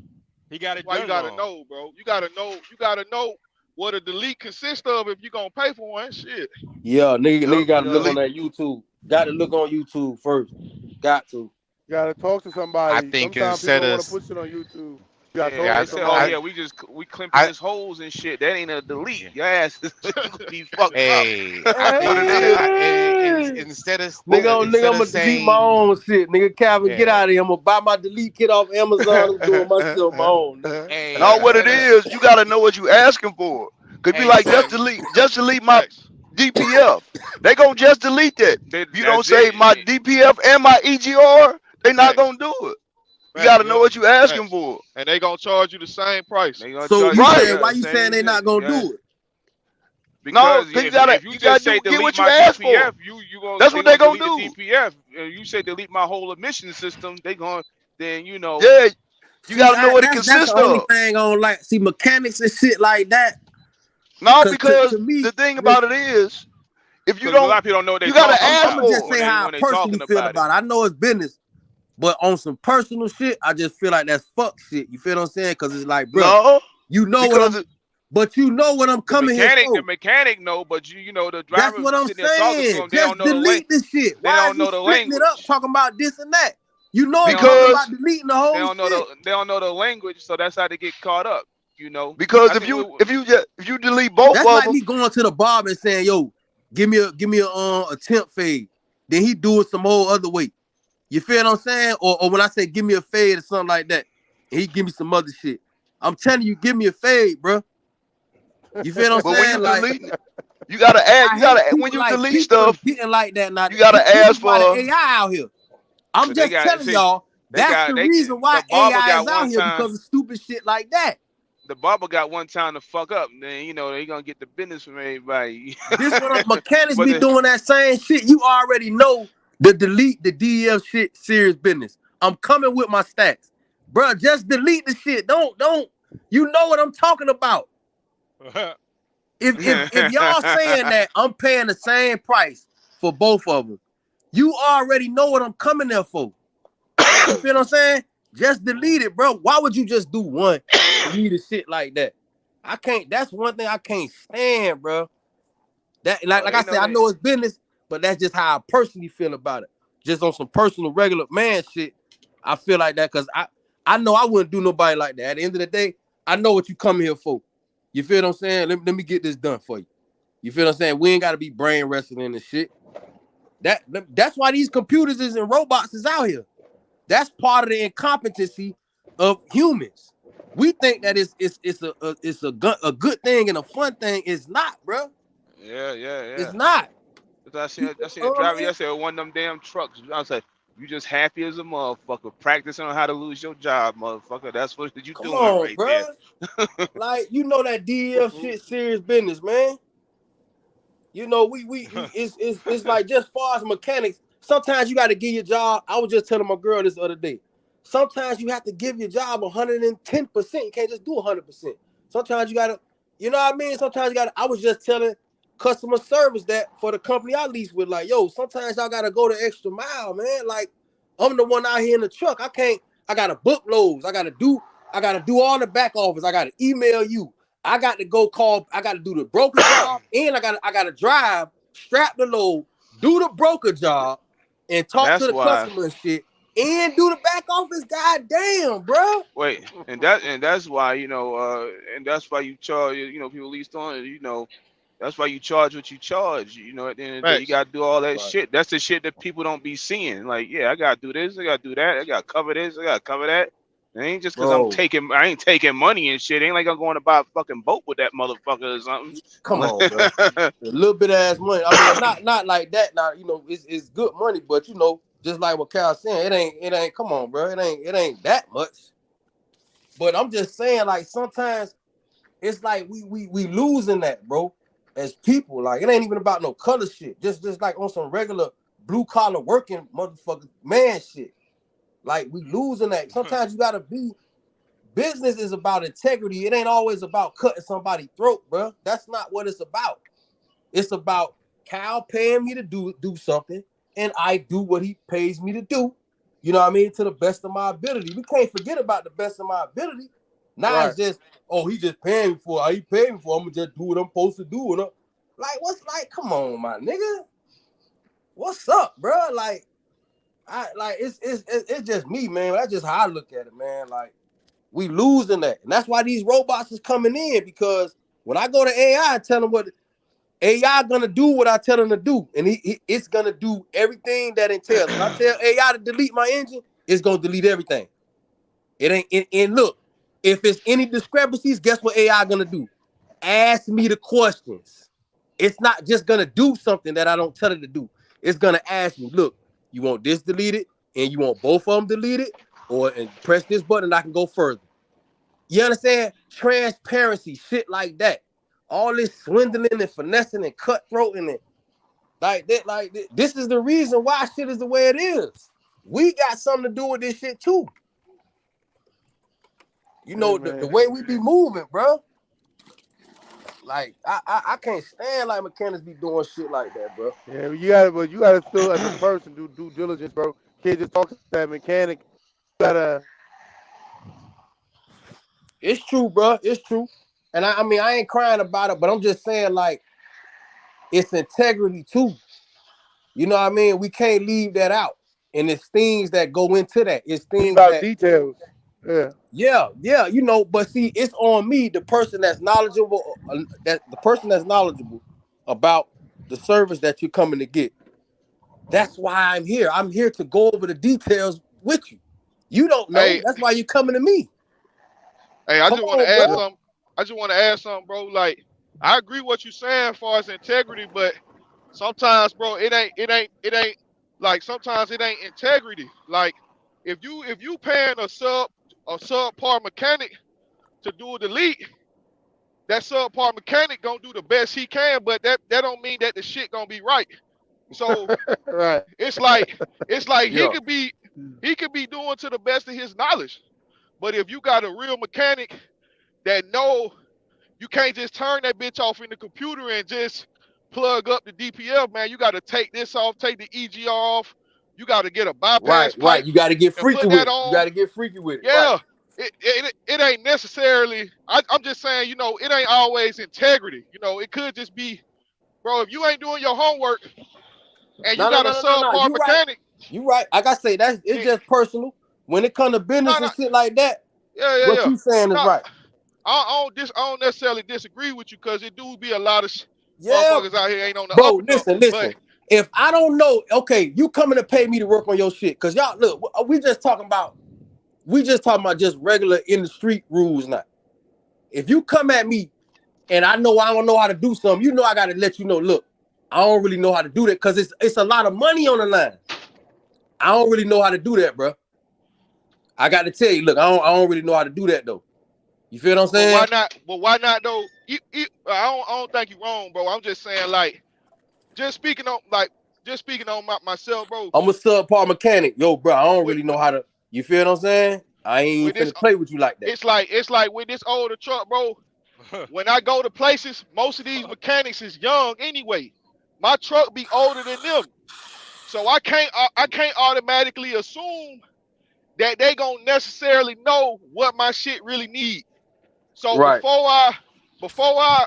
He got That's it why you done gotta wrong. know, bro. You gotta know. You gotta know what a delete consists of if you gonna pay for one. Shit. Yeah, Yep. nigga got to look Yeah. on Delete. that YouTube. Got to look on YouTube first. Got to. You gotta talk to I somebody. think Sometimes people instead don't of want to put shit on YouTube. You gotta Yeah, talk yeah, they to say, oh somebody. I yeah, we clipping I his holes and shit. That ain't a delete. Your ass is you gonna be fucked up. hey, I That's what think it instead is. instead of But Nigga, instead I'm of gonna delete my saying own shit. Nigga, Calvin, get yeah, out of here. I'm gonna buy my delete kit off Amazon. I'm doing my shit on my own, nigga. Now hey, what it is, you gotta know what you asking for. Could be hey, like so Facts. just delete my Facts. DPF. They gonna just delete that. If you don't That's say my it. DPF and my EGR, they not Facts. gonna do it. You Facts. gotta know Yep. what you asking Facts. for. And they gonna charge you the same price. They gonna So charge you you Right. saying yeah, why the you saying same they not shit. gonna Yeah. do it? No, Because cause if you you just gotta say get delete what you my asked for. DPF, That's they what they gonna gonna delete the do. DPF. You say delete my whole emission system, they gonna then Yeah, you See, gotta know what it that's the consists only of. thing on like see mechanics and shit like that. No, Cause because to me, the thing this about it is, if you because a lot don't, of people don't know what they're you gotta talking ask I'm gonna about just for say it. how I when they personally talking feel about it. about it. I know it's business, but on some personal shit, I just feel like that's fuck shit. You feel what I'm saying? Cause it's like, bro, No, you know what because I'm, but you know what I'm The coming here for. mechanic know, but the That's driver what I'm sitting there talking to saying. them, they don't Just know the delete the shit. they Why is don't you know the splitting it up language. talking about this and that? You know They I'm don't talking know about because deleting the they whole don't know shit. the language, so that's how they get caught up. because I think if you delete both That's of like them, me going to the barber and saying, "Yo, give me a temp fade." Then he do it some whole other way. You feel what I'm saying? Or when I say give me a fade or something like that, and he give me some other shit. I'm telling you, give me a fade, bro. You feel what I'm but when you saying? Like delete, you gotta add, I you hate gotta when people you like delete people stuff, getting like that. Now you gotta this is ask why the for. AI out here. I'm but they just got telling see y'all they that's got the they reason why the barber AI is got out one here time because of stupid shit like that. the barber got one time to fuck up. Then they gonna get the business from everybody. This what mechanics but be doing that same shit. You already know the delete the DL shit serious business. I'm coming with my stats. Bro, just delete the shit. Don't you know what I'm talking about. If y'all saying that I'm paying the same price for both of them, you already know what I'm coming there for. You feel what I'm saying? Just Mhm. delete it, bro. Why would you just do one and delete a shit like that? I can't. That's one thing I can't stand, bro. That like Oh, like they I said, know I they. know it's business, but that's just how I personally feel about it. Just on some personal, regular man shit, I feel like that because I know I wouldn't do nobody like that. At the end of the day, I know what you come here for. You feel what I'm saying? Let me get this done for you. You feel what I'm saying? We ain't got to be brain wrestling and shit. That's why these computers and robots is out here. That's part of the incompetency of humans. We think that it's a good thing and a fun thing. It's not, bro. Yeah, yeah, It's yeah. not. 'Cause People, I seen a I driver mean, yesterday with one of them damn trucks. I was like, you just happy as a motherfucker, practicing on how to lose your job, motherfucker. That's what you come doing on, right bro. there. Like you know that DEF shit serious business, man. You know, we it's like just far as mechanics. Sometimes you got to give your job. I was just telling my girl this other day. Sometimes you have to give your job 110%. You can't just do 100%. Sometimes you gotta, you know what I mean? Sometimes you gotta. I was just telling customer service that for the company I lease with, like, yo, sometimes y'all gotta go the extra mile, man. Like, I'm the one out here in the truck. I can't. I gotta book loads. I gotta do. I gotta do all the back office. I gotta email you. I got to go call. I got to do the broker job, and I got to drive, strap the load, do the broker job, and talk to That's the why. customer and shit, and do the back office. God damn, bro. Wait, and that's why and that's why you charge people leased on it. That's why you charge what you charge. At the end of the day, you Facts. gotta do all that Right, shit. That's the shit that people don't be seeing. Like, yeah, I gotta do this, I gotta do that, I gotta cover this, I gotta cover that. It ain't just cause bro. I ain't taking money and shit. It ain't like I'm going to buy a fucking boat with that motherfucker or something. Come on, bro. A little bit of ass money. I mean, not like that. Now, it's good money, but just like what Cal saying, it ain't. Come on, bro. It ain't that much. But I'm just saying, like sometimes it's like we losing that, bro. As people, like it ain't even about no color shit. Just like on some regular blue collar working motherfucker man shit. Like we losing that. Sometimes you gotta be. Business is about integrity. It ain't always about cutting somebody's throat, bro. That's not what it's about. It's about Cal paying me to do something, and I do what he pays me to do. You know what I mean? To the best of my ability. We can't forget about the best of my ability. Now Right. it's just, oh, he just paying me for it. He paid me for it. I'm gonna just do what I'm supposed to do. Like, what's like, come on, my nigga. What's up, bro? Like, it's just me, man. That's just how I look at it, man. Like, we losing that. And that's why these robots is coming in, because when I go to AI and tell them what AI gonna do what I tell him to do, and it's gonna do everything that entails. When I tell AI to delete my engine, it's gonna delete everything. It ain't. And look, if it's any discrepancies, guess what AI gonna do? Ask me the questions. It's not just gonna do something that I don't tell it to do. It's gonna ask me, look, you want this deleted, and you want both of them deleted, or and press this button, and I can go further. You understand? Transparency, shit like that. All this swindling and finessing and cutthroating and like that, this is the reason why shit is the way it is. We got something to do with this shit too. Hey The man. way we be moving, bro. Like I can't stand like mechanics be doing shit like that, bro. Yeah, but you gotta still as a person do due diligence, bro. Can't just talk to that mechanic. You gotta It's true, bro. It's true. And I mean, I ain't crying about it, but I'm just saying, like, it's integrity too. You know what I mean? We can't leave that out. And it's things that go into that. It's leave things out that, details. Yeah. yeah, but see, it's on me, the person that's knowledgeable, that the person that's knowledgeable about the service that you're coming to get. That's why I'm here. I'm here to go over the details with you. You don't know. Hey, That's why you're coming to me. hey, I Come just want to on, add bro. something. I just want to add something, bro. Like, I agree what you're saying as far as integrity, but sometimes, bro, it ain't like sometimes it ain't integrity. Like, if you paying a subpar mechanic to do a delete, that subpar mechanic gonna do the best he can, but that don't mean that the shit gonna be right. So Right. it's like it's like he Yeah. could be he could be doing to the best of his knowledge. But if you got a real mechanic that know you can't just turn that bitch off in the computer and just plug up the DPF, man. You got to take this off, take the EGR off, you got to get a bypass Right. pipe You got to get and freaky put with that it. You on. got to get freaky with it. Right. Yeah, it ain't necessarily. I'm just saying, it ain't always integrity. It could just be, bro. If you ain't doing your homework and you got a No. subpar You right. mechanic, You right. Like I say, it's then just personal. When it comes to business no, and shit like that, what yeah. you saying is No, right. I don't necessarily disagree with you because it do be a lot of Yeah, motherfuckers out here ain't on the up bro. and up. Listen. But If I don't know, okay, you coming to pay me to work on your shit, cause y'all look, we just talking about just regular in the street rules now. If you come at me and I know I don't know how to do something, I got to let you know. Look, I don't really know how to do that because it's a lot of money on the line. I don't really know how to do that, bro. I got to tell you, look, I don't really know how to do that though. You feel what I'm but why saying? not? But why not though? I don't think you wrong, bro. I'm just saying like just speaking on myself, bro. I'm a subpar mechanic, yo, bro. I don't With really know how to. You feel what I'm saying? I ain't with even this, finna play with you like that. it's like with this older truck, bro. When I go to places, most of these mechanics is young anyway. My truck be older than them, so I can't automatically assume that they gonna necessarily know what my shit really need. So Right, before I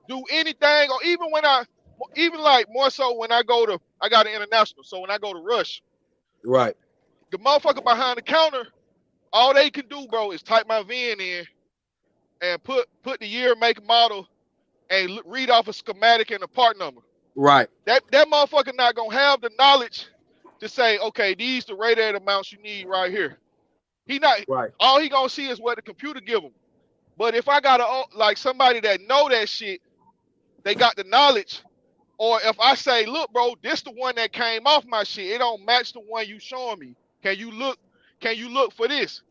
do anything, or even like more so when I got an international. So when I go to Rush, right, the motherfucker behind the counter, all they can do, bro, is type my VIN in and put the year, make, model, and read off a schematic and a part number. right, That motherfucker not gonna have the knowledge to say, okay, these the radiator amounts you need right here. He not right. all he gonna see is what the computer give him. But if I got like somebody that know that shit, they got the knowledge. Or if I say, look, bro, this the one that came off my shit. It don't match the one you showing me. Can you look? Can you look for this?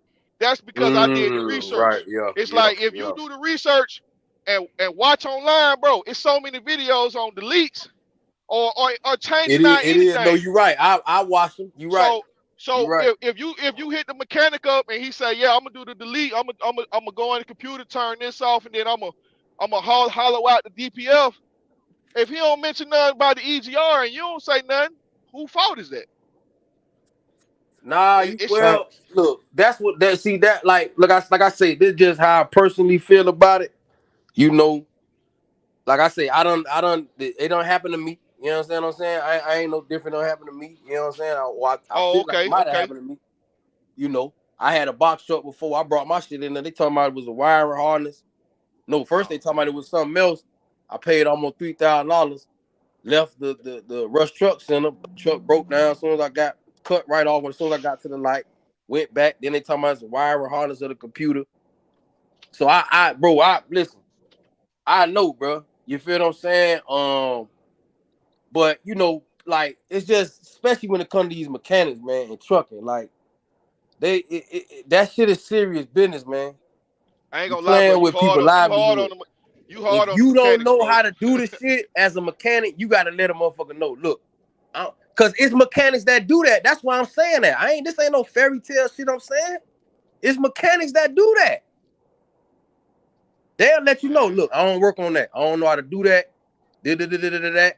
That's because I did the Right, research. It's yeah. like if you do the research and watch online, bro, it's so many videos on deletes or changing out It is. No, anything. you're right. I watch them. You're right. So You're so right. if you hit the mechanic up and he say, yeah, I'm gonna do the delete, I'm gonna go in the computer, turn this off, and then I'm gonna hollow out the DPF. If he don't mention nothing about the EGR and you don't say nothing, who fault is that? Nah, It's Facts. look. That's what that. See that like I say. This is just how I personally feel about it. You know, like I say, It don't happen to me. You know what I'm saying? I ain't no different. Don't happen to me. You know what I'm saying? I oh feel like it okay, might have okay. happened to me. You know, I had a box truck before. I brought my shit in there. They talking about it was a wiring harness. No, first they Oh, talking about it was something else. I paid almost $3,000. Left the Rush Truck Center. Truck broke down as soon as I got cut right off. As soon as I got to the light, went back. Then they talking about it's a wiring harness of the computer. So I listen. I know, bro. You feel what I'm saying? But like it's just especially when it comes to these mechanics, man, and trucking, like that shit is serious business, man. I ain't You gonna lie, bro. playing with people livelihood. You If hard on the you don't mechanics, know bro. how to do the shit as a mechanic, you gotta let a motherfucker know. Look, cause it's mechanics that do that. That's why I'm saying that. This ain't no fairy tale shit I'm saying. It's mechanics that do that. They'll let you know, Man, look, I don't work on that. I don't know how to do that. That.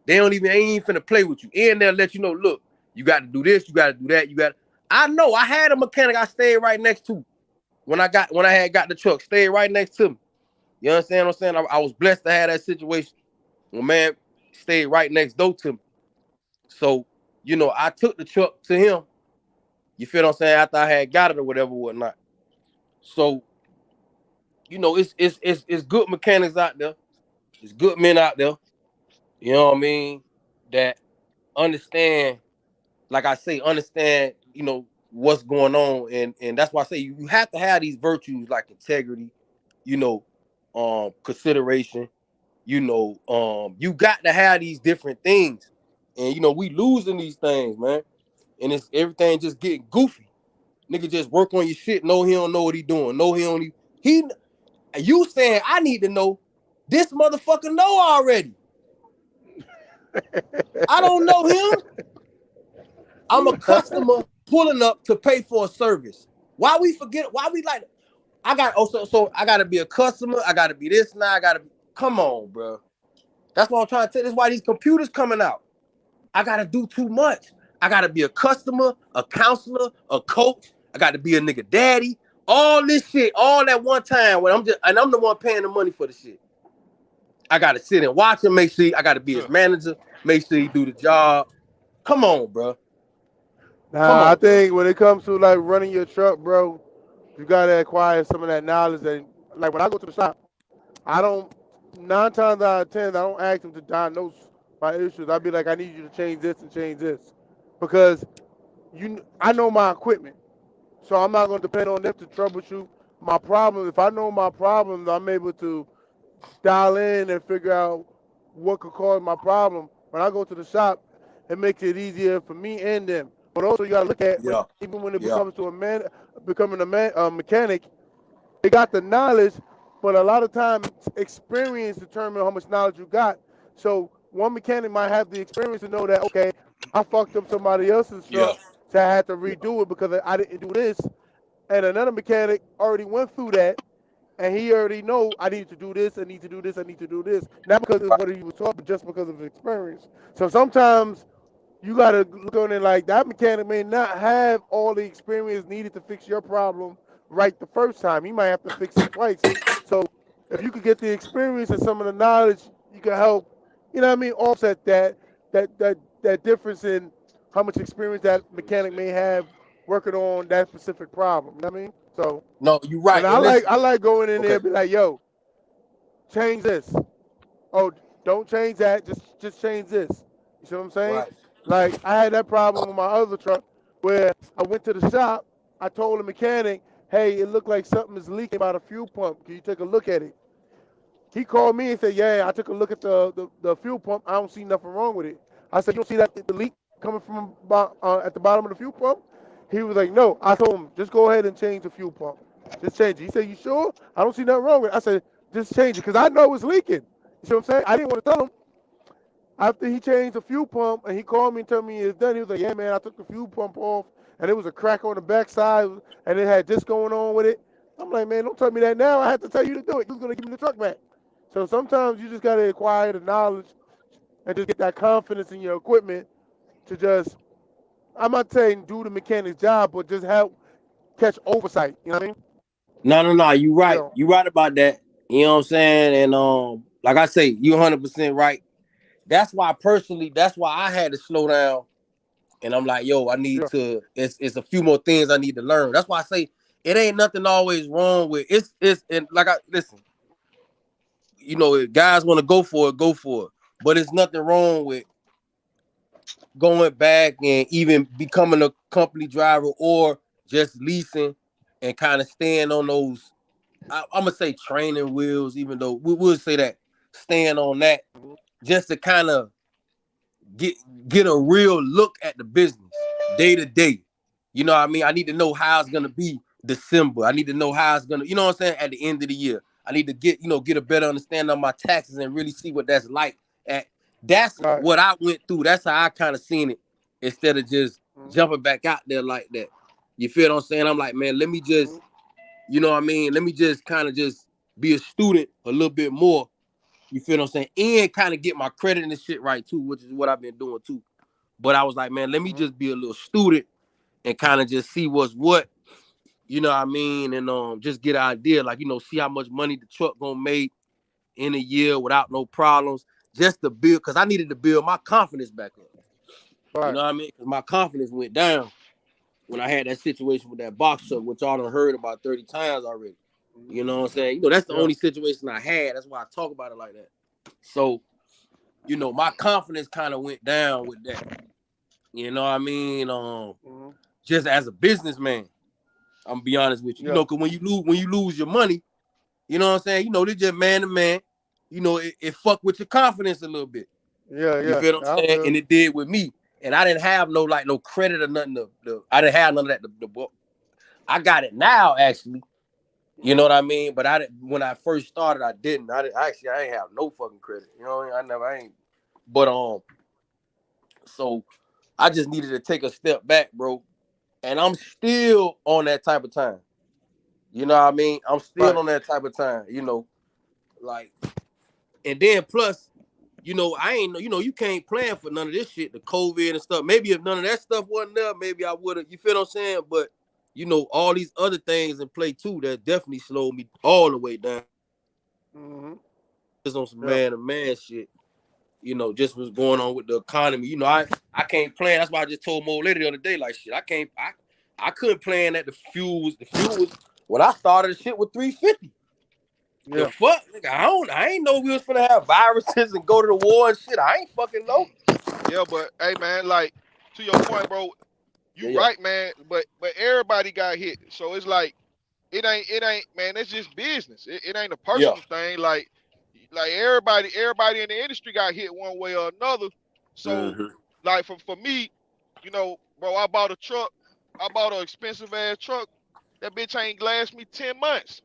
They ain't even finna play with you. And they'll let you know, look, you got to do this, you got to do that, I know I had a mechanic I stayed right next to when I had got the truck, stayed right next to me. You understand what I'm saying? I was blessed to have that situation. Well, man, stayed right next door to me. So, I took the truck to him. You feel what I'm saying? After I had got it or whatever, whatnot. So, it's good mechanics out there. It's good men out there. You know what I mean? That understand, like I say, understand, what's going on. And that's why I say you have to have these virtues like integrity, consideration, you got to have these different things. And we losing these things, man. And it's everything just getting goofy. Nigga just work on your shit. No, he don't know what he doing. No, he don't. He you saying I need to know. This motherfucker know already. I don't know him. I'm a customer pulling up to pay for a service. Why we forget? Why we like? I got so I gotta be a customer. I gotta be this now. I gotta be. Come on, bro. That's what I'm trying to tell. That's why these computers coming out. I gotta do too much. I gotta be a customer, a counselor, a coach. I got to be a nigga daddy. All this shit, all at one time. When I'm the one paying the money for the shit. I gotta sit and watch him. Make sure I gotta be his manager. Make sure he do the job. Come on, bro. Come Nah, I on, bro. think when it comes to like running your truck, bro, you gotta acquire some of that knowledge. And like when I go to the shop, I don't 9 times out of 10 I don't ask them to diagnose my issues. I'd be like, I need you to change this and change this, because I know my equipment, so I'm not gonna depend on them to troubleshoot my problems. If I know my problems, I'm able to dial in and figure out what could cause my problem. When I go to the shop, it makes it easier for me and them. But also, you gotta look at Yeah, even when it yeah, becomes to becoming a mechanic, they got the knowledge, but a lot of times experience determines how much knowledge you got. So one mechanic might have the experience to know that, okay, I fucked up somebody else's yeah, truck, so I had to yeah. redo it because I didn't do this. And another mechanic already went through that, and he already know I need to do this, I need to do this, I need to do this. Not because of what he was taught, but just because of his experience. So sometimes you gotta look on it like that mechanic may not have all the experience needed to fix your problem right the first time. He might have to fix it twice. So if you could get the experience and some of the knowledge, you can help, you know what I mean, offset that difference in how much experience that mechanic may have working on that specific problem. You know what I mean? So No, you're and right. And listen, I like going in there okay, and be like, yo, change this. Oh, don't change that. Just change this. You see what I'm saying? right. Like I had that problem with my other truck where I went to the shop. I told the mechanic, "Hey, it looked like something is leaking about a fuel pump. Can you take a look at it?" He called me and said, "Yeah, I took a look at the fuel pump. I don't see nothing wrong with it." I said, "You don't see that the leak coming from at the bottom of the fuel pump?" He was like, "No." I told him, "Just go ahead and change the fuel pump. Just change it." He said, "You sure?" I don't see nothing wrong with it. I said, "Just change it because I know it's leaking." You see what I'm saying? I didn't want to tell him. After he changed the fuel pump and he called me and told me it's done, he was like, "Yeah, man, I took the fuel pump off and it was a crack on the backside and it had this going on with it." I'm like, "Man, don't tell me that now. I had to tell you to do it. You was going to give me the truck back." So sometimes you just got to acquire the knowledge and just get that confidence in your equipment to just, I'm not saying do the mechanic's job, but just help catch oversight. You know what I mean? No. You You right. know, You right about that. You know what I'm saying? And like I say, you 100% right. That's why personally, that's why I had to slow down. And I'm like, yo, I need yeah, to. It's a few more things I need to learn. That's why I say it ain't nothing always wrong with it's and like I listen. You know, if guys want to go for it, go for it. But it's nothing wrong with going back and even becoming a company driver or just leasing and kind of staying on those. I'm gonna say training wheels, even though we would say that staying on that just to kind of get get a real look at the business day to day. You know what I mean? I need to know how it's gonna be December. I need to know how it's gonna, you know what I'm saying, at the end of the year. I need to get a better understanding of my taxes and really see what that's like. At that's right. what I went through. That's how I kind of seen it instead of just Mm-hmm. jumping back out there like that. You feel what I'm saying? I'm like, man, let me Mm-hmm. just, you know what I mean? Let me just kind of just be a student a little bit more. You feel what I'm saying? And kind of get my credit and shit right too, which is what I've been doing too. But I was like, man, let me Mm-hmm. just be a little student and kind of just see what's what, you know what I mean? And just get an idea, like, see how much money the truck gonna make in a year without no problems. Just to build, because I needed to build my confidence back up. You Right. know what I mean? Because my confidence went down when I had that situation with that box truck, which y'all done heard about 30 times already. You know what I'm saying? That's the Yeah. only situation I had. That's why I talk about it like that. So, my confidence kind of went down with that. You know what I mean? Mm-hmm. Just as a businessman, I'm gonna be honest with you. Yeah. Cause when you lose your money, you know what I'm saying? They just man to man. It fuck with your confidence a little bit. Yeah. You Yeah. feel what I I'm saying? feel. And it did with me. And I didn't have no credit or nothing. I didn't have none of that. The book. I got it now, actually. You know Mm-hmm. what I mean? But when I first started, I didn't. I ain't have no fucking credit. You know what I mean? I ain't. But so I just needed to take a step back, bro. And I'm still on that type of time. You know what I mean? I'm still Right. on that type of time, like, and then plus, I ain't, you can't plan for none of this shit, the COVID and stuff. Maybe if none of that stuff wasn't there, maybe I would have, you feel what I'm saying? But, all these other things in play too that definitely slowed me all the way down. Mm-hmm. Just on some man-to-man shit, just what's going on with the economy. I can't plan. That's why I just told my old lady the other day, like, shit, I couldn't plan that the fuel was, when I started, the shit was $3.50. Yeah. The fuck? Nigga, I ain't know we was finna have viruses and go to the war and shit. I ain't fucking know. Yeah, but hey, man, like to your point, bro, you Yeah. right, man. But everybody got hit, so it's like it ain't, man. It's just business. It ain't a Yeah. personal thing. Like everybody in the industry got hit one way or another. So, Mm-hmm. like for me, bro, I bought a truck. I bought an expensive ass truck. That bitch ain't last me 10 months.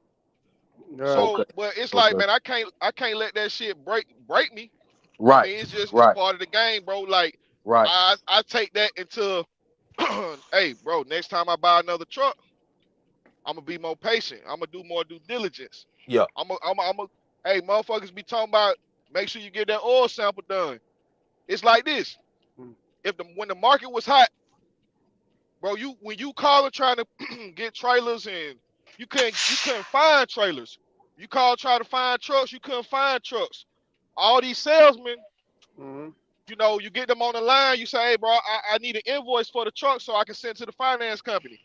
Right. So, Okay. but it's like, Okay. man, I can't let that shit break me. I Right. mean, it's Right. part of the game, bro. Like Right. I take that into hey, bro, next time I buy another truck, I'm gonna be more patient. I'm gonna do more due diligence. Yeah. Hey, motherfuckers be talking about make sure you get that oil sample done. It's like this. When the market was hot, bro, when you call and trying to get trailers and you couldn't find trailers. You call trying to find trucks, you couldn't find trucks. All these salesmen, Mm-hmm. you get them on the line, you say, hey, bro, I need an invoice for the truck so I can send to the finance company.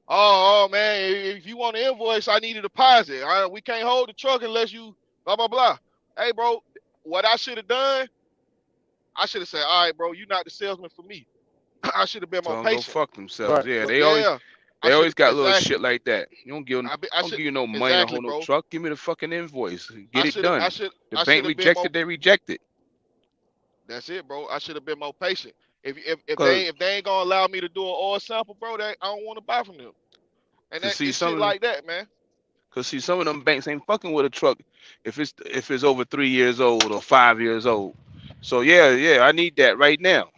Oh, man, if you want an invoice, I need a deposit. We can't hold the truck unless you blah, blah, blah. Hey, bro, what I should have done, I should have said, all right, bro, you're not the salesman for me. I should have been more Tell them go patient. fuck themselves. Right. Yeah, But they always yeah, I they should always got little exactly. shit like that. You don't give them, I don't should give you no money to exactly, hold no bro. truck. Give me the fucking invoice. I Get it should have I done. should The I should bank have been more. rejected, they rejected. That's it, bro. I should have been more patient. If Cause, they ain't gonna allow me to do an oil sample, bro, I don't want to buy from them. And cause that see it's shit some of like that, man. cause see some of them banks ain't fucking with a truck if it's over 3 years old or 5 years old. So yeah, I need that right now.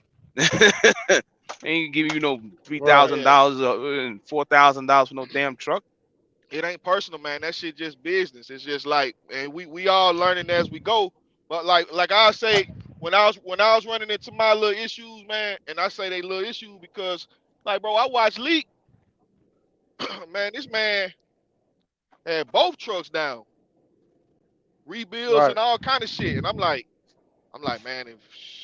Ain't giving you no three Right. thousand Yeah. dollars and $4,000 for no damn truck. It ain't personal, man. That shit just business. It's just like, and we all learning as we go. But like I say, when I was running into my little issues, man, and I say they little issues because, like, bro, I watched Leak, man. This man had both trucks down, rebuilds Right. and all kind of shit, and I'm like, man,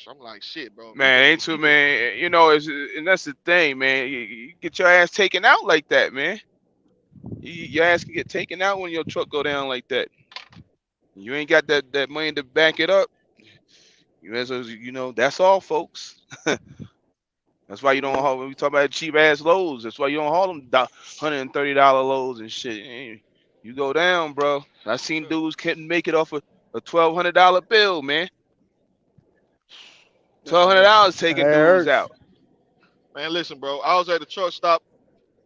I'm like, shit, bro. Man, ain't too man. And that's the thing, man. You get your ass taken out like that, man. Your ass can get taken out when your truck go down like that. You ain't got that money to back it up. That's all, folks. That's why you don't Mm-hmm. haul when we talk about cheap ass loads. That's why you don't haul them $130 loads and shit. You go down, bro. I seen dudes couldn't make it off a $1,200 bill, man. $1,200 That taking dudes hurts. out. Man, listen, bro. I was at the truck stop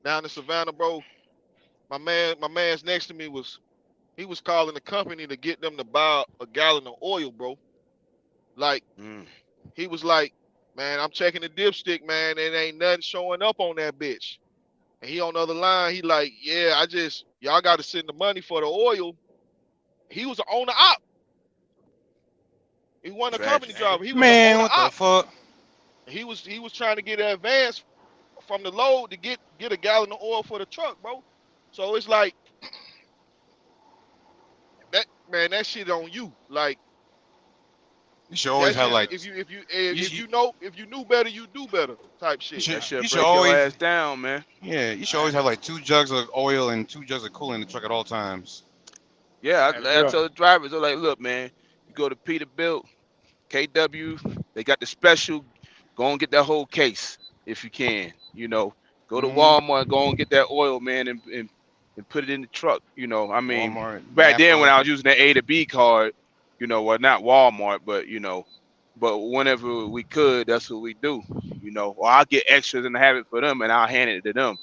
down in Savannah, bro. My man's next to me he was calling the company to get them to buy a gallon of oil, bro. Like Mm. he was like, man, I'm checking the dipstick, man, and ain't nothing showing up on that bitch. And he on the other line, he like, yeah, y'all got to send the money for the oil. He was an owner op. He wasn't a company Facts. driver. He was an Man, owner what the op. fuck? He was trying to get an advance from the load to get a gallon of oil for the truck, bro. So it's like that, man. That shit on you. Like You should always that have shit. like you If should, if you knew better, you do better. Type you shit. should That you should should break your always ass down, man. yeah you should always have like 2 jugs of oil and 2 jugs of coolant in the truck at all times. Yeah, Heck I yeah. tell the drivers, they're like, look, man, you go to Peterbilt, KW, they got the special. Go and get that whole case if you can. Go to Mm-hmm. Walmart, go and get that oil, man, and put it in the truck. I mean, Walmart, back then when Napa. I was using the A to B card, well, not Walmart, but whenever we could, that's what we do. Or I'll get extras and have it for them, and I'll hand it to them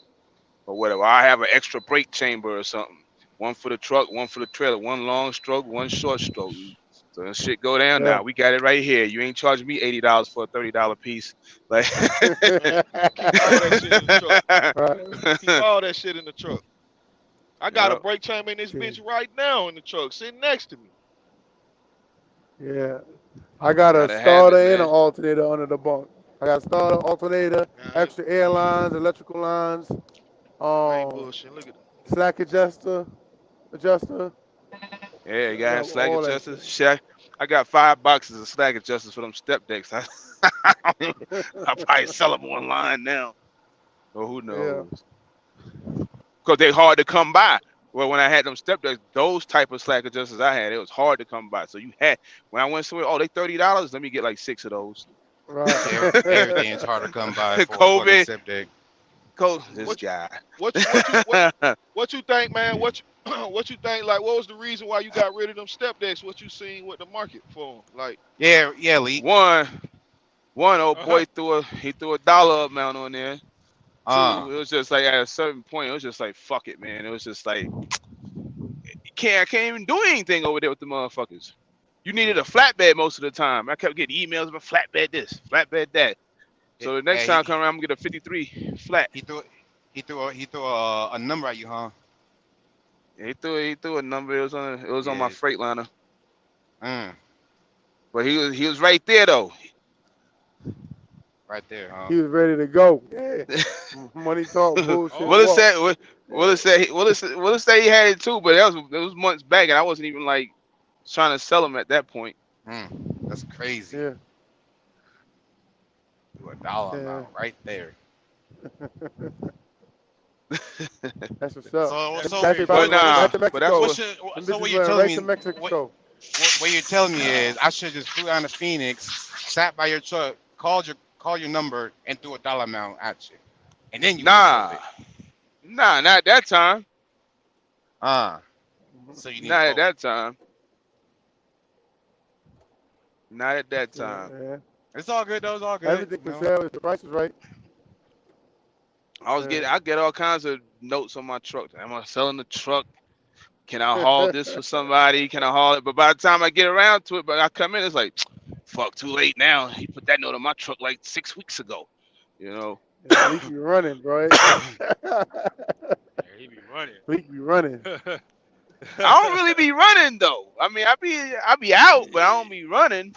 or whatever. I have an extra brake chamber or something. One for the truck, one for the trailer, one long stroke, one short stroke. So that shit go down Yeah. now. We got it right here. You ain't charging me $80 for a $30 piece. Like Man, keep all that shit in the truck. Right. Keep all that shit in the truck. I got a yeah. brake chamber in this Shit. bitch right now in the truck, sitting next to me. Yeah. I got a Gotta have starter it, and an man. alternator under the bunk. I got a starter, alternator, Man, extra air lines, electrical lines, I ain't um, bullshitting. Look at it. slack adjuster. Yeah, you I got got slack all that adjusters. Shit, I got 5 boxes of slack adjusters for them step decks. I'll probably sell them online now. Or who Yeah. knows? Because they're hard to come by. Well, when I had them step decks, those type of slack adjusters I had, it was hard to come by. So you had, when I went somewhere, oh, they $30. Let me get like 6 of those. Right. Everything's hard to come by for this COVID, septic. this What you guy. what you think, man? What you think? Like, what was the reason why you got rid of them step decks? What you seen with the market for 'em? Like, Yeah, Lee. One old boy threw a dollar amount on there. Uh, Two, it was just like at a certain point, it was just like fuck it, man. It was just like I can't even do anything over there with the motherfuckers. You needed a flatbed most of the time. I kept getting emails about flatbed this, flatbed that. So the next time I come around, I'm gonna get a 53 flat. he threw a number at you, huh? Yeah, he threw a number. It was on my Yeah. Freightliner. Mm, But he was right there though. right there, huh? He was ready to go. Yeah. Money talk, bullshit Oh, Willis walk. said Willis said he had it too, but that was months back, and I wasn't even like trying to sell him at that point. That's crazy. Yeah. To a dollar Yeah. amount right there. That's what's up. So That's but probably nah, right to but that's Mexico. what what. should, Them so what bitches you're went telling right to me? Mexico. What you're telling me is I should just flew down to Phoenix, sat by your truck, call your number, and threw a dollar amount at you, and then you would have sold Nah, it. not at that time. So you need Not at both. that time. Not at that Yeah, time. man. It's all good though. It's all good. Everything for sale if the price is right. I get all kinds of notes on my truck. Am I selling the truck? Can I haul this for somebody? Can I haul it? But by the time I get around to it, but I come in, it's like, fuck, too late now. He put that note on my truck like 6 weeks ago. You know. At least you running, bro. yeah, he be running. At least you running. I don't really be running though. I mean, I be out, but I don't be running.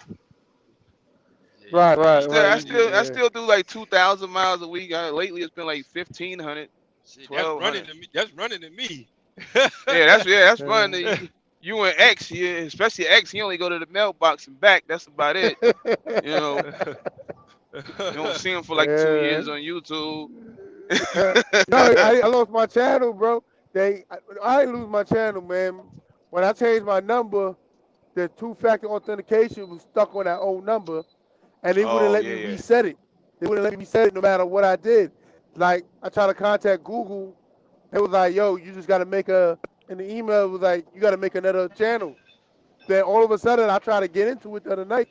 Right. I Yeah. still do like 2,000 miles a week. Lately, it's been like 1,500, Shit, 1,200. that's running to me. That's running. You and X, especially X, he only go to the mailbox and back. That's about it. You know, you don't see him for like 2 years on YouTube. I lost my channel, bro. I didn't lose my channel, man. When I changed my number, the two-factor authentication was stuck on that old number, and they wouldn't Oh let yeah, me yeah. reset it. They wouldn't let me reset it no matter what I did. Like, I tried to contact Google. They was like, yo, you just got to make in the email, it was like, you got to make another channel. Then all of a sudden, I tried to get into it the other night,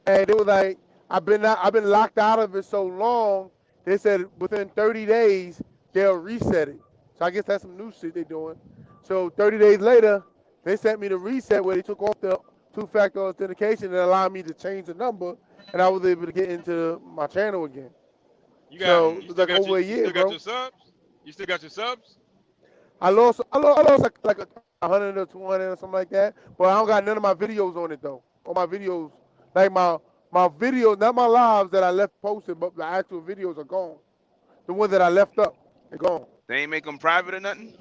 and it was like, I've been locked out of it so long, they said within 30 days, they'll reset it. So I guess that's some new shit they're doing. So 30 days later, they sent me the reset where they took off the two-factor authentication and allowed me to change the number, and I was able to get into my channel again. So it was like over a year, you still bro. got your subs? You still got your subs? I lost like 100 or 200 or something like that, but I don't got none of my videos on it though. All my videos, like my videos, not my lives that I left posted, but the actual videos are gone. The ones that I left up, they're gone. They ain't make them private or nothing.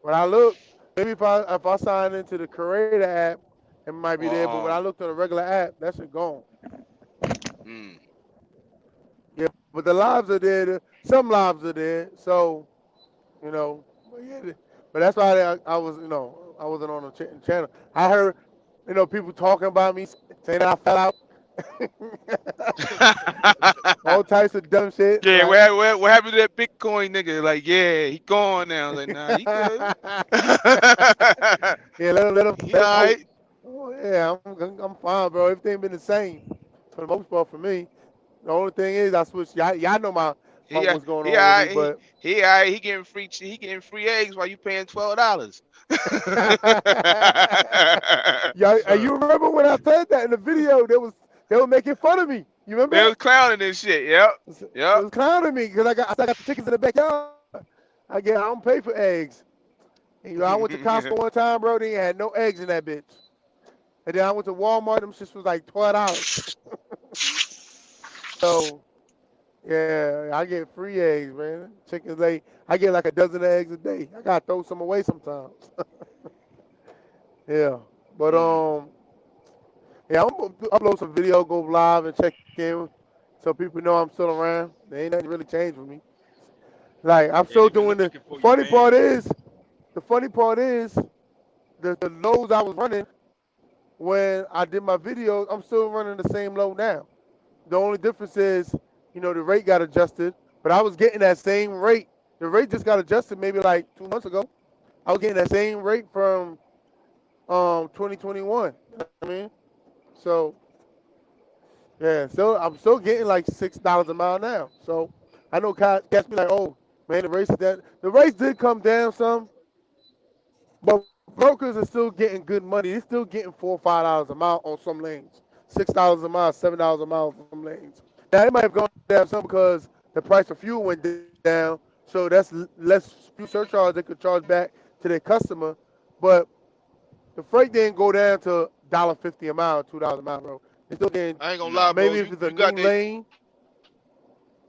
When I look, maybe if I sign into the Creator app, it might be there. But when Or I looked at the regular app, that shit gone. Yeah, but the lives are there. Some lives are there. So, but yeah, but that's why I was, I wasn't on the channel. I heard, people talking about me, saying that I fell out. All types of dumb shit. Yeah, Like, what happened to that Bitcoin nigga? Like, yeah, he gone now. I was like, nah, he good. yeah, let him He all out. right. Oh yeah, I'm fine, bro. Everything been the same for the most part for me. The only thing is I switched. Y'all know my He what's going he on all with me, right. but He all right. He getting free eggs while you paying $12. yeah, Sir. you remember when I said that in the video? They were making fun of me. You remember They that? was clowning this shit. Yep. They Yep. was clowning me because I got the chickens in the backyard. I don't pay for eggs. And, I went to Costco one time, bro. They had no eggs in that bitch. And then I went to Walmart. Them shits was like $12. So yeah, I get free eggs, man. Chickens lay. I get like a dozen of eggs a day. I gotta throw some away sometimes. Yeah, but Mm. yeah, I'm gonna upload some video, go live, and check in, so people know I'm still around. There ain't nothing really changed for me. Like I'm Yeah, still they've been doing the. looking The for you, funny part man. is, the funny part is, the lows I was running when I did my videos, I'm still running the same low now. The only difference is, the rate got adjusted, but I was getting that same rate. The rate just got adjusted maybe like 2 months ago. I was getting that same rate from 2021. You know what I mean? So yeah, so I'm still getting like $6 a mile now. So I know cats be like, oh man, the race did come down some, but brokers are still getting good money. They're still getting $4 or $5 a mile on some lanes, $6 a mile, $7 a mile for some lanes. Now it might have gone down some because the price of fuel went down, so that's less fuel surcharge they could charge back to their customer. But the freight didn't go down to $1.50 a mile, $2 a mile, bro. They're still getting I ain't gonna lie, No. bro. maybe if You it's a you got new that. lane,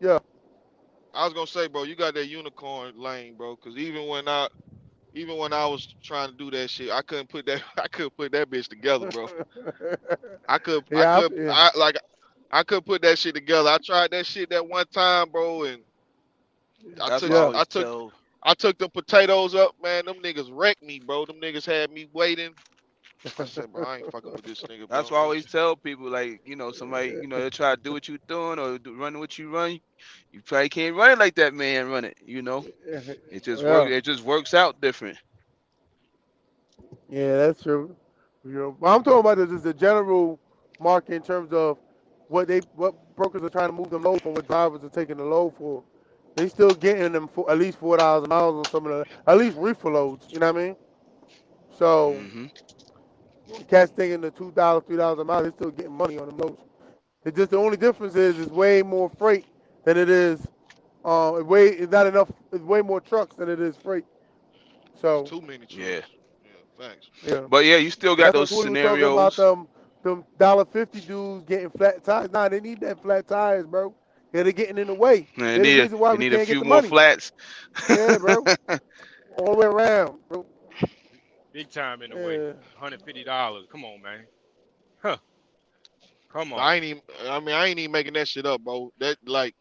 yeah. I was gonna say, bro, you got that unicorn lane, bro. Cause even when I was trying to do that shit, I couldn't put that I couldn't put that bitch together, bro. I could I Yeah, could yeah, I like I could put that shit together. I tried that shit that one time, bro, and I That's took why I yeah. I always took tell. I took them potatoes up, man. Them niggas wrecked me, bro. Them niggas had me waiting. I said, bro, I ain't fucking with this nigga, That's bro. why I always tell people, like, somebody, they try to do what you doing or run what you run. You probably can't run it like that man run it. Yeah, It just works out different. yeah, that's true. But I'm talking about just the general market in terms of what brokers are trying to move them low from, what drivers are taking the low for. They still getting them for at least $4 a mile on some of the at least reefer loads. You know what I mean? So Hmm. cats taking the $2, $3 a mile, they're still getting money on them loads. It's just the only difference is it's way more freight than it is. It's not enough. It's way more trucks than it is freight. It's So too many Yeah. trucks. Yeah, thanks. yeah, But yeah, you still and got that's what those Cooley was talking about. scenarios. Them $1.50 dudes getting flat tires. Nah, they need that flat tires, bro. Yeah, they're getting in the way. Man, They're the reason why they we need a can't get few the more money. flats. Yeah, bro. All the way around, bro. Big time in the way. Yeah, $150. Come on, man. Huh. Come I on. ain't even. I ain't even making that shit up, bro. That like,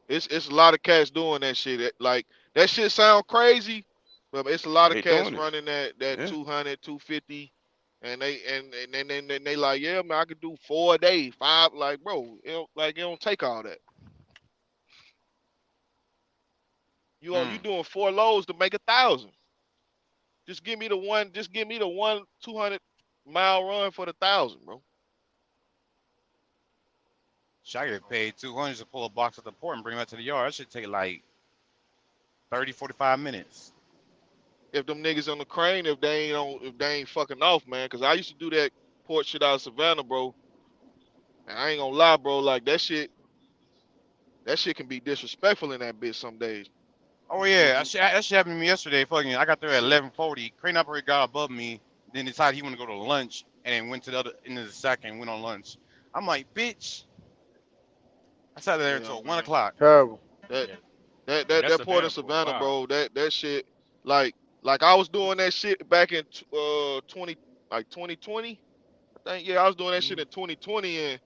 it's a lot of cats doing that shit. Like that shit sound crazy, but it's a lot of They cats doing it. running that Yeah. 200, 250, and they like, yeah, man, I could do 4 a day, five. Like, bro, it don't take all that. You Mm. doing 4 loads to make 1,000. Just give me the one. Just give me the one 200-mile run for the 1,000, bro. Should I get paid 200 to pull a box at the port and bring that to the yard? That should take like 30, 45 minutes. If them niggas on the crane, if they ain't fucking off, man. Cause I used to do that port shit out of Savannah, bro. And I ain't gonna lie, bro. Like that shit can be disrespectful in that bitch some days. Oh When yeah, you, that shit happened to me yesterday. Fucking, I got there at 11:40. Crane operator got above me, then decided he wanted to go to lunch, and then went to the other end of the stack and went on lunch. I'm like, bitch. I sat there yeah, until one man. o'clock. terrible. That Yeah, that yeah, that that's that port in Savannah for Savannah, wow. bro. That shit, like I was doing that shit back in 2020. I think, yeah, I was doing that shit Mhm. in 2020, and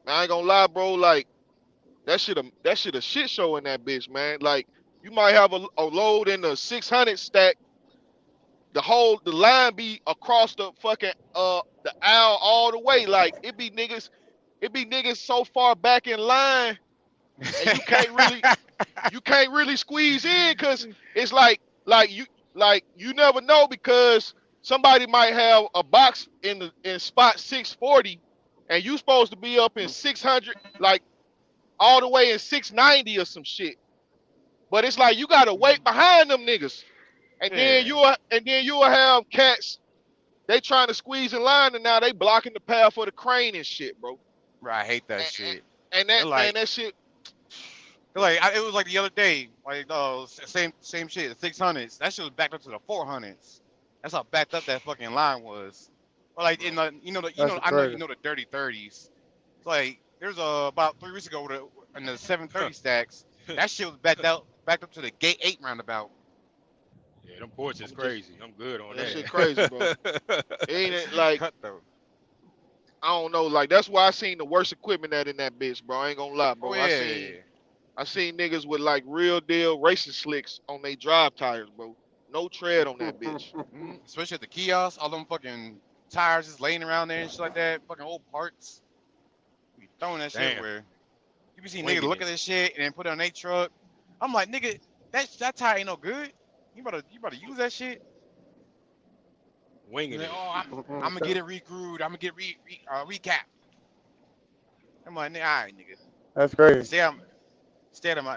I ain't gonna lie, bro. Like that shit a shit show in that bitch, man. Like you might have a load in the 600 stack, the line be across the fucking the aisle all the way. Like it be niggas so far back in line, and you can't really squeeze in because it's like you never know, because somebody might have a box in spot 640, and you supposed to be up in 600, like all the way in 690 or some shit. But it's like you gotta wait behind them niggas, and then Yeah, you'll have cats. They trying to squeeze in line, and now they blocking the path for the crane and shit, bro. bro, I hate that And, shit. and They're that man, like, that shit, it was like the other day, like same shit, the 600s. That shit was backed up to the 400s. That's how backed up that fucking line was. Or like in the That's I know crazy. you know the dirty 30s. It's like there's about 3 weeks ago in the 730 stacks. That shit was backed up to the gate 8 roundabout. Yeah, them ports is I'm just crazy. I'm good on that shit crazy, bro. that. Ain't That it shit be like cut though. I don't know, like that's why I seen the worst equipment that in that bitch, bro. I ain't gonna lie, Oh bro. yeah. I seen niggas with like real deal racing slicks on their drive tires, bro. No tread on that bitch. Especially at the kiosks, all them fucking tires just laying around there and shit like that. Fucking old parts. Be throwing that shit Damn, everywhere. You be seeing niggas winging look it, at this shit and then put it on their truck. I'm like, nigga, that tire ain't no good. You better use that shit. He's winging like, it. oh, I'm gonna get it re-grooved. I'm gonna get recap. I'm like, nigga, all right, nigga, That's crazy.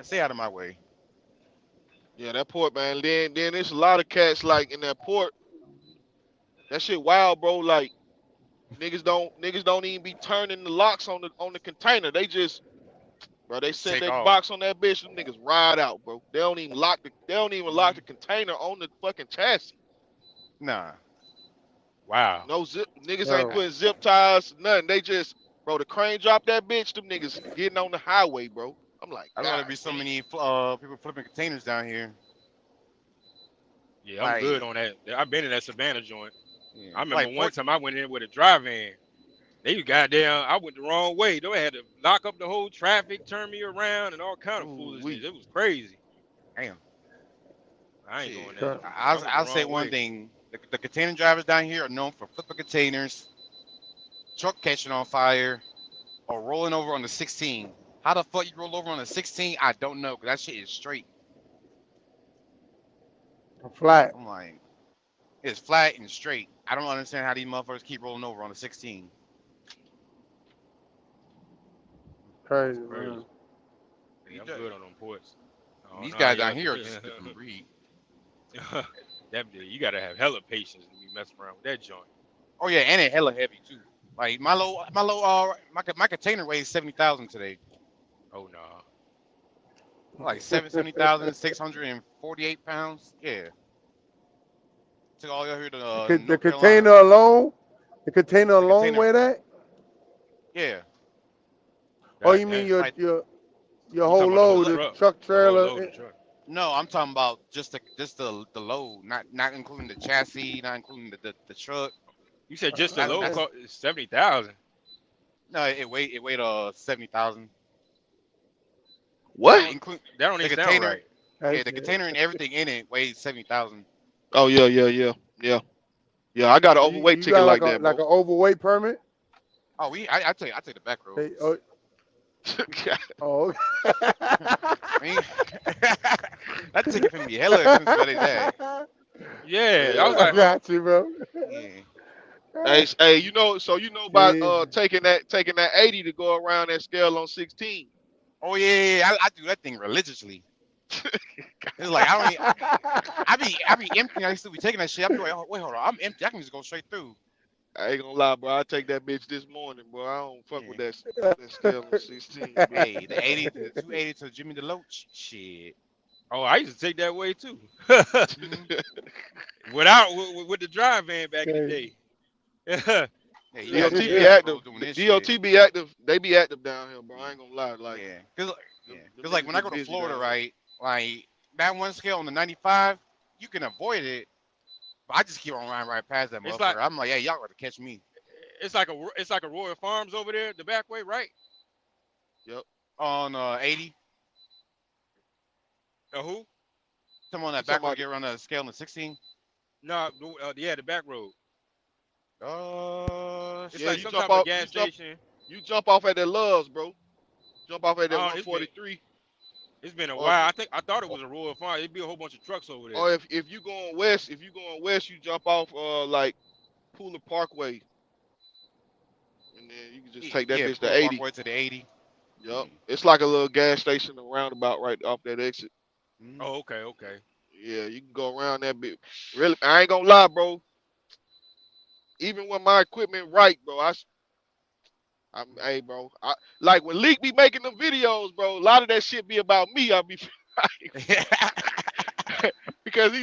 stay out of my way. Yeah, that port, man. Then there's a lot of cats like in that port. That shit wild, bro. Like niggas don't even be turning the locks on the container. They just bro, they set Take that off. box on that bitch, them niggas ride out, bro. They don't even lock the container on the fucking chassis. Nah, Wow. No zip niggas ain't Yo, putting zip ties, nothing. They just bro, the crane drop that bitch, them niggas getting on the highway, bro. I'm like, I don't know there God be so damn. many people flipping containers down here. Yeah, I'm good Like, on that. I've been in that Savannah joint. yeah, I remember like one port. time I went in with a dry van. They goddamn, I went the wrong way. They had to lock up the whole traffic, turn me around, and all kind of Ooh, foolishness. we It was crazy. damn I ain't shit. doing that. cut. I went the I'll say wrong one way. thing: the container drivers down here are known for flipping containers, truck catching on fire, or rolling over on the 16. How the fuck you roll over on the 16? I don't know, cause that shit is straight. Flat. I'm like, it's flat and straight. I don't understand how these motherfuckers keep rolling over on the 16. Crazy, Crazy. man. Yeah, I'm good on them ports. I don't These know how guys y'all down do here are just a different breed. that. You gotta have hella patience to be messing around with that joint. Oh yeah, and it hella heavy too. Like my container weighs 70,000 today. Oh no. Like 70,648 pounds. Yeah. Took all the way here to The North Carolina. the container The alone container, weigh that? yeah. Or God you mean damn. your Like your You talking whole about the the whole load, lo- the truck. truck The whole trailer? load of the truck. no, I'm talking about just the load, not including the chassis, not including the truck. You said just the load That's Okay. cost 70,000. no, it weighed 70,000. What? Like That include don't the even sound container, right. yeah, That's the it. container and everything in it weighs 70,000. Oh yeah. I got an overweight You ticket got like like that, a like bro. an overweight permit? Oh, I take the back They, roads. oh, oh. I mean, that ticket can be hella expensive at his ag. Yeah, I was Yeah. I like, huh? got you, bro. Yeah. Hey, so about Yeah. taking that 80 to go around that scale on 16. Oh yeah, I do that thing religiously. It's like I don't. I be empty. I used to be taking that shit. I be like, oh, wait, hold on, I'm empty. I can just go straight through. I ain't gonna lie, bro. I take that bitch this morning, bro. I don't fuck with Yeah. that scale on 16, bro. Hey, the 80 to 280 to Jimmy DeLoach. Shit. Oh, I used to take that way too. Hmm. With the drive van back in the Okay. day. Yeah, you got DOT to be be back active. roads doing this shit. DOT be active. They be active down here, bro. Yeah. I ain't gonna lie. Like Yeah. them Like niggas when I get go to busy Florida, down here. right? Like that one scale on the 95, you can avoid it, but I just keep on riding right past that it's like motherfucker. I'm like, yeah, y'all got to catch me. it's like a Royal Farms over there, the back way, right? Yep. On 80, Who? come on You that talking back road, about? get around the scale on the 16. No, yeah, the back road. It's Yeah, like Shit. you some jump type of off. gas station. You jump off at that Loves, bro. Jump off at that Oh, it's been 143. it's been a Or if, while. I thought it was a Royal Farm. It'd be a whole bunch of trucks over there. or if you going west, you jump off like Pooler Parkway, and then you can just take that Yeah, bitch pull to the 80. parkway to the 80. Yeah. Yup. It's like a little gas station, a roundabout right off that exit. Mhm. Oh, okay, okay. Yeah, you can go around that bit. Really, I ain't gonna lie, bro. Even when my equipment right, bro, hey, bro. Like when Leak be making the videos, bro. A lot of that shit be about me. I be because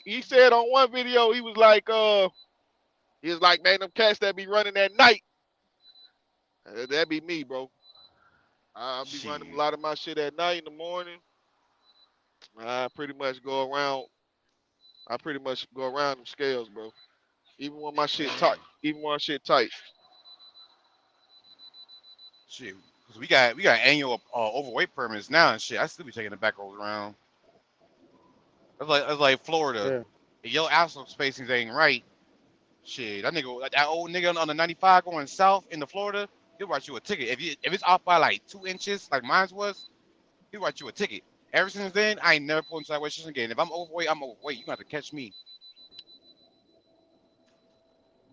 he said on one video he was like He was like, man, them cats that be running at night, that be me, bro. I'll be running a Shit. lot of my shit at night in the morning. I pretty much go around. I pretty much go around them scales, bro. Even when my shit tight. Even when my shit tight. Shit. Cause we got annual overweight permits now and shit. I still be taking the back roads around. That's like Florida. Yeah. If your asphalt spacings ain't right, shit, that old nigga on the 95 going south into Florida, he'll write you a ticket. If it's off by like 2 inches, like mine was, he'll write you a ticket. Ever since then, I ain't never pulled into sideways again. If I'm overweight, I'm overweight. You got to catch me.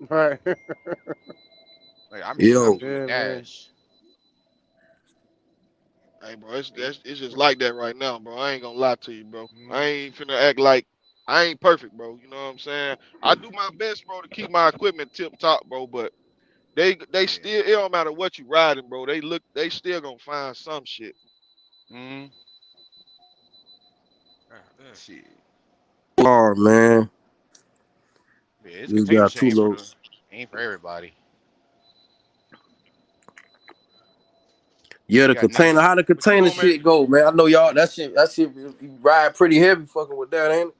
Right. Like I'm straight up Yo, do the Yeah, man. dash. Hey, bro, it's, Hey, it's just like that right now, bro. I ain't gonna lie to you, bro. I mm, ain't finna act like I ain't perfect, bro. You know what I'm saying? I do my best, bro, to keep my equipment tip top, bro. But they yeah. still, it don't matter what you riding, bro. They still gonna find some shit. Mm, God damn. shit. car, man. Yeah, this Just container got shit two loads. ain't for everybody. Yeah, You the got nice. container. How the What you container on, man? shit go, man? I know y'all. That shit, you ride pretty heavy, fucking with that, ain't it?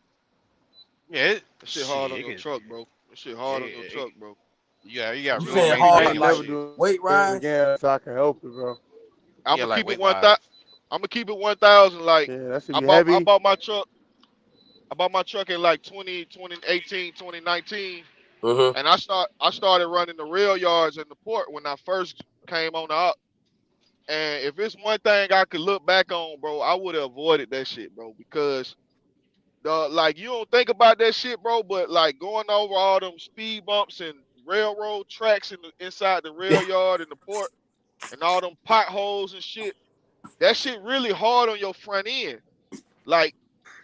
Yeah, That shit hard shit. on your truck, bro. That shit hard on your truck, bro. You got You really saying I hard maintain ain't your like never shit. do weight it rise? again so I can help it, bro. I'm Yeah, gonna like keep it weight 1,000. wise. I'm gonna keep it 1,000. Like Yeah, that should I be bought I heavy. bought my truck. I bought my truck in like 2018, 2019. Uh-huh. And I started running the rail yards in the port when I first came on the up. And if it's one thing I could look back on, bro, I would have avoided that shit, bro, because the like you don't think about that shit, bro, but like going over all them speed bumps and railroad tracks inside the rail yard and the port and all them potholes and shit, that shit really hard on your front end. Like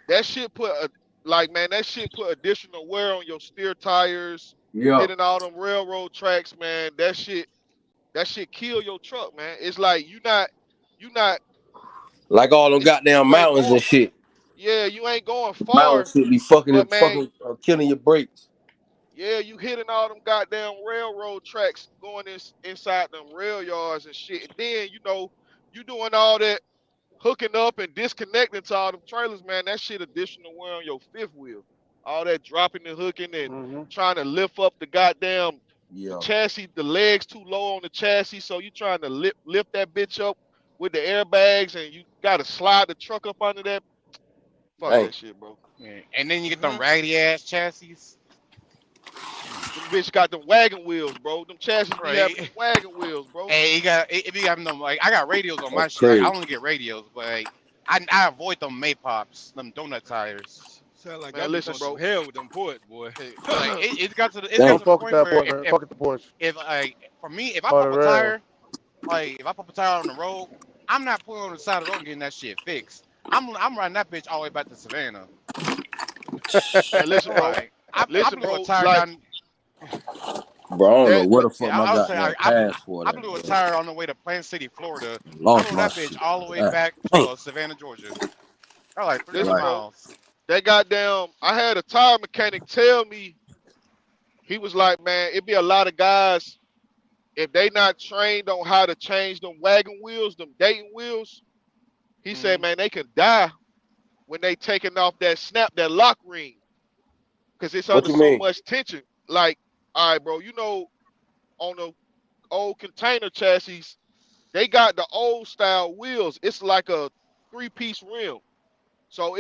that shit put a like man, that shit put additional wear on your steer tires, Yeah. hitting all them railroad tracks, man. That shit kill your truck, man. It's like you not Like all them it's goddamn you ain't mountains going and shit. yeah, you ain't going Mountains far, should be fucking but it, man, fucking killing your brakes. yeah, you hitting all them goddamn railroad tracks going inside them rail yards and shit. And then, you doing all that hooking up and disconnecting to all them trailers, man. That shit additional wear on your fifth wheel. All that dropping and hooking and Mm-hmm. trying to lift up the Yeah. chassis, the legs too low on the chassis, so you trying to lift that bitch up with the airbags and you gotta slide the truck up under that. Fuck Dang. that shit, bro. Yeah. And then you get them Mm-hmm. raggedy ass chassis. Them bitch got them wagon wheels, bro. Them chassis be having them Right. wagon wheels, bro. Hey, you got if you have them like I got radios on my That's shit. I crazy. only get radios, but like, I avoid them Maypops, them donut tires. Sound like y'all Man, be listen, going through bro. hell with them port, boy. Like it's got Dang. Don't to the fuck with point that where Porsche, man. if Fuck with the Porsche if like for me if I or the pop a rail. tire, like if I pop a tire on the road, I'm not putting on the side of the road and getting that shit fixed. I'm riding that bitch all the way back to Savannah. Man, listen, bro. Right. I Listen, blew a bro. tire Like down. Bro, I don't know that. where the fuck Yeah, my I would say goddamn passport I at, blew a bro. tire on the way to Plant City, Florida. I Lost blew my that bitch shit. all the way God back to dang. Savannah, Georgia. That like 300 Listen, Right. bro. miles. That goddamn. I had a tire mechanic tell me he was like, man, it be a lot of guys if they not trained on how to change them wagon wheels, them dating wheels. He said, Hmm. man, they can die when they taking off that lock ring, because it's What under you so mean? much tension. Like, all right, bro, on the old container chassis, they got the old style wheels. It's like a three-piece rim. So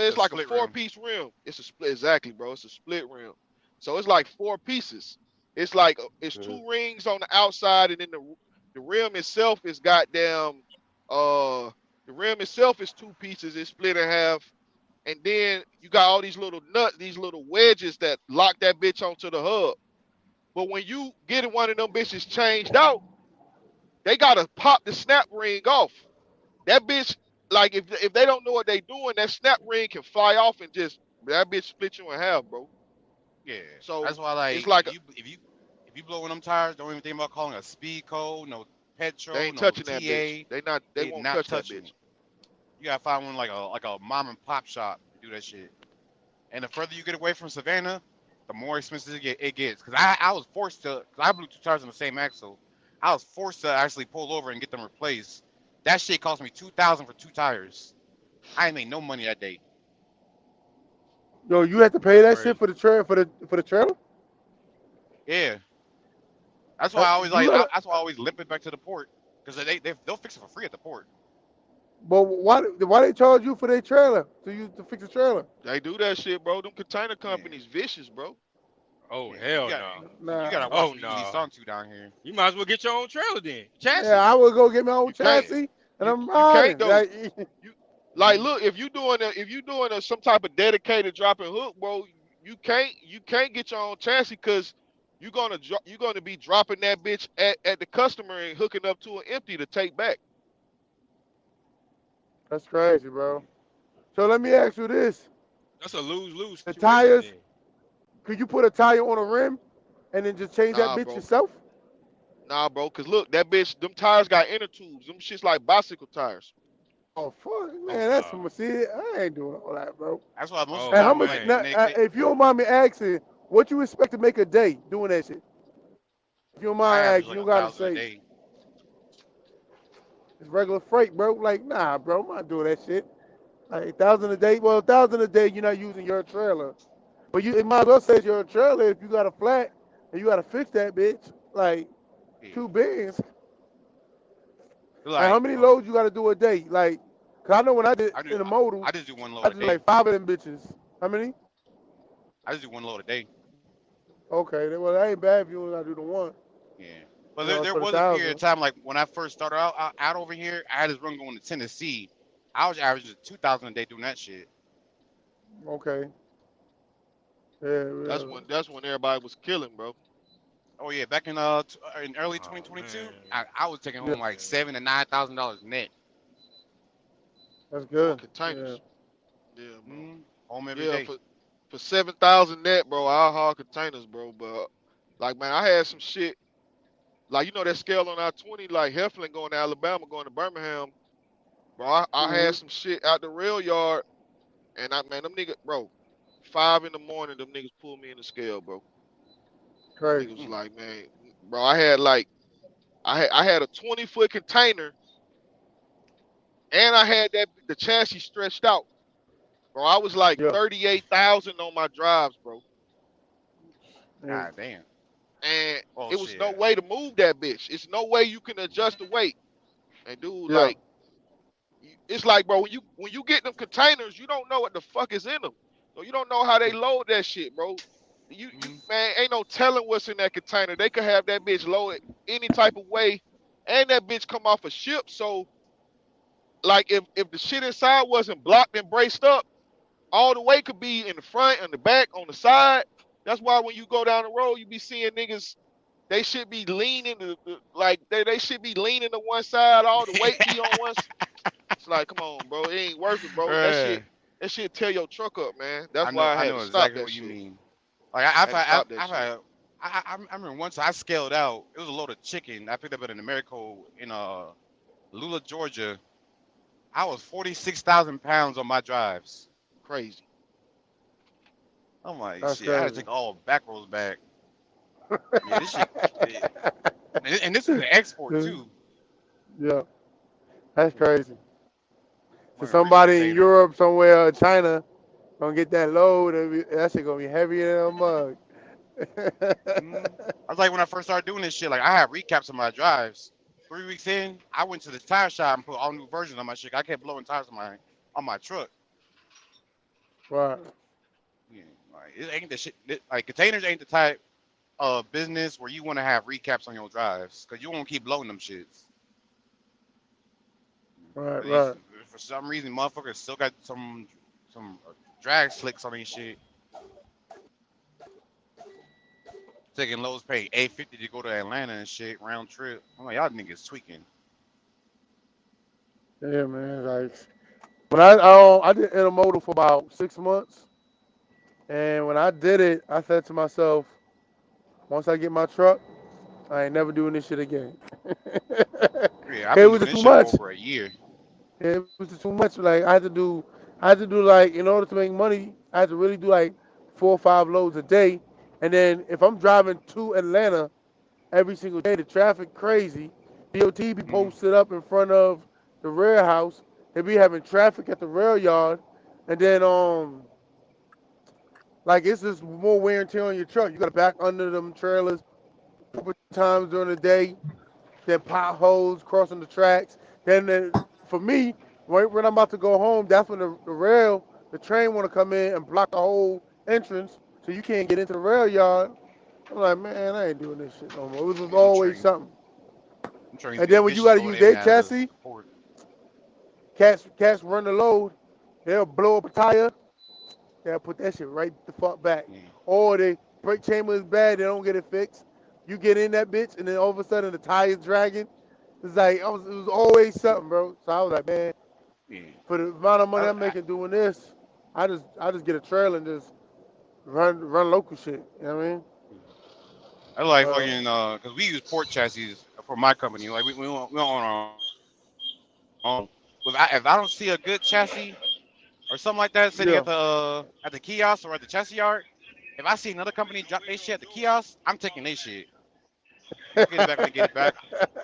The it's like a split rim. four-piece rim. It's a split exactly, bro. It's a split rim. So it's like four pieces. It's like it's Mhm. two rings on the outside, and then the rim itself is goddamn uh the rim itself is two pieces. It's split in half, and then you got all these little nuts, these little wedges that lock that bitch onto the hub. But when you get one of them bitches changed out, they gotta pop the snap ring off. That bitch, like if they don't know what they doing, that snap ring can fly off and just that bitch split you in half, bro. Yeah. So That's why it's like like if you blow in them tires, don't even think about calling a speed code, no they petrol, ain't no touching that bitch. TA. They They won't not touch that touching bitch. it. You gotta find one like a mom and pop shop to do that shit. And the further you get away from Savannah, the more expensive it gets. Cause I was forced to, cause I blew two tires on the same axle. I was forced to actually pull over and get them replaced. That shit cost me 2,000 for two tires. I ain't made no money that day. Yo, you had to pay That's that shit crazy. for the trailer for the trailer. Yeah, that's why I always You like. gotta. That's why I always limp it back to the port. Cause they'll fix it for free at the port. But why they charge you for their trailer to fix the trailer? They do that shit, bro. Them container Yeah, companies vicious, bro. Oh yeah. hell no. You Nah. gotta watch Oh who you lease no. onto down here. You might as well get your own trailer then. Yeah, Chassis. I would go get my own You can't. chassis and You I'm you can't riding. though. Like, You like Mm-hmm. look if you doing some type of dedicated drop and hook, bro. You can't get your own chassis because you're gonna be dropping that bitch at the customer and hooking up to an empty to take back. that's crazy, bro. So let me ask you this: That's a lose-lose the situation tires, then. could you put a tire on a rim and then just change that Nah, bitch bro. yourself? Nah, bro. Cause look, that bitch, them tires got inner tubes. Them shits like bicycle tires. Oh fuck, Oh man, that's no. some see. I ain't doing all that, bro. That's why most of the And Oh how time, much? like Now, when man. if you don't mind me asking, what you expect to make a day doing that shit? If you don't I mind average asking, you like don't a gotta thousand a say day. it's regular freight, bro. Like, nah, bro, I'm not doing that shit. Like 1,000 a day. Well, 1,000 a day, you're not using your trailer, but you it might as well say it's your trailer if you got a flat and you gotta fix that bitch. Like Yeah. two bins. Like how Like, many loads you gotta do a day? Like, cause I know when I did I do. in the modal, I just do one I load a did like day. 5 of them bitches. How many? I just do one load a day. Okay, well that ain't bad if you only gotta do the one. Yeah. But You know, there for the was a period of 1,000. time like when I first started out over here, I had this run going to Tennessee. I was averaging 2,000 a day doing that shit. Okay. Yeah, That's yeah. when everybody was killing, bro. Oh yeah, back in early Oh 2022, man. I was taking Yeah, home like $7,000 to $9,000 net. that's Doing good. Yeah. containers. Yeah, bro. Home every Yeah, day. for 7,000 net, bro. I haul containers, bro. But like, man, I had some shit. Like, you know that scale on I-20, like Heflin going to Alabama, going to Birmingham, bro. I Hmm. had some shit out the rail yard, and man, them niggas, bro. 5 in the morning, them niggas pulled me in the scale, bro. Them Crazy. niggas was Mm. like, man, bro. I had a 20-foot container, and I had the chassis stretched out, bro. I was like Yeah. 38,000 on my drives, bro. Yeah. God damn. And Oh it was no shit. way to move that bitch. It's no way you can adjust the weight. And dude, Yeah. like, it's like, bro, when you get them containers, you don't know what the fuck is in them. So you don't know how they load that shit, bro. You Mm. man, ain't no telling what's in that container. They could have that bitch loaded any type of way, and that bitch come off a ship. So like, if the shit inside wasn't blocked and braced up, all the weight could be in the front, on the back, on the side. That's why when you go down the road, you be seeing niggas. They should be leaning like they should be leaning to one side. All the weight be on one. It's like, come on, bro. It ain't worth it, bro. That Uh, shit, that shit tear your truck up, man. That's why I I had know to stop exactly that what you shit. mean. Like I, I had to stop that I've shit. had, I remember once I scaled out. It was a load of chicken. I picked up at an Americo in Lula, Georgia. I was 46,000 pounds on my drives. Crazy. I'm like, That's shit. I had to crazy. take all back rows back. Yeah, this shit. And this was an export too. Yeah. That's crazy. So I'm a real somebody in container. Europe somewhere, or China, gonna get that load. That shit gonna be heavier than a mug. Mm. I was like when I first started doing this shit. Like I had recaps on my drives. 3 weeks in, I went to the tire shop and put all new versions on my shit. I kept blowing tires on my truck. Right. Yeah, like it ain't the shit. Like containers ain't the type of business where you want to have recaps on your drives because you won't keep blowing them shits. Right. But these, Right. for some reason, motherfuckers still got some drag slicks on these shit. Taking lows, paying 850 to go to Atlanta and shit round trip. I'm like, y'all niggas tweaking. Yeah, man. Like, when I did intermodal for about 6 months, and when I did it, I said to myself, once I get my truck, I ain't never doing this shit again. Yeah, I've It been was doing just this too shit for much. over a year. It was just too much. Like I had to do like in order to make money, I had to really do like 4 or 5 loads a day, And then if I'm driving to Atlanta every single day, the traffic crazy. DOT be Mm, posted up in front of the rail house. They be having traffic at the rail yard, and then like it's just more wear and tear on your truck. You got to back under them trailers couple times during the day. Then potholes crossing the tracks. For me, right when I'm about to go home, that's when the train want to come in and block the whole entrance, so you can't get into the rail yard. I'm like, man, I ain't doing this shit no more. It was yeah, always something. them trains And be then when you vicious got to going use in and their out of chassis, the port. cats run the load. They'll blow up a tire. They'll put that shit right the fuck back. Yeah, Or the brake chamber is bad. They don't get it fixed. You get in that bitch, and then all of a sudden the tire's dragging. It's like it was always something, bro. So I was like, man, yeah. for the amount of money I'm I, making doing this, I just get a trailer and just run local shit. You know what I mean? I like Uh, fucking because we use port chassis for my company. Like we don't own our own. But if I don't see a good chassis or something like that sitting yeah. at the kiosk or at the chassis yard, if I see another company drop their shit at the kiosk, I'm taking their shit. I'll get it back when they get it back.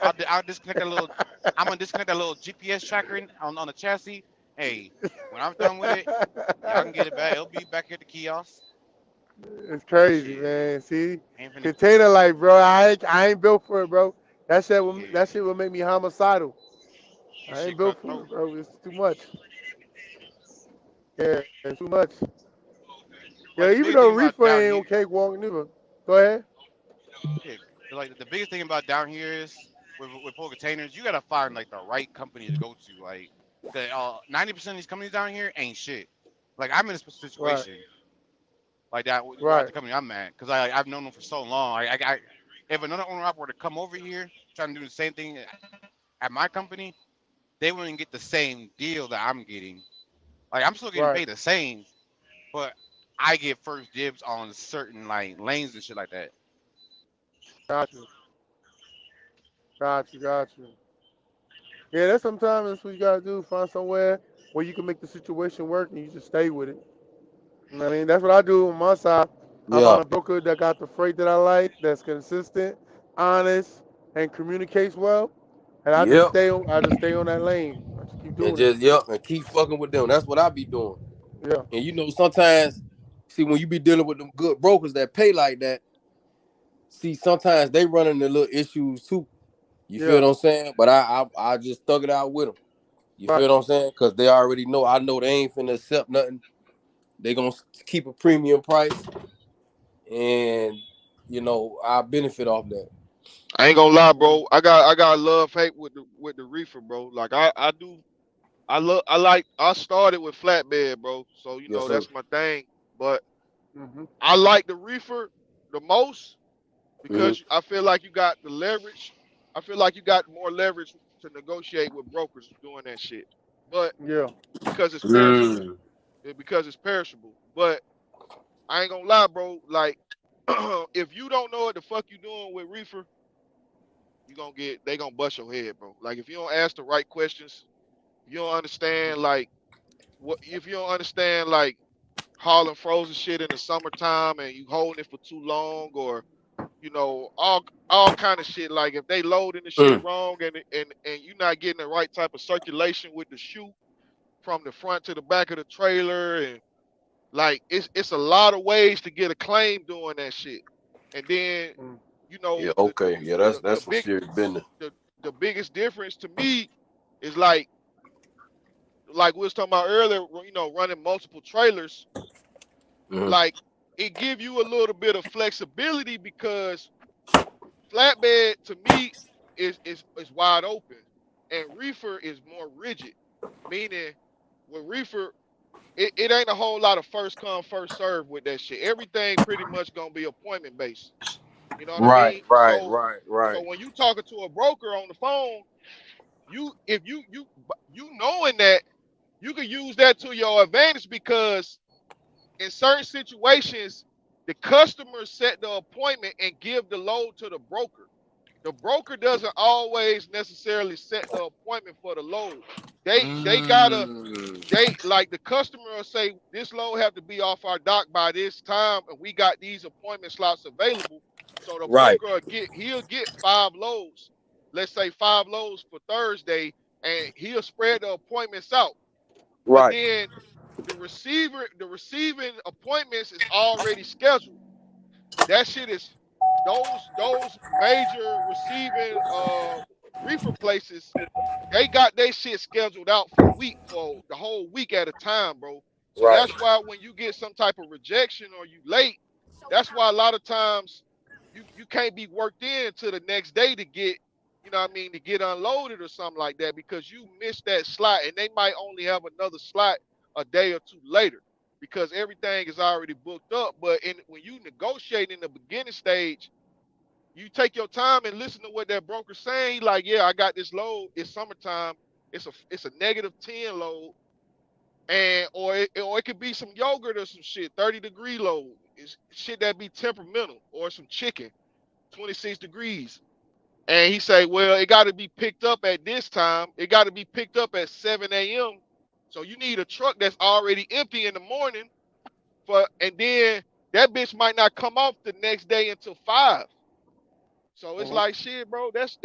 I'll disconnect that little. I'm gonna disconnect that little GPS tracker on the chassis. Hey, when I'm done with it, y'all can get it back. It'll be back at the kiosk. It's crazy, Shit, man. See, ain't finna. container life, bro. I ain't built for it, bro. Yeah, That shit will make me homicidal. that I ain't shit built for cutthroat. it, bro. It's too much. Yeah, it's too much. Yeah, Like the even biggest though thing about reefer down ain't here, okay walking neither. Go ahead. yeah, like the biggest thing about down here is with pull containers, you gotta find like the right company to go to. Like, 'cause, 90% of these companies down here ain't shit. Like I'm in a Right, situation like that at right, the company I'm at, because I've known them for so long. If another owner op were to come over here trying to do the same thing at my company, they wouldn't get the same deal that I'm getting. Like I'm still getting right. paid the same, but I get first dibs on certain like lanes and shit like that. Got you, got you. Yeah, that's sometimes that's what you gotta do. Find somewhere where you can make the situation work and you just stay with it. You know what I mean? That's what I do on my side. I Yeah. find a broker that got the freight that I like, that's consistent, honest, and communicates well, and Yep. I just stay on that lane. I just keep And doing it. just yep, and keep fucking with them. That's what I be doing. Yeah, And sometimes, see, when you be dealing with them good brokers that pay like that, see, sometimes they run into little issues too. You feel yeah, what I'm saying? But I just thug it out with them. You right. feel what I'm saying? Because they already know. I know they ain't finna accept nothing. They gonna keep a premium price, and I benefit off that. I ain't gonna lie, bro. I got love hate with the reefer, bro. Like I do. I started with flatbed, bro. So Yes, sir. that's my thing. But Hmm. I like the reefer the most Hmm. because I feel like you got the leverage. I feel like you got more leverage to negotiate with brokers doing that shit. But Yeah, because it's perishable, Mm. because it's perishable. But I ain't gonna lie, bro. Like if you don't know what the fuck you doing with reefer, they gonna bust your head, bro. Like if you don't ask the right questions, you don't understand like what if you don't understand like hauling frozen shit in the summertime and you holding it for too long or all kind of shit. Like if they loading the shit Mm. wrong and you're not getting the right type of circulation with the chute from the front to the back of the trailer and like it's a lot of ways to get a claim doing that shit. And then mm, you know Yeah. the the Okay. Yeah. the, the That's some big serious business. the, the biggest difference to me is like we was talking about earlier, running multiple trailers, Hmm. like it give you a little bit of flexibility because flatbed to me is wide open, and reefer is more rigid. Meaning, with reefer, it ain't a whole lot of first come first serve with that shit. Everything pretty much gonna be appointment based. You know what I Right. mean? Right. So Right. Right. when you talking to a broker on the phone, if you knowing that you can use that to your advantage because in certain situations, the customer set the appointment and give the load to the broker. The broker doesn't always necessarily set the appointment for the load. They gotta they like the customer will say this load have to be off our dock by this time, and we got these appointment slots available. So the Right, broker will he'll get 5 loads, let's say 5 loads for Thursday, and he'll spread the appointments out. But right, then the receiving appointments is already scheduled. That shit is those major receiving reefer places, they got their shit scheduled out for the whole week at a time, bro. So right, that's why when you get some type of rejection or you late, that's why a lot of times you can't be worked in to the next day to get, you know what I mean, to get unloaded or something like that because you missed that slot and they might only have another slot a day or two later because everything is already booked up. But when you negotiate in the beginning stage, you take your time and listen to what that broker's saying. He like, yeah, I got this load. It's summertime. It's a -10 load, and or it could be some yogurt or some shit, 30-degree load. It's shit that be temperamental or some chicken, 26 degrees. And he say, well, it got to be picked up at this time. It got to be picked up at 7 a.m. So you need a truck that's already empty in the morning and then that bitch might not come off the next day until 5. So it's like shit, bro. That's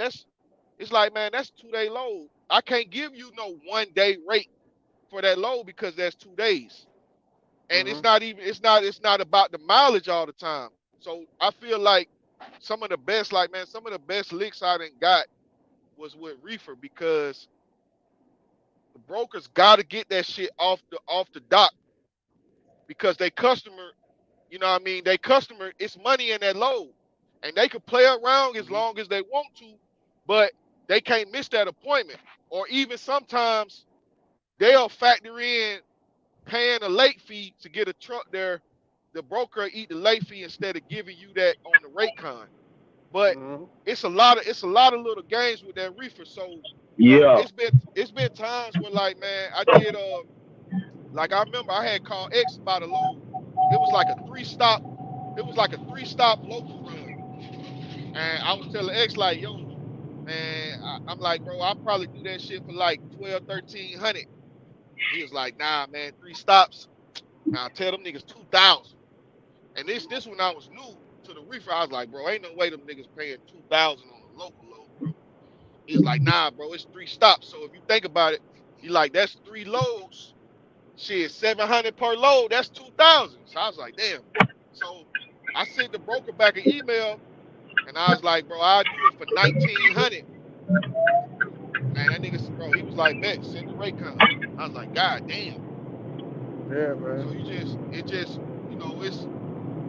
it's like, man, that's 2 day load. I can't give you no 1 day rate for that load because that's 2 days. And it's not about the mileage all the time. So I feel like some of the best licks I done got was with reefer because the brokers gotta get that shit off the dock because they customer, you know what I mean, they customer, it's money in that load. And they can play around as long as they want to, but they can't miss that appointment. Or even sometimes they'll factor in paying a late fee to get a truck there. The broker will eat the late fee instead of giving you that on the rate con. But it's a lot of little games with that reefer. So Yeah. it's been times where like, man, I did like I remember I had called X about a load. It was like a three stop, it was like a 3 stop local run. And I was telling X like, yo, man, I'm like, bro, I'll probably do that shit for like 12, 1300. He was like, nah, man, 3 stops. I'll tell them niggas 2,000. And this when I was new to the reefer, I was like, bro, ain't no way them niggas paying 2,000 on a local load, bro. He's like, nah, bro, it's 3 stops. So if you think about it, he like, that's 3 loads. Shit, 700 per load. That's 2,000. So I was like, damn. So I sent the broker back an email, and I was like, bro, I'll do it for 1,900. Man, that nigga, bro, he was like, bet, send the Raycon. I was like, God damn. Yeah, So man.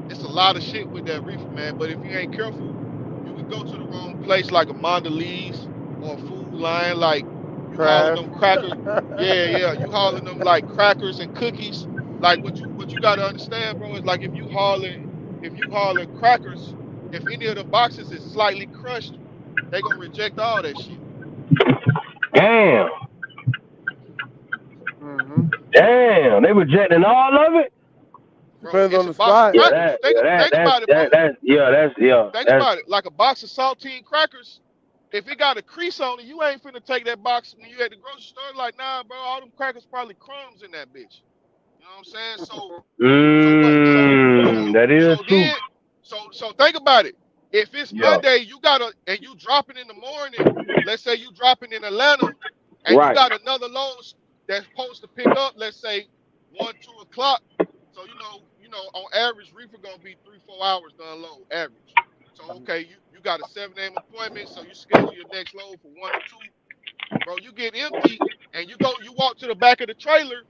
it's a lot of shit with that reefer, man. But if you ain't careful, you could go to the wrong place like a Mondelez or a Food Lion, like you hauling Crash. them crackers. Yeah, yeah, you hauling them like crackers and cookies. Like what you gotta understand, bro, is like if you hauling crackers, if any of the boxes is slightly crushed, they gonna reject all that shit. Damn. hmm Damn. They rejecting all of it? Bro, Depends it's on a the box of spot. Yeah, crackers. that, Think yeah, that, think that's, about it, bro. that, that's, yeah, Think that's, about it. Like a box of saltine crackers, if it got a crease on it, you ain't finna take that box when you at the grocery store. Like, nah, bro, all them crackers probably crumbs in that bitch. You know what I'm saying? So what? that is So true. then, so think about it. If it's Yeah. Monday, and you dropping in the morning. Let's say you dropping in Atlanta, and you Right. got another load that's supposed to pick up. Let's say 1, 2 o'clock. So on average, reefer gonna be 3, 4 hours to unload average. So okay, you got a 7 a.m. appointment, so you schedule your next load for 1 or 2. Bro, you get empty and you walk to the back of the trailer,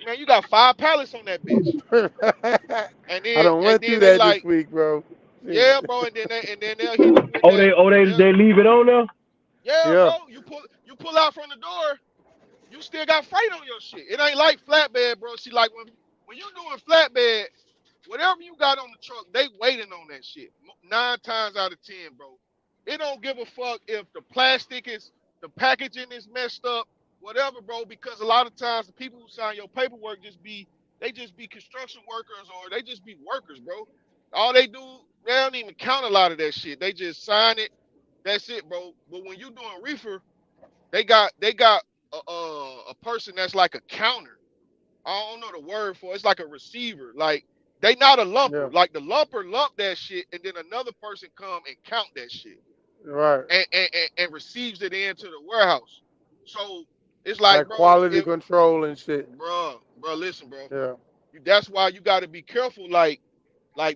man, you got 5 pallets on that bitch. And I then don't and went then through they that this like, week, bro. Shit. yeah, bro, and then they'll hit you with Oh, that. they leave it on there? Yeah, Yeah. bro, you pull out from the door, you still got freight on your shit. It ain't like flatbed, bro. See, like when you doing flatbed, whatever you got on the truck, they waiting on that shit. 9 times out of 10, bro. It don't give a fuck if the packaging is messed up, whatever, bro. Because a lot of times the people who sign your paperwork they just be construction workers or they just be workers, bro. All they do, they don't even count a lot of that shit. They just sign it. That's it, bro. But when you doing reefer, they got a person that's like a counter. I don't know the word for it. It's like a receiver. Like they not a Yeah. lumper. Like the lumper lump that shit, and then another person come and count that shit Right. and receives it into the warehouse. So it's like, Like bro, quality control and shit. bro, listen, bro. Yeah. That's why you got to be careful. Like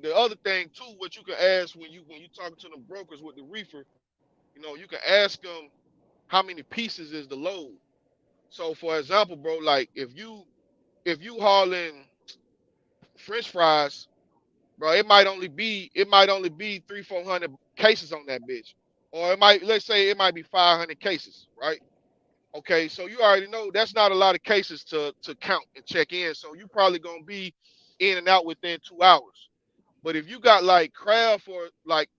the other thing too, what you can ask when you talking to the brokers with the reefer, you can ask them how many pieces is the load. So for example, bro, like if you hauling French fries, bro, it might only be 300-400 cases on that bitch, or let's say it might be 500 cases, right? Okay, so you already know that's not a lot of cases to count and check in. So you probably gonna be in and out within 2 hours. But if you got like Kraft or like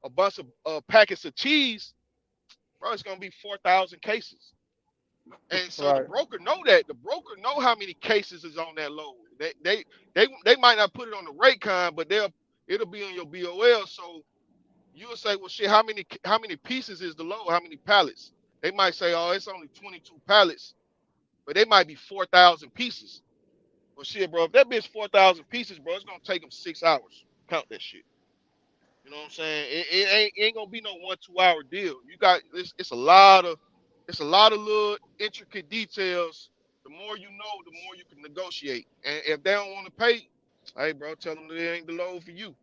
a bunch of packets of cheese, bro, it's gonna be 4,000 cases. And so the Right. broker know that. The broker know how many cases is on that load. They might not put it on the rate con, but it'll be on your BOL. So you'll say, well, shit, how many pieces is the load? How many pallets? They might say, oh, it's only 22 pallets, but they might be 4,000 pieces. Well, shit, bro, if that bitch 4,000 pieces, bro, it's gonna take them 6 hours. Count that shit. You know what I'm saying? It ain't gonna be no 1 2 hour deal. You got it's a lot of little intricate details. The more you know, the more you can negotiate. And if they don't want to pay, hey bro, tell them that it ain't the load for you.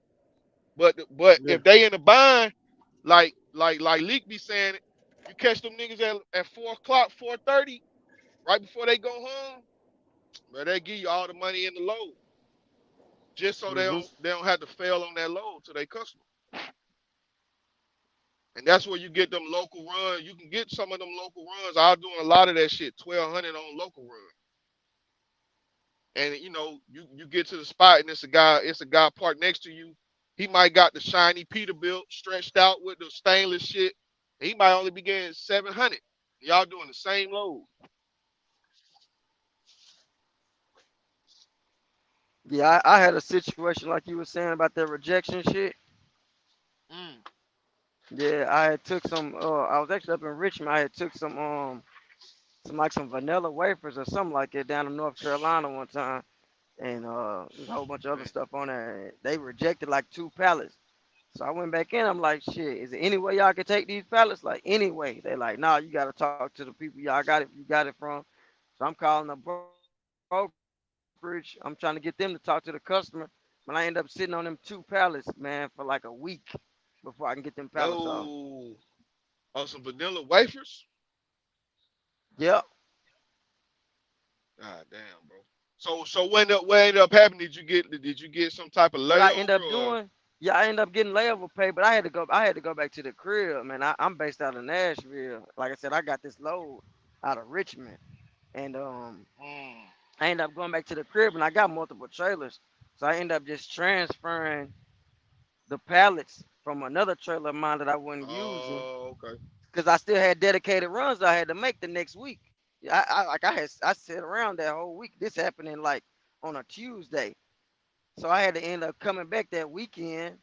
But Yeah. if they in the bind, like Leak be saying, you catch them niggas at 4 o'clock, 4:30, right before they go home, bro, they give you all the money in the load. Just so they Hmm. don't have to fail on that load to their customer. And that's where you get them local runs. You can get some of them local runs. I was doing a lot of that shit, 1,200 on local run. And you get to the spot and it's a guy parked next to you. He might got the shiny Peterbilt stretched out with the stainless shit. He might only be getting 700. Y'all doing the same load. Yeah, I had a situation like you were saying about that rejection shit. Mm, Yeah, I had took some. I was actually up in Richmond. I had took some vanilla wafers or something like that down in North Carolina one time, and there's a whole bunch of other man. stuff on there. They rejected like 2 pallets. So I went back in. I'm like, shit, is there any way y'all can take these pallets? Like, any way? They like, nah, you got to talk to the people y'all got it. You got it from. So I'm calling the brokerage. I'm trying to get them to talk to the customer. But I end up sitting on them 2 pallets, man, for like a week before I can get them pallets off. No. Oh, some vanilla wafers? Yep. God damn, bro. So what ended up happening? Did you get some type of What I end layover up or doing, yeah, I end up getting layover pay, but I had to go back to the crib, man. I'm based out of Nashville. Like I said, I got this load out of Richmond, and mm, I ended up going back to the crib, and I got multiple trailers, so I end up just transferring the pallets from another trailer of mine that I wasn't using, oh, okay. because I still had dedicated runs I had to make the next week. I sat around that whole week. This happening like on a Tuesday, so I had to end up coming back that weekend,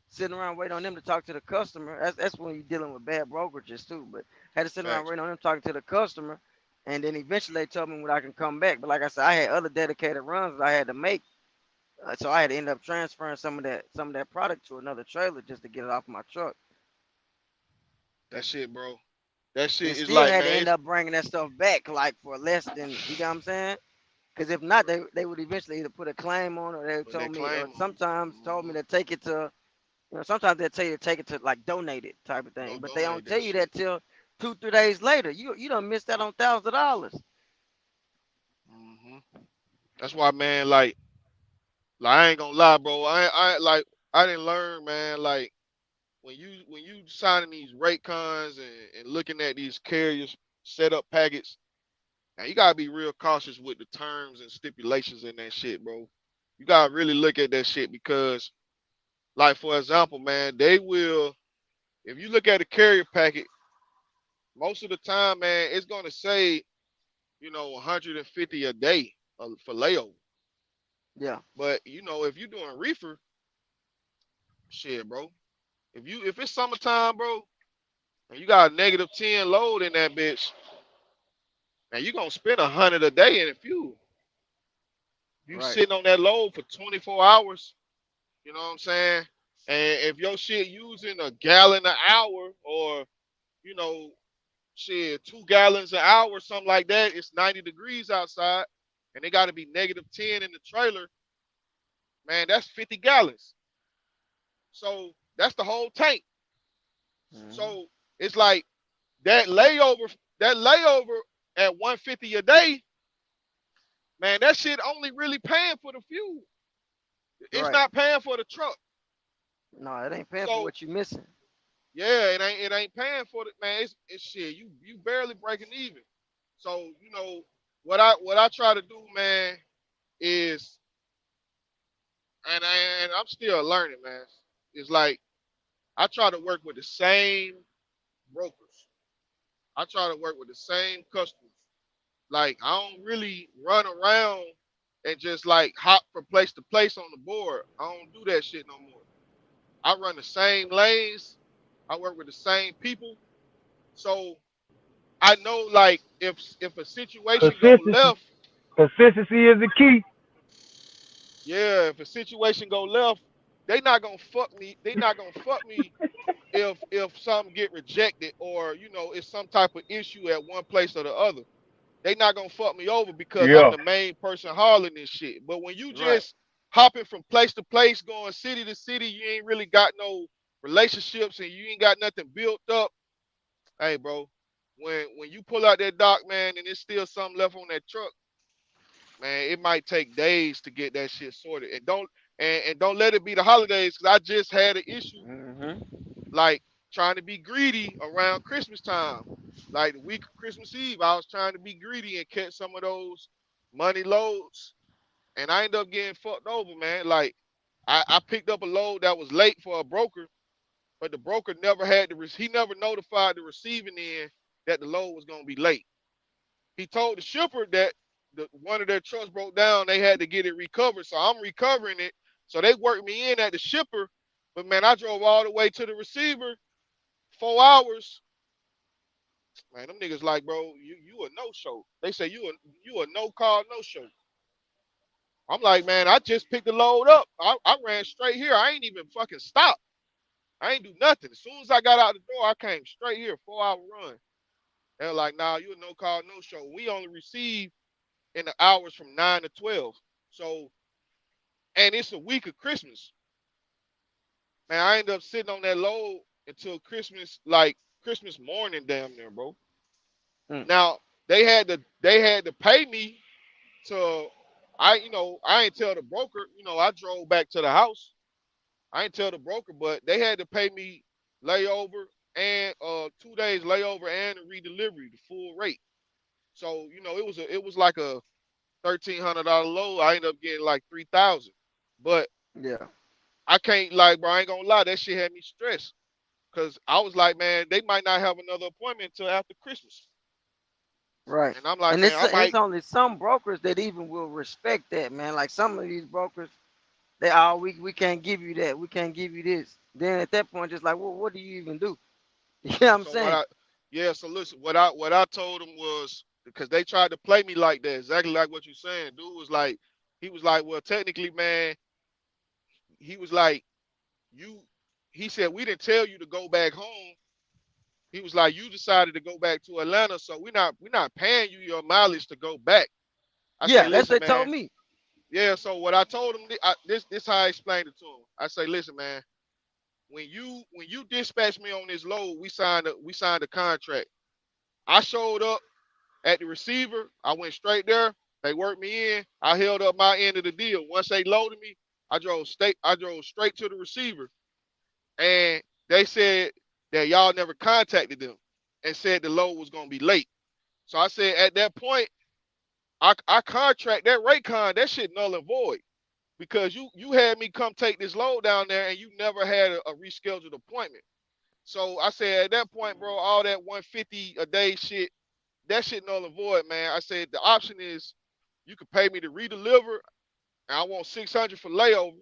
sitting around waiting on them to talk to the customer. That's when you're dealing with bad brokerages too. But had to sit around Facts. waiting on them talking to the customer, and then eventually they told me when I can come back. But like I said, I had other dedicated runs that I had to make, so I had to end up transferring some of that product to another trailer just to get it off my truck, That shit, bro. That and shit is still like, had to man, end up bringing that stuff back like for less than you know what I'm saying. Because if not, they would eventually either put a claim on, or they put that told me, or claim on sometimes you. told me to take it to. Sometimes they'll tell you to take it to like donate it type of Go thing, but they don't donate tell that you shit. that till 2 3 days later. You don't miss that on $1,000. hmm That's why, man. Like I ain't gonna lie, bro. I didn't learn, man. Like when you signing these rate cons and looking at these carriers setup packets, now you gotta be real cautious with the terms and stipulations in that shit, bro. You gotta really look at that shit because, like for example, man, they will. If you look at a carrier packet, most of the time, man, it's gonna say 150 a day for layover. Yeah, But if you're doing reefer, shit, bro. If it's summertime, bro, and you got a -10 load in that bitch, Now you gonna spend 100 a day in fuel. You Right. sitting on that load for 24 hours. You know what I'm saying? And if your shit using a gallon an hour, or you know, shit, 2 gallons an hour, something like that, it's 90 degrees outside, and they got to be -10 in the trailer. Man, that's 50 gallons. So that's the whole tank. Hmm. So it's like that layover, that layover at 150 a day, man, that shit only really paying for the fuel. It's Right. not paying for the truck. No, it ain't paying for So what you missing. yeah, it ain't paying for it, man. It's shit. You barely breaking even. So what I try to do, man, is and I'm still learning, man. It's like I try to work with the same brokers. I try to work with the same customers. Like I don't really run around and just like hop from place to place on the board. I don't do that shit no more. I run the same lanes. I work with the same people. So I know like if a situation go Consistency. left, Consistency is the key. yeah, if a situation go left, they not gonna fuck me. They not gonna fuck me if something get rejected, or it's some type of issue at one place or the other. They not gonna fuck me over because I'm Yeah. the main person hauling this shit. But when you Right. just hopping from place to place, going city to city, you ain't really got no relationships and you ain't got nothing built up. Hey, bro, when you pull out that dock, man, and there's still something left on that truck, man, it might take days to get that shit sorted. And don't let it be the holidays, because I just had an issue Hmm. like trying to be greedy around Christmas time. Like the week of Christmas Eve, I was trying to be greedy and catch some of those money loads, and I ended up getting fucked over, man. Like I picked up a load that was late for a broker, but the broker never had he never notified the receiving end that the load was gonna be late. He told the shipper that one of their trucks broke down, they had to get it recovered, so I'm recovering it. So they worked me in at the shipper, but man, I drove all the way to the receiver, 4 hours. Man, them niggas like, bro, you a no show. They say you a no call, no show. I'm like, man, I just picked the load up. I ran straight here. I ain't even fucking stopped. I ain't do nothing. As soon as I got out the door, I came straight here, 4 hour run. They're like, nah, you a no call, no show. We only receive in the hours from 9 to 12. So, and it's a week of Christmas. Man, I ended up sitting on that load until Christmas, like Christmas morning, damn near, bro. Mm. Now they had to pay me to I ain't tell the broker, I drove back to the house. I ain't tell the broker, but they had to pay me layover and 2 days layover and a redelivery, the full rate. So, it was like a $1,300 load. I ended up getting like 3,000. But Yeah. I can't, like, bro, I ain't gonna lie, that shit had me stressed. Cause I was like, man, they might not have another appointment until after Christmas. Right. And I'm like, And man, it's I it's might. only some brokers that even will respect that, man. Like some of these brokers, they all we can't give you that. We can't give you this. Then at that point, just like, well, what do you even do? You know what I'm So what saying? I yeah, so listen, what I told him was, because they tried to play me like that, exactly like what you're saying. Dude was like, he was like, well, technically, man, he was like, you he said, we didn't tell you to go back home. He was like, you decided to go back to Atlanta, so we're not paying you your mileage to go back. I say, Yeah, that's listen, what they told man. me. Yeah, so what I told him, this how I explained it to him. I say, listen, man, when you dispatch me on this load, we signed a contract. I showed up at the receiver. I went straight there. They worked me in. I held up my end of the deal. Once they loaded me, I drove straight to the receiver. And they said that y'all never contacted them and said the load was gonna be late. So I said at that point, I contract that Raycon, that shit null and void. Because you had me come take this load down there and you never had a rescheduled appointment. So I said at that point, bro, all that 150 a day shit, that shit null and void, man. I said the option is you could pay me to redeliver, and I want 600 for layover,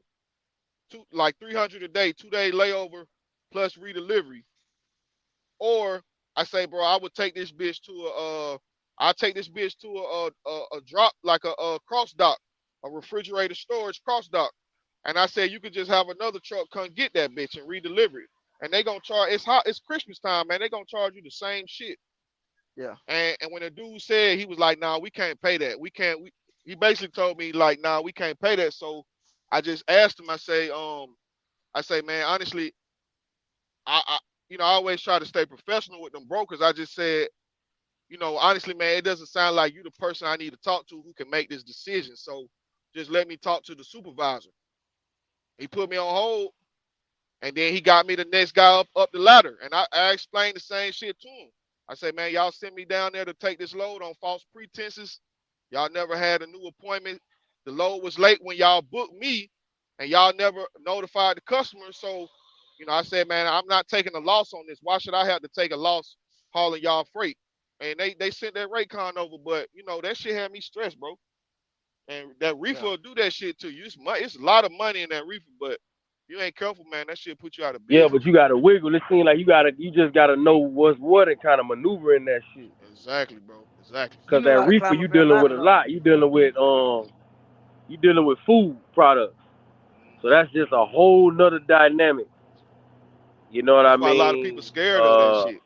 like 300 a day, 2 day layover plus redelivery. Or I say, bro, I would take this bitch to I take this bitch to a drop like a cross dock, a refrigerator storage cross dock, and I said you could just have another truck come get that bitch and redeliver it. And they gonna charge. It's hot. It's Christmas time, man. They gonna charge you the same shit. Yeah. And when the dude said, he was like, "Nah, we can't pay that. We can't." He basically told me like, "Nah, we can't pay that." So I just asked him. I say, man, honestly, I I always try to stay professional with them brokers. I just said, honestly, man, it doesn't sound like you the person I need to talk to who can make this decision. So just let me talk to the supervisor. He put me on hold. And then he got me the next guy up the ladder. And I explained the same shit to him. I said, man, y'all sent me down there to take this load on false pretenses. Y'all never had a new appointment. The load was late when y'all booked me, and y'all never notified the customer. So, I said, man, I'm not taking a loss on this. Why should I have to take a loss hauling y'all freight? And they sent that rate con over, but that shit had me stressed, bro. And that reefer Yeah. will do that shit to you. It's a lot of money in that reefer, but you ain't careful, man, that shit put you out of Yeah, business. but you gotta wiggle. It seems like you just gotta know what's what and kind of maneuver in that shit. Exactly, bro. Exactly. You Cause know that how to reefer climb a you fair dealing with ladder a though. lot. You dealing with food products. So Hmm. that's just a whole nother dynamic. You know what I That's why a lot of people mean? scared of that shit.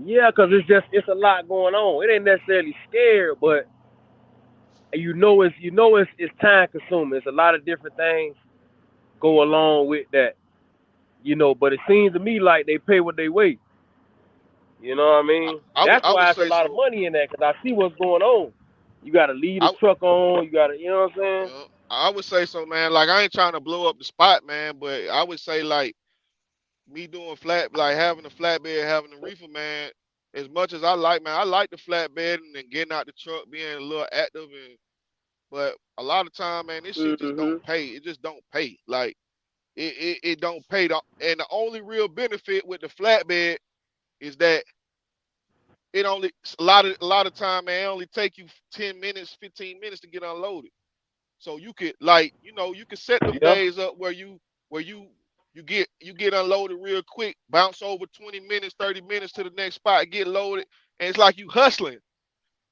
Yeah, cause it's a lot going on. It ain't necessarily scared, but it's time consuming. It's a lot of different things go along with that. But it seems to me like they pay what they weigh. You know what I I, mean? I would That's I would why it's a say lot of so. money in that, cause I see what's going on. You gotta leave the I truck on. You gotta, you know what I'm saying? I would say so, man. Like I ain't trying to blow up the spot, man, but I would say like me doing like having a flatbed, having a reefer, man. As much as I like the flatbed and then getting out the truck, being a little active, but a lot of time, man, this shit just don't Mhm. pay. It just don't pay. Like it don't pay. And the only real benefit with the flatbed is that it only a lot of time, man, it only take you 10 minutes, 15 minutes to get unloaded. So you could you could set them Yeah. days up where you get unloaded real quick, bounce over 20 minutes, 30 minutes to the next spot, get loaded, and it's like you hustling.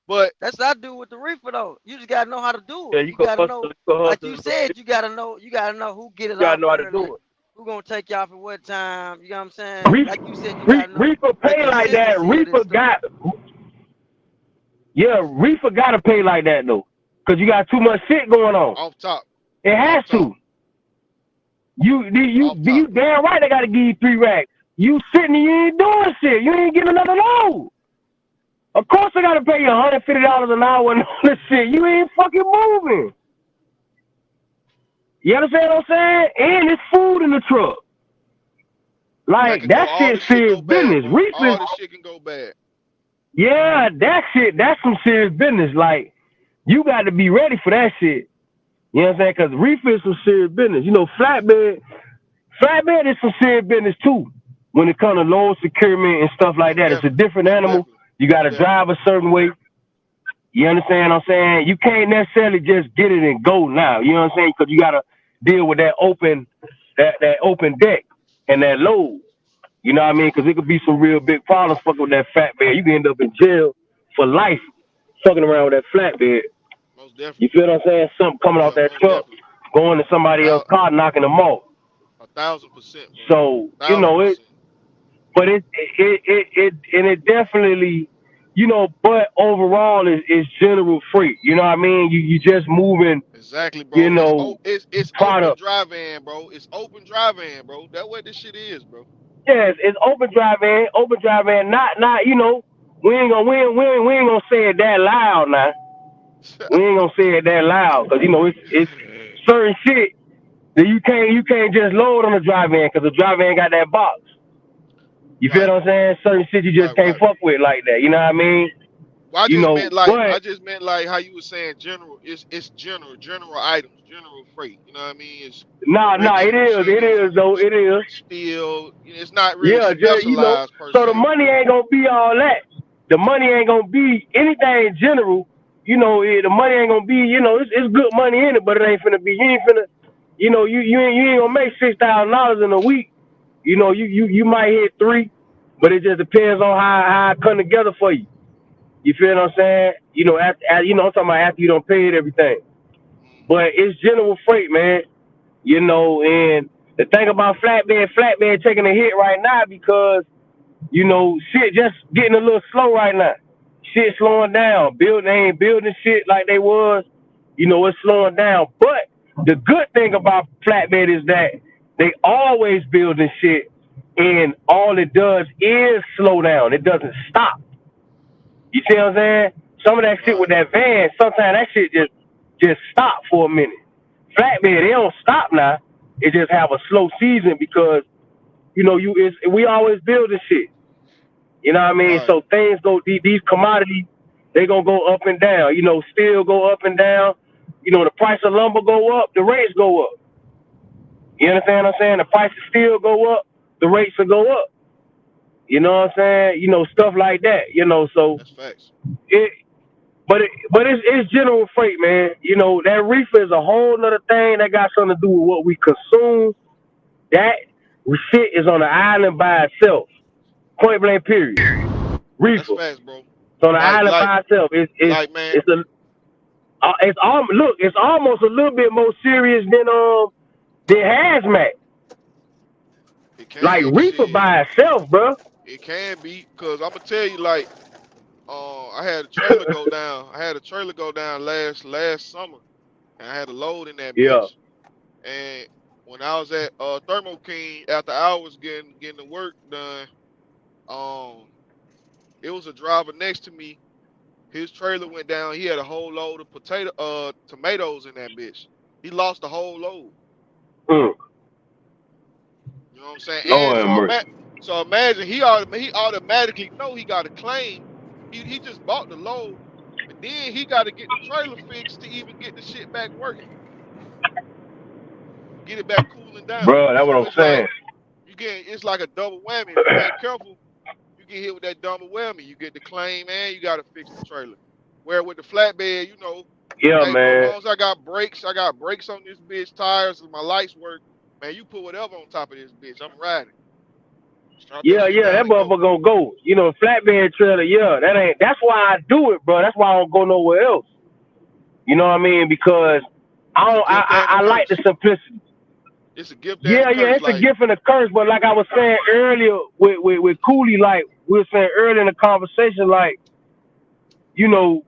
But That's what I do with the reefer though. You just gotta know how to do Yeah, it. you You can gotta hustle. know, You can like hustle. you You said, you gotta know who get it gotta off know how to early, do it. who gonna take you off at what time. You know what I'm saying? Reef, Like you said, you gotta know Reefer the pay like that. consistency of this stuff. Reefer gotta pay like that though, cause you got too much shit going on. off top, It has off top, to. off top. You damn right they gotta give you 3 racks. You sitting and you ain't doing shit. You ain't getting another load. Of course I gotta pay you $150 an hour and all this shit. You ain't fucking moving. You understand what I'm saying? And it's food in the truck. That Like can go. that All shit the shit serious go bad, business. bro. Reefer, All the shit can go bad. yeah, that shit, that's some serious business. Like, you got to be ready for that shit. You know what I'm saying? Because reefer is some serious business. Flatbed is some serious business too. When it comes to load securement and stuff like Most that, it's a definitely, different most animal. definitely, You got most to definitely. drive a certain way. You understand what I'm saying? You can't necessarily just get it and go now. You know what I'm saying? Because you got to deal with that open deck and that load. You know what I mean? Because it could be some real big problems fucking with that flatbed. You can end up in jail for life fucking around with that flatbed. Most You definitely. feel what I'm saying? Something coming off Yeah, that most truck, definitely. going to somebody else's Thou- car, knocking them off. 1,000%, bro. So Thousand it, percent. but it definitely, but overall is general freight. You know what I mean? You just moving, Exactly, you bro. It's know, it's open product. drive in, bro. It's open drive in, bro. That what this shit is, bro. Yeah, it's open drive in. Not we ain't gonna say it that loud now. We ain't gonna say it that loud because it's certain shit that you can't just load on the drive-in because the drive-in got that box. You feel Right, what I'm saying? Certain shit you just right, can't right. fuck with like that. You know what I mean? Well, But I just meant like how you were saying general. It's general items, general freight. You know what I mean? It's nah, bricks, it shingles, is though, it is. steel. It's not really Yeah, specialized per so the se. money ain't gonna be all that. The money ain't gonna be anything in general. The money ain't gonna be. It's good money in it, but it ain't finna be. You ain't finna. You ain't gonna make $6,000 in a week. You might hit three, but it just depends on how it come together for you. You feel what I'm saying? I'm talking about after you don't pay it everything. Mm-hmm. But it's general freight, man. And the thing about flatbed taking a hit right now because shit just getting a little slow right now. Shit slowing down. They ain't building shit like they was. It's slowing down. But the good thing about flatbed is that they always building shit, and all it does is slow down. It doesn't stop. You see what I'm saying? Some of that shit with Right. that van, sometimes that shit just stop for a minute. Flatbed, they don't stop now. It just have a slow season because we always building shit. You know what I mean? Right. So things go these commodities, they gonna go up and down. Steel go up and down. The price of lumber go up, the rates go up. You understand what I'm saying? The price of steel go up, the rates will go up. You know what I'm saying? Stuff like that. So That's facts. it but it's general freight, man. That reefer is a whole other thing that got something to do with what we consume. That shit is on the island by itself. Point blank period. That's Reefer. facts, bro. It's on the Like, island like, by itself. man, It's almost a little bit more serious than hazmat. it Like can reefer shit. by itself, bro. It can be because I'm gonna tell you, like, I had a trailer go down. I had a trailer go down last summer, and I had a load in that Yeah. bitch. And when I was at Thermo King after hours getting the work done, um, it was a driver next to me. His trailer went down. He had a whole load of tomatoes in that bitch. He lost the whole load. Mm. You know what I'm saying? And Lord have mercy. so imagine he automatically know he got a claim. He just bought the load, but then he got to get the trailer fixed to even get the shit back working, get it back cooling down. Bro, that's what So I'm it's like saying. it's like a double whammy. If you ain't careful, you get hit with that double whammy. You get the claim and you got to fix the trailer. Where with the flatbed, Yeah, hey bro, as man. long as I got brakes on this bitch, tires, and my lights work, man, you put whatever on top of this bitch, I'm riding. Strap that Yeah, shit yeah, down that and go. motherfucker gonna go. Flatbed trailer, yeah, that's why I do it, bro. That's why I don't go nowhere else. You know what I mean? Because I It's a don't gift and a I like the curse. simplicity. It's a gift and a Yeah, yeah, curse. it's a Like, gift and a curse, but like I was saying earlier with Cooley, like we were saying earlier in the conversation, like, you know,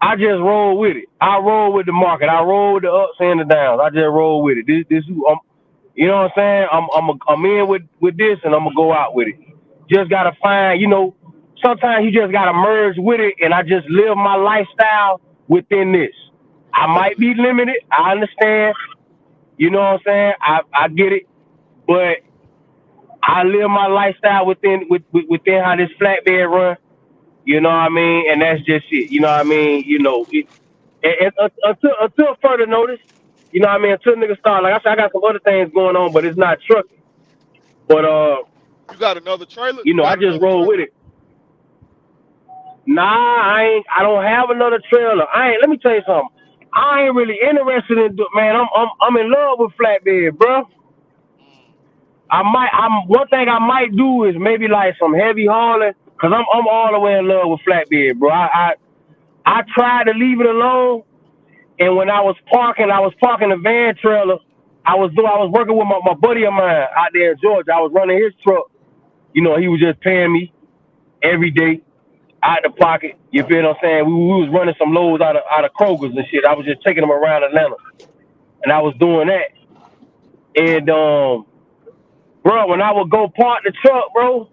I just roll with it. I roll with the market. I roll with the ups and the downs. I just roll with it. This you know what I'm saying? I'm in with this and I'm gonna go out with it. Just gotta find, sometimes you just gotta merge with it and I just live my lifestyle within this. I might exactly. be limited, I understand, you know what I'm saying? I get it, but I live my lifestyle within how this flatbed run. You know what I mean? And that's just it. You know what I mean? Until further notice, you know what I mean? Until niggas start, like I said, I got some other things going on, but it's not trucking. But You got another trailer? You I got just another roll with trailer? it. Nah, I don't have another trailer. I ain't. Let me tell you something. I ain't really interested in, man. I'm in love with flatbed, bro. Mm, I'm one thing I might do is maybe like some heavy hauling, cause I'm all the way in love with flatbed, bro. I tried to leave it alone, and when I was parking a van trailer. I was working with my buddy of mine out there in Georgia. I was running his truck. He was just paying me every day out the pocket. You feel what I'm saying? We was running some loads out of Kroger's and shit. I was just taking them around Atlanta, and I was doing that. And bro, when I would go park the truck, bro,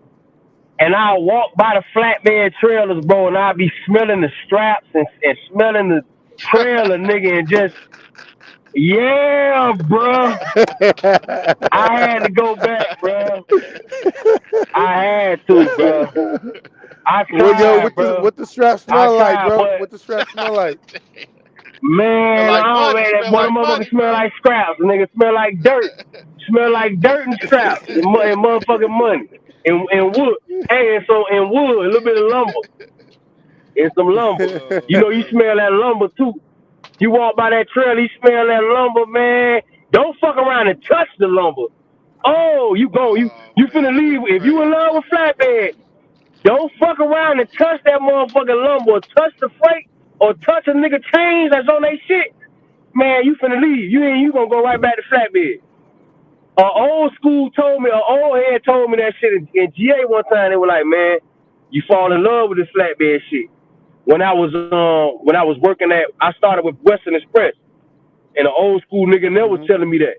and I walk by the flatbed trailers, bro, and I be smelling the straps and smelling the trailer, nigga, and just yeah, bro. I had to go back, bro. I had to, bro. I Well, yo, tried, bro. what the strap I smell like, tried, bro? but What the strap smell like? smell man, like I don't money. man, that Smell like motherfucker money, smell bro. like scraps. Nigga smell like dirt. Smell like dirt and scraps and motherfucking money and wood. Hey, and so and wood, a little bit of lumber and some lumber. Oh You man. smell that lumber too. You walk by that trail, you smell that lumber, man. Don't fuck around and touch the lumber. Oh, you Oh you finna man, that leave. nigga If you in crazy. love with flatbed, Don't fuck around and touch that motherfucking lumber or touch the freight or touch a nigga chains that's on they shit. Man, you finna leave. You gonna go right back to flatbed. Old school told me, old head told me that shit in GA one time. They were like, man, you fall in love with this flatbed shit. When I was working I started with Western Express, and an old school nigga there was Mm-hmm. telling me that,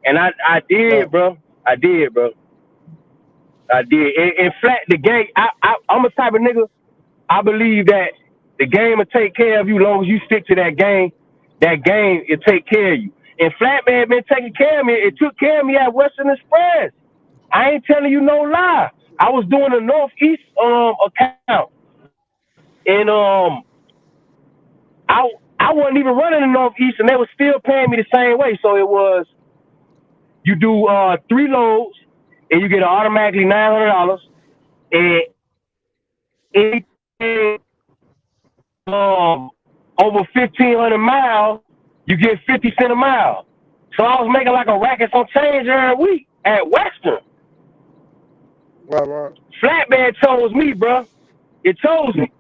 and I Right. did, bro. I did, bro. I did. And flat the game. I'm a type of nigga. I believe that the game will take care of you as long as you stick to that game. That game will take care of you. And Flatbed been taking care of me. It took care of me at Western Express. I ain't telling you no lie. I was doing a Northeast account, and I I wasn't even running the Northeast, and they were still paying me the same way. So it was you do 3 loads, and you get automatically $900, and anything over 1,500 miles, you get 50 cents a mile. So I was making like a racket some change every week at Western. Right. Flatbed chose me, bro. It chose me.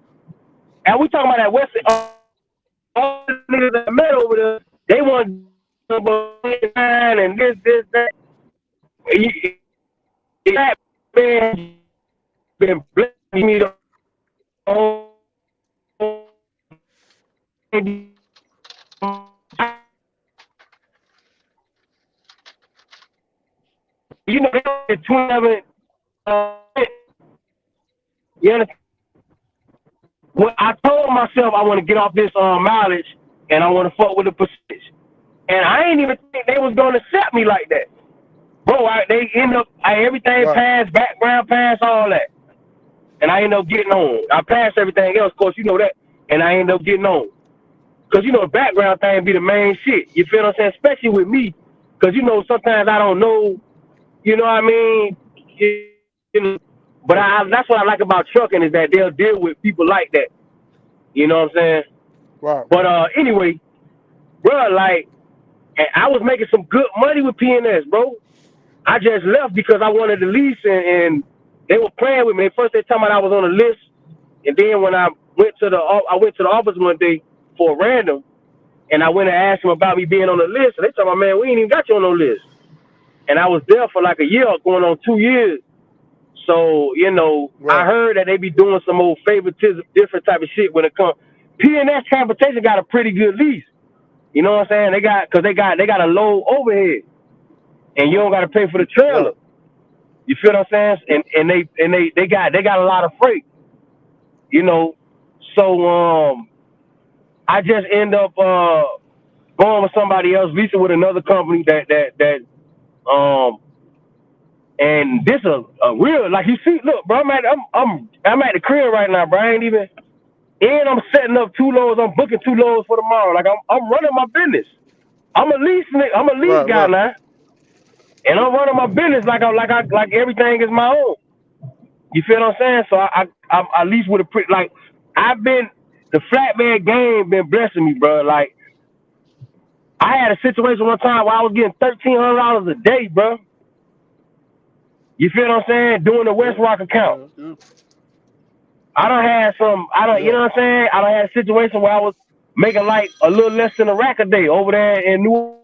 And we talking about that Western. All the niggas that I met over there, they want and this, that. Flatbed been blessing me the whole. You know, 27. You understand? Well, I told myself I want to get off this mileage and I want to fuck with the percentage. And I ain't even think they was gonna accept me like that, bro. They end up everything Right. passed, background pass, all that, and I end up getting on. I passed everything else, of course, you know that, and I end up getting on. Cause you know the background thing be the main shit. You feel what I'm saying? Especially with me, cause you know sometimes I don't know. You know what I mean? You know, but that's what I like about trucking is that they'll deal with people like that. You know what I'm saying? Right. But anyway, bro, like, and I was making some good money with PNS, bro. I just left because I wanted to lease, and they were playing with me. First they told me I was on the list, and then when I went to the office one day for a random, and I went and asked them about me being on the list, and they told me, man, we ain't even got you on no list. And I was there for like a year, going on 2 years. So, you know, I Right. heard that they be doing some old favoritism, different type of shit when it comes. PNS Transportation got a pretty good lease. You know what I'm saying? They got a low overhead, and you don't got to pay for the Right. trailer. You feel what I'm saying? And they got a lot of freight. You know, so I just end up going with somebody else, leasing with another company that um and this a real, like, you see. Look, bro, I'm at the crib right now, bro. I ain't even. And I'm setting up 2 loads. I'm booking 2 loads for tomorrow. Like, I'm running my business. I'm a lease Right. guy Right. now, and I'm running my business like everything is my own. You feel what I'm saying? So I lease with a pretty, like, I've been the flatbed game been blessing me, bro. Like, I had a situation one time where I was getting $1,300 a day, bro. You feel what I'm saying? Doing the West Yeah. Rock account. Yeah. Yeah. You Yeah. know what I'm saying? I don't had a situation where I was making like a little less than a rack a day over there in New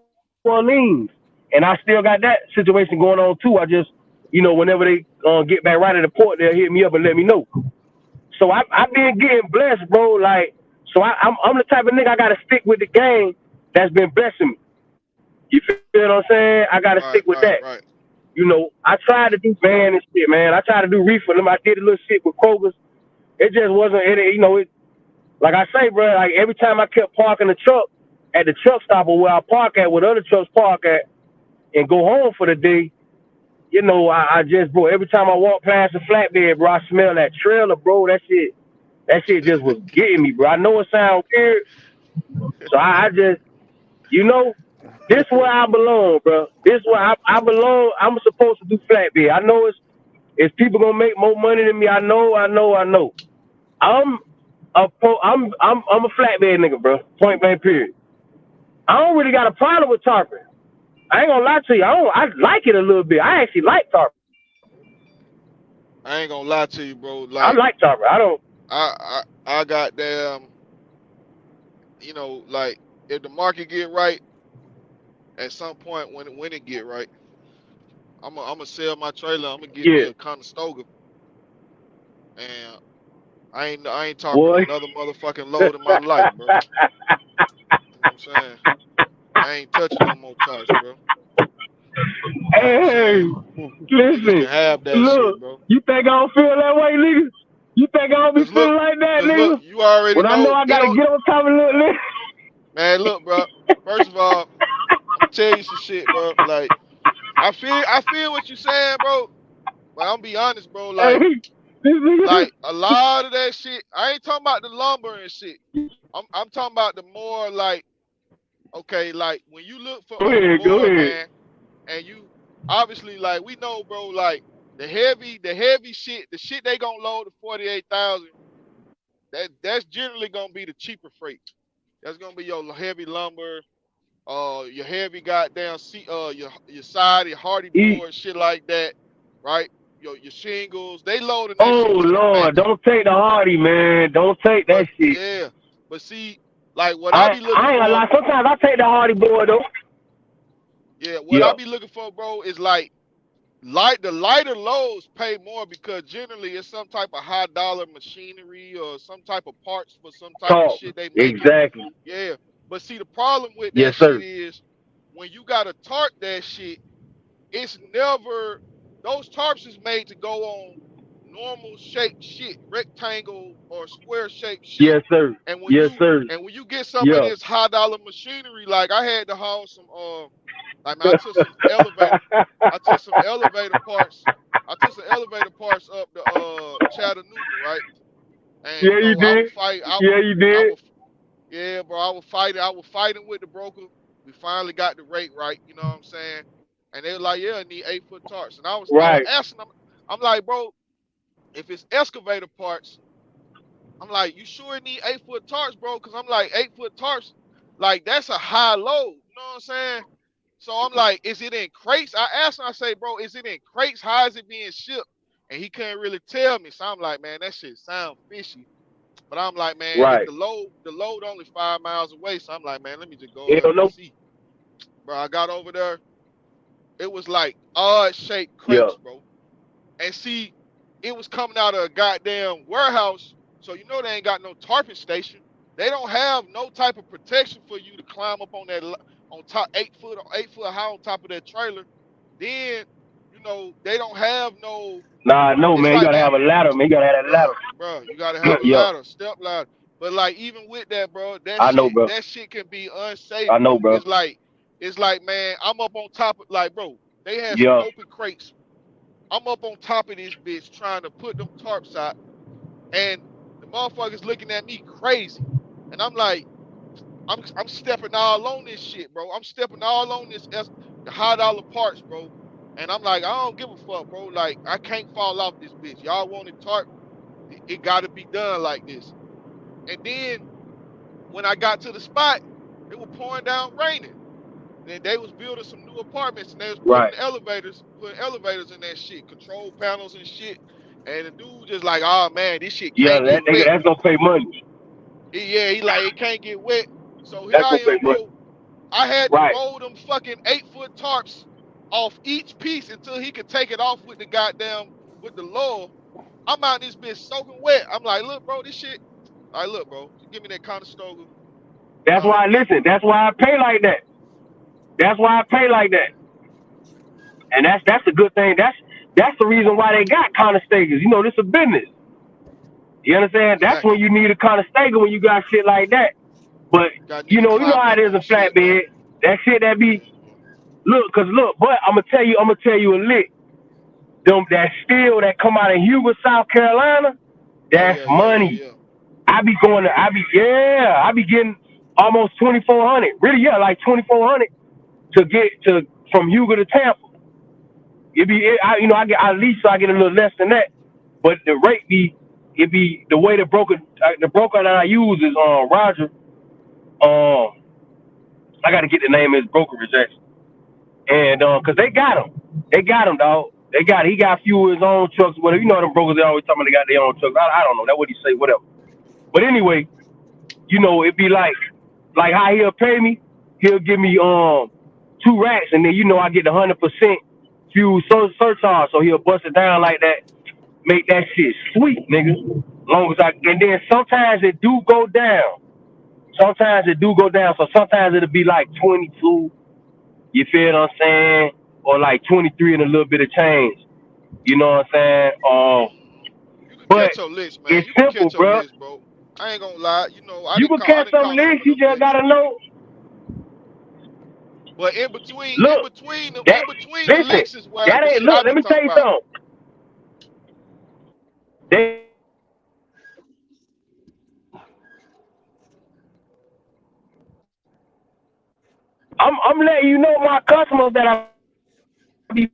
Orleans. And I still got that situation going on too. I just, whenever they get back right at the port, they'll hit me up and let me know. So I've been getting blessed, bro. Like, so I'm the type of nigga I got to stick with the game that's been blessing me. You feel what I'm saying? I got to stick Right, with that. right, right. I tried to do van and shit, man. I tried to do reefer. I did a little shit with Kroger's. It just wasn't, like I say, bro, like every time I kept parking the truck at the truck stop or where I park at, where the other trucks park at, and go home for the day, I just, bro, every time I walk past the flatbed, bro, I smell that trailer, bro. That shit just was getting me, bro. I know it sounds weird, so I just, you know, this where I belong, bro. This where I belong. I'm supposed to do flatbed. I know it's people gonna make more money than me. I know. I'm I'm a flatbed nigga, bro. Point blank period. I don't really got a problem with tarping. I ain't gonna lie to you. I like it a little bit. I actually like tarping. I ain't gonna lie to you, bro. I Like like Tarver. I don't. I got damn, like if the market get right at some point when it get right, I'm gonna sell my trailer. I'm gonna get me Yeah, a Conestoga, and I ain't tarping boy. another motherfucking load in my life, bro. You know what I'm saying? I ain't touching no more tarps, bro. You know what I'm Hey, saying? Niggas listen. can have that shit, Look, bro. you think I don't feel that way, nigga? You think I don't be Cause look, feeling like that, cause look, nigga? you already When I know know I it gotta don't. get on top of it, nigga. Man, look, bro. First of all, I'm gonna tell you some shit, bro. Like I feel what you saying, bro. But I'm gonna be honest, bro. Hey, this nigga. Like a lot of that shit. I ain't talking about the lumber and shit. I'm talking about the more like, okay, like when you look for Go on the ahead, go board, ahead. man, and you obviously like we know, bro, like the heavy shit, the shit they gonna load to 48,000. That's generally gonna be the cheaper freight. That's gonna be your heavy lumber, your heavy goddamn your side, your hardy Eat. board, shit like that, right? Your shingles, they loading that Oh shit to the Lord, max. don't take the hardy, man. Don't take that But shit. yeah, but see, like what I I be looking I ain't gonna for, lie. Sometimes I take the hardy boy though. yeah, what I Yeah. be looking for, bro, is like the lighter loads pay more because generally it's some type of high dollar machinery or some type of parts for some type of Talk. shit they making. Exactly. Yeah. But see the problem with Yes, that shit sir. is when you gotta tart that shit, it's never those tarps is made to go on normal shaped shit, rectangle or square shaped shit. Yes, sir. And when Yes, you sir. and when you get some of Yeah. this high dollar machinery, like I had to haul some like man, I took some elevator, I took some elevator parts, I took some elevator parts up to Chattanooga, right? And Yeah, you I did. would fight, Yeah, you I did. would yeah, bro, I was fighting with the broker. We finally got the rate right, you know what I'm saying? And they were like, yeah, I need 8 foot tarps. And I was Right. asking them, I'm like, bro, if it's excavator parts, I'm like, you sure it need 8 foot tarps, bro? Cause I'm like, 8 foot tarps, like that's a high load. You know what I'm saying? So I'm like, is it in crates? I asked him, I say, bro, is it in crates? How is it being shipped? And he couldn't really tell me. So I'm like, man, that shit sound fishy. But I'm like, man, if Right. the load only 5 miles away, so I'm like, man, let me just go Hell up and no. see. Bro, I got over there. It was like odd shaped Yeah. crates, bro. And see, it was coming out of a goddamn warehouse. So you know they ain't got no tarping station. They don't have no type of protection for you to climb up on that on top 8 foot or 8 foot high on top of that trailer. Then, they don't have no. Nah, no, It's man. You like, gotta man, have a ladder, man. You gotta have that bro, ladder. bro, you gotta have a Yeah. ladder, step ladder. But like even with that, bro, that I know, shit, bro. that shit can be unsafe, I know, bro. bro. It's like, man, I'm up on top of like, bro, they had some Yeah. open crates. I'm up on top of this bitch trying to put them tarps out, and the motherfuckers looking at me crazy. And I'm like, I'm stepping all on this shit, bro. I'm stepping all on the high dollar parts, bro. And I'm like, I don't give a fuck, bro. Like, I can't fall off this bitch. Y'all want it tarp? It got to be done like this. And then when I got to the spot, it was pouring down raining. Then they was building some new apartments and they was Right. putting elevators in that shit, control panels and shit. And the dude just like, oh man, this shit Yeah, can't get wet. that's gonna pay money. Yeah, he like it can't get wet. So here That's I gonna pay am, money. bro. I had to Right. roll them fucking 8 foot tarps off each piece until he could take it off with the goddamn with the lower. I'm out this bitch soaking wet. I'm like, look, bro, this shit. All right, look, bro, just give me that Conestoga. That's Call it why good. listen, that's why I pay like that. That's why I pay like that. And that's a good thing. That's the reason why they got connostators. You know, this is a business. You understand? That's when Exactly. you need a connostator when you got shit like that. But Got you nigga know, climbing how it up is a on shit, bro. flatbed. That shit that be Hmm. but I'm gonna tell you a lick. Them that steel that come out of Hugo, South Carolina, Oh that's yeah, yeah, yeah, money. yeah. I be getting almost 2,400. Really, yeah, like 2,400 to get to from Hugo to Tampa. I get at least I get a little less than that, but the rate be the way the broker that I use is Roger. I got to get the name of his brokerage actually, and cause they got them, dog. He got a few of his own trucks, whatever. You know them brokers, they always talking about they got their own trucks. I don't know. That's what he say, whatever. But anyway, it'd be like how he'll pay me, he'll give me 2 racks, and then I get the 100% fuel surcharge, so he'll bust it down like that, make that shit sweet, nigga. Long as and then sometimes it do go down. Sometimes it do go down, so sometimes it'll be like 22. You feel what I'm saying? Or like 23 and a little bit of change. You know what I'm saying? You can But catch your list, man. it's You can simple, catch your bro. list, bro. I ain't gonna lie. I You didn't can call. I catch didn't some call some licks. of You them just licks. gotta know. But in between, Look, that the listen. licks is where That the ain't shit look. I've Let been me tell talking you about. something. They, I'm letting you know my customers that I be.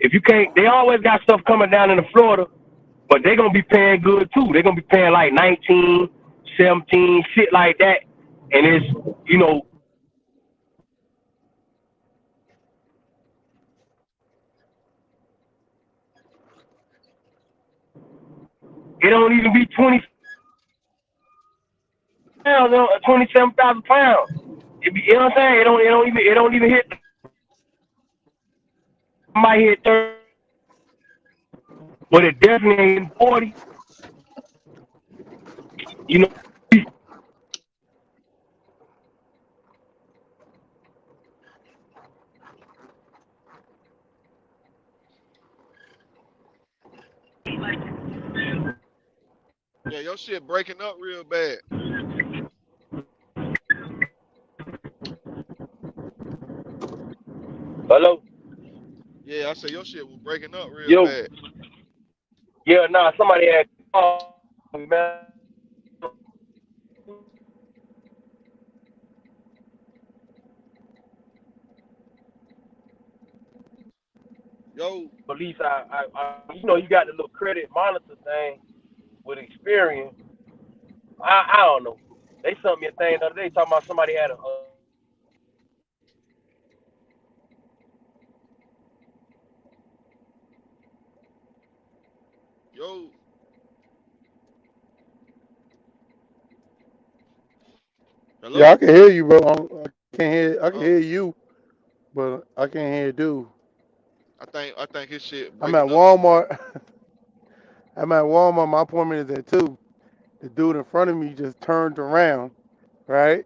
If you can't, they always got stuff coming down in the Florida, but they gonna be paying good too. They gonna be paying like 19, 17, shit like that, and it's you know it don't even be 20 pounds, 27,000 pounds. It be, you know what I'm saying? It don't even hit. Might hit 30, but it definitely ain't 40. You know, Yeah, your shit breaking up real bad. hello, Yeah, I say your shit was breaking up real yo, bad. yeah, nah, somebody had called me, man. Yo, At least you got the little credit monitor thing with Experian. I don't know. They sent me a thing the other day talking about somebody had a yo, Yeah, hello. I can hear you, bro. I can't hear. I can Oh, hear you, but I can't hear dude. I think his shit I'm at breaking up. Walmart. I'm at Walmart. My appointment is at 2. The dude in front of me just turned around, right?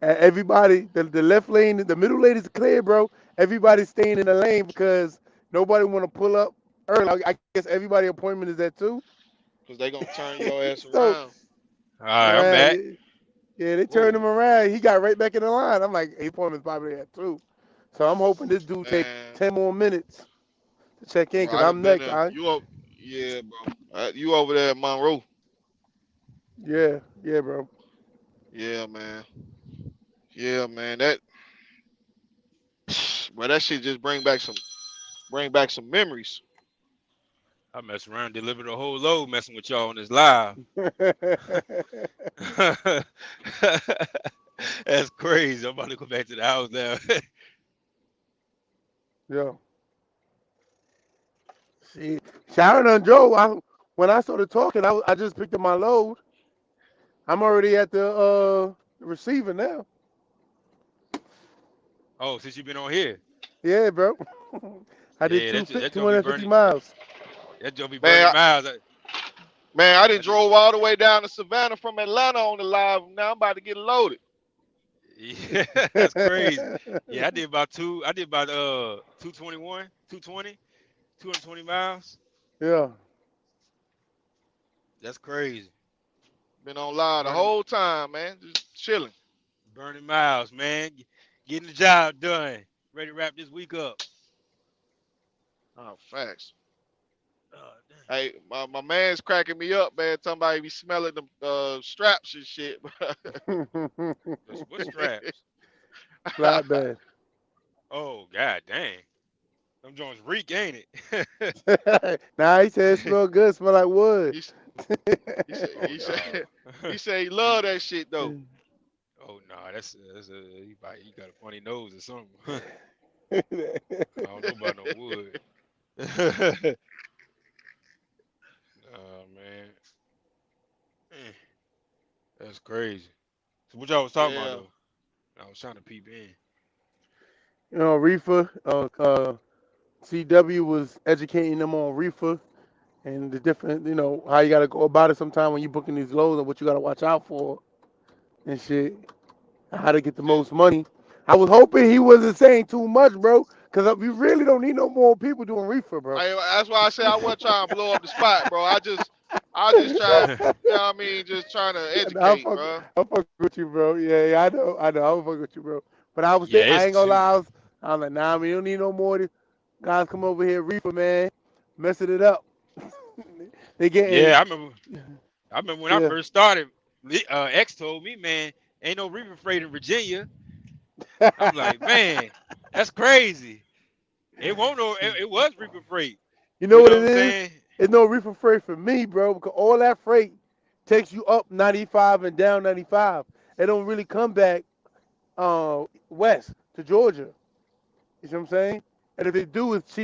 And everybody, the left lane, the middle lane is clear, bro. Everybody's staying in the lane because nobody want to pull up early. I guess everybody appointment is at 2. Cause they gonna turn your ass So, around. All right, I'm right, back. yeah, they turned Whoa, him around. He got right back in the line. I'm like, his appointment's probably at 2. So I'm hoping this dude take man, 10 more minutes to check in bro. because I done I'm been next. there. Yeah, bro. You over there at Monroe? Yeah, yeah, bro. Yeah, man. Yeah, man. But that shit just bring back some memories. I mess around, delivered a whole load, messing with y'all on this live. That's crazy. I'm about to go back to the house now. Yeah. See, Sharon and Joe, when I started talking, I just picked up my load. I'm already at the receiver now. Oh, since you've been on here, Yeah, bro. I did yeah, that joint be 250 burning. miles. That joint be Man, burning miles. I I done did. drove all the way down to Savannah from Atlanta on the live. Now I'm about to get loaded. Yeah, that's crazy. Yeah, I did about two. I did about 221, 220, 220 miles. Yeah. That's crazy. Been on live the Burning whole time, man. Just chilling. burning miles, man. Getting the job done. Ready to wrap this week up. Oh, facts. Oh, dang. Hey, my man's cracking me up, man. Talking about he be smelling them straps and shit. What straps? Flatbed. Oh, god dang. Them joints reek, ain't it? Nah, he said it smell good, smell like wood. he, he said he Oh said no. he said he love that shit though. Oh no, that's a you got a funny nose or something. I don't know about no wood. Oh man. Eh, that's crazy. So what y'all was talking about Yeah. though? I was trying to peep in. You know, reefer. CW was educating them on reefer and the different, how you gotta go about it. Sometime when you booking these loads and what you gotta watch out for and shit. How to get the Shit. most money. I was hoping he wasn't saying too much, bro, because we really don't need no more people doing reefer, bro. That's why I say I wasn't trying to blow up the spot, bro. I just try, you know what I mean, just trying to I'll educate, fuck, bro. I'll fuck with you, bro. Yeah, I know. I'll fuck with you, bro. But I was Yeah, think I it's ain't gonna two. lie. I was like, nah, man, you don't need no more. Guys come over here, reefer, man, messing it up. They getting, Yeah, I remember when I yeah. first started, X told me, man, ain't no reefer freight in Virginia. I'm like, man, that's crazy. It won't no it was reefer freight. You know You what know it what I'm is? saying? It's no reefer freight for me, bro, because all that freight takes you up 95 and down 95. It don't really come back west to Georgia. You see what I'm saying? And if they do, it's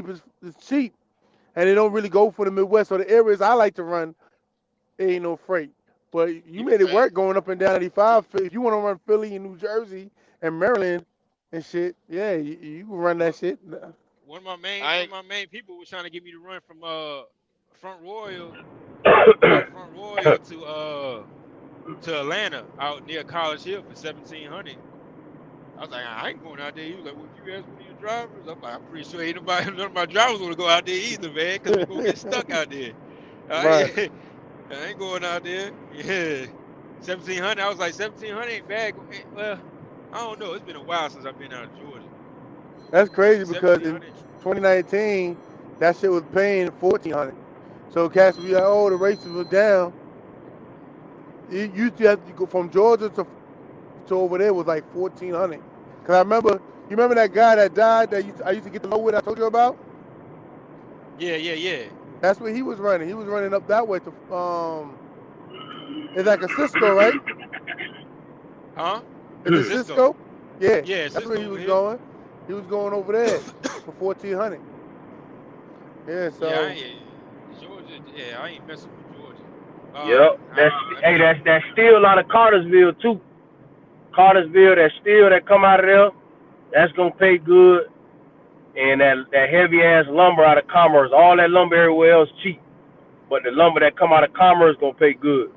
cheap, and they don't really go for the Midwest. So the areas I like to run, there ain't no freight. But you Yeah, made it Hey, work going up and down 95. If you want to run Philly and New Jersey and Maryland and shit, yeah, you can run that look, shit. I one of ain't. my main people was trying to get me to run from Front Royal Front yeah. Royal to Atlanta out near College Hill for 1,700. I was like, I ain't going out there. He was like, well, if you ask one of your drivers, I'm like, I'm pretty sure ain't nobody, none of my drivers want to go out there either, man, because we gonna get stuck out there. Right. I, I ain't going out there. Yeah, 1,700. I was like, 1,700 ain't bad. Well, I don't know. It's been a while since I've been out of Georgia, That's crazy but because in 1,700. 2019, that shit was paying 1,400. So cats be like, oh, the rates were down. You used to have to go from Georgia to over there was like 1,400. Cause you remember that guy that died that I used to get the low with I told you about? Yeah, yeah, yeah. That's what he was running. He was running up that way to it's like a Cisco, right? Huh? Is it Cisco. Cisco? Yeah, Yeah, that's where Cisco he over was here. going. He was going over there for 1,400. Yeah, Yeah, so Georgia. Yeah, I ain't messing with Georgia. Yep. I mean, That's still out of Cartersville too. Cartersville, that steel that come out of there, that's gonna pay good. And that heavy ass lumber out of Commerce, all that lumber everywhere else cheap. But the lumber that come out of Commerce gonna pay good.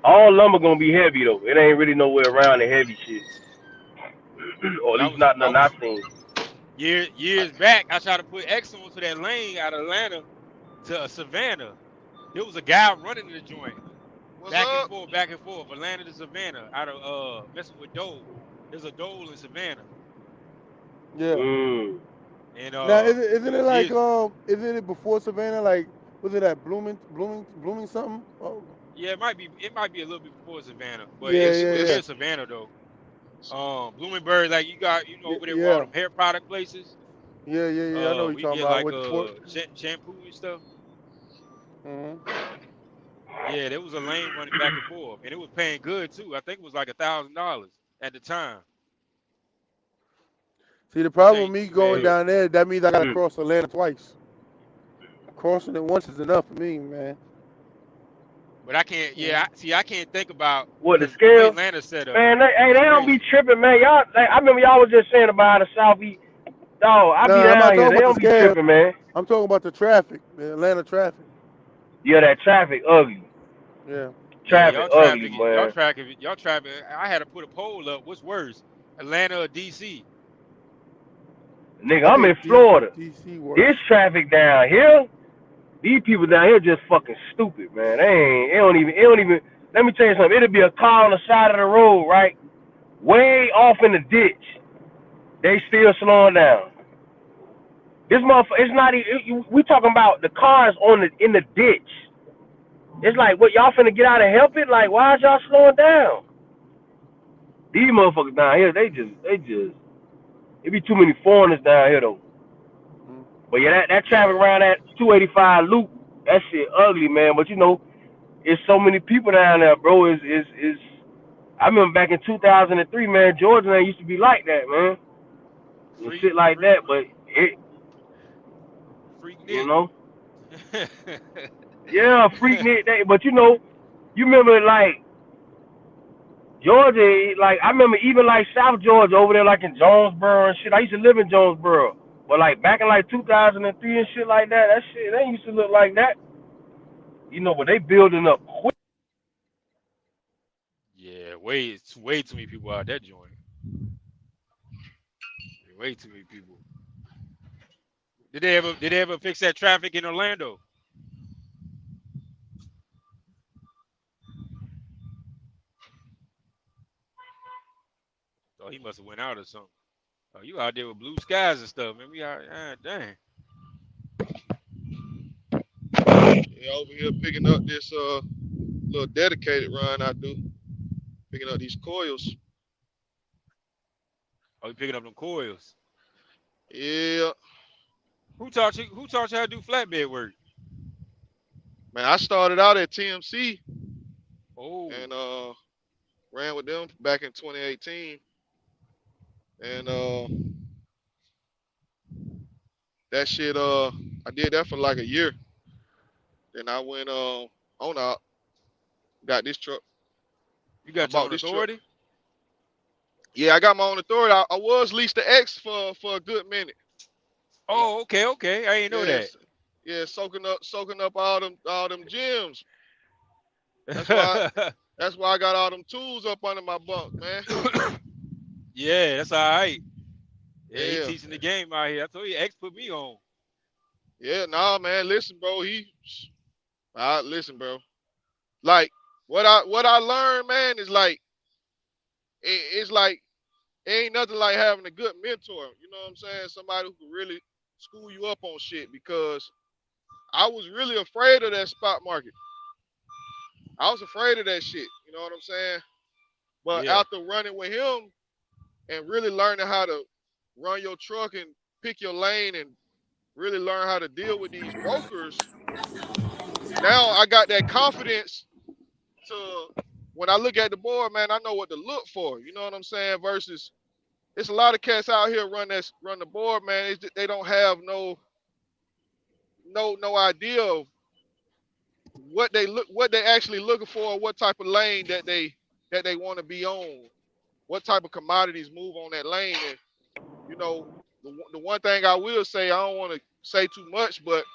All lumber gonna be heavy though. It ain't really nowhere around the heavy shit. Or at yeah, least not I none was I've seen. years back. I tried to put X onto that lane out of Atlanta to Savannah. There was a guy running the joint What's up? back and forth, Atlanta to Savannah, out of messing with Dole. There's a Dole in Savannah, yeah. Mm. and Now it isn't it was like years. isn't it before Savannah? Like was it at Blooming something? Oh, Yeah, it might be a little bit before Savannah, but yeah, it was yeah, near It's Savannah though. Bloomingburg, like you got yeah, over there where all yeah, them hair product places. yeah. I know what you're We talking get about like with the port. shampoo and stuff. Hmm. Yeah, there was a lane running back and forth, and it was paying good too. I think it was like $1,000 at the time, See, the which problem with ain't me too going bad. down there, that means I gotta Mm. cross Atlanta twice. Crossing it once is enough for me, man. But I can't. Yeah, Mhm. I can't think about What the because the way scale? Atlanta's set up, Man, they it's don't be crazy. tripping, man. Y'all, I remember y'all was just saying about the southeast. Dog, I be Nah, I'm not down here. talking They about the don't be scale. tripping, man. I'm talking about the traffic, the Atlanta traffic. Yeah, that traffic ugly. Yeah. Yeah, Traffic ugly, man. y'all traffic. I had to put a poll up. What's worse, Atlanta or DC? Nigga, I I'm in think Florida. DC This worse. traffic down here, these people down here just fucking stupid, man. It don't even. Let me tell you something. It'll be a car on the side of the road, right? Way off in the ditch. They still slowing down. This motherfucker, it's not even. We talking about the cars in the ditch. It's like, what, y'all finna get out and help it? Like, why is y'all slowing down? These motherfuckers down here, it be too many foreigners down here though. Mm. But yeah, that traffic Yeah, around that 285 loop, that shit ugly, man. But you know, it's so many people down there, bro. Is I remember back in 2003, man, Georgia ain't used to be like that, man. And Freak, shit like freak, that, but it, freak you Nick. know, yeah, Freaknik. But you remember like Georgia, like I remember even like South Georgia over there, like in Jonesboro and shit. I used to live in Jonesboro, but like back in like 2003 and shit like that, that shit they used to look like that, but they building up quick. Yeah, way too many people out that joint. Way too many people. Did they ever fix that traffic in Orlando? Oh, he must have went out or something. Oh, you out there with blue skies and stuff, man. We out, dang. Yeah, over here picking up this little dedicated run I do, picking up these coils. Oh, you picking up them coils. Yeah, Who taught you how to do flatbed work? man, I started out at TMC Oh, and ran with them back in 2018, and that shit I did that for like a year. Then I went on out, got this truck. you I got your bought own this truck. authority? Yeah, I got my own authority. I was leased to X for a good minute. And Oh, okay, okay. I didn't know that. yes, yeah, soaking up all them gems. That's why that's why I got all them tools up under my bunk, man. Yeah, that's all right. Yeah, he Yeah, teaching the game out here. I told you, X put me on. yeah, nah, man. Listen, bro. Listen, bro. Like what I learned, man, is like it's like it ain't nothing like having a good mentor. You know what I'm saying? Somebody who can really school you up on shit because I was really afraid of that spot market. I was afraid of that shit. You know what I'm saying? But Yeah, after running with him and really learning how to run your truck and pick your lane and really learn how to deal with these brokers, now I got that confidence to when I look at the board, man, I know what to look for. You know what I'm saying? Versus it's a lot of cats out here run the board, man. They don't have no idea of what they actually looking for, what type of lane that they want to be on, what type of commodities move on that lane. And you know, the one thing I will say, I don't want to say too much, but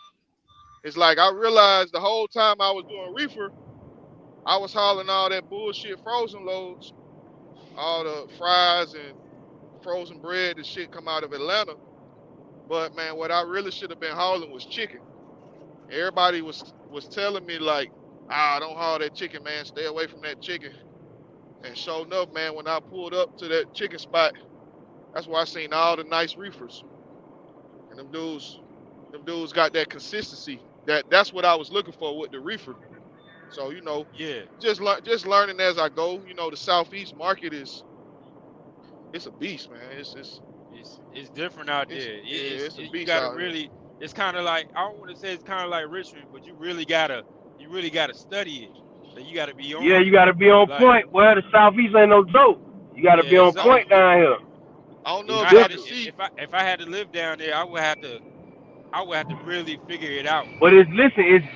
it's like I realized the whole time I was doing reefer, I was hauling all that bullshit frozen loads, all the fries and frozen bread and shit come out of Atlanta. But man, what I really should have been hauling was chicken. Everybody was telling me like, don't haul that chicken, man. Stay away from that chicken. And sure enough, man, when I pulled up to that chicken spot, that's where I seen all the nice reefers. And them dudes got that consistency. That's what I was looking for with the reefer. So, yeah. just learning as I go. The southeast market it's a beast, man. It's different out It's there. yeah, it's a You beast gotta out here. really. It's kind of like I don't want to say it's kind of like Richmond, but you really gotta study it. Like you gotta be Yeah, on you it. got to be on Like point. Well, the Southeast ain't no joke. You got to yeah, be on I don't point exactly. down here. I don't If know It's if I y'all had can to, different. see. if I had to live down there, I would have to really figure it out. But it's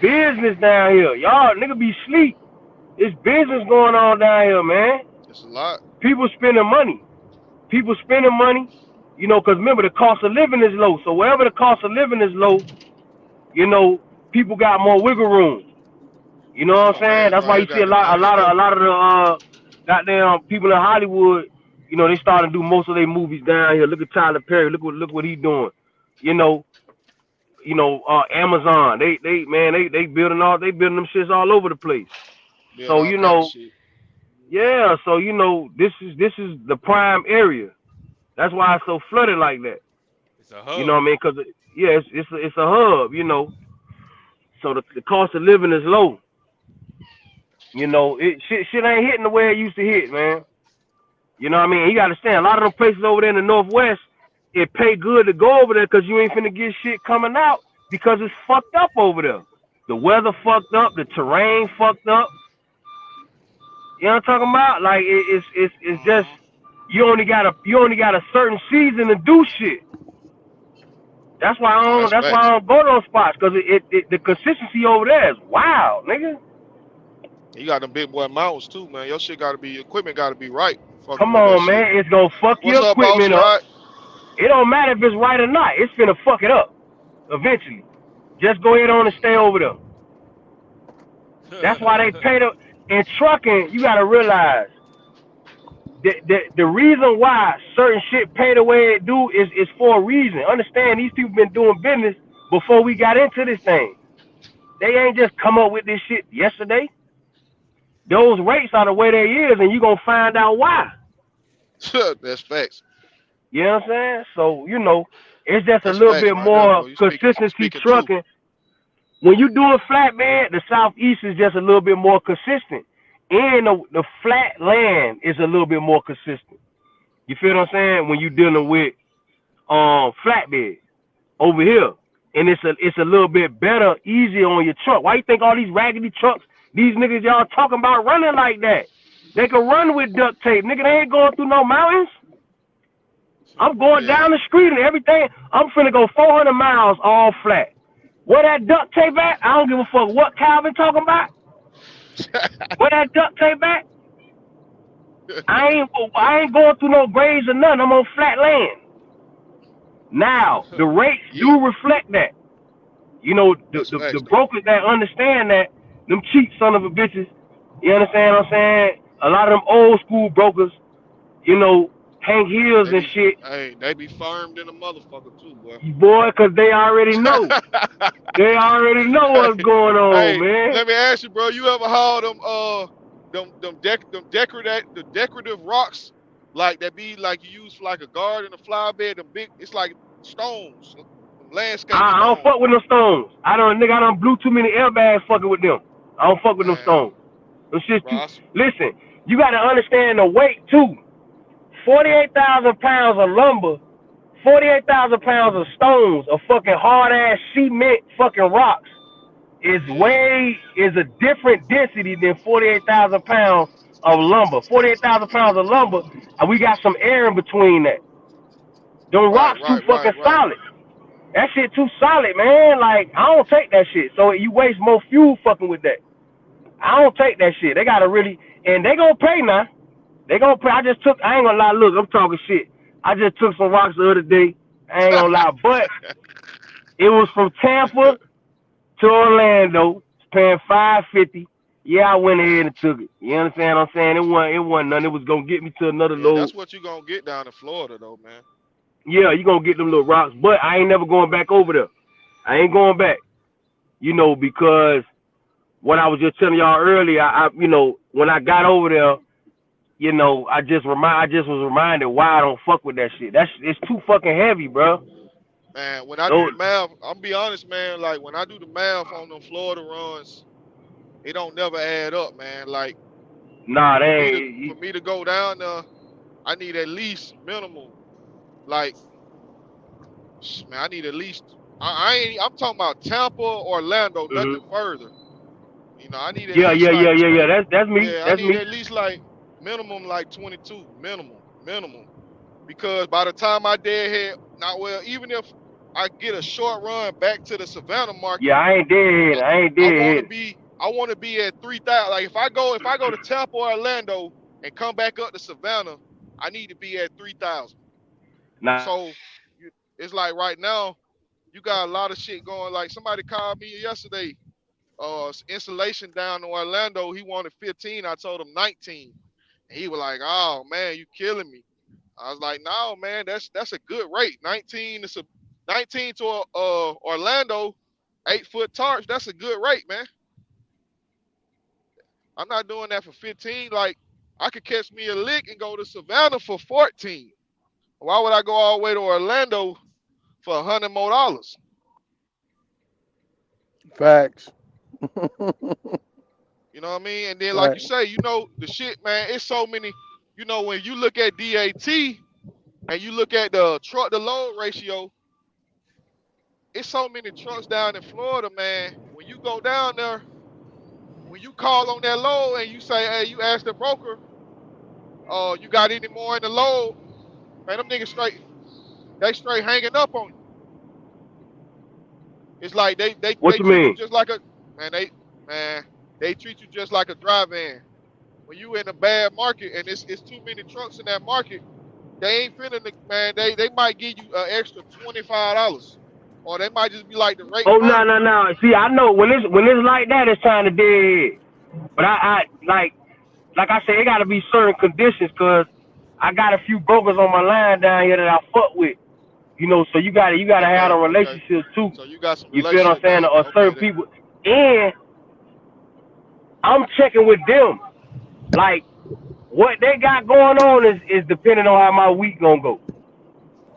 business down here. Y'all nigga be sleep. It's business going on down here, man. It's a lot. People spending money. People spending money. Because remember the cost of living is low. So wherever the cost of living is low, you know, people got more wiggle room. You know See what I'm my saying? man's That's right why here you see got the money a though. lot of the goddamn people in Hollywood. They starting to do most of their movies down here. Look at Tyler Perry. Look what he doing. You know, Amazon. They building them shits all over the place. Build So all kind of shit. yeah. So this is the prime area. That's why it's so flooded like that. It's a You know what hub. I mean? Cause yeah, it's a hub. So the cost of living is low. Shit ain't hitting the way it used to hit, man. You know what I mean? You gotta understand, a lot of them places over there in the Northwest, it pay good to go over there because you ain't finna get shit coming out because it's fucked up over there. The weather fucked up. The terrain fucked up. You know what I'm talking about? Like it's just Uh-huh. you only got a certain season to do shit. That's why I No, don't that's that's why I facts. don't go to those spots because the consistency over there is wild, nigga. You got them big boy mountains too, man. Your shit gotta be, your equipment gotta be right. Fucking Come with that on, shit. man. It's gonna fuck What's your up, boss? equipment You up. alright? It don't matter if it's right or not. It's finna fuck it up eventually. Just go ahead on and stay over there. That's why they pay the in trucking. You gotta realize the reason why certain shit pay the way it do is for a reason. Understand these people been doing business before we got into this thing. They ain't just come up with this shit yesterday. Those rates are the way they is, and you gonna find out why. That's facts. You know what I'm saying? So it's just a That's little facts bit right there, more boy. You consistency speaking truth. trucking. When you do a flatbed, the southeast is just a little bit more consistent, and the flat land is a little bit more consistent. You feel what I'm saying? When you dealing Mm-hmm. with flatbed over here, and it's a little bit better, easier on your truck. Why you think all these raggedy trucks, these niggas y'all talking about running like that? They can run with duct tape, nigga. They ain't going through no mountains. I'm going Yeah. down the street and everything. I'm finna go 400 miles all flat. Where that duct tape at? I don't give a fuck what Calvin talking about. Where that duct tape at? I ain't going through no grades or nothing. I'm on flat land. Now the rates Yeah. do reflect that. That's The facts though. brokers that understand that, them cheap son of a bitches. You understand what I'm saying? A lot of them old school brokers, Hank Hills They and be, shit, hey, they be firm than a motherfucker too, boy. boy, 'cause they already know. They already know hey, what's going on, hey, man. let me ask you, bro. You ever haul them them decorative rocks like that be like you use for like a garden, a flower bed, them big, it's like stones, them landscape I don't stones, fuck with them stones. I don't blew too many airbags fucking with them. I don't fuck with them man. stones. Them shit's Bro, too. Listen, you gotta understand the weight too. 48,000 pounds of lumber, 48,000 pounds of stones, of fucking hard ass cement fucking rocks yeah, is a different density than 48,000 pounds of lumber. 48,000 pounds of lumber, and we got some air in between that. Them right, rocks too right, right, fucking right. solid. That shit too solid, man. Like, I don't take that shit. So you waste more fuel fucking with that. I don't take that shit. They gotta really, and they gonna pay now. They gonna pay. I ain't gonna lie, look, I'm talking shit. I just took some rocks the other day. I ain't gonna lie, but it was from Tampa to Orlando, paying $550. Yeah, I went ahead and took it. You understand what I'm saying? It wasn't nothing. It was gonna get me to another Yeah, load. that's what you gonna get down in Florida though, man. Yeah, you gonna get them little rocks, but I ain't never going back over there. I ain't going back. Because what I was just telling y'all earlier, when I got over there, I just was reminded why I don't fuck with that shit. It's too fucking heavy, bro. Man, when I do Those, the math, I'm be honest, man. Like when I do the math on them Florida runs, it don't never add up, man. Like nah, they for me to ain't. for me to go down there, I need at least minimum, like, man, I need at least. I ain't. I'm talking about Tampa, Orlando, Mm-hmm. nothing further. I need at Yeah, least yeah, yeah, like yeah, yeah. 20. That's me. Yeah, I That's need me. at least like minimum like 22, minimum. Because by the time I dead head, not well, even if I get a short run back to the Savannah Yeah, market, I ain't dead. I, I ain't I want to dead. be at 3,000. Like if I go to Tampa or Orlando and come back up to Savannah, I need to be at 3,000. Nah. So it's like right now you got a lot of shit going. Like somebody called me yesterday. Installation down in Orlando. He wanted 15. I told him 19. And he was like, "Oh man, you killing me." I was like, "No, man, that's a good rate. 19 is a 19 to Orlando, 8-foot tarps. That's a good rate, man. I'm not doing that for 15. Like I could catch me a lick and go to Savannah for 14. Why would I go all the way to Orlando for $100 more? Facts. You know what I mean? And then, like you Right. say, the shit, man. It's so many. When you look at DAT and you look at the truck to load ratio, it's so many trucks down in Florida, man. When you you go down there, when you call on that load and you say, hey, you ask the broker, you got any more in the load? Man, them niggas they straight hanging up on you. It's like What they you treat you mean? just like a man. They treat you just like a drive-in. When you in a bad market and it's too many trucks in that market, they ain't finna man. They might give you an extra $25, or they might just be like the rate Oh no firm. no no. See, I know when it's like that, it's time to dead. But I like I said, it got to be certain conditions because I got a few brokers on my line down here that I fuck with. So you gotta have Okay, the okay. relationships too. So you got some You feel what I'm relationship saying? down Or there. Okay, certain people, and I'm checking with them. Like what they got going on is depending on how my week gonna go.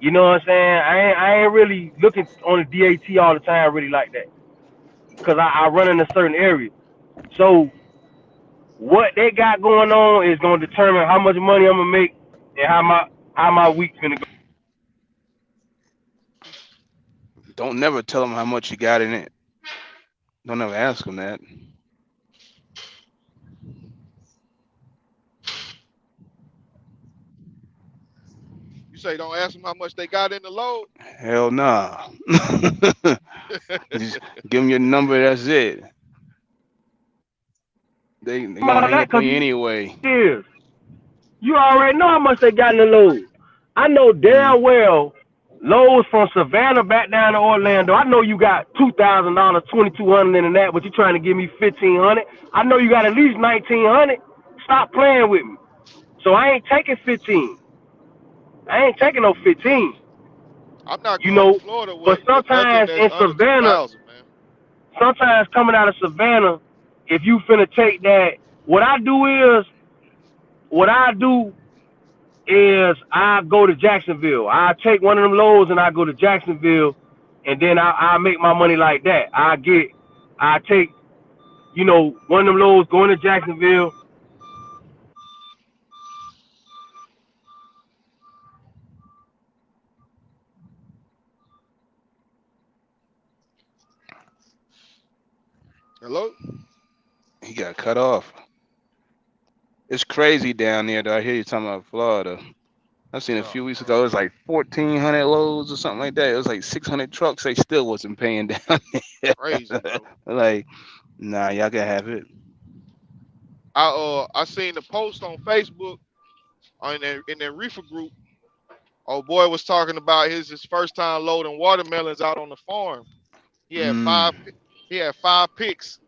You know what I'm saying? I ain't really looking on the DAT all the time, really like that, cause I run in a certain area. So what they got going on is gonna determine how much money I'm gonna make and how my week's gonna go. Don't never tell them how much you got in it. Don't ever ask them that. you say don't ask them how much they got in the load. Hell nah. Just give them your number. That's it. They gonna About hang that, up cause on you anyway. years. You already know how much they got in the load. I know Mm. damn well loads from Savannah back down to Orlando. I know you got $2,000, 2,200 in that, but you trying to give me 1,500. I know you got at least 1,900. Stop playing with me. So I ain't taking 15. I ain't taking no 15. I'm not You going to know, Florida but with nothing sometimes that's in under two Savannah, thousand, man. sometimes coming out of Savannah, if you finna take that, what I do is, what I do is I go to Jacksonville. I take one of them loads and I go to Jacksonville, and then I make my money like that. I take, one of them loads going to Jacksonville. Hello. He got cut off. It's crazy down there though. I hear you talking about Florida. I seen a Yeah, few weeks ago. It was like 1,400 loads or something like that. It was like 600 trucks. They still wasn't paying down Crazy, there. bro. Like, nah, y'all can have it. I seen the post on Facebook in their reefer group. Oh boy was talking about his first time loading watermelons out on the farm. He had Mm. he had 5 picks,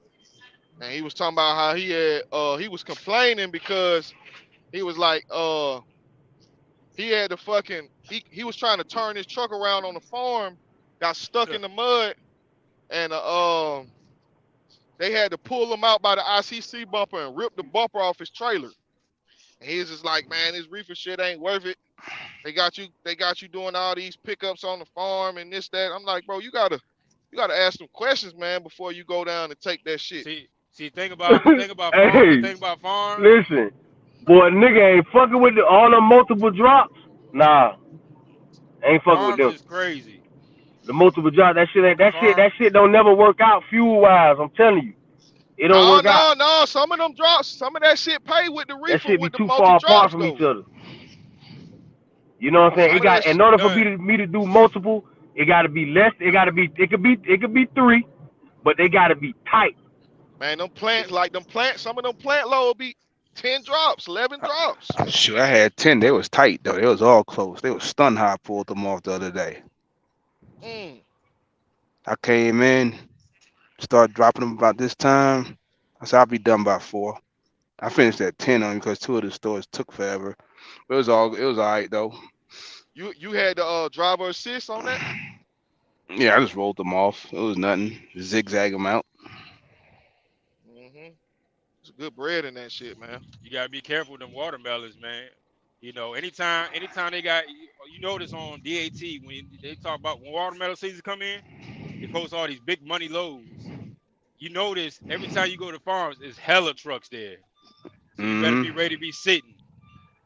and he was talking about how he was complaining because he was like he had the fucking he was trying to turn his truck around on the farm, got stuck yeah. in the mud, and they had to pull him out by the ICC bumper and rip the bumper off his trailer. And he was just like, man, this reefer shit ain't worth it. They got you doing all these pickups on the farm and this, that. I'm like, bro, you gotta ask some questions, man, before you go down and take that shit. See, the thing about farm, the Hey, thing about farms, listen, boy, nigga ain't fucking with all the multiple drops. Nah, ain't fucking with farms them. is crazy. The multiple drops, that shit, Farm, that shit don't never work out fuel wise. I'm telling you, it don't No, work out. no, no. Some of them drops, some of that shit pay with the That reefer shit be with the too multi far apart drops from each though. other. You know what I'm saying? Some It of that got sh- in order for yeah. me to do multiple, it got to be less. It could be 3, but they got to be tight. man, them plants, like them plants, some of them plant load be 10 drops, 11 drops. Shoot, I had 10. They was tight though. They was all close. They was stunned how I pulled them off the other day. Mm. I came in, started dropping them about this time. I said I'll be done by 4. I finished at 10 on because 2 of the stores took forever. But it was all right though. You had the driver assist on that? Yeah, I just rolled them off. It was nothing. Zigzag them out. Mm-hmm. It's good bread in that shit, man. You gotta be careful with them watermelons, man. Anytime they got, you notice on DAT when they talk about when watermelon season come in, they post all these big money loads. You notice every time you go to farms, it's hella trucks there. So you better be Mm-hmm. ready to be sitting.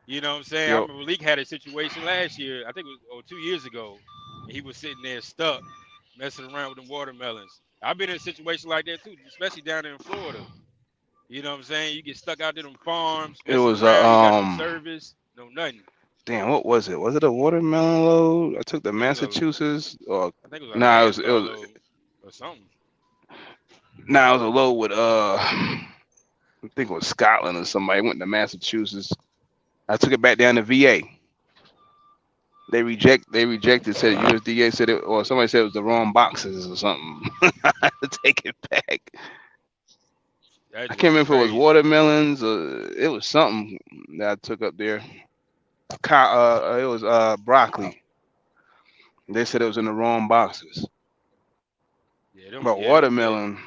You know what I'm saying? I Yo, remember Leak had a situation last year, I think it was or 2 years ago, and he was sitting there stuck, messing around with them watermelons. I've been in a situation like that too, especially down there in Florida. You know what I'm saying? You get stuck out there them farms, It messing was a around. You got no service, no nothing. damn. What was it? Was it a watermelon load? I took the I think it was a, Massachusetts or I think it was a nah. It Landstar was load or something. nah. It was a load with I think it was Scotland or somebody went to Massachusetts. I took it back down to VA. They rejected, said USDA said it, or somebody said it was the wrong boxes or something. I had to take it back. That I joke can't was remember if it was crazy. watermelons or it was something that I took up there. It was broccoli. They said it was in the wrong boxes. But Yeah, them yeah, watermelons,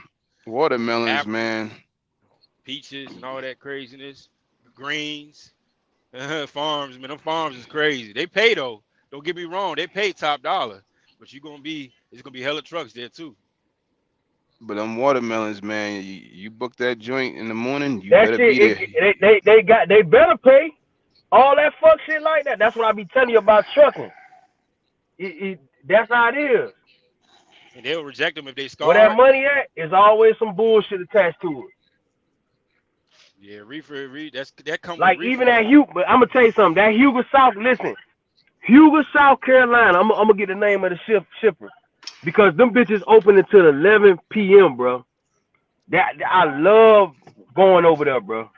apples, man. peaches, and all that craziness. Greens, farms, man. Them farms is crazy. They pay though. Don't get me wrong. They pay top dollar, but it's gonna be hella trucks there too. But them watermelons, man. You book that joint in the morning, you That better shit, be there. they better pay all that fuck shit like that. That's what I be telling you about trucking. That's how it is. And they'll reject them if they Where that scarred. money at is always some bullshit attached to it. Yeah, reefer, that come with Like even reefer. that Hugo, but I'm gonna tell you something. That Hugo South, listen, Hugo, South Carolina. I'm gonna get the name of the shipper because them bitches open until 11 p.m., bro. That I love going over there, bro.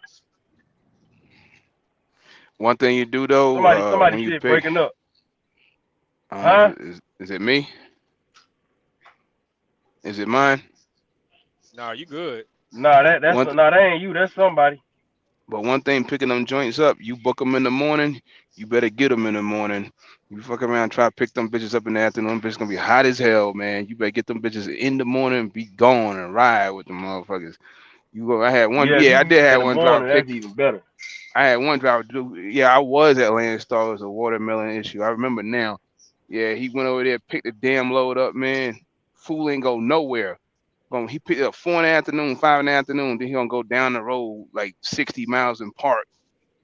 One thing you do though, Somebody when you shit pick, breaking up, I don't know if huh? is it me? Is it mine? Nah, you good. Nah, One that ain't you. That's somebody. But one thing, picking them joints up, you book them in the morning, you better get them in the morning. You fuck around, try to pick them bitches up in the afternoon, them bitches gonna be hot as hell, man. You better get them bitches in the morning and be gone and ride with them motherfuckers. You go, I had one, Yeah, if yeah, you I can get did it in have the one driver morning, pick. that's even better. I had one driver do, yeah, I was at Landstar, it was a watermelon issue. I remember now. Yeah, he went over there, picked the damn load up, man. Fool ain't go nowhere. He picked it up 4 in the afternoon, 5 in the afternoon, then he gonna go down the road like 60 miles and park.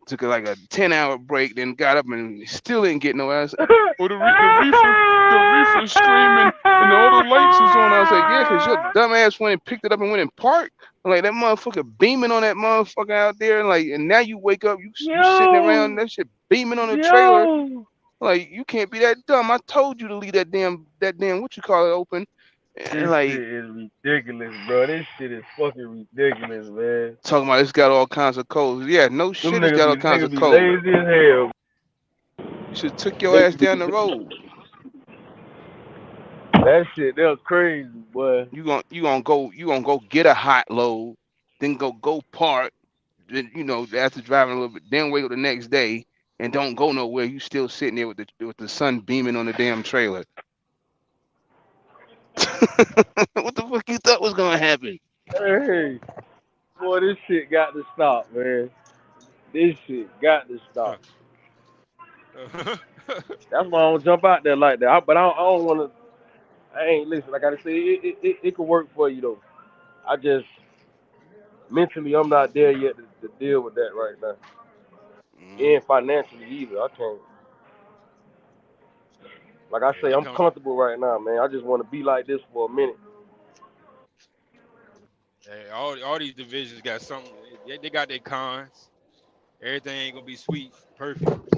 Took like a 10-hour break, then got up and still didn't get no ass. Oh, the reefer's screaming and all the lights is on. I was like, yeah, cause your dumb ass went and picked it up and went and parked. I'm like that motherfucker beaming on that motherfucker out there, and like, and now you wake up, you sitting around yo, that shit beaming on the trailer. yo, Like you can't be that dumb. I told you to leave that damn what you call it open. And this shit like is ridiculous, bro. This shit is fucking ridiculous, man. talking about it's got all kinds of codes. Yeah, no Them shit, it's got all kinds niggas of be codes. lazy as hell. You should took your ass Niggas be, down the road. that shit, they're crazy, boy. You gonna go get a hot load, then go park, then after driving a little bit, then wait till the next day and don't go nowhere. You still sitting there with the sun beaming on the damn trailer. What the fuck you thought was gonna happen? Hey, boy, this shit got to stop, man. This shit got to stop. That's why I don't jump out there like that. But I don't want to. I ain't listen. Like I say, it could work for you though. I just mentally, I'm not there yet to deal with that right now, Mm, and financially either. I can't. Like I Yeah, say, it I'm come. comfortable right now, man. I just want to be like this for a minute. All these divisions got something. They got their cons. Everything ain't gonna be sweet, perfect, but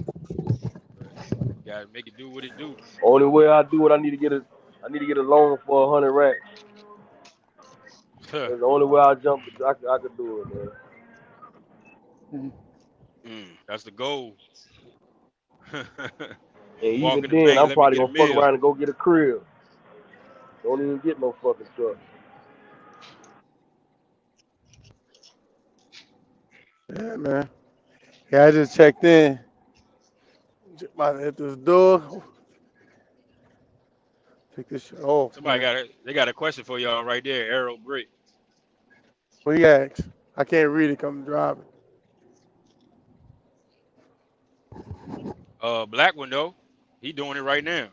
you gotta make it do what it do. Only way I do it, I need to get a loan for 100 racks. That's the only way I jump. I could do it, man. mm. That's the goal. And Walk even in the then, bank, I'm let me probably get a gonna fuck meal. around and go get a crib. Don't even get no fucking truck. Yeah, man. Yeah, I just checked in. About to hit this door. Take this shit off, Somebody man. they got a question for y'all right there. Arrow Brick. What he asked? I can't read it. Come driving. Black one though, he doing it right now.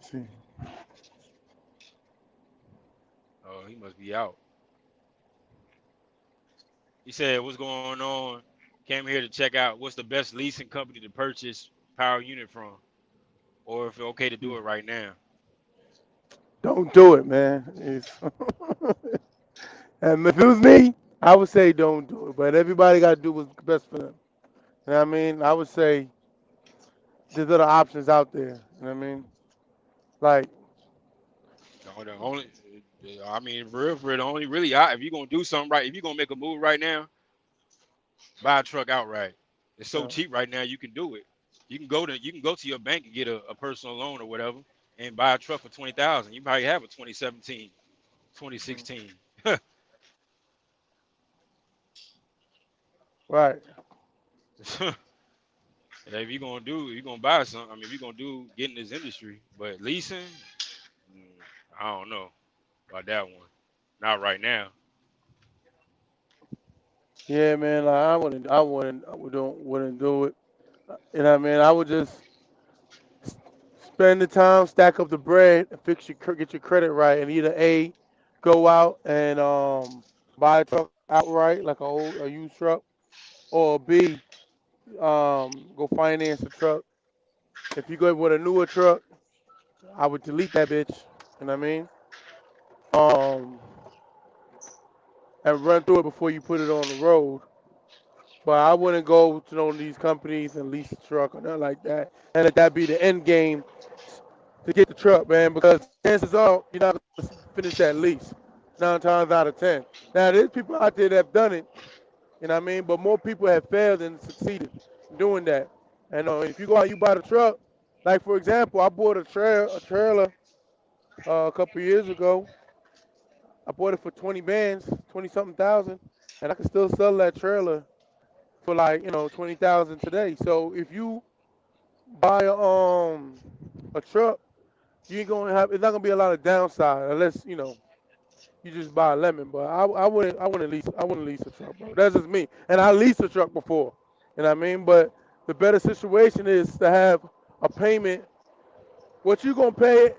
See. Oh, he must be out. He said, "What's going on? Came here to check out what's the best leasing company to purchase power unit from, or if it's okay to do it right now. Don't do it, man. And if it was me, I would say don't do it. But everybody got to do what's best for them. You know what I mean? I would say there's other options out there. You know what I mean? Like, The only, I mean, for real, the only really, if you're gonna do something right, if you're gonna make a move right now, buy a truck outright. It's so uh, cheap right now, you can do it. You can go to your bank and get a personal loan or whatever, and buy a truck for 20,000. You probably have a 2017, mm, 2016. right. If you're gonna buy something. I mean, if you're gonna get in this industry, but leasing, mm, I don't know about that one. Not right now. Yeah, man. Like, I wouldn't do it. You know what I mean? I would just spend the time, stack up the bread, and get your credit right, and either A, go out and buy a truck outright, like a used truck, or B, go finance a truck. If you go with a newer truck, I would delete that bitch. You know what I mean? Um, and run through it before you put it on the road. But I wouldn't go to one of these companies and lease a truck or nothing like that, and let that be the end game to get the truck, man. Because chances are you're not gonna finish that lease 9 times out of 10. Now there's people out there that have done it, you know what I mean. But more people have failed than succeeded in doing that. And if you go out, you buy the truck. Like for example, I bought a trailer a couple years ago. I bought it for 20 bands, 20 something thousand, and I can still sell that trailer for like 20,000 today. So if you buy a truck, you ain't gonna have it's not gonna be a lot of downside unless you just buy a lemon. But I wouldn't lease a truck, bro. That's just me. And I leased a truck before. You know what I mean? But the better situation is to have a payment. What you gonna pay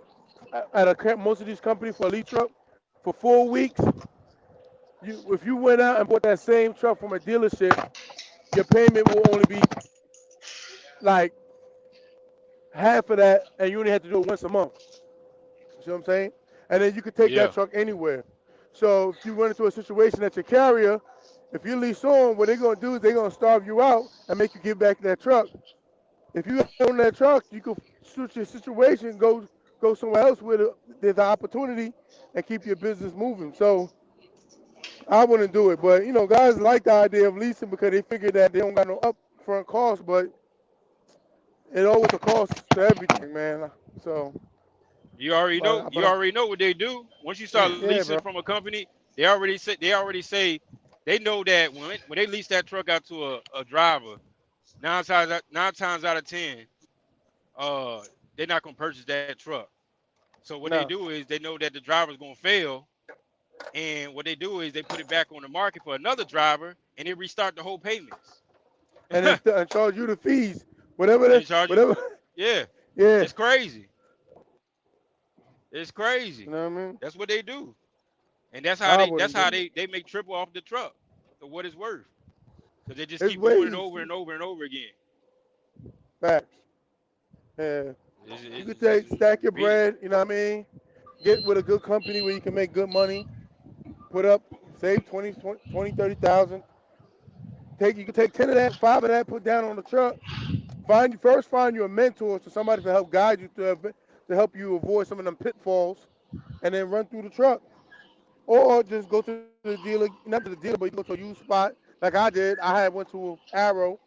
at most of these companies for a lease truck for 4 weeks? If you went out and bought that same truck from a dealership, your payment will only be like half of that, and you only have to do it once a month. You see what I'm saying? And then you could take that Yeah, truck anywhere. So if you run into a situation at your carrier, if you lease on, what they're gonna do is they're gonna starve you out and make you give back that truck. If you own that truck, you can switch your situation, go somewhere else where there's an opportunity, and keep your business moving. So I wouldn't do it, but guys like the idea of leasing because they figure that they don't got no upfront cost, but it always a cost to everything, man. So, you already know. but You already know what they do. Once you start yeah, leasing bro. from a company, they already say they know that when they lease that truck out to a driver, nine times out of 10, uh, they're not gonna purchase that truck. So what they No, do is they know that the driver's gonna fail, and what they do is they put it back on the market for another driver, and they restart the whole payments. and charge you the fees, whatever And charge you for whatever. the yeah. Yeah, It's crazy. It's you crazy. know what I mean. That's what they do, and that's how I they that's wouldn't how do they make triple off the truck for what it's worth, because they it. just It's keep doing it ways. over and over and over again. Facts. Yeah, It's, you it's, could it's just stack your repeat. bread. You know what I mean. Get with a good company where you can make good money. Put up, save 20, 30,000. You can take 10 of that, 5 of that, put down on the truck. Find you a mentor, so somebody to help guide you to help you avoid some of them pitfalls, and then run through the truck. Or just go to the dealer, not to the dealer, but you can go to a used spot like I did. Went to Arrow.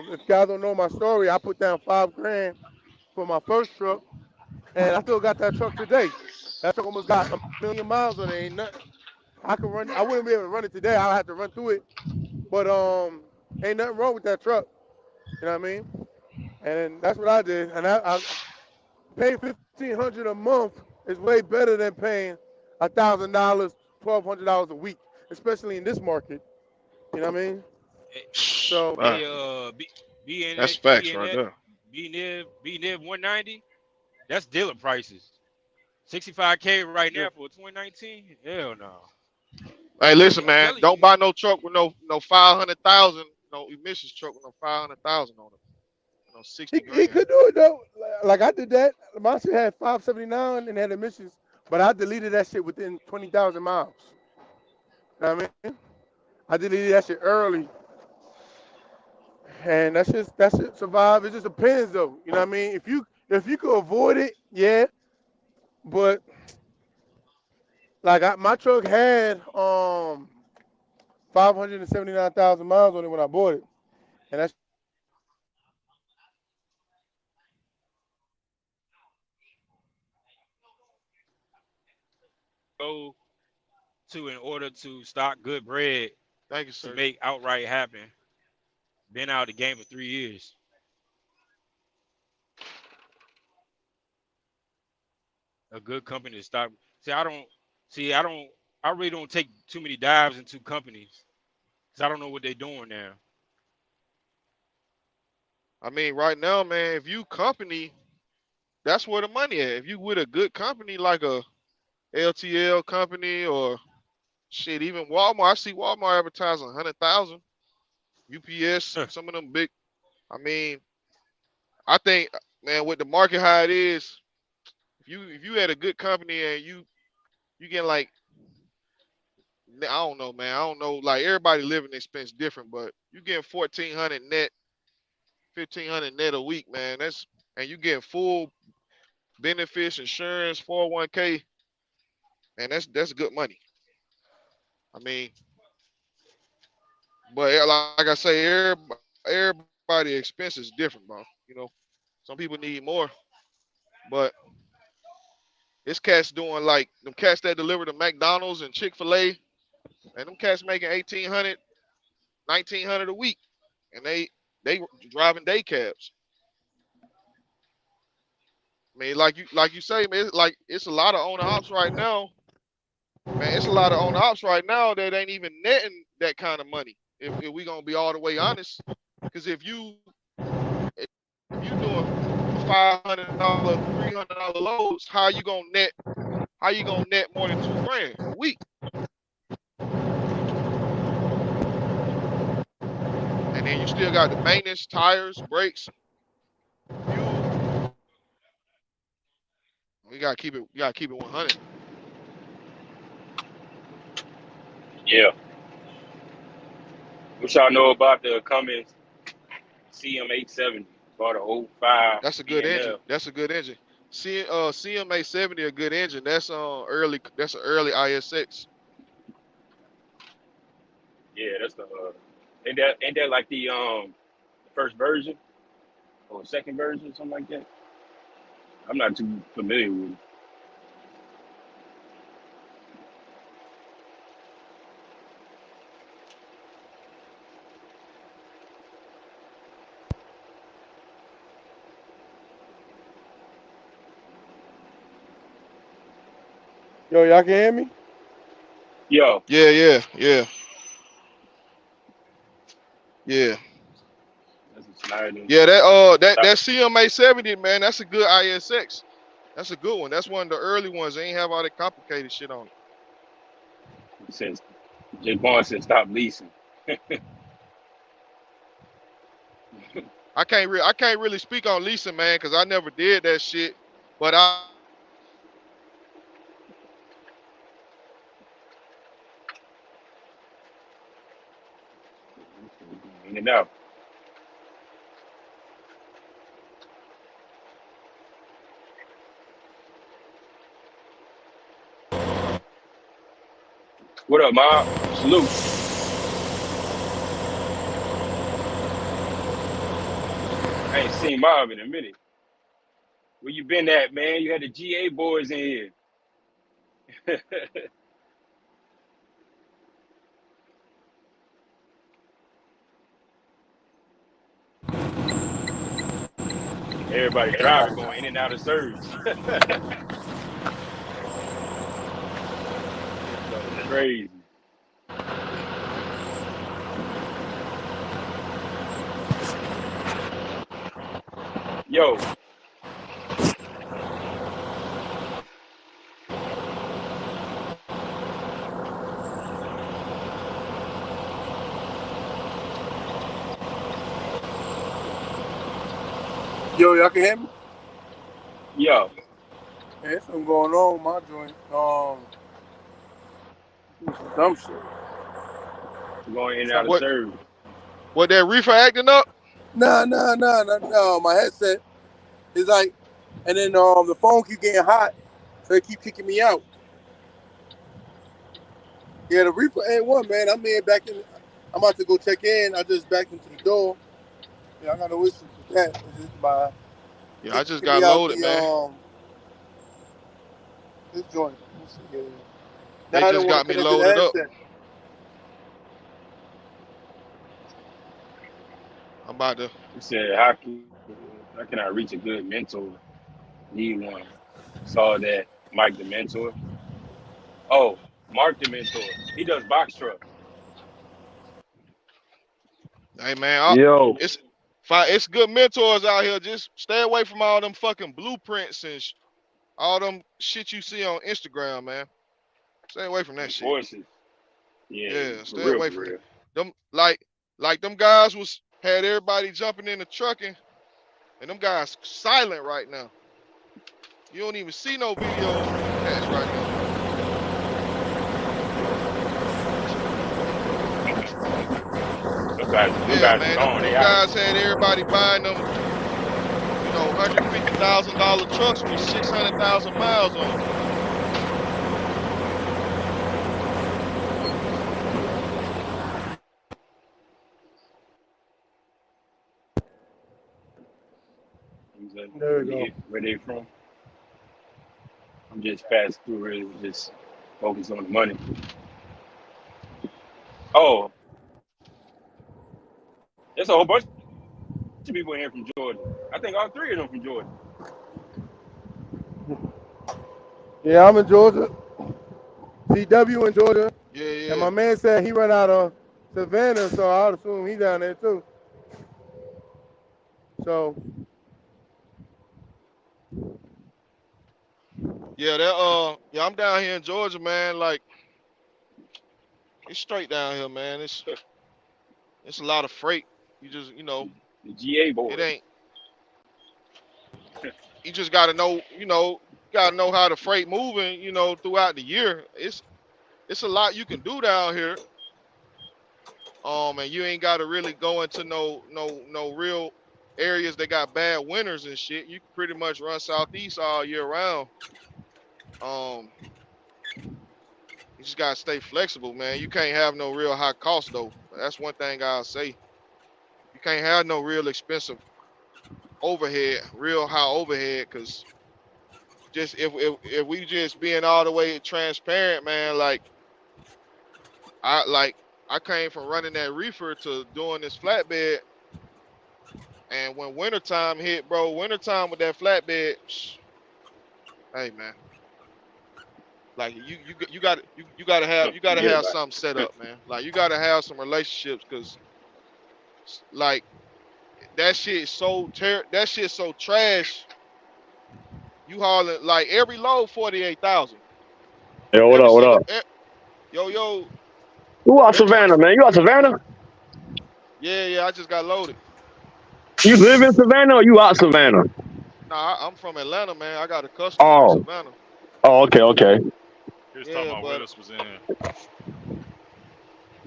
If you guys don't know my story, I put down 5 grand for my first truck, and I still got that truck today. That truck almost got 1 million miles on it. Ain't nothing. I could run. I wouldn't be able to run it today. I'll have to run through it. But ain't nothing wrong with that truck. You know what I mean? And that's what I did. And I paying 1,500 a month is way better than paying $1,000, $1,200 a week, especially in this market. You know what I mean? Hey, So Man, be in that's it, facts right there. be near 190. That's dealer prices. 65K right yeah, now for a 2019. Hell no. Hey, listen, I'm man, telling don't you. buy no truck with no 500,000, no emissions truck with no 500,000 on it. 60 He grand. could do it though. Like I did that. My shit had 579 and had emissions, but I deleted that shit within 20,000 miles. You know what I mean? I deleted that shit early, and that shit survive. It just depends though. You know what I mean? If you could avoid it, yeah. But like my truck had 579,000 miles on it when I bought it, and that's Go to in order to stock good bread Thank you, to sir. make outright happen. Been out of the game for 3 years. A good company to stock. See, I don't. See, I don't. I really don't take too many dives into companies because I don't know what they're doing now. I mean, right now, man, if you company, that's where the money at. If you with a good company like a LTL company or shit, even Walmart, I see Walmart advertising 100,000. UPS, some of them big. I mean, I think, man, with the market how it is, if you had a good company and you get like, I don't know, man, I don't know, like everybody living expense different, but you get 1,400 net, 1,500 net a week, man. And you get full benefits, insurance, 401k, and that's good money. I mean, but like I say, everybody expense is different, bro. Some people need more, but it's cats doing like them cats that deliver to McDonald's and Chick-fil-A, and them cats making 1,800, 1,900 a week, and they driving day cabs. I mean, like you say, man, it's a lot of owner ops right now. Man, it's a lot of owner ops right now that ain't even netting that kind of money. If we gonna be all the way honest, because if you doing $500, $300 loads, how you gonna net more than 2 grand a week? And then you still got the maintenance, tires, brakes, fuel. We gotta keep it 100. Yeah. What y'all know about the Cummins CM870? Bought a '05 That's a good engine. BNL. That's a good engine. CMA 70 a good engine. That's early. That's an early ISX. Yeah, that's the ain't that like the first version or second version, something like that. I'm not too familiar with it. yo, y'all can hear me? Yo, Yeah. Yeah. that's a sliding. Yeah. That Stop that it. CMA 70, man. That's a good ISX. That's a good one. That's one of the early ones. They ain't have all that complicated shit on it. Since Jay Bond said stop leasing. I can't really speak on leasing, man, because I never did that shit. But I know that they got good ISX cars. In and out. What up, Mob? Salute. I ain't seen Mob in a minute. Where you been at, man? You had the GA boys in here. Everybody driving, going in and out of service. This stuff is crazy. Yo, Yo, y'all can hear me? Yo, Yeah, there's something going on with my joint. Some dumb shit. going in and out Some, of What service. what that reefer acting up? nah. My headset is like, and then the phone keep getting hot, so it keep kicking me out. Yeah, the Reaper ain't one, man. I'm in back in. I'm about to go check in. I just backed into the door. Yeah, I got no issues with that. It's just my Yeah, keep I just kicking me got out loaded, the man. this joint. Let's see here. They Now I don't just want to got me connect to the loaded up. headset. I'm about to. He said, how can I reach a good mentor? Need one. Saw that Mike the mentor. Oh, Mark the mentor. He does box truck. Hey man, Yo, it's it's good mentors out here. Just stay away from all them fucking blueprints and all them shit you see on Instagram, man. Stay away from that And shit. courses. Yeah, Yeah, for stay real, away for from real. them. Like them guys had everybody jumping in the trucking, and them guys silent right now. You don't even see no videos from them cats right now. Them Yeah, guys is man. Them gone. They them out. guys had everybody buying them, $150,000 trucks with 600,000 miles on them. He's like, There we go. where they from? I'm just passing through here, just focus on the money. Oh, there's a whole bunch of people in here from Georgia. I think all three of them from Georgia. Yeah, I'm in Georgia. CW in Georgia. Yeah, And yeah. my man said he run out of Savannah, so I would assume he down there too. So Yeah, I'm down here in Georgia, man. Like, it's straight down here, man. It's a lot of freight. You just, The GA it boys. ain't. You just gotta know how the freight moving, throughout the year. It's a lot you can do down here. And you ain't gotta really go into no real areas that got bad winters and shit. You can pretty much run southeast all year round. Um, you just gotta stay flexible, man. You can't have no real high cost though. That's one thing I'll say. You can't have no real expensive overhead, real high overhead, because just if we just being all the way transparent, man, like I came from running that reefer to doing this flatbed, and when wintertime hit, bro, wintertime with that flatbed, hey man, like you gotta Forget have about something set up, man. Like you gotta have some relationships, because like that shit's so trash. You hauling like every load 48,000. Yo, what Every up? What single up? yo, You out every Savannah, man? You out Savannah? yeah, I just got loaded. You live in Savannah or you out Savannah? Nah, I'm from Atlanta, man. I got a customer from Oh, Savannah. oh, okay, okay. He was talking Yeah, about but Willis was in here.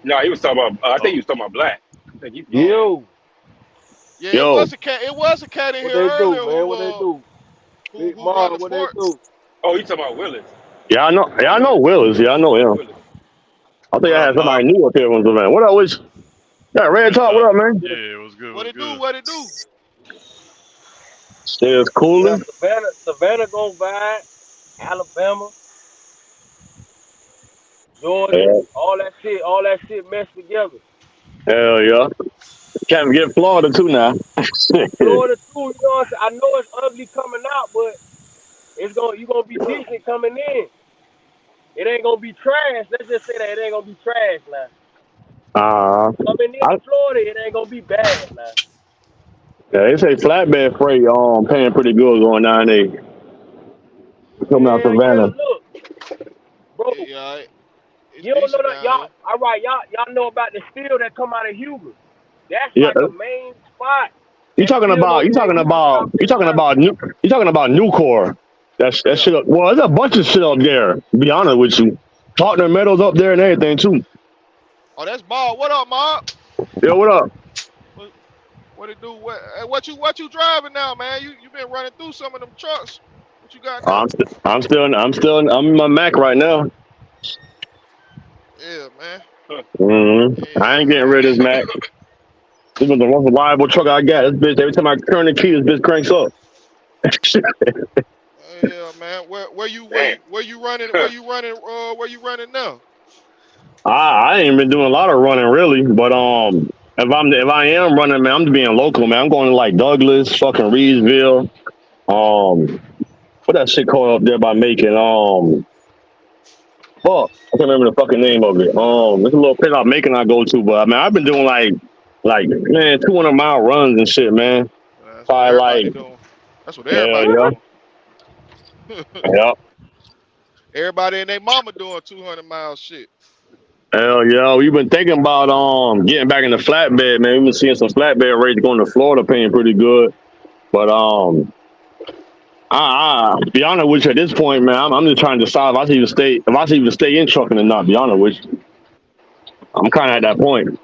No, he was talking about. I think he Oh, was talking about Black. I think he from oh Atlanta. Yo, yeah, it Yo, was a cat. It was a cat in what here they do, earlier man? who What they do? Big run Marlon, the what they port. do? Oh, you talking about Willis? yeah, I You know. talking Yeah, about I know Willis? Willis. Yeah, I know him. Willis. I think what I up, had somebody Knock? new up here from Savannah. What up, Wiz? Yeah, What's Red good, Talk. What Knock? up, man? Yeah, Yeah, what's good? What What's it do? good? What it do? There's yeah, Cooley. Savannah gonna vibe. Alabama, Georgia, Yeah, all that shit meshed together. hell yeah. Can't get Florida too now. Florida too, you know what I'm saying? I know it's ugly coming out, but you gonna be decent coming in. It ain't gonna be trash. Let's just say that it ain't gonna be trash now. uh, Coming I, into Florida, it ain't gonna be bad now. yeah, they say flatbed freight paying pretty good going down there. Coming out Hell yeah, Savannah. look, bro. Yeah, it's You don't know decent that down here. y'all. All right, y'all know about the steel that come out of Hugo. That's Yeah, like a main spot. You talking about you talking about Nucor. That Yeah. shit up. Well, there's a bunch of shit up there, to be honest with you. Partner metals up there and everything too. Oh, that's ball. What up, Mob? Yo, what up? What, what it do? What you driving now, man? You been running through some of them trucks. What you got now? I'm in my Mac right now. Yeah, man. I Yeah, ain't getting rid of this Mac. This is the most reliable truck I got. This bitch, every time I turn the key, this bitch cranks up. yeah, man. Where you running? Where you running now? I ain't been doing a lot of running really, but if I am running, man, I'm just being local, man. I'm going to like Douglas, fucking Reedsville, what that shit called up there by Macon, fuck, I can't remember the fucking name of it. There's a little place out Macon I go to, but I mean, I've been doing like man, 200-mile runs and shit, man. That's what Probably like, everybody doing. That's what yeah, everybody yeah, doing. yeah. Everybody and their mama doing 200-mile shit. Hell yeah, we've been thinking about getting back in the flatbed, man. We've been seeing some flatbed rates going to Florida, paying pretty good. But be honest with you, at this point, man, I'm just trying to decide if I should even stay in trucking or not. Be honest with you, I'm kind of at that point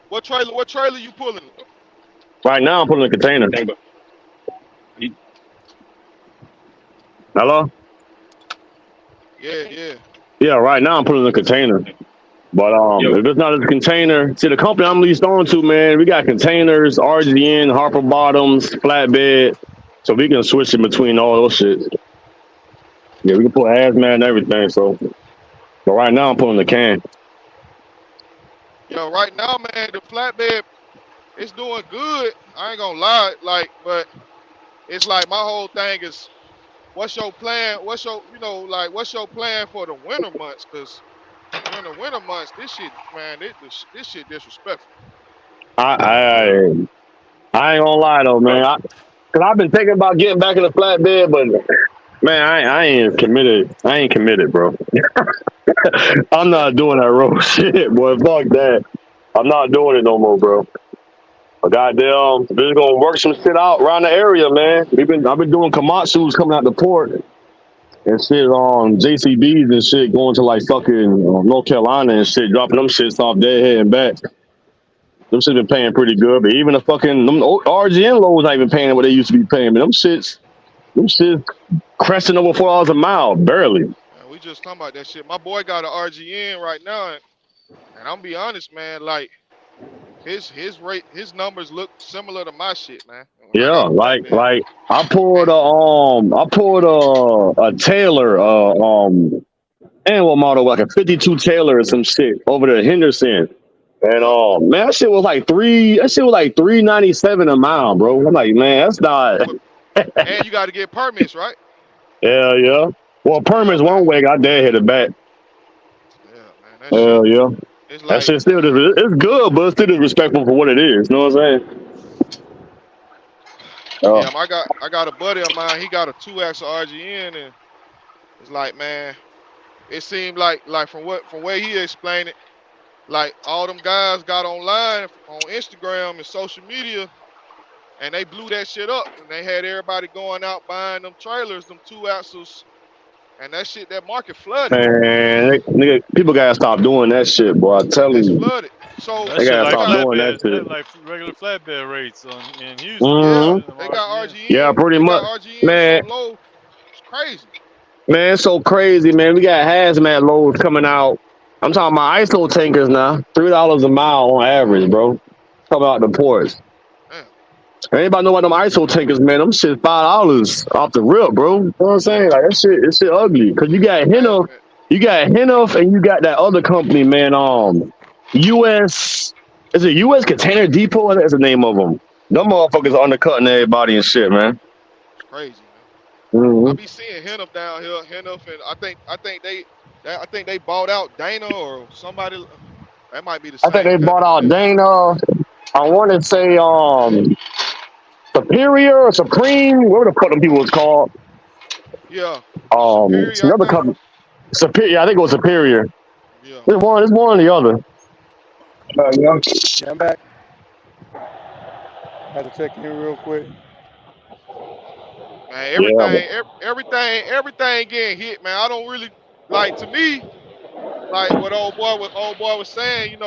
What trailer you pulling? right now. I'm putting a container. Hello? Yeah, yeah. Yeah, right now I'm putting a container. But if it's not a container, see the company I'm leased on to, man, we got containers, RGN, Harper Bottoms, flatbed, so we can switch in between all those shit. Yeah, we can put hazmat and everything. So, but right now I'm pulling the can. Yo, right now, man, the flatbed it's doing good. I ain't gonna lie, but it's like my whole thing is, what's your plan? What's your plan for the winter months? Cause during the winter months, this shit, man, this shit disrespectful. I I ain't gonna lie though, man. Cause I've been thinking about getting back in the flatbed, but man, I ain't committed. I ain't committed, bro. I'm not doing that road shit, boy. Fuck that. I'm not doing it no more, bro. But goddamn, we're just gonna work some shit out around the area, man. I've been doing Komatsu's coming out the port and shit on JCBs and shit, going to like fucking North Carolina and shit, dropping them shits off deadhead and back. Them shits been paying pretty good, but even the fucking them RGN lows not even paying what they used to be paying. But them shits cresting over $4 a mile, barely. Man, we just talking about that shit. My boy got an RGN right now, and I'm be honest, man, like his numbers look similar to my shit, man. And when I Yeah, got a flatbed, I pulled and a Taylor annual model like a 52 Taylor or some shit over to Henderson. And yep. man, that shit was like 397 a mile, bro. I'm like, man, that's not. And you got to get permits, right? Hell yeah. Well, Yeah, permits man. one way, got dead hit it back. Yeah, man. That shit. Hell yeah. It's That like, shit it's good, but it's still disrespectful for what it is. You know what I'm saying? yeah, I got a buddy of mine. He got a 2X RGN, and it's like, man, it seemed like from where he explained it, like all them guys got online on Instagram and social media, and they blew that shit up, and they had everybody going out buying them trailers, them 2 axles, and that market flooded. Man, nigga, people gotta stop doing that shit, boy. I tell It's you, flooded. So That they shit gotta you like stop got, doing that flatbed, shit. that like regular flatbed rates in Houston, yeah, hmm them they got RGN. Yeah, RGN, pretty they much. got RGN so Man, low, it's crazy. man, it's so crazy, man. We got hazmat loads coming out. I'm talking about ISO tankers now. $3 a mile on average, bro. Coming out the ports. Damn, Anybody know about them ISO tankers, man? Them shit $5 off the rip, bro. You know what I'm saying? Like that shit ugly. Cause hazmat. You got Hinoff, and you got that other company, man. US, is it US Container Depot? That's the name of them. Them motherfuckers undercutting everybody and shit, man. It's crazy, man. I hmm be seeing Hennif down here, Hennif, and I think they bought out Dana or somebody. That might be the I think same they bought out company. Dana. I want to say Superior or Supreme, whatever the fuck them people was called. Yeah, Superior, It's I another think. company. Superior, I think it was Superior. Yeah, It's one or the other. Yeah, I'm back. Had to check in real quick. Man, Yeah, but everything getting hit, man. I don't really like to me, like what old boy was saying,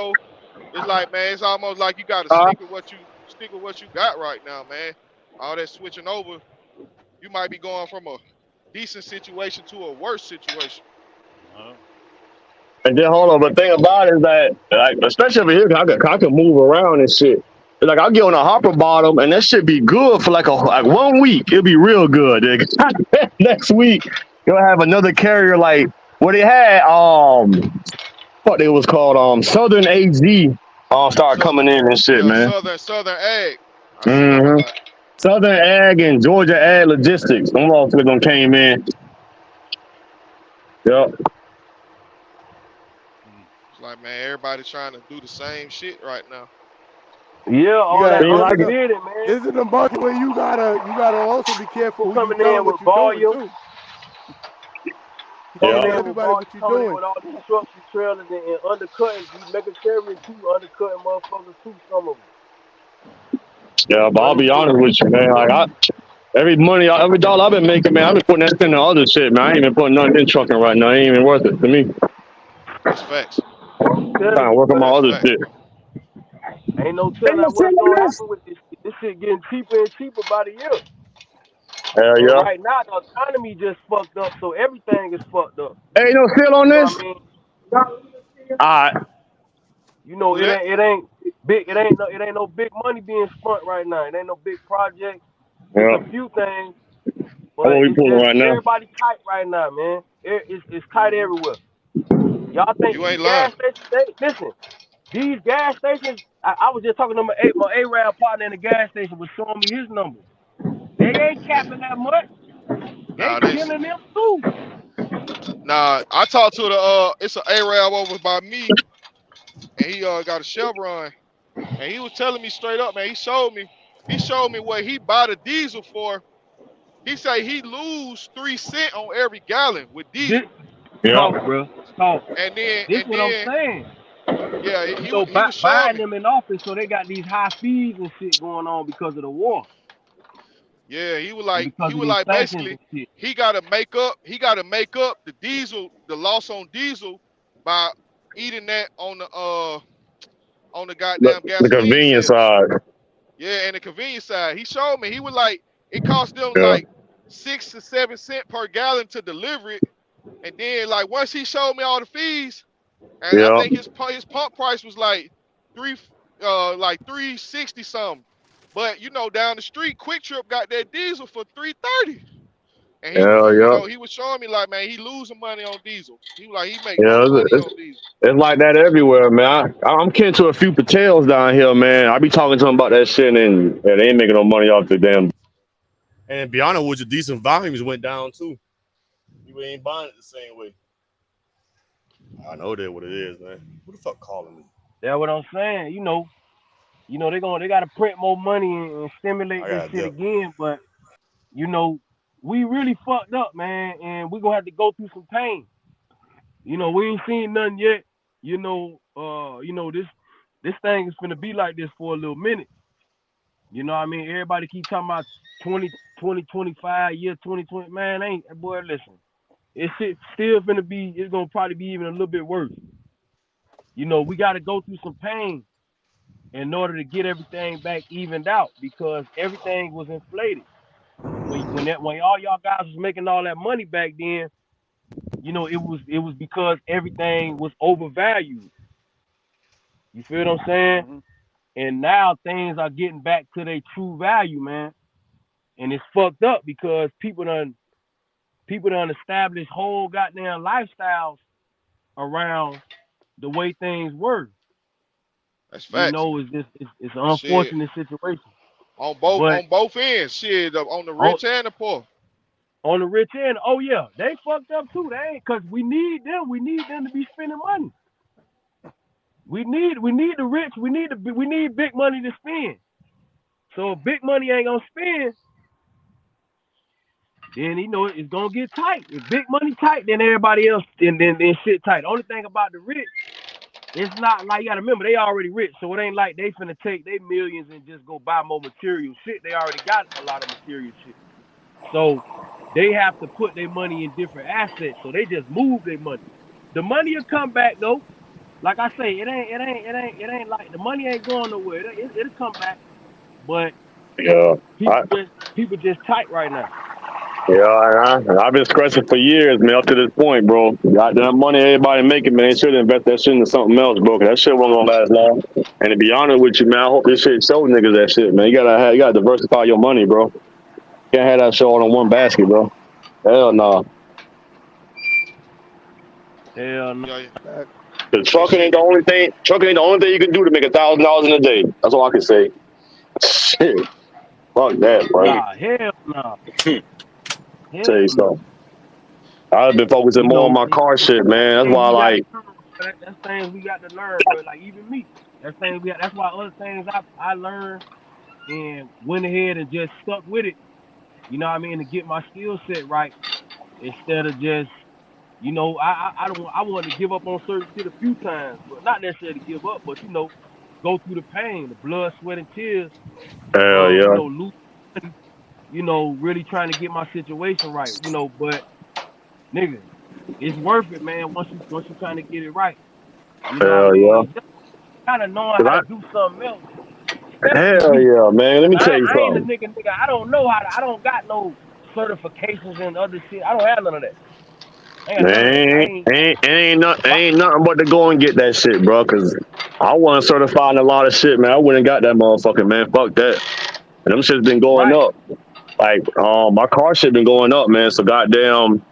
it's like, man, it's almost like you gotta uh, stick with what you got right now, man. All that switching over, you might be going from a decent situation to a worse situation. Uh, and then hold on. But thing about it is that, like, especially over here, I can move around and shit. Like I'll get on a hopper bottom, and that shit be good for like 1 week. It'll be real good. Nigga. Next week, you'll have another carrier like what they had. What it was called. Southern AZ. Start So, coming in and shit, yeah, man. Southern Ag. I see them a hmm lot. Southern Ag and Georgia Ag Logistics. Them motherfuckers done came in. Yep. mm. It's like, man, everybody trying to do the same shit right now. Yeah, You all got that Seems this like is it. a unintended, man. this is a market where you gotta also be careful who you Coming telling in with what you're doing volume, too. You can't coming Yeah. tell in with everybody volume, what you're coming in doing. with all these trucks and trailers and undercutting, these mega carriers too, undercutting motherfuckers too, some of them. Yeah, but I'll Running be shit. honest with you, man. Every dollar I've been making, man, I've been putting that into other shit, man. I ain't even putting nothing in trucking right now. It ain't even worth it to me. That's facts. I'm telling Trying to you, work on my That's other facts, shit. bro. ain't no Ain't telling no what's shit gonna on this. happen with this shit. This shit getting cheaper and cheaper by the year. Hell And yeah. right now the economy just fucked up, so everything is fucked up. Ain't no still on You know what this. I mean? Alright. You know, Who that? it ain't big. It ain't no big money being spent right now. It ain't no big project. It's Yeah. a few things, I'm but gonna be it's pulling just right now. everybody tight right now, man. It's tight Hmm. everywhere. Y'all think You these ain't lying. gas stations? Listen, these gas stations. I was just talking to my Arab partner in the gas station was showing me his numbers. They ain't capping that much. They Nah, they. killing them too. Nah, I talked to it's an Arab over by me, and he got a Chevron, and he was telling me straight up, man. He showed me what he buy the diesel for. He say he lose 3 cents on every gallon with This diesel, Yeah. talk, bro. Talk. and then This and what I'm then saying. yeah, You he know, was he was showing buying me. them in office, so they got these high fees and shit going on because of the war Yeah, he was and like because of these sanctions basically and shit. he gotta make up the diesel, the loss on diesel by eating that on the The, goddamn the gasoline convenience sales. side. Yeah, and the convenience side. He showed me. He was like, it cost them Yeah. like 6 to 7 cents per gallon to deliver it. And then like once he showed me all the fees, and I Yeah. think his pump price was three like 360 something. But down the street, Quick Trip got that diesel for 330. And Hell yeah. he was showing me like, man, he losing money on diesel. He was like, he make no Yeah. money It's, on diesel. it's like that everywhere, man. I'm kin to a few Patels down here, man. I be talking to them about that shit, and they ain't making no money off the damn. And to be honest with you, decent volumes went down too. You ain't buying it the same way. I know that what it is, man. Who the fuck calling me? That's what I'm saying. They gotta print more money and stimulate I this got shit dip. again. But you know, we really fucked up, man, and we gonna have to go through some pain. We ain't seen nothing yet. This thing is gonna be like this for a little minute. You know what I mean? Everybody keep talking about 2025 year 2020. Man, ain't boy, listen. It's shit still gonna be. It's gonna probably be even a little bit worse. We got to go through some pain in order to get everything back evened out because everything was inflated. When all y'all guys was making all that money back then, it was because everything was overvalued. You feel what I'm saying? Hmm. And now things are getting back to their true value, man. And it's fucked up because people done established whole goddamn lifestyles around the way things were. That's facts. It's an Shit. unfortunate situation. On both But on both ends. Shit, on the on rich and the poor. on the rich end, oh yeah, they fucked up too. They ain't cause we need them. We need them to be spending money. We need the rich. We need big money to spend. So if big money ain't gonna spend, then it's gonna get tight. If big money tight, then everybody else then shit tight. The only thing about the rich it's not like you gotta remember they already rich, so it ain't like they finna take their millions and just go buy more material shit. They already got a lot of material shit. So they have to put their money in different assets. So they just move their money. The money will come back though. Like I say, it ain't like the money ain't going nowhere. It'll come back, but Yeah. I, people just tight right now. yeah, I've been stressing for years, man, up to this point, bro. Got that money everybody making, man. They should invest that shit into something else, bro. 'Cause that shit wasn't gonna last long. And to be honest with you, man, I hope this shit show niggas that shit, man. You gotta diversify your money, bro. Can't have that shit all in one basket, bro. Hell no. Hell no. Yeah, Fact. Cause this trucking ain't shit. the only thing. Trucking ain't the only thing you can do to make $1,000 in a day. That's all I can say. Shit, fuck that, bro. Hey, Nah, hell no. Tell you Hell no. something. I've been focusing You more on know, my car shit, that's man. That's things why, we gotta like, learn, bro. That's things we got to learn, bro. Like even me. That's why other things I learned and went ahead and just stuck with it. You know what I mean? To get my skill set right instead of just, I don't I wanted to give up on certain shit a few times, but not necessarily give up, but go through the pain, the blood, sweat, and tears hell of, yeah, losing money, really trying to get my situation right, but nigga, it's worth it, man, once you kind of get it right. You know what I hell mean? yeah. And just kind of knowing 'Cause how to do something else, especially hell me. yeah, man. Let me tell you I ain't a something. nigga. I don't know how to. I don't got no certifications and other shit. I don't have none of that. I ain't got none of that. I Man, ain't. But ain't nothing but to go and get that shit, bro. Cause I wasn't certified in a lot of shit, man. I wouldn't got that motherfucker, man. Fuck that. And them shit's been going right, up. Like, my car shit been going up, man. So goddamn,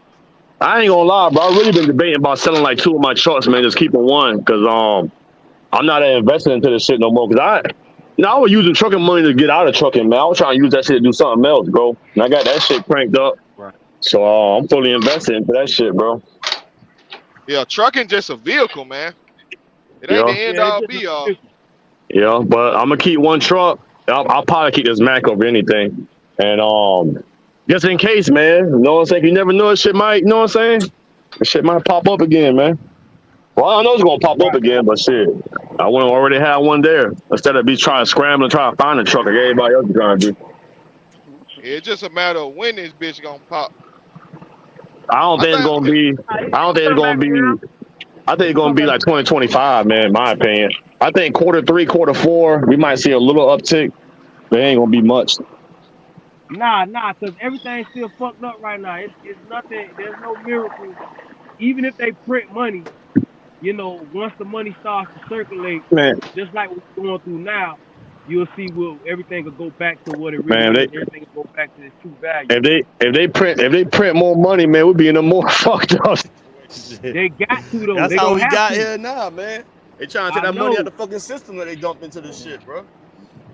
I ain't gonna lie, bro. I really been debating about selling like two of my trucks, man. Just keeping one, cause I'm not investing into this shit no more. Cause I was using trucking money to get out of trucking, man. I was trying to use that shit to do something else, bro. And I got that shit cranked up. right. So I'm fully invested into that shit, bro. Yeah, trucking just a vehicle, man. It ain't the Yeah, end Yeah, it's all just a be all. vehicle. yeah. But I'm gonna keep one truck. I'll probably keep this Mac over anything. And just in case, man. You know what I'm saying? You never know, this shit might. You know what I'm saying? This shit might pop up again, man. Well, I know it's gonna pop up Right. again, but shit, I want to already have one there instead of be trying to scramble and try to find a truck like everybody else is trying to do. It's just a matter of when this bitch gonna pop. I don't I think it's think gonna be. I don't It'll think it's come gonna back be. around. I think it's It'll gonna come be back like around. 2025, man. In my opinion, I think quarter three, quarter four, we might see a little uptick. But it ain't gonna be much. Nah, cause everything's still fucked up right now. It's nothing. There's no miracle. Even if they print money, once the money starts to circulate, Man, just like what we're going through now, you'll see everything will go back to what it really man, is. Everything will go back to its true value. if they print more money, man, we'll be in a more fucked up situation. Shit. They got to though. That's They how gonna we have got to. here now, man. They trying to take I that money out know. the fucking system that they dumped into this shit, bro.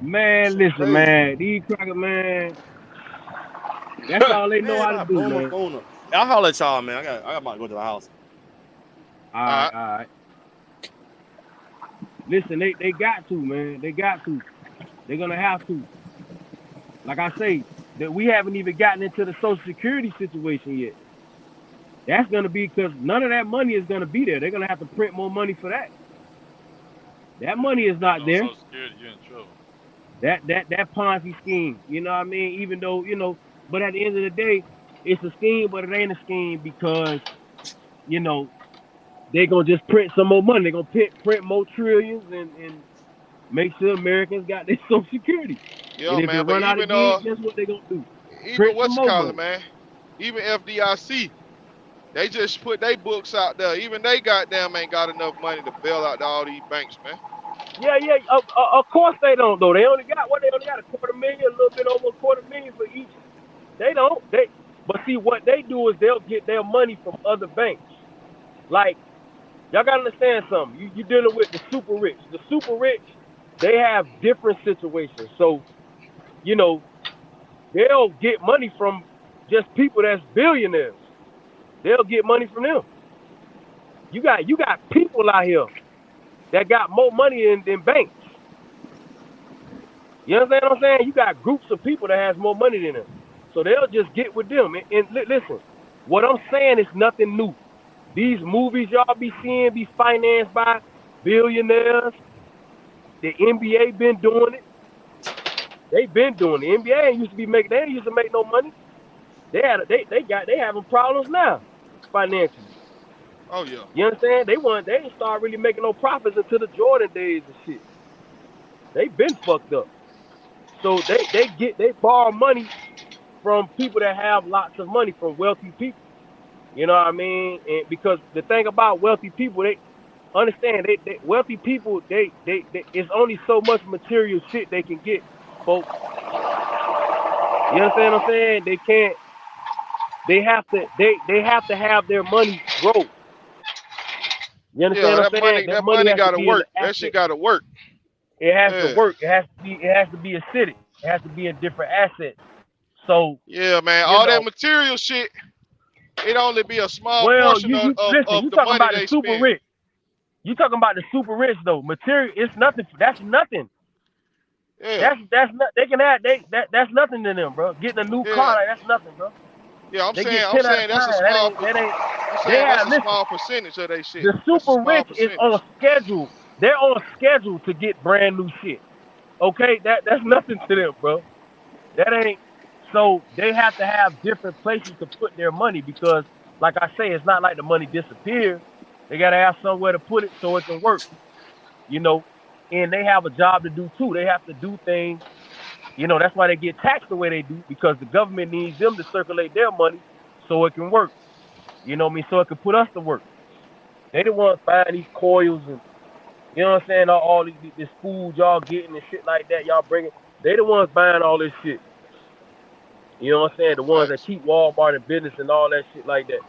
Man, Shit listen, crazy. man. These cracker, man. That's all they know Man, how to I do, blow my man. phone up. I'll holler at y'all, man. I got about to go to the house. All all right, right. all right. Listen, they got to, man. They got to. They're gonna have to. Like I say, that we haven't even gotten into the Social Security situation yet. That's gonna be because none of that money is gonna be there. They're gonna have to print more money for that. That Yeah, money if you is put not it on there. Social Security, you're in trouble. That Ponzi scheme. You know what I mean? Even though, but at the end of the day, it's a scheme, but it ain't a scheme because, you know, they gonna just print some more money. They're gonna print more trillions and make sure Americans got their Social Security. And Yeah, if it man. But run out even again, guess what they're gonna do? even Print some what's it more calling, money. man? Even FDIC, they just put their books out there. Even they goddamn ain't got enough money to bail out all these banks, man. Yeah. Of course they don't though. They only got what? They only got a quarter million, a little bit over a quarter million for each. They don't. But see what they do is they'll get their money from other banks. Like y'all gotta understand something. You dealing with the super rich. The super rich, they have different situations. So, you know, they'll get money from just people that's billionaires. They'll get money from them. You got people out here that got more money than banks. You understand what I'm saying? You got groups of people that has more money than them. So they'll just get with them. And listen, what I'm saying is nothing new. These movies y'all be seeing be financed by. billionaires. The NBA been doing it. They been doing it. NBA ain't used to be making. They ain't used to make no money. They having problems now financially. Oh yeah. You understand? They ain't start really making no profits until the Jordan days and shit. They been fucked up. So they borrow money from people that have lots of money, from wealthy people. You know what I mean? And because the thing about wealthy people, they understand they wealthy people they it's only so much material shit they can get, folks. You understand what I'm saying? They can't. They have to have their money grow. You Yeah, understand what I'm saying? That that money money has to gotta be in the work. That shit asset. gotta work. It has to Yeah. work. It has to be acidic. It has to be in different assets. So, Yeah, man. you All that know, material shit, it only be a small well, portion you listen, of you the talking money about the they super spend. rich. You talking about the super rich though. Material, it's nothing. That's nothing. Yeah. That's not. They can have that's nothing to them, bro. Getting a new car, Yeah. like, that's nothing, bro. Yeah, They get I'm 10 out of saying that's a 10. small That ain't. I'm They saying that's have a listen. small percentage of they shit. The That's a super small rich is on percentage. schedule. They're on schedule to get brand new shit. Okay, that's nothing to them, bro. That ain't. So they have to have different places to put their money because, like I say, it's not like the money disappears. They gotta have somewhere to put it so it can work. You know, and they have a job to do too. They have to do things. You know, that's why they get taxed the way they do because the government needs them to circulate their money so it can work. You know what I mean? So it can put us to work. They the ones buying these coils and you know what I'm saying? All this food y'all getting and shit like that, y'all bringing. They the ones buying all this shit. You know what I'm saying? The ones that Facts. keep Walmart in business and all that shit like that.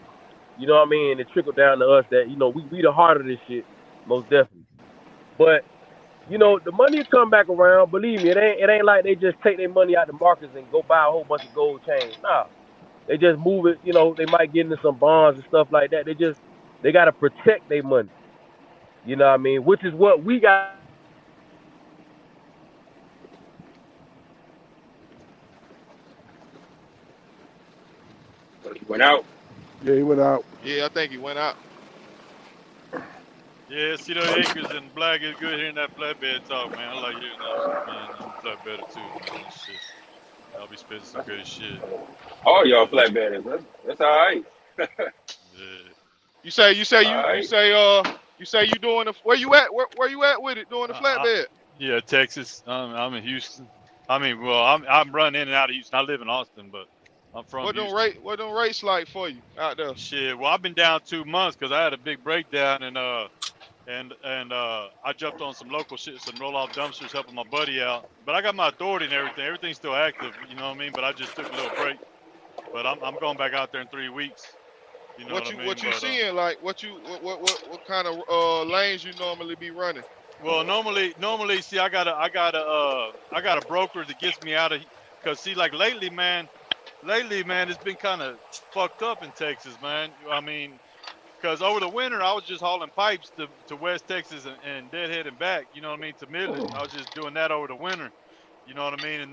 You know what I mean? It trickle down to us that, you know, we the heart of this shit, most definitely. But, you know, the money will come back around. Believe me, it ain't like they just take their money out the markets and go buy a whole bunch of gold chains. Nah. They just move it, you know, they might get into some bonds and stuff like that. They gotta protect their money. You know what I mean? Which is what we got. He went out. Yeah, he went out. Yeah, I think he went out. Yeah, see those acres and black is good hearing that flatbed talk, man. I like hearing that shit, man. I'm a flatbedder too, man. That shit. Y'all be spitting some good shit. All y'all What flatbedders. That's all right. Yeah. All right. you say you doing the where you at? Where you at with it doing the I, flatbed? yeah, Texas. I'm in Houston. I mean, well, I'm running in and out of Houston. I live in Austin, but I'm from Houston. What them rates like for you out there? Shit. Well, I've been down 2 months because I had a big breakdown and I jumped on some local shit, some roll off dumpsters, helping my buddy out. But I got my authority and everything. Everything's still active. You know what I mean? But I just took a little break. But I'm going back out there in 3 weeks. You know what I mean? What you But seeing like what kind of lanes you normally be running? well, normally, see, I got a broker that gets me out of, cause see, like lately, man, it's been kind of fucked up in Texas, man. I mean, cause over the winter, I was just hauling pipes to West Texas and Deadhead and back. You know what I mean? To Midland, I was just doing that over the winter. You know what I mean?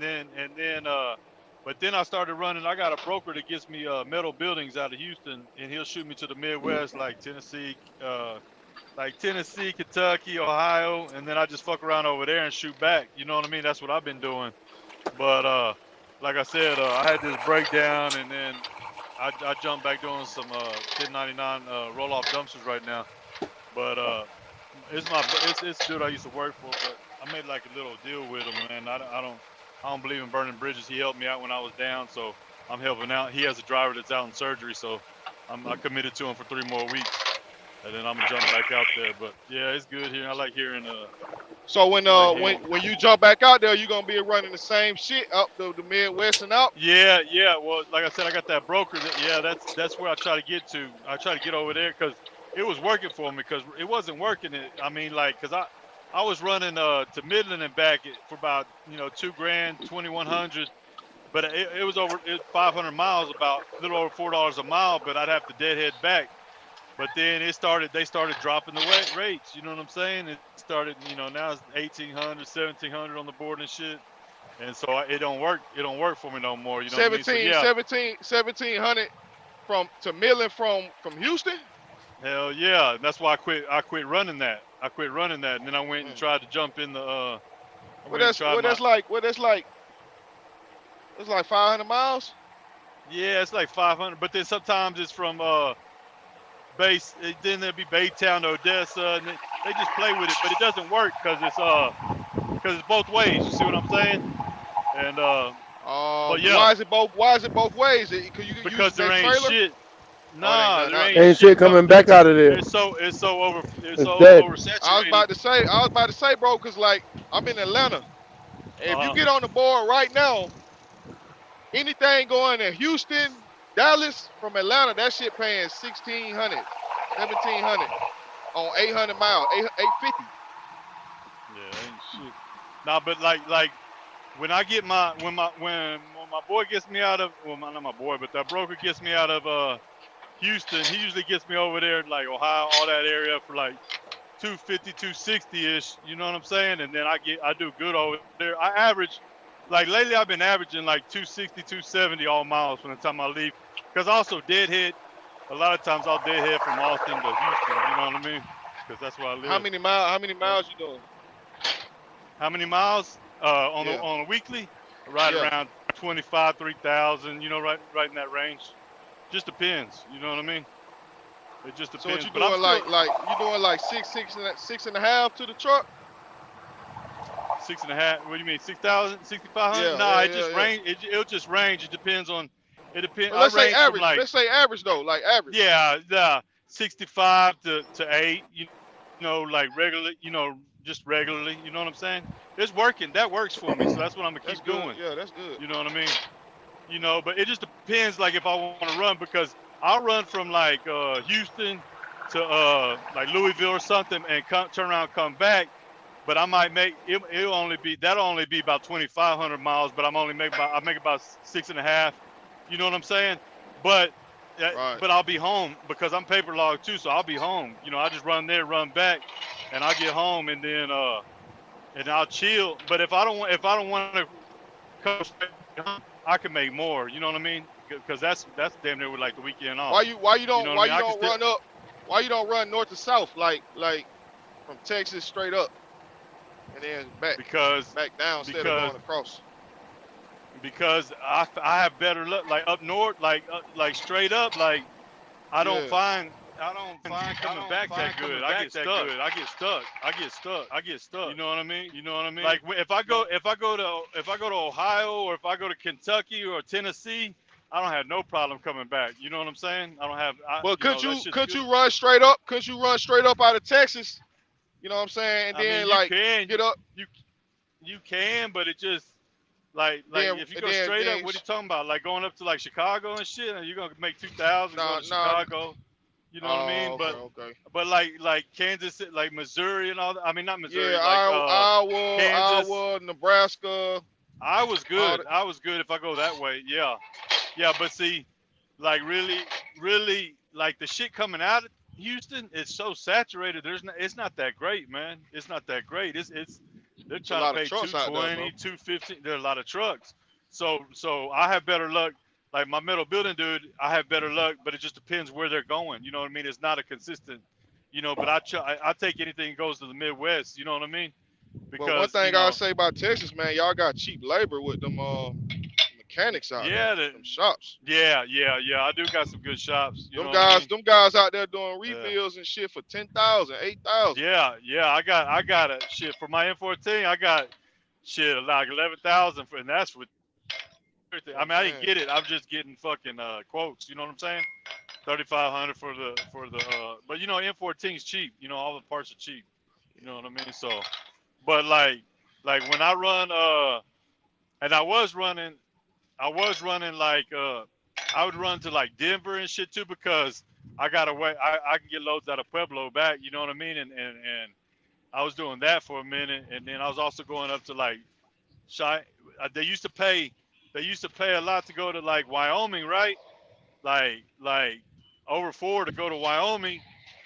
But then I started running. I got a broker that gets me metal buildings out of Houston, and he'll shoot me to the Midwest, like Tennessee, Kentucky, Ohio, and then I just fuck around over there and shoot back. You know what I mean? That's what I've been doing. But like I said, I had this breakdown, and then I jumped back doing some 1099 roll off dumpsters right now. But it's dude I used to work for, but I made like a little deal with him, man. I don't believe in burning bridges. He helped me out when I was down, so I'm helping out. He has a driver that's out in surgery, so I committed to him for 3 more weeks, and then I'm gonna jump back out there. But yeah, it's good here. I like hearing So I like hearing. when you jump back out there, you gonna be running the same shit up the Midwest and out. Yeah. Well, like I said, I got that broker. That's where I try to get to. I try to get over there because it was working for me. Because it wasn't working. I mean, like, cause I was running to Midland and back for about $2,000, 2,100. But it was over 500 miles, about a little over $4 a mile. But I'd have to deadhead back. But then they started dropping the rates. You know what I'm saying? It started, now it's 1,800, 1,700 on the board and shit. And so it don't work. It don't work for me no more. You know what I mean? So 17, yeah, 17, 1,700 from to Midland from Houston. hell yeah. And that's why I quit. I quit running that. I quit running that, and then I went and Mm. tried to jump in the. I What went and that's tried what my. that's like? What that's like? It's like 500 miles. Yeah, it's like 500, but then sometimes it's from base. Then there'll be Baytown to Odessa, and they just play with it, but it doesn't work because it's both ways. You see what I'm saying? And but yeah, Why is it both? Why is it both ways? Cause you can use because the there next ain't trailer. shit. Oh, it ain't Nah, nothing there out ain't there. Ain't shit shit coming back out of there. it's It's so dead. I was oversaturated. about to say. I was about to say, bro, cause like I'm in Atlanta. And if you Uh huh. get on the board right now, anything going to Houston, Dallas from Atlanta, that shit paying 1,600, 1,700 on 800 miles, 850. Yeah, ain't shit. Nah, but like when I get my when my boy gets me out of not my boy, but that broker gets me out of Houston, he usually gets me over there like Ohio, all that area for like 250, 260 ish. You know what I'm saying? And then I do good over there. I average like lately I've been averaging like 260, 270 all miles from the time I leave. Cause I also deadhead. A lot of times I'll deadhead from Austin to Houston. You know what I mean? Cause that's where I How live. many miles? How many But miles you doing? how many miles? Yeah, On a weekly, right yeah. around 25, 3,000. You know, right in that range. Just depends. You know what I mean? It just So what depends. you But I'm doing? still Like you doing like six and a half to the truck? six and a half. What do you mean? 6,000, 6,500? Yeah, Nah, yeah, it yeah, just yeah. range. It'll just range. It depends on. It depends. But I let's say range from average. like Let's say average though, like average. yeah, 65 to 8. You know, like regularly. You know, just regularly. You know what I'm saying? It's working. That works for me. So that's what I'm gonna keep That's doing. good. Yeah, that's good. You know what I mean? You know, but it just depends. Like if I want to run because I'll run from like Houston to like Louisville or something and turn around, come back. But I might make it. It'll only be that'll only be about 2,500 miles. But I make about six and a half. You know what I'm saying? But Right. but I'll be home because I'm paper logged too. So I'll be home. You know, I just run there, run back, and I'll get home and I'll chill. But if I don't want to come straight home, I can make more. You know what I mean? Because that's damn near with like the weekend off. Why you You know what don't I why mean? you I can don't still run up? Why you don't run north to south like from Texas straight up and then because back down instead of because going across? because I have better luck like up north like straight up like I don't Yeah. find coming back that good. I get stuck. I get stuck. You know what I mean? Like if I go to Ohio or if I go to Kentucky or Tennessee, I don't have no problem coming back. You know what I'm saying? I don't have But you know that shit's couldn't good. you run straight up? Couldn't you run straight up out of Texas? You know what I'm saying? And I mean, then like get up, you you can, but it just like then if you and go straight up, then what are you talking about? Like going up to like Chicago and shit, and you're gonna make 2,000 going nah to nah. Chicago. You know what I mean? Oh, okay, okay. But like Kansas, like Missouri and all that. I mean not Yeah, Missouri, like Kansas. Iowa, Nebraska, I was all good. the, I was good if I go that way. Yeah, yeah. But see, like really, like the shit coming out of Houston is so saturated. It's not that great, man. It's not that great. It's they're it's a trying to lot of pay trucks out there, bro. 220, 215. There are a lot of trucks. So I have better luck. Like my metal building dude, I have better luck, but it just depends where they're going. You know what I mean? It's not a consistent, but I take anything that goes to the Midwest. You know what I mean? But one Because thing I say about Texas, man, y'all got cheap labor with them mechanics out there, yeah, them shops. yeah. I do got some good shops. You know Them what I guys, mean? them guys out there doing Yeah. rebuilds and shit for 10,000, 8,000. Yeah. I got a shit for my M14. I got shit like 11,000 for, and that's with everything. You know I what I'm mean, I didn't saying? get it. I'm just getting fucking quotes. You know what I'm saying? 3,500 for the. But M14's cheap. All the parts are cheap. You know what I mean? So, but like when I run and I was running like I would run to like Denver and shit too because I got away. I can get loads out of Pueblo back. You know what I mean? And I was doing that for a minute, and then I was also going up to like Shy. They used to pay. They used to pay a lot to go to like Wyoming, right? Like over four to go to Wyoming,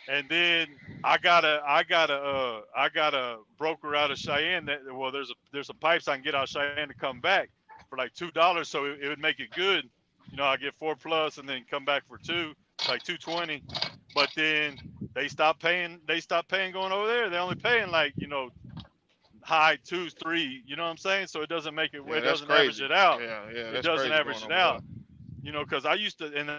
and then I got a broker out of Cheyenne that well there's some pipes I can get out of Cheyenne to come back for like $2, so it would make it good. I get 4 plus and then come back for 2, like 220. But then They stopped paying. They stopped paying going over there. They're only paying like high twos, three. You know what I'm saying? So it doesn't make it. Yeah, It that's doesn't average crazy. it out. Yeah, It that's doesn't crazy average going it over there. out. Because I used to, and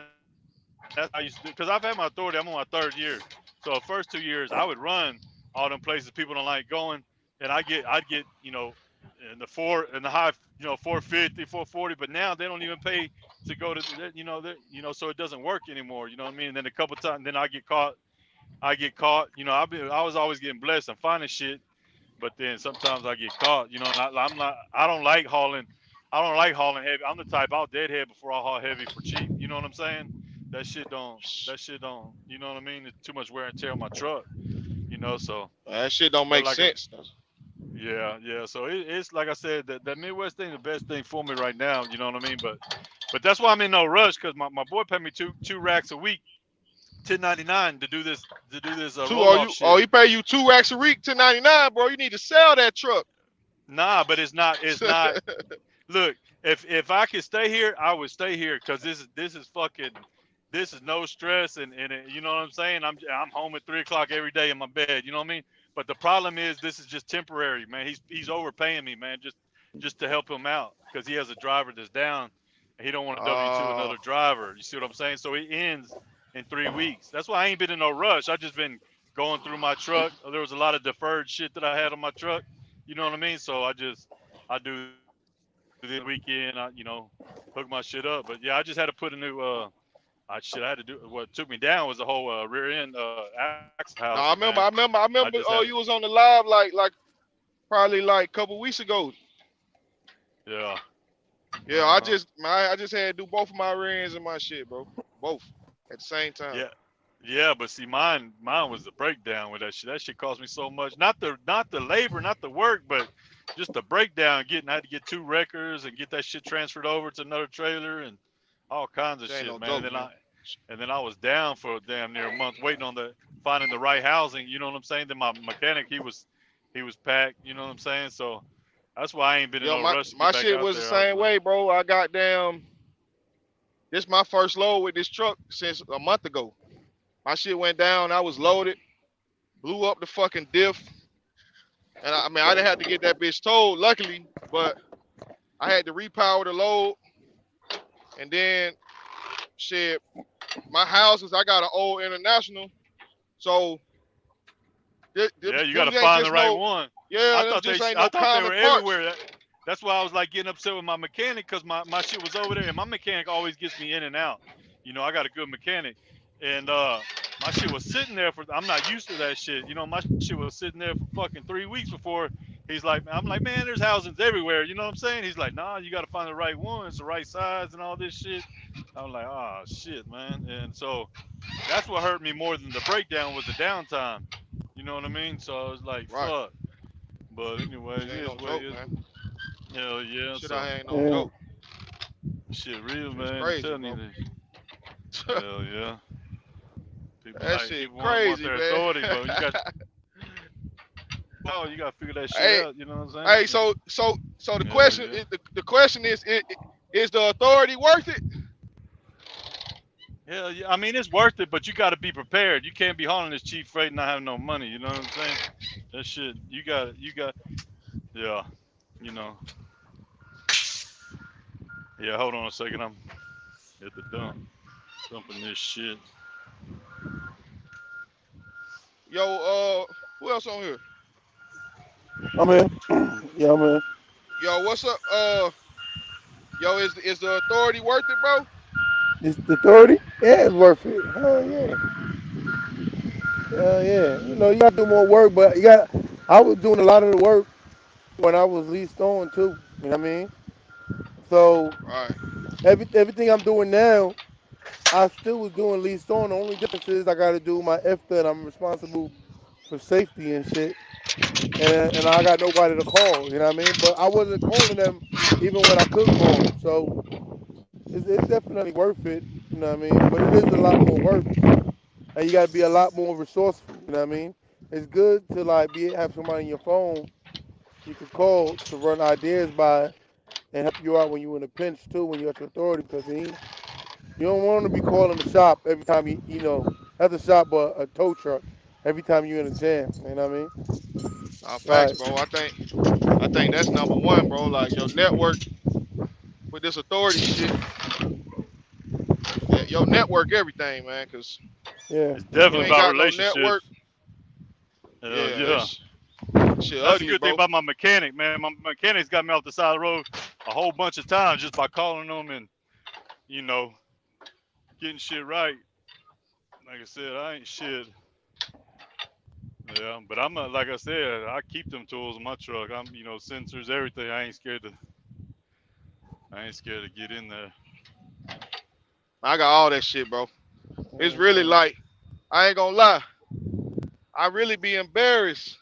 that's how I used to do. Because I've had my authority. I'm on my third year. So the first 2 years, I would run all them places people don't like going, and I'd get in the four in the high 450, 440. But now they don't even pay to go to so it doesn't work anymore. You know what I mean? And then a couple times, then I get caught. I get caught. I was always getting blessed and finding shit, but then sometimes I get caught. And I'm not. I don't like hauling. I don't like hauling heavy. I'm the type I'll deadhead before I haul heavy for cheap. You know what I'm saying? That shit don't. That shit don't. You know what I mean? It's too much wear and tear on my truck. So. That shit don't But make like, sense. yeah. So it's like I said, that Midwest thing, the best thing for me right now. You know what I mean? But that's why I'm in no rush because my boy paid me two racks a week, 10.99 to do this Two, roll off shit. he pay you 2 racks a week, 10.99, bro. You need to sell that truck. Nah, but it's not. It's not. Look, if I could stay here, I would stay here because this is fucking. This is no stress and you know what I'm saying. I'm home at 3 o'clock every day in my bed. You know what I mean. But the problem is this is just temporary, man. He's overpaying me, man, just to help him out because he has a driver that's down, and he don't want to W-2 uh, another driver. You see what I'm saying? So it ends in 3 weeks. That's why I ain't been in no rush. I just been going through my truck. There was a lot of deferred shit that I had on my truck. You know what I mean? So I do this weekend. I hook my shit up. But yeah, I just had to put a new I had to do what took me down was the whole rear end axle housing, no, man. I I remember. just had Oh, you was on the live like probably like a couple weeks ago. yeah. Yeah, Uh-huh. I just had to do both of my rear ends and my shit, bro. Both at the same time. Yeah. Yeah, but see mine was the breakdown with that shit. That shit cost me so much. Not the labor, not the work, but just the breakdown I had to get two wreckers and get that shit transferred over to another trailer and all kinds of That ain't shit, no man. joke, man. And then I was down for damn near a month waiting on the finding the right housing, you know what I'm saying? Then my mechanic he was packed, you know what I'm saying? So that's why I ain't been in Yo, no rush to my get back shit out was the there. I was same like, way, bro. I got damn. This my first load with this truck since a month ago. My shit went down. I was loaded, blew up the fucking diff, and I mean I didn't have to get that bitch towed, luckily, but I had to repower the load, and then shit. My houses, I got an old international, so yeah, you got them to ain't find the just right no, one. yeah, I them thought just ain't I no thought they common were parts. everywhere. That's why I was like getting upset with my mechanic because my shit was over there, and my mechanic always gets me in and out. I got a good mechanic, and my shit was sitting there for. I'm not used to that shit. My shit was sitting there for fucking 3 weeks before. He's like, I'm like, man, there's housings everywhere. You know what I'm saying? He's like, nah, you got to find the right one. It's the right size and all this shit. I'm like, oh shit, man. And so that's what hurt me more than the breakdown was the downtime. You know what I mean? So I was like, Right. fuck. But anyways, Shit it ain't is no what it joke, is. man. Hell yeah. Shit out So here ain't no Yeah. joke. shit real, Shit's man. I'm crazy, telling you bro. this. Hell yeah. People That like shit people want crazy, their man. authority, but you got to figure that shit Hey, out. You know what I'm hey, saying? so the Hell question yeah. is the question is the authority worth it? Hell yeah. I mean, it's worth it, but you got to be prepared. You can't be hauling this cheap freight and not have no money. You know what I'm saying? That shit. Yeah. You know. Yeah. Hold on a second. I'm at the dump, dumping this shit. Yo, who else on here? I'm in. Yeah, I'm in. Yo, what's up? Yo, is the authority worth it, bro? It's the 30? Yeah, it's worth it. Hell yeah. Hell yeah. You got to do more work, but I was doing a lot of the work when I was leased on too. You know what I mean? So Right. everything I'm doing now, I still was doing leased on. The only difference is I got to do my IFTA and I'm responsible for safety and shit. And I got nobody to call. You know what I mean? But I wasn't calling them even when I could call them. So it's definitely worth it. You know what I mean? But it is a lot more work, and you got to be a lot more resourceful. You know what I mean? It's good to like have somebody in your phone you could call to run ideas by and help you out when you're in a pinch too, when you're at your authority, because you don't want to be calling the shop every time you know. Not the shop, but a tow truck. Every time you in a jam, you know what I mean? Facts, Like, bro. I think that's number one, bro. Like your network with this authority shit. Your network, everything, man. Cause yeah, It's if you definitely ain't about got no network, relationships. Hell yeah, yeah. it's shit That's the ugly, good thing bro. about my mechanic, man. My mechanic's got me off the side of the road a whole bunch of times just by calling them and, you know, getting shit right. Like I said, I ain't shit. Yeah, but I'm like I said, I keep them tools in my truck. I'm, sensors, everything. I ain't scared to get in there. I got all that shit, bro. It's really mm-hmm. like I ain't gonna lie. I really be embarrassed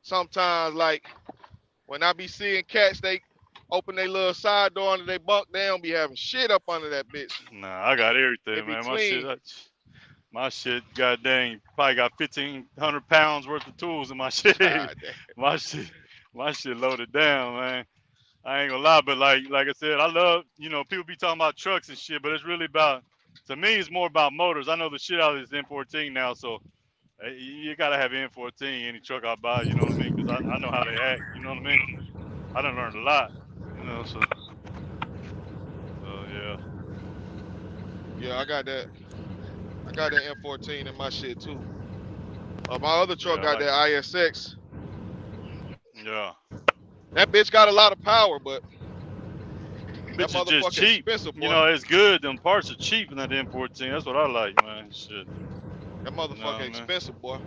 sometimes, like when I be seeing cats, they open their little side door under their bunk, they don't be having shit up under that bitch. Nah, I got It everything, be man. clean. My shit, god dang, probably got 1,500 pounds worth of tools in my shit. God damn. my shit, my shit loaded down, man. I ain't gonna lie, but like I said, I love, people be talking about trucks and shit, but it's really about, to me, it's more about motors. I know the shit out of this M14 now, so you gotta have M14 any truck I buy, you know what I mean? Because I know how they act, you know what I mean? I done learned a lot, so yeah. Yeah, I got that. I got that M14 in my shit too. My other Yeah, truck I got like, that ISX. yeah. That bitch got a lot of power, but Them that bitches just motherfucker cheap. expensive, boy. It's good. Them parts are cheap in that M14. That's what I like, man. Shit. That You know motherfucker what I mean? expensive, boy.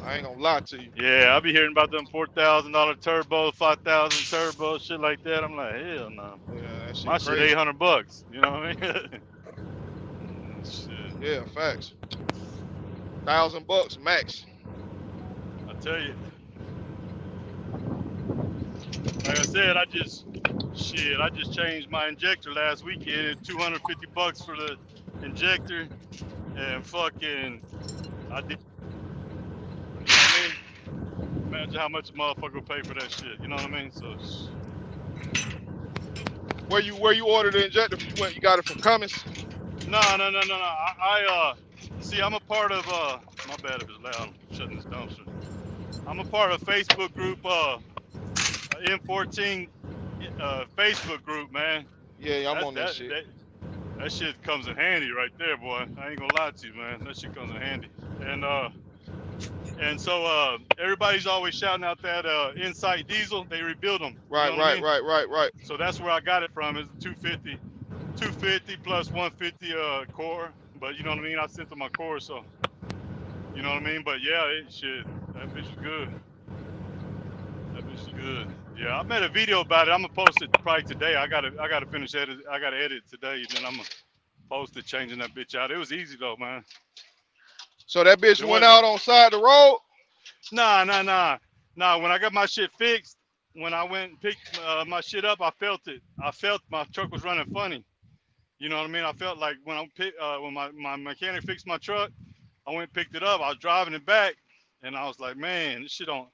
I ain't gonna lie to you. Yeah, I be hearing about them $4,000 turbo, 5,000 turbo, shit like that. I'm like, hell no. Yeah, that My shit shit crazy. $800. You know what I mean? Shit. Yeah, facts. $1,000 max. I tell you, like I said, I just changed my injector last weekend. It's $250 for the injector, and fucking, I did. You know what I mean? Imagine how much a motherfucker would pay for that shit. You know what I mean? So, Where you ordered the injector? You got it from Cummins? no, no, no, no, no. See, I'm a part of, my bad if it's loud. I'm shutting this dumpster. I'm a part of Facebook group, M14, Facebook group, man. Yeah, I'm That, on that that, shit. that, that shit comes in handy right there, boy. I ain't gonna lie to you, man. That shit comes in handy. And, so everybody's always shouting out that, Insight Diesel. They rebuild them. You know Right, what I right, mean? right, right, right. So that's where I got it from. It's 250 plus 150 core, but you know what I mean. I sent them my core, so you know what I mean. But yeah, shit, that bitch is good. That bitch is good. Yeah, I made a video about it. I'm gonna post it probably today. I gotta finish edit. I gotta edit it today, and then I'm gonna post it, changing that bitch out. It was easy though, man. So that bitch It went wasn't. out on side the road. Nah, nah, nah, nah. When I got my shit fixed, when I went and picked my shit up, I felt it. I felt my truck was running funny. You know what I mean? I felt like when when my mechanic fixed my truck, I went and picked it up. I was driving it back, and I was like, man, this shit don't,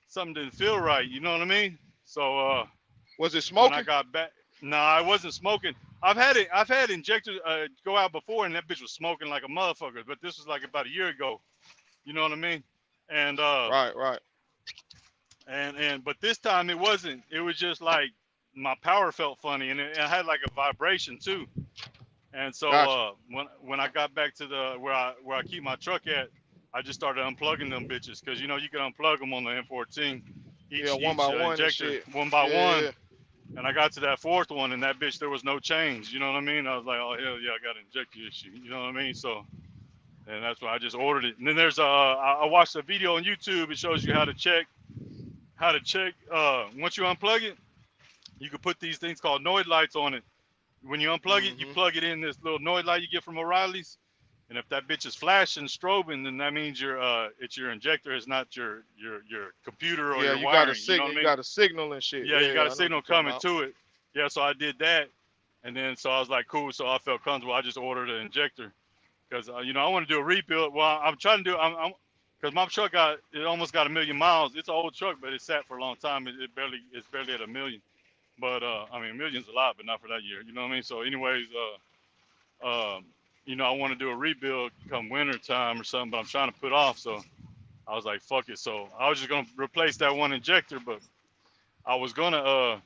something didn't feel right. You know what I mean? So Was it when I smoking? got back, nah, I wasn't smoking. I've had injectors go out before, and that bitch was smoking like a motherfucker. But this was like about a year ago. You know what I mean? And Right, right. but this time it wasn't. It was just like my power felt funny, and it had like a vibration too. And so Gotcha. when I got back to the where I keep my truck at, I just started unplugging them bitches because you can unplug them on the M14, Yeah, each one by one and injector shit. one by Yeah, one. yeah. And I got to that fourth one, and that bitch there was no change. You know what I mean? I was like, oh hell yeah, I got to inject this shit. You know what I mean? So and that's why I just ordered it. And then there's I watched a video on YouTube. It shows you how to check once you unplug it, you can put these things called noise lights on it. When you unplug it, you Mm-hmm. plug it in this little noise light you get from O'Reilly's, and if that bitch is flashing, strobing, then that means it's your injector, it's not your computer or Yeah, your you got a wiring. You know what signal. I You mean? got a signal and shit. Yeah, Yeah, you got yeah. a I know what signal you're talking coming about. to it. Yeah, so I did that, and then so I was like, cool. So I felt comfortable. I just ordered an injector because I want to do a rebuild. Well, I'm trying to do. Because my truck almost got 1,000,000 miles. It's an old truck, but it sat for a long time. It's barely at 1,000,000. But I mean, 1,000,000's a lot, but not for that year. You know what I mean? So, anyways, um, I want to do a rebuild come winter time or something, but I'm trying to put off. So I was like, fuck it. So I was just gonna replace that one injector, but I was gonna uh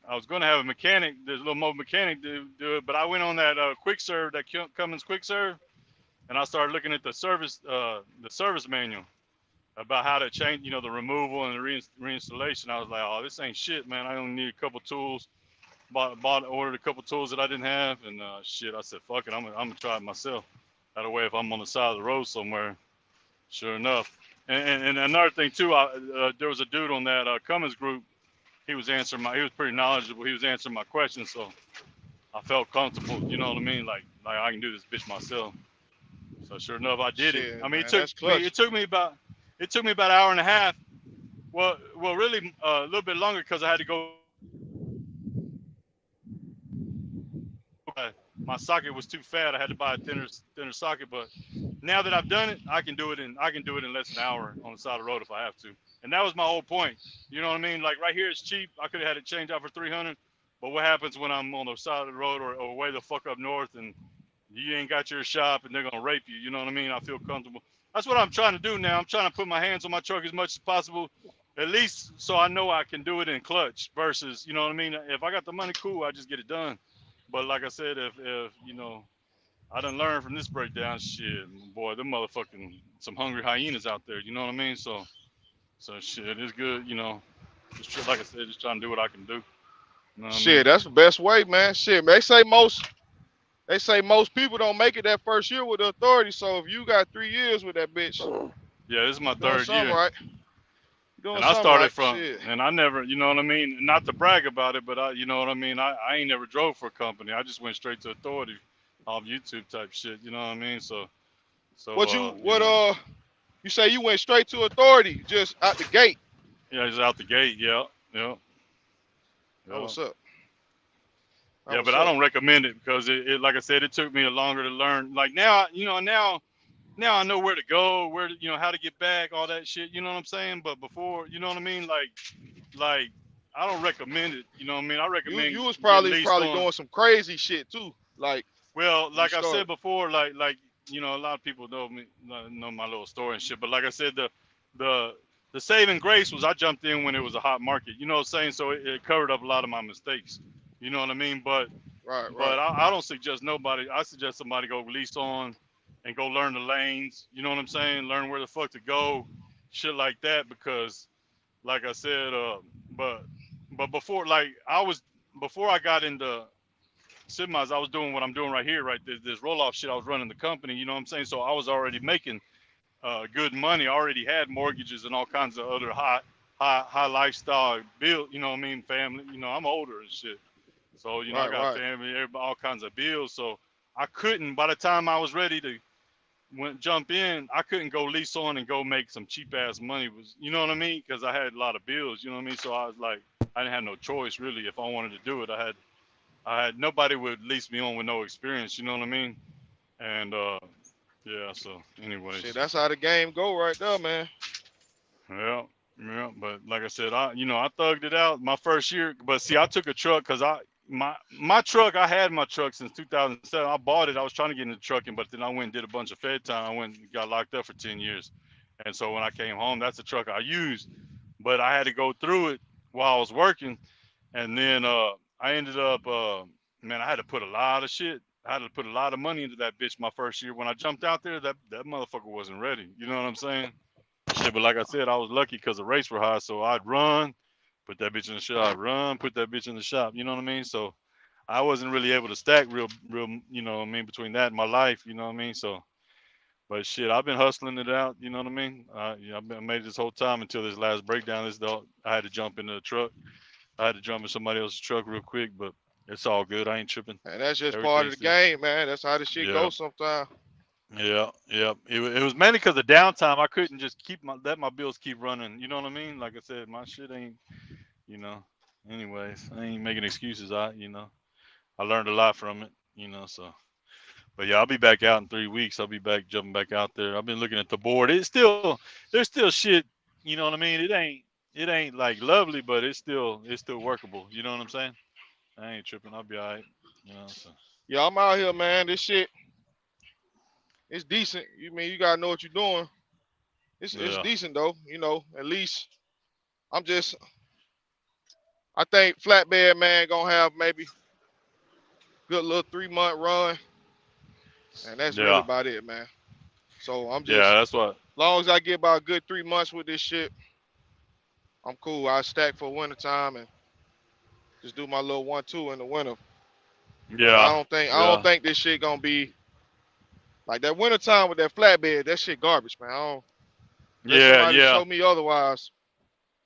I was gonna have a mechanic, this little mobile mechanic do it, but I went on that quick serve, that Cummins quick serve, and I started looking at the service manual about how to change, the removal and the reinstallation. I was like, oh, this ain't shit, man. I only need a couple tools. Ordered a couple tools that I didn't have, and shit. I said, fuck it, I'm gonna try it myself. That way, if I'm on the side of the road somewhere, sure enough. And another thing too, there was a dude on that Cummins group. He was he was pretty knowledgeable. He was answering my questions, so I felt comfortable. You know what I mean? Like I can do this bitch myself. So sure enough, I did it. I Shit, mean, man, that's clutch. it took me about an hour and a half. Well, really a little bit longer because I had to go. My socket was too fat. I had to buy a thinner socket. But now that I've done it, I can do it in less than an hour on the side of the road if I have to. And that was my whole point. You know what I mean? Like right here, it's cheap. I could have had it changed out for 300. But what happens when I'm on the side of the road or way the fuck up north and you ain't got your shop and they're gonna rape you? You know what I mean? I feel comfortable. That's what I'm trying to do now. I'm trying to put my hands on my truck as much as possible, at least so I know I can do it in clutch. Versus, you know what I mean? If I got the money, cool, I just get it done. But like I said, if I done learned from this breakdown, shit, boy, them motherfucking some hungry hyenas out there. You know what I mean? So shit, it's good. Just like I said, just trying to do what I can do. You know what I mean? Shit, that's the best way, man. Shit, they say most people don't make it that first year with the authority. So if you got 3 years with that bitch, Yeah, this is my you doing third something year, right. You doing and I something started right. from, Shit. and I never, you know what I mean? Not to brag about it, but you know what I mean? I ain't never drove for a company. I just went straight to authority off YouTube type shit. You know what I mean? What You know, you say you went straight to authority just out the gate. yeah, just out the gate. Yeah, yeah, That yeah. what's up. That Yeah, but what's I up. don't recommend it because like I said, it took me a longer to learn. Like now, now I know where to go, how to get back, all that shit. You know what I'm saying? But before, you know what I mean? Like I don't recommend it. You know what I mean? I You recommend was getting probably leased probably on. doing some crazy shit too. Like Well, when you like I said started. before, a lot of people know my little story and shit. But like I said, the the saving grace was I jumped in when it was a hot market. You know what I'm saying? So it covered up a lot of my mistakes. You know what I mean? Right, But right. I don't suggest nobody. I suggest somebody go lease on and go learn the lanes. You know what I'm saying? Learn where the fuck to go, shit like that. Because, like I said, but before, before I got into semis, I was doing what I'm doing right here, right? This roll off shit. I was running the company. You know what I'm saying? So I was already making good money. I already had mortgages and all kinds of other high lifestyle bill. You know what I mean? Family. I'm older and shit. So, I Right, got right. family, everybody, all kinds of bills. So I couldn't, by the time I was ready to jump in, I couldn't go lease on and go make some cheap ass money. You know what I mean? Because I had a lot of bills. You know what I mean? So I was like, I didn't have no choice really. If I wanted to do it, I had nobody would lease me on with no experience. You know what I mean? And yeah. So, Shit, anyways, that's how the game go right there, man. yeah. Yeah, but like I said, I thugged it out my first year. But see, I took a truck because my truck, I had my truck since 2007. I bought it. I was trying to get into trucking, but then I went and did a bunch of Fed time. I went and got locked up for 10 years. And so when I came home, that's the truck I used. But I had to go through it while I was working. And then I ended up, man, I had to put a lot of shit. I had to put a lot of money into that bitch my first year. When I jumped out there, that motherfucker wasn't ready. You know what I'm saying? Shit, but like I said, I was lucky because the rates were high. So I'd run, put that bitch in the shop, run, put that bitch in the shop. You know what I mean? So I wasn't really able to stack real, what I mean, between that and my life, you know what I mean? So, but shit, I've been hustling it out, you know what I mean? I made it this whole time until this last breakdown. I had to jump into the truck. I had to jump in somebody else's truck real quick, but it's all good. I ain't tripping. And that's just part of Everything's the still, game, man. That's how the shit yeah, goes sometimes. yeah, yeah. It was mainly because of downtime. I couldn't just let my bills keep running. You know what I mean? Like I said, my shit ain't, you know. Anyways, I ain't making excuses. I learned a lot from it. So. But yeah, I'll be back out in 3 weeks. I'll be back jumping back out there. I've been looking at the board. There's still shit. You know what I mean? It ain't like lovely, but it's still workable. You know what I'm saying? I ain't tripping. I'll be all right. So Yeah, I'm out here, man. This shit. It's decent. You mean you gotta know what you're doing. It's Yeah. decent though. You know, at least I'm just. I think flatbed man gonna have maybe good little 3 month run, and that's really Yeah. about it, man. So I'm Yeah. just, That's what. long as I get about a good 3 months with this shit, I'm cool. I stack for winter time and just do my little 1-2 in the winter. But Yeah. I don't Yeah. think this shit gonna be like that winter time with that flatbed. That shit garbage, man. I don't, unless Yeah. somebody Yeah. show me otherwise.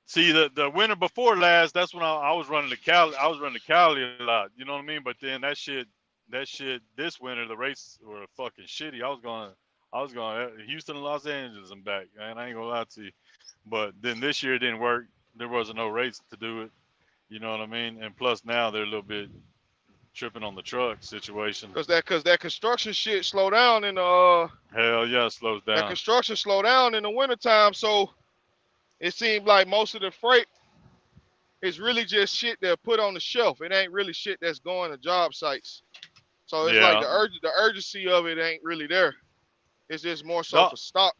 See, the winter before last, that's when I was running to Cali. I was running to Cali a lot. You know what I mean? But then that shit, this winter, the races were fucking shitty. I was going Houston and Los Angeles and back. Man, I ain't gonna lie to you. But then this year it didn't work. There wasn't no race to do it. You know what I mean? And plus now they're a little bit tripping on the truck situation. Cause that construction shit slow down in the Hell yeah, it slows that down. construction slow down in the wintertime. So it seems like most of the freight is really just shit they're put on the shelf. It ain't really shit that's going to job sites. So it's like Yeah. the urgency of it ain't really there. It's just more so The for stock.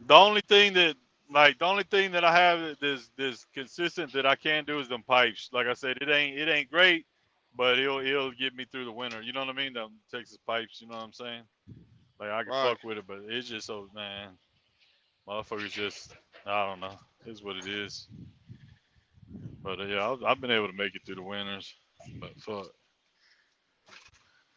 the only thing that the only thing that I have this consistent that I can do is them pipes. Like I said, it ain't great, but it'll get me through the winter. You know what I mean? Them Texas pipes. You know what I'm saying? Like I can Right. fuck with it, but it's just so man, motherfuckers just I don't know. It's what it is. But yeah, I've been able to make it through the winters. But fuck,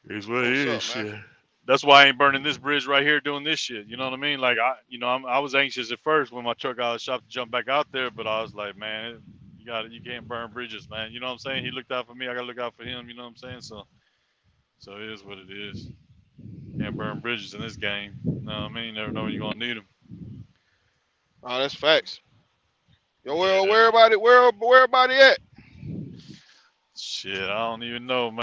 it's what That's it what's is. up, man. Shit. That's why I ain't burning this bridge right here doing this shit. You know what I mean? Like I was anxious at first when my truck got out of the shop to jump back out there, but I was like, man, you can't burn bridges, man. You know what I'm saying? He looked out for me, I gotta look out for him. You know what I'm saying? So it is what it is. Can't burn bridges in this game. You know what I mean? Never know when you're gonna need them. Oh, that's facts. Yo, Yeah. where everybody at? Shit, I don't even know, man.